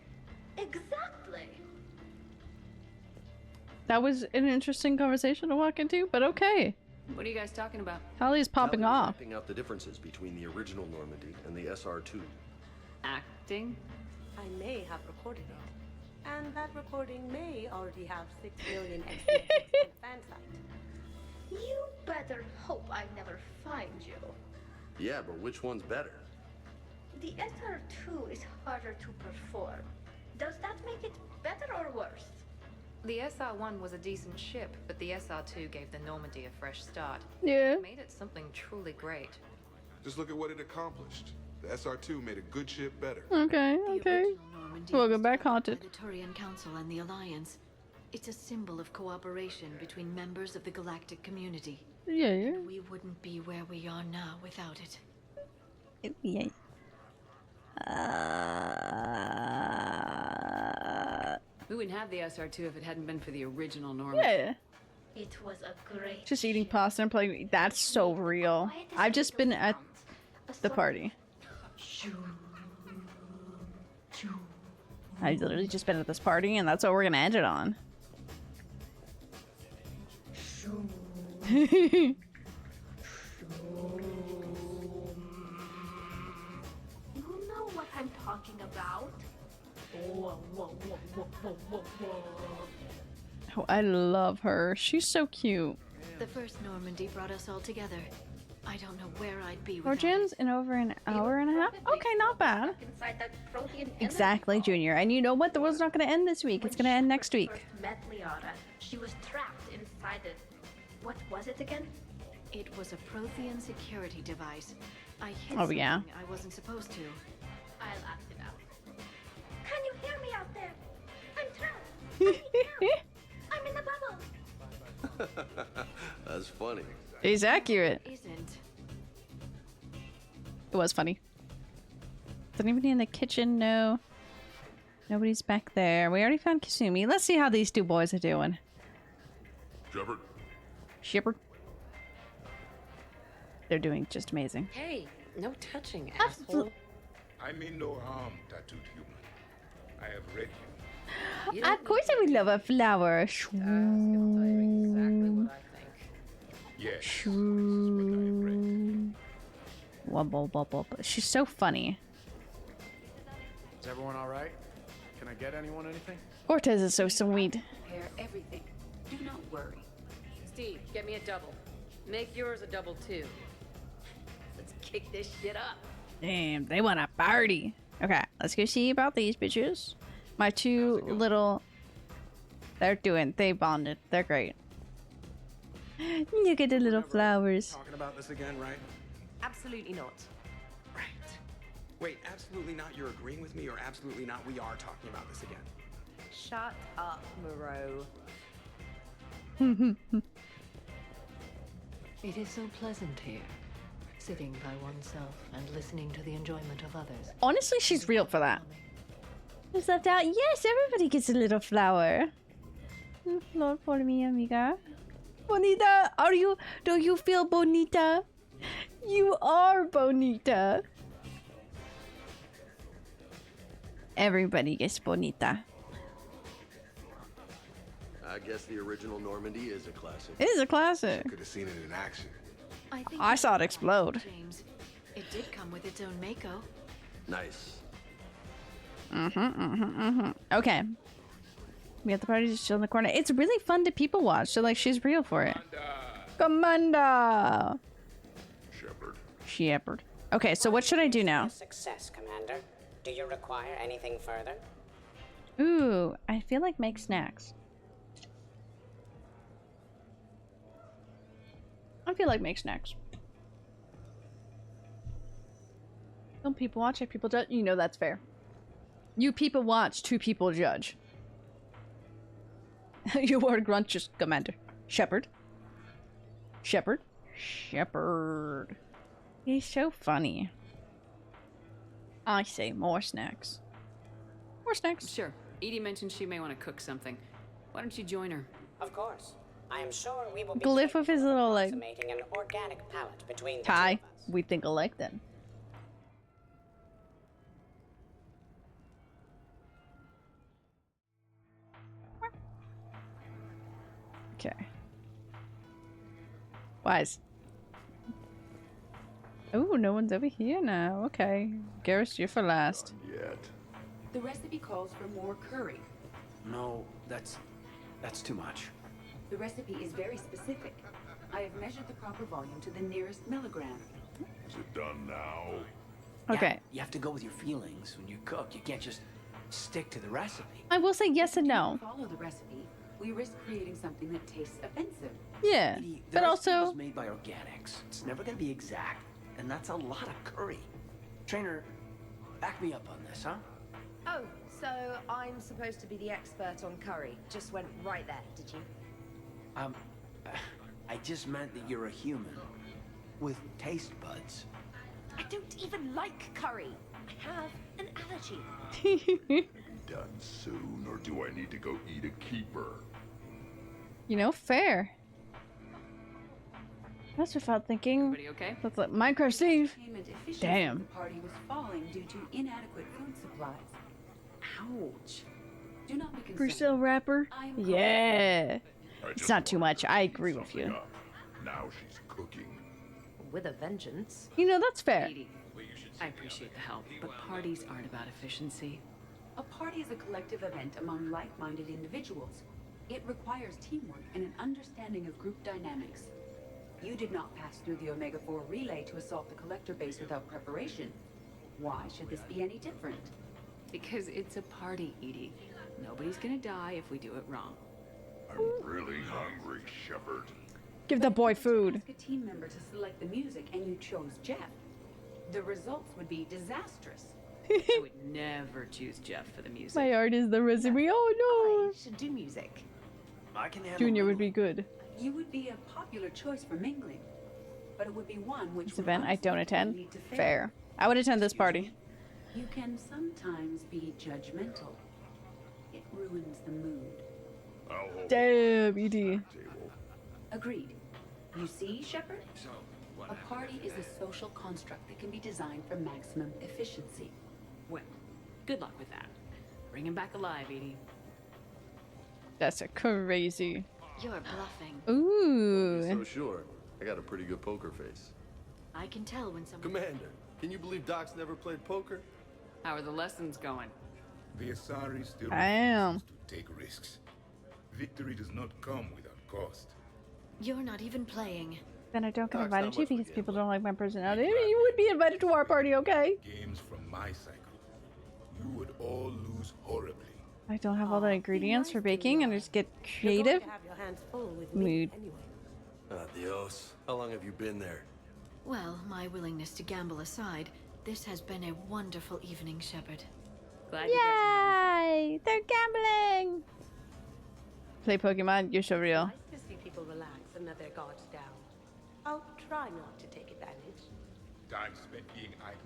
Exactly. That was an interesting conversation to walk into, but okay. What are you guys talking about? Holly's popping Valerie was off. Acting out the differences between the original Normandy and the SR2. Acting? I may have recorded it. And that recording may already have 6 million XD on the fan site. You better hope I never find you. Yeah, but which one's better? The SR2 is harder to perform. Does that make it better or worse? The SR1 was a decent ship, but the SR2 gave the Normandy a fresh start. Yeah. It made it something truly great. Just look at what it accomplished. The SR2 made a good ship better. Okay, okay. Welcome back, Haunted. By the Turian Council and the Alliance. It's a symbol of cooperation between members of the galactic community. Yeah. And we wouldn't be where we are now without it. Yeah. We wouldn't have the SR2 if it hadn't been for the original Normandy. Yeah. It was a great... Just eating pasta and playing. That's so real. I've just been at the party. I've literally just been at this party, and that's what we're gonna end it on. You know what I'm talking about? Oh, I love her. She's so cute. The first Normandy brought us all together. I don't know where I'd be without Origins in over an hour and a half? Okay, not bad. Inside that protein Exactly, Junior. And you know what? The world's not going to end this week. It's going to end next week. met Liara, she was trapped inside it. What was it again? It was a Prothean security device. I hit Oh, yeah. something I wasn't supposed to. I'll act it out. Can you hear me out there. I'm trapped. I'm in the bubble. That's funny. He's accurate. Isn't. It was funny. Is anybody in the kitchen? No. Nobody's back there. We already found Kasumi. Let's see how these two boys are doing. Shepard. Shepard. They're doing just amazing. Hey, no touching, asshole. I mean no harm, tattooed human. I have read you. Of course I would love a flower. Exactly what I think. Yes. Wubble, wubble. She's so funny. Is everyone all right? Can I get anyone anything? Cortez is so sweet. Prepare everything. Do not worry. Steve, get me a double. Make yours a double too. Let's kick this shit up. Damn, they want a party. Okay, let's go see about these bitches. My two little... They bonded. They're great. Look at the little flowers. Talking about this again, right? Absolutely not. Right. Wait, absolutely not you're agreeing with me, or absolutely not we are talking about this again? Shut up, Moreau. It is so pleasant here, sitting by oneself and listening to the enjoyment of others. Honestly, she's real for that. Just left out. Yes, everybody gets a little flower. Flor por mi amiga. Bonita, do you feel bonita? You are bonita. Everybody gets bonita. I guess the original Normandy is a classic. It is a classic. Could have seen it in action. I saw it explode. James, it did come with its own Mako. Nice. Okay. We have the party just chill in the corner. It's really fun to people watch, so like she's real for it. Commander. Shepard. Okay, so what should I do now? Success, Commander. Do you require anything further? Ooh, I feel like make snacks. I feel like make snacks. Some people watch it, people judge. You know that's fair. You people watch, two people judge. You are Grunch's Commander. Shepard. Shepard. Shepard. He's so funny. I say more snacks. More snacks. Sure. Edie mentioned she may want to cook something. Why don't you join her? Of course. I am sure we will be Glyph of his little like making an organic palette between the Ty. We think alike then. Okay. Wise. Oh, no one's over here now. Okay. Garrus, you're for last. Yet. The recipe calls for more curry. No, that's too much. The recipe is very specific. I have measured the proper volume to the nearest milligram. Is it done now? Okay. Yeah, you have to go with your feelings when you cook. You can't just stick to the recipe. I will say yes and no. If we follow the recipe, we risk creating something that tastes offensive. Yeah, The but recipe also was made by organics. It's never gonna be exact, and that's a lot of curry. Trainer, back me up on this, huh? Oh, so I'm supposed to be the expert on curry. Just went right there, did you? I just meant that you're a human with taste buds. I don't even like curry. I have an allergy. Done soon, or do I need to go eat a keeper? you know, fair. That's without thinking. Everybody okay? That's like Minecraft Steve. Damn. The party was falling due to inadequate food supplies. Ouch. Do not be concerned. Pre-sale wrapper. I'm Yeah. It's not too much. I agree with you. Now she's cooking. With a vengeance. You know, that's fair. Edie, I appreciate the help, but parties aren't about efficiency. A party is a collective event among like-minded individuals. It requires teamwork and an understanding of group dynamics. You did not pass through the Omega-4 relay to assault the collector base without preparation. Why should this be any different? Because it's a party, Edie. Nobody's gonna die if we do it wrong. I'm really hungry, Shepard. Give the boy food. Ask a team member to select the music and you chose Jeff. The results would be disastrous. I would never choose Jeff for the music. My art is the resume. Oh I should do music. I can no! handle Junior would be good. You would be a popular choice for mingling, but it would be one which This would event I don't honestly attend. lead to failure. Fair. I would attend this party. You can sometimes be judgmental. It ruins the mood. Damn, ED. Agreed. You see, Shepard? A party is a social construct that can be designed for maximum efficiency. Well, good luck with that. Bring him back alive, Edie. That's a crazy. You're bluffing. Ooh. So sure. I got a pretty good poker face. I can tell when someone... Commander, can you believe Doc's never played poker? How are the lessons going? The Asari still Damn. refuses to take risks. Victory does not come without cost. You're not even playing. Then I don't get Doc's invited not to much because for people don't like my personality. You would be invited to our party, okay? Games from my cycle. You would all lose horribly. I don't have all the ingredients for baking and I just get You're going creative. to have your hands full with me Mood. anyway. Adios. How long have you been there? Well, my willingness to gamble aside, this has been a wonderful evening, Shepard. Glad you guys are Yay! They're gambling! Play Pokemon, you're so real. Nice to see people relax and let their guards down. I'll try not to take advantage. Time spent being idle.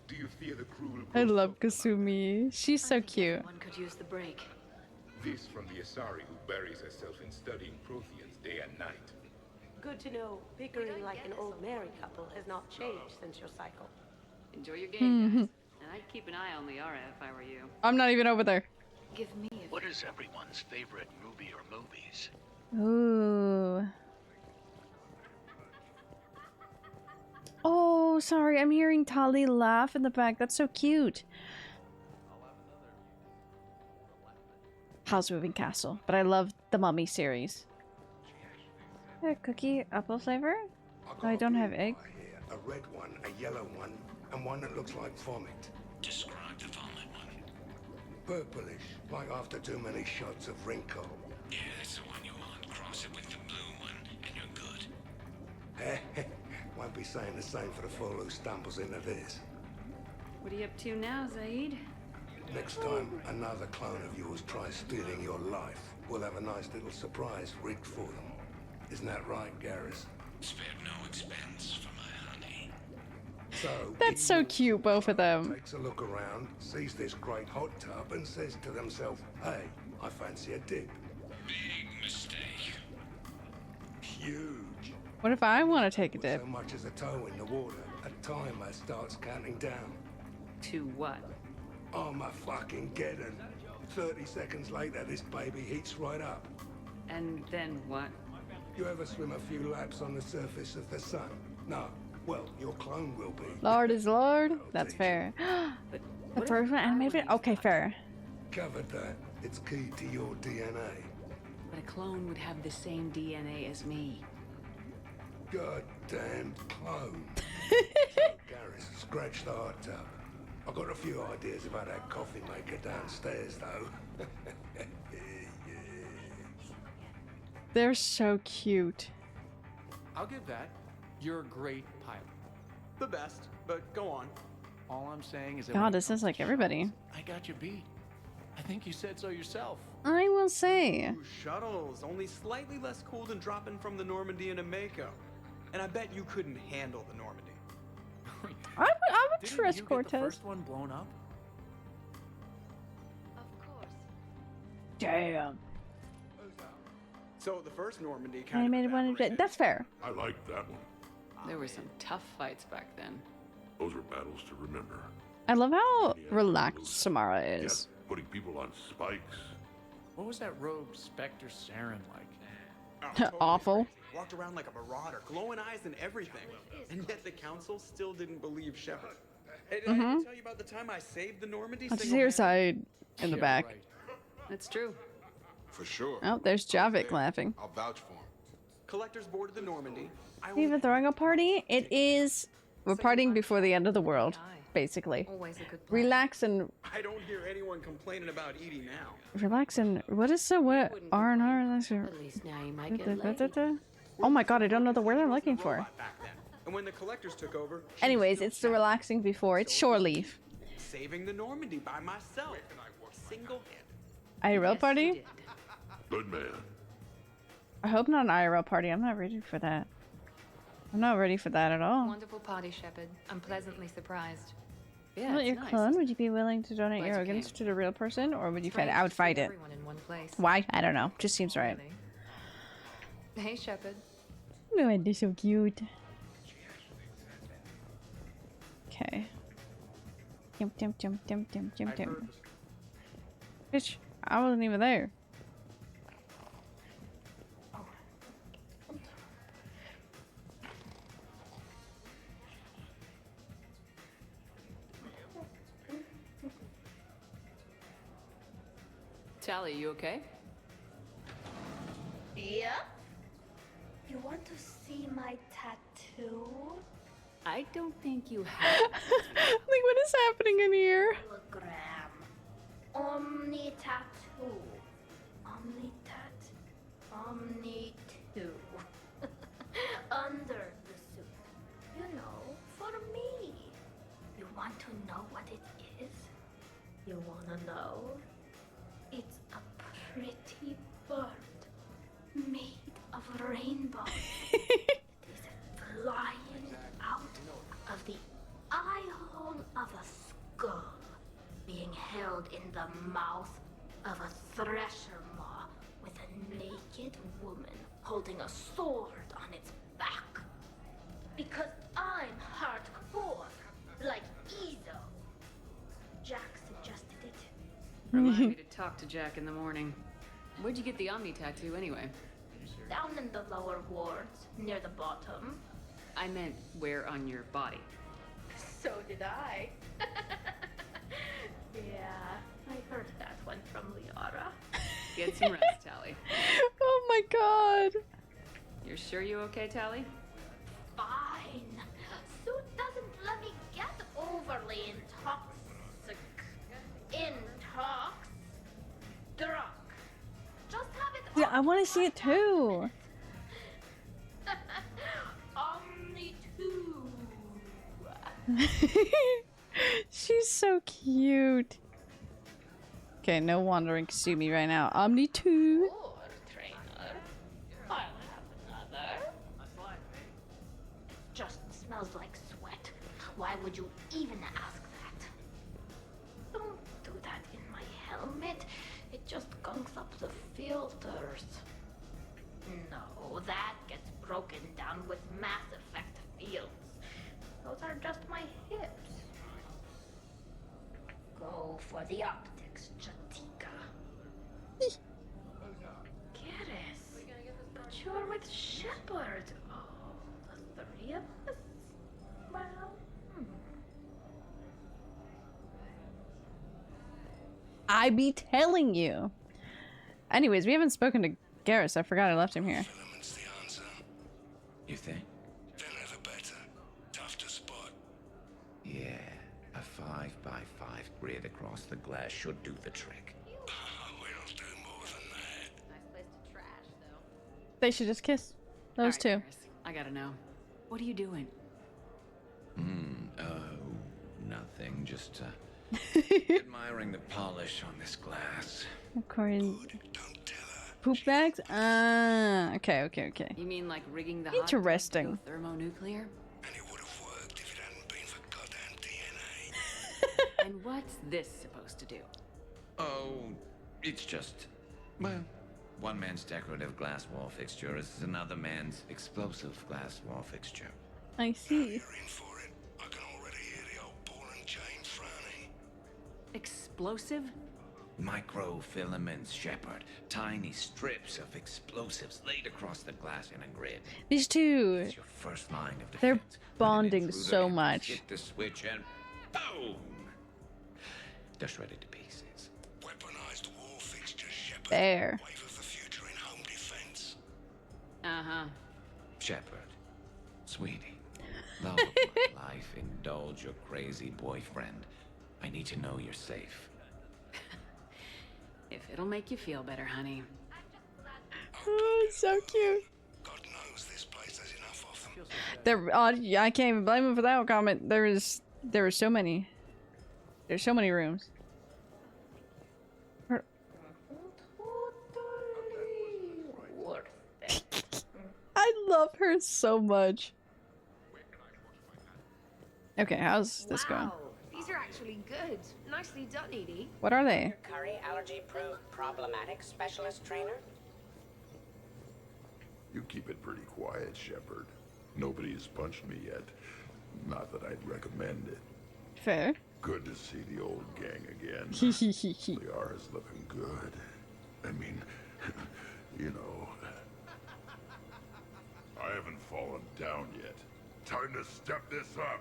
Do you fear the cruel I growth love of Kasumi. She's so cute. One could use the break. this from the Asari who buries herself in studying Protheans day and night? Good to know bickering like an old married couple has not changed since your cycle. Enjoy your game, guys. And I'd keep an eye on Liara if I were you. I'm not even over there. Give me a... What is everyone's favorite movie or movies? Ooh. Oh, sorry. I'm hearing Tali laugh in the back. That's so cute. House Moving Castle. But I love the Mummy series. A cookie apple flavor? Oh, I don't have egg. Here, a red one, a yellow one, and one that looks like vomit. Describe the vomit one. Purplish, like after too many shots of wrinkle. Yeah, that's the one you want. Cross it with the blue one, and you're good. Won't be saying the same for the fool who stumbles into this. What are you up to now, Zaid? Next time another clone of yours tries stealing your life, we'll have a nice little surprise rigged for them. Isn't that right, Garrus? Spared no expense for my honey. So That's so cute, both of them. takes a look around, sees this great hot tub, and says to themselves, "Hey, I fancy a dip." Big mistake. Huge. What if I want to take a dip? So much as a toe in the water, a timer starts counting down. To what? Armageddon. 30 seconds later, this baby heats right up. And then what? You ever swim a few laps on the surface of the sun? No. Well, your clone will be. Lord is Lord. That's fair. But The first one animated? Okay, fair. Covered that. It's key to your DNA. But a clone would have the same DNA as me. Goddamn clone. Garrus, scratch the hot tub. I've got a few ideas about that coffee maker downstairs, though. They're so cute. I'll give that. You're a great pilot. The best, but go on. All I'm saying is that God, this is like everybody. I got you beat. I think you said so yourself. I will say. Ooh, shuttles, only slightly less cool than dropping from the Normandy into Mako. And I bet you couldn't handle the Normandy. I would Didn't trust you get Cortez. the first one blown up? Of course. Damn. So the first Normandy kind Animated of one. evaporated. That's fair. I liked that one. There were some tough fights back then. Those were battles to remember. I love how relaxed Samara is. Yeah, putting people on spikes. What was that rogue Spectre Saren like? Oh, totally Awful. crazy. Walked around like a marauder, glowing eyes and everything. And yet the council still didn't believe Shepard. Hey, did I ever tell you about the time I saved the Normandy? I'll just hear side in the back. Right. That's true. For sure. Oh, there's Javik laughing. I'll vouch for him. Collectors boarded the Normandy. Even throwing a party? It is. We're partying before the end of the world, basically. Always a good plan. Relax and I don't hear anyone complaining about Edie now. relax and what is so what R&R? At least now you might get laid. Oh my god, I don't know the word I'm looking for. Back then. And when the collectors took over, Anyways, it's the relaxing before. It's shore leave. saving the Normandy by myself, single-handed. IRL party? Good man. I hope not an IRL party. I'm not ready for that. I'm not ready for that at all. Wonderful party, Shepard. I'm pleasantly surprised. Yeah, your clone? Would you be willing to donate your organs to the real person, or would you fight? I would fight it. In one place. Why? I don't know. Just seems right. Hey, Shepard. No, they're so cute. Okay. Jump. Bitch, I wasn't even there. Tally, you okay? Yeah? You want to see my tattoo? I don't think you have. Like, what is happening in here? Hologram. Omni tattoo. Omni tat. Omni 2. Under the suit. You know, for me. You want to know what it is? You wanna know? It's a pretty bird made of rainbows. It is flying out of the eye hole of a skull, being held in the mouth of a thresher maw with a naked woman holding a sword on its back. Because I'm hardcore, like Ezo. Jack suggested it. Remind me to talk to Jack in the morning. Where'd you get the Omni tattoo anyway? Down in the lower wards, near the bottom. I meant where on your body? So did I. Yeah, I heard that one from Liara. Get some rest, Tally. Oh my god. You're sure you okay, Tally? Fine. Suit doesn't let me get overly drunk. Just have it. Yeah, I want to see it too. Omni 2. She's so cute. Okay, no wandering Kasumi right now. Omni 2. Trainer. I'll have another. It just smells like sweat. Why would you even ask that? Don't do that in my helmet. It just gunks up the filters. No, that gets broken down with Mass Effect fields. Those are just my hips. Go for the optics, Jatika. Garrus, but you're with Shepard. Oh, the three of us? Well, I be telling you. Anyways, we haven't spoken to Garrus. I forgot I left him here. You think? They're never better. Tough to spot. Yeah, a 5x5 grid across the glass should do the trick. We'll do more than that. Nice place to trash, though. They should just kiss. Those two. I gotta know. What are you doing? Oh, nothing. Just admiring the polish on this glass. According poop bags? Okay. You mean like rigging the Interesting. hot tub to go thermonuclear? And it would have worked if it hadn't been for goddamn DNA. And what's this supposed to do? Oh, it's just, well, one man's decorative glass wall fixture is another man's explosive glass wall fixture. I see. Explosive? Microfilaments, Shepard. Tiny strips of explosives laid across the glass in a grid. These two, It's your first line of defense. they're When an bonding intruder so enters, much. Hit the switch and boom! They're shredded to pieces. Weaponized wall fixtures, Shepard. There. Wave of the future in home defense. Uh-huh. Shepard, sweetie, love of my life, indulge your crazy boyfriend. I need to know you're safe. If it'll make you feel better, honey. Oh, it's so cute. God knows this place has enough of them. There, I can't even blame him for that comment. There were so many. There's so many rooms. I love her so much. Okay, how's this going? Wow, these are actually good. Nicely done, Edie. What are they? Curry allergy proved problematic, specialist trainer? You keep it pretty quiet, Shepard. Nobody has punched me yet. Not that I'd recommend it. Fair. Good to see the old gang again. Liara's looking good. I mean, you know. I haven't fallen down yet. Time to step this up.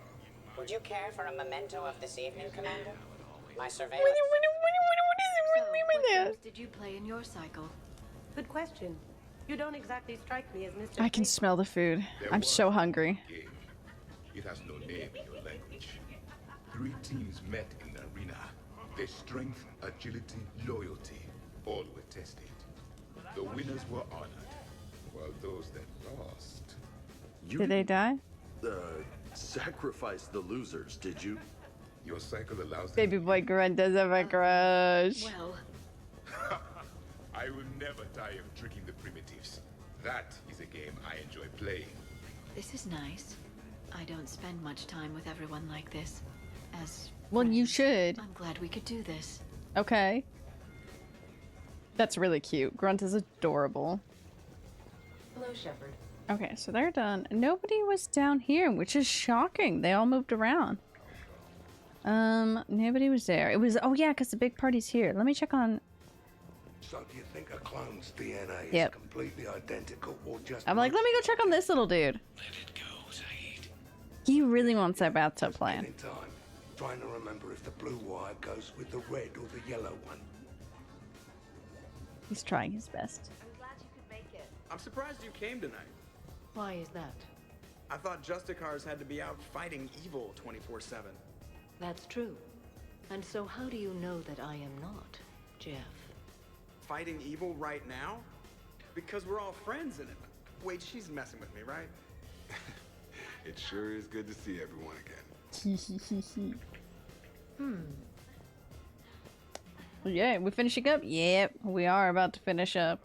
Would you care for a memento of this evening, Commander? My surveillance... What games did you play in your cycle? Good question. You don't exactly strike me as Mr. I can smell the food. I'm so hungry. It has no name in your language. 3 teams met in the arena. Their strength, agility, loyalty, all were tested. The winners were honored, while those that lost... Did they die? Sacrifice the losers, did you? Your cycle allows... Baby boy Grunt does have a crush. Well... I will never tire of tricking the primitives. That is a game I enjoy playing. This is nice. I don't spend much time with everyone like this. As well, you should. I'm glad we could do this. Okay. That's really cute. Grunt is adorable. Hello, Shepard. Okay, so they're done. Nobody was down here, which is shocking. They all moved around. Nobody was there. It was, oh yeah, because the big party's here. Let me check on... So do you think a clone's DNA is completely identical or just... I'm like, let me go check on this little dude. Let it go, Zaid. He really wants that bathtub plan. In time, trying to remember if the blue wire goes with the red or the yellow one. He's trying his best. I'm glad you could make it. I'm surprised you came tonight. Why is that? I thought Justicars had to be out fighting evil 24/7. That's true. And so how do you know that I am not, Jeff? Fighting evil right now? Because we're all friends in it. Wait, she's messing with me, right? It sure is good to see everyone again. Yeah, we finishing up? Yep, we are about to finish up.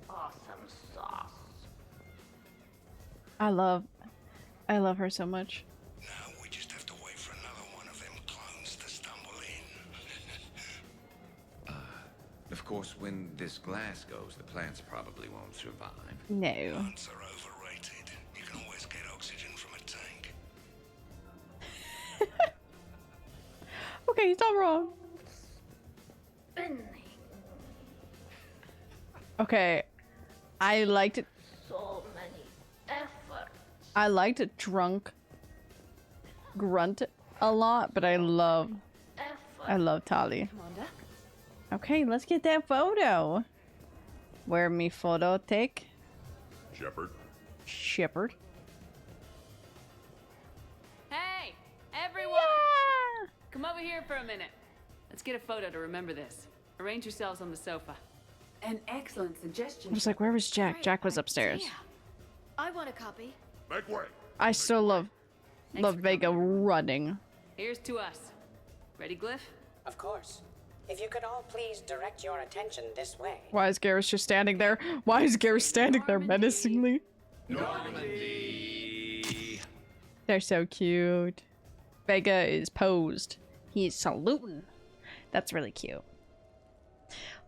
Awesome sauce. I love her so much. Now we just have to wait for another one of them clones to stumble in. Of course, when this glass goes, the plants probably won't survive. No. Plants are overrated. You can always get oxygen from a tank. Okay, he's not wrong. Okay, I liked it. So many efforts. I liked drunk Grunt a lot, but I love Tali. Okay, let's get that photo. Where me photo take? Shepard. Shepard. Hey, everyone! Yeah! Come over here for a minute. Let's get a photo to remember this. Arrange yourselves on the sofa. An excellent suggestion. I was like, where was Jack? Jack was upstairs. Yeah. I want a copy. Make way. I still love Vega running. Here's to us. Ready, Glyph? Of course. If you could all please direct your attention this way. Why is Garrus just standing there? Why is Garrus standing there menacingly? Normandy. They're so cute. Vega is posed. He's saluting. That's really cute.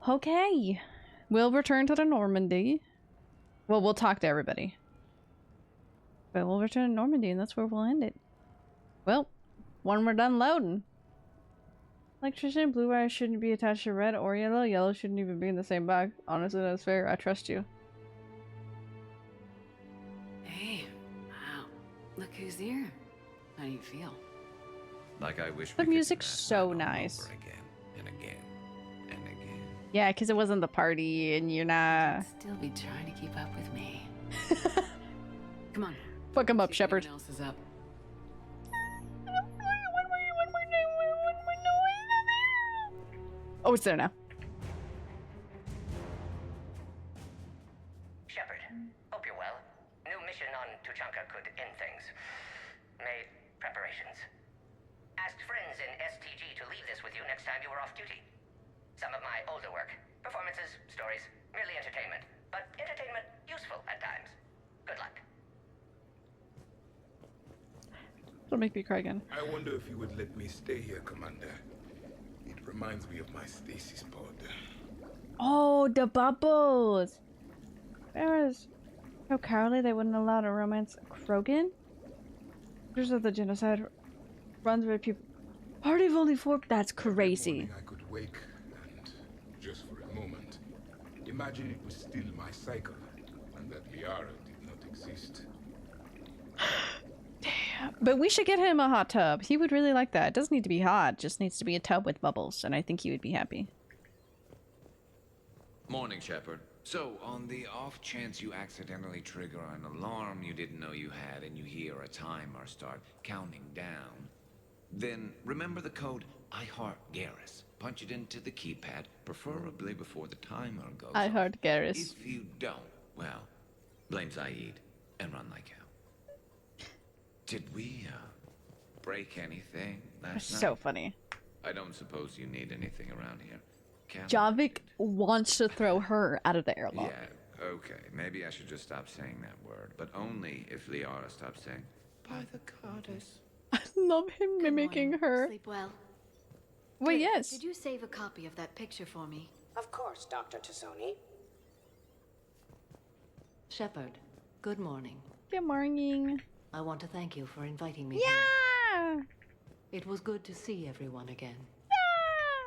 Okay. We'll return to the Normandy. Well, we'll talk to everybody. But we'll return to Normandy, and that's where we'll end it. Well, when we're done loading. Electricity and blue wire shouldn't be attached to red or yellow. Yellow shouldn't even be in the same bag. Honestly, that's fair. I trust you. Hey, wow. Look who's here. How do you feel? Like I wish The we could music's do that so all nice. over again and again and again. Yeah, because it wasn't the party, and you're not... Still be trying to keep up with me. Come on. Fuck him up, Shepard. Everyone else is up. Oh, it's there now. Shepard, hope you're well. New mission on Tuchanka could end things. Made preparations. Asked friends in STG to leave this off-duty. Some of my older work. Performances, stories, merely entertainment. But entertainment useful at times. Good luck. Don't make me cry again. I wonder if you would let me stay here, Commander. It reminds me of my stasis pod. Oh, the bubbles! Whereas, how cowardly they wouldn't allow to romance Krogan? Just of the genocide runs with people. Party of only 4. That's crazy. I could wake and, just for a moment, imagine it was still my cycle and that Liara did not exist. Damn. But we should get him a hot tub. He would really like that. It doesn't need to be hot. It just needs to be a tub with bubbles, and I think he would be happy. Morning, Shepard. So, on the off chance you accidentally trigger an alarm you didn't know you had and you hear a timer start counting down, then remember the code I Heart Garrus. Punch it into the keypad, preferably before the timer goes I off. Heart Garrus. If you don't, well, blame Zaid and run like hell. Did we, break anything last night? So funny. I don't suppose you need anything around here. Javik wants to throw her out of the airlock. Yeah, okay. Maybe I should just stop saying that word, but only if Liara stops saying, by the goddess. I love him mimicking her. Sleep well. Well, Good. yes. Did you save a copy of that picture for me? Of course, Dr. Tassoni. Shepard, good morning. Good morning. I want to thank you for inviting me Yeah! here. It was good to see everyone again.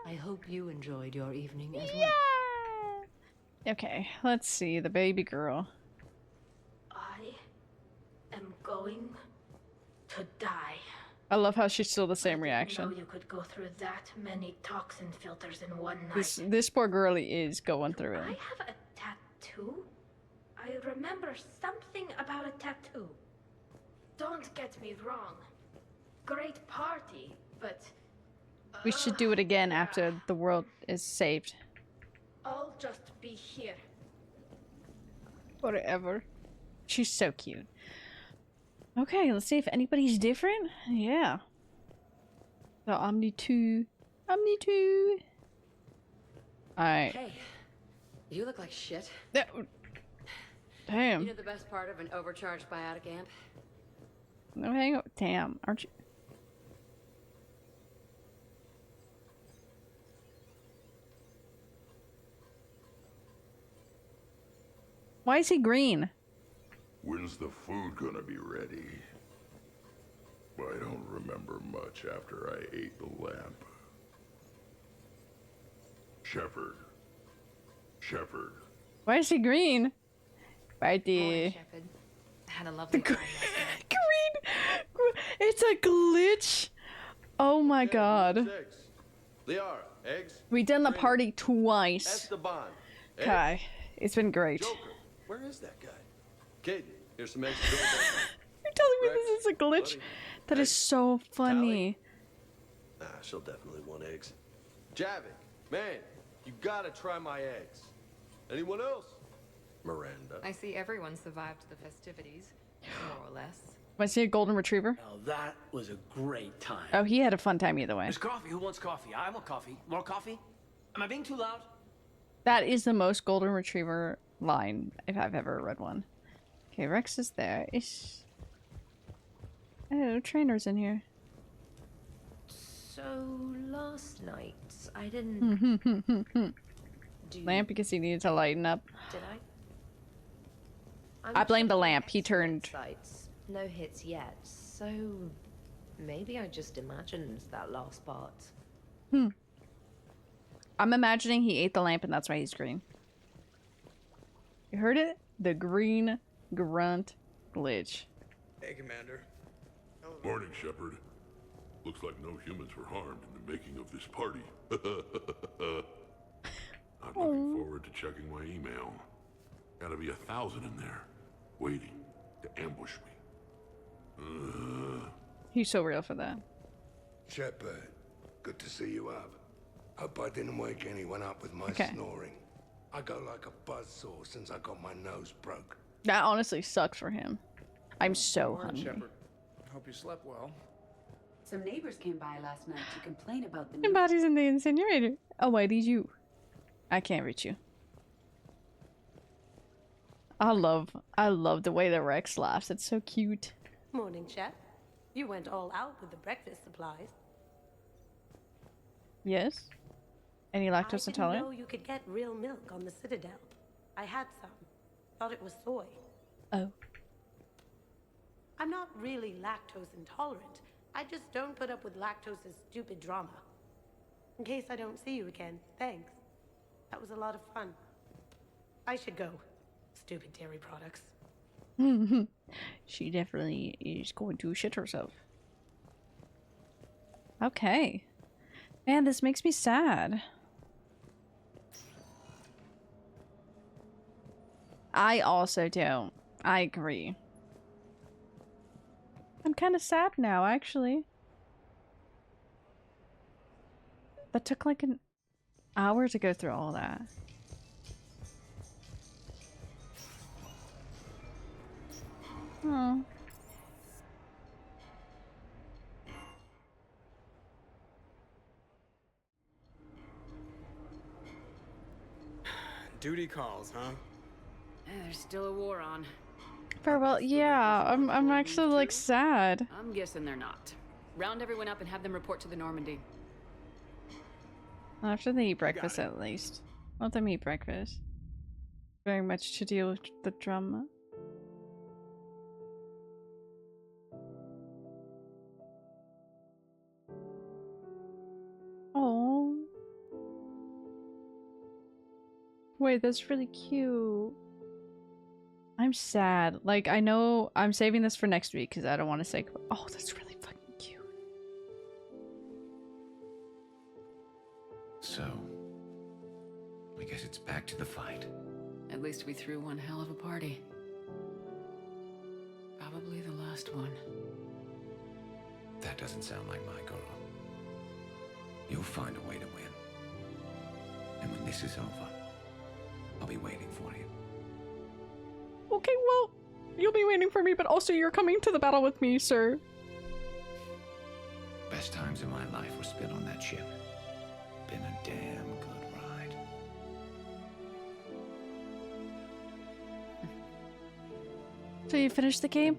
I hope you enjoyed your evening as well. Okay, let's see. The baby girl. I am going to die. I love how she's still the same I reaction. didn't know you could go through that many toxin filters in one night. This poor girlie is going through I it. have a tattoo? I remember something about a tattoo. Don't get me wrong. Great party, but We should do it again after the world is saved. I'll just be here. Whatever. She's so cute. Okay, let's see if anybody's different. Yeah. The Omni 2. Omni 2. Alright. Hey, you look like shit. Damn. You know the best part of an overcharged biotic amp? No, hang on. Damn, aren't you? Why is he green? When's the food gonna be ready? I don't remember much after I ate the lamp. Shepard. Shepard. Why is he green? Right there. Shepard. Had a lovely time. Green! It's a glitch! Oh my god. Liara, eggs? We done the party twice. Esteban. Okay. It's been great. Joker, where is that guy? Caden, here's some eggs. You're telling me this is a glitch? That is so funny. Nah, she'll definitely want eggs. Javik, man, you gotta try my eggs. Anyone else? Miranda. I see everyone survived the festivities, more or less. Want to see a golden retriever? Oh, that was a great time. Oh, he had a fun time either way. There's coffee. Who wants coffee? I want coffee. More coffee? Am I being too loud? That is the most golden retriever line if I've ever read one. Okay, Rex is there. Ish. Oh, Trainer's in here. So last night I didn't. Lamp because he needed to lighten up. Did I? I blame the lamp. He turned. Sites, no hits yet. So maybe I just imagined that last part. I'm imagining he ate the lamp and that's why he's green. You heard it? The green grunt glitch. Hey, Commander. Morning, Shepard. Looks like no humans were harmed in the making of this party. I'm looking forward to checking my email. Gotta be 1,000 in there, waiting to ambush me. He's so real for that. Shepard, good to see you up. Hope I didn't wake anyone up with my snoring. I go like a buzzsaw since I got my nose broke. That honestly sucks for him. I'm so Morning, hungry. Shepard. Hope you slept well. Some neighbors came by last night to complain about the My new... body's in the incinerator. Oh, why did you? I can't reach you. I love the way that Rex laughs. It's so cute. Morning, chef. You went all out with the breakfast supplies. Yes? Any lactose I intolerant? didn't know you could get real milk on the Citadel. I had some. Thought it was soy. Oh. I'm not really lactose intolerant. I just don't put up with lactose's stupid drama. In case I don't see you again, thanks. That was a lot of fun. I should go. Stupid dairy products. She definitely is going to shit herself. Okay. Man, this makes me sad. I also don't. I agree. I'm kind of sad now, actually. That took like an hour to go through all that. Oh. Duty calls, huh? There's still a war on. Farewell. Yeah, I'm actually like sad. I'm guessing they're not. Round everyone up and have them report to the Normandy. After they eat breakfast, at least. Let them eat breakfast. Very much to deal with the drama. Oh. Wait, that's really cute. I'm sad. Like, I know I'm saving this for next week because I don't want to say. Oh, that's really fucking cute. So, I guess it's back to the fight. At least we threw one hell of a party. Probably the last one. That doesn't sound like my girl. You'll find a way to win. And when this is over, I'll be waiting for you. Okay, well, you'll be waiting for me, but also you're coming to the battle with me, sir. Best times of my life were spent on that ship. Been a damn good ride. So you finished the game?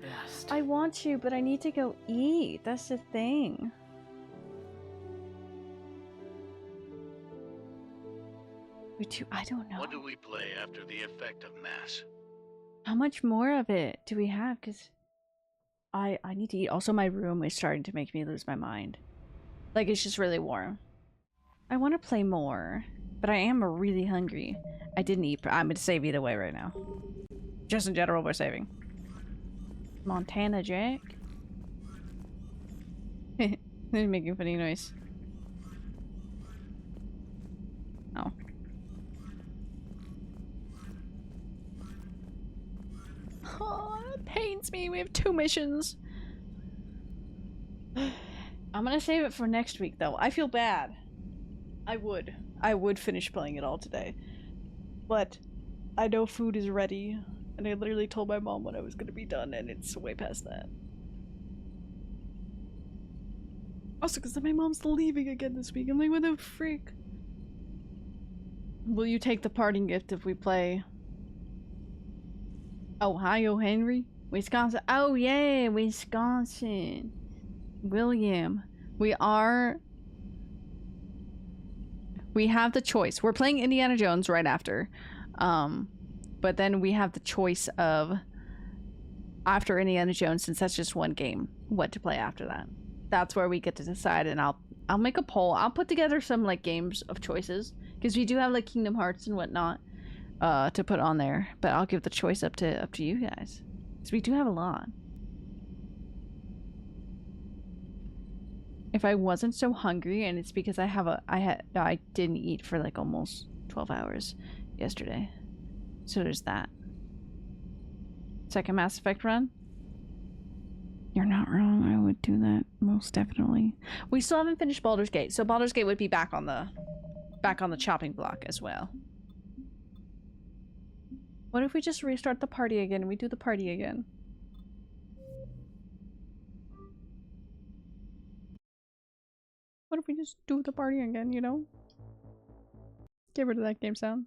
I want to, but I need to go eat. That's the thing. I don't know. What do we play after the effect of mass? How much more of it do we have? Because I need to eat. Also, my room is starting to make me lose my mind. Like, it's just really warm. I want to play more, but I am really hungry. I didn't eat. I'm going to save either way right now. Just in general, we're saving. Montana Jack. They're making funny noise. Oh. Oh, it pains me. We have 2 missions. I'm gonna save it for next week, though. I feel bad. I would finish playing it all today. But I know food is ready. And I literally told my mom when I was gonna be done, and it's way past that. Also, because my mom's leaving again this week. I'm like, what the freak? Will you take the parting gift if we play Ohio Henry? Wisconsin. Oh yeah, Wisconsin. William. We have the choice. We're playing Indiana Jones right after. But then we have the choice of, after Indiana Jones, since that's just one game, what to play after that. That's where we get to decide, and I'll make a poll. I'll put together some like games of choices, because we do have like Kingdom Hearts and whatnot to put on there. But I'll give the choice up to you guys, because we do have a lot. If I wasn't so hungry, and it's because I didn't eat for like almost 12 hours yesterday. So there's that. Second Mass Effect run? You're not wrong. I would do that most definitely. We still haven't finished Baldur's Gate, so Baldur's Gate would be back on the chopping block as well. What if we just restart the party again and we do the party again? What if we just do the party again, you know? Get rid of that game sound.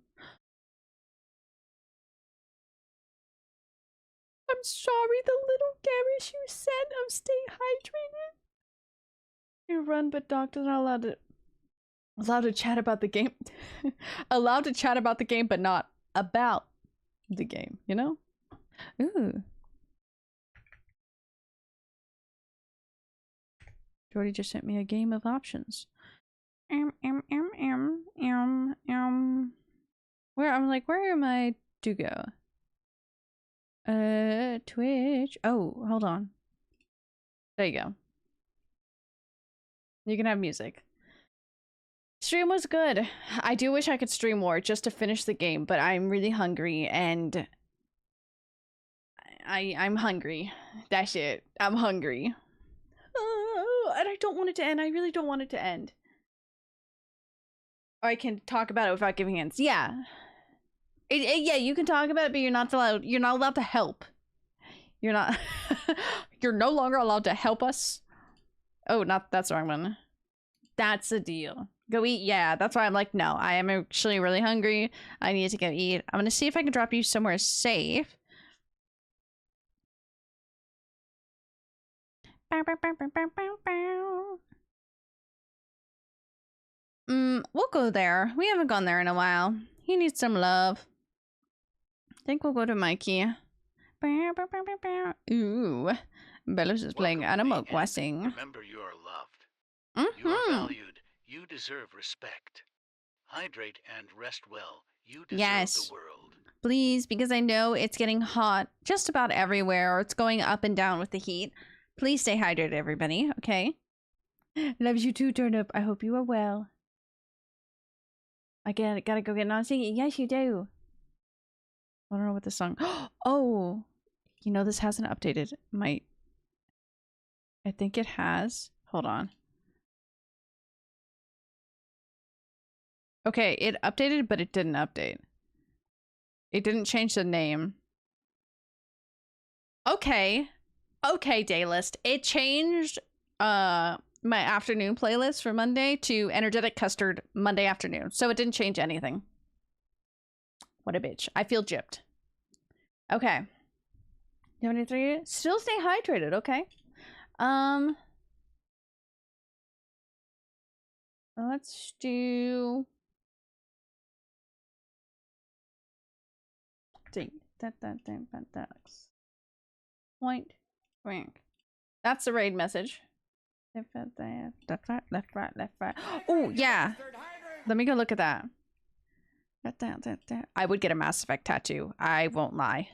I'm sorry, the little garish you said of stay hydrated. You run, but doctors are allowed to chat about the game. Allowed to chat about the game, but not about the game, you know? Ooh. Jordy just sent me a game of options. Where I'm like, where am I to go? Twitch. Oh, hold on. There you go. You can have music. Stream was good. I do wish I could stream more just to finish the game, but I'm really hungry and I'm hungry. That's it. I'm hungry. And I don't want it to end. I really don't want it to end. Or I can talk about it without giving hints. Yeah. Yeah, you can talk about it, but you're not allowed to help. You're not you're no longer allowed to help us. Oh, that's the wrong one. That's the deal. Go eat. Yeah, that's why I'm like, no, I am actually really hungry. I need to go eat. I'm gonna see if I can drop you somewhere safe. We'll go there. We haven't gone there in a while. He needs some love. I think we'll go to Mikey. Ooh. Bellows is playing Animal Crossing. Remember you are loved. You are valued. You deserve respect. Hydrate and rest well. You deserve the world. Please, because I know it's getting hot just about everywhere, or it's going up and down with the heat. Please stay hydrated, everybody, okay? Loves you too, Turnip. I hope you are well. I gotta go get nauseous. Yes, you do. I don't know what this song. Oh, you know this hasn't updated. I think it has. Hold on. Okay, it updated, but it didn't update. It didn't change the name. Okay. Okay, Daylist. It changed my afternoon playlist for Monday to Energetic Custard Monday afternoon. So it didn't change anything. What a bitch. I feel gypped. Okay. 73. Still stay hydrated, okay? Let's do point rank. That's the raid message. Left right. Oh yeah. Let me go look at that. I would get a Mass Effect tattoo. I won't lie.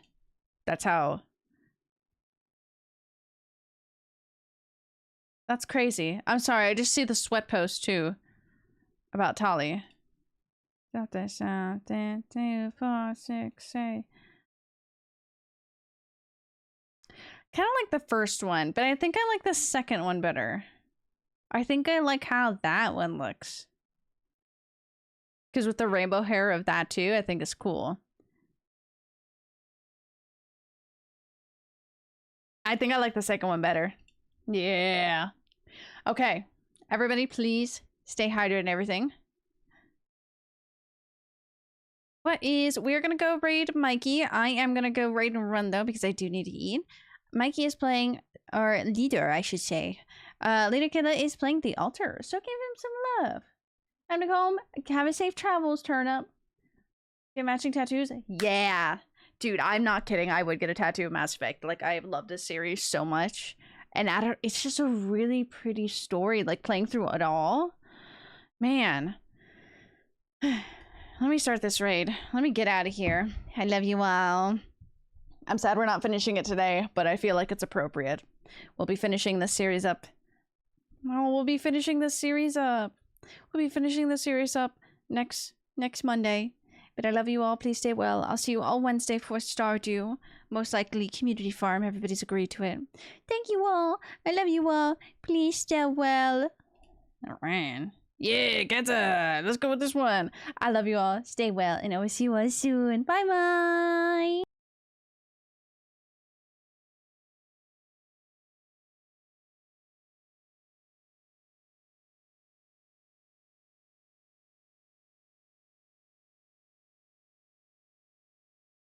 That's how. That's crazy. I'm sorry. I just see the sweat post too about Tali. 2, 4, 6, 8. Kind of like the first one, but I think I like the second one better. I think I like how that one looks. Because with the rainbow hair of that too, I think it's cool. I think I like the second one better. Yeah. Okay. Everybody, please stay hydrated and everything. We're gonna go raid Mikey. I am gonna go raid and run though, because I do need to eat. Mikey is playing, or Leader, I should say. Leader Killer is playing the altar, so give him some love. Time to go home. Have a safe travels, Turnip. Get matching tattoos? Yeah. Dude, I'm not kidding. I would get a tattoo of Mass Effect. Like, I love this series so much. And it's just a really pretty story, like, playing through it all. Man. Let me start this raid. Let me get out of here. I love you all. I'm sad we're not finishing it today, but I feel like it's appropriate. We'll be finishing this series up. Oh, we'll be finishing this series up. We'll be finishing the series up next Monday. But I love you all. Please stay well. I'll see you all Wednesday for Stardew. Most likely Community Farm. Everybody's agreed to it. Thank you all. I love you all. Please stay well. Alright. Yeah, get it. Let's go with this one. I love you all. Stay well. And I will see you all soon. Bye-bye.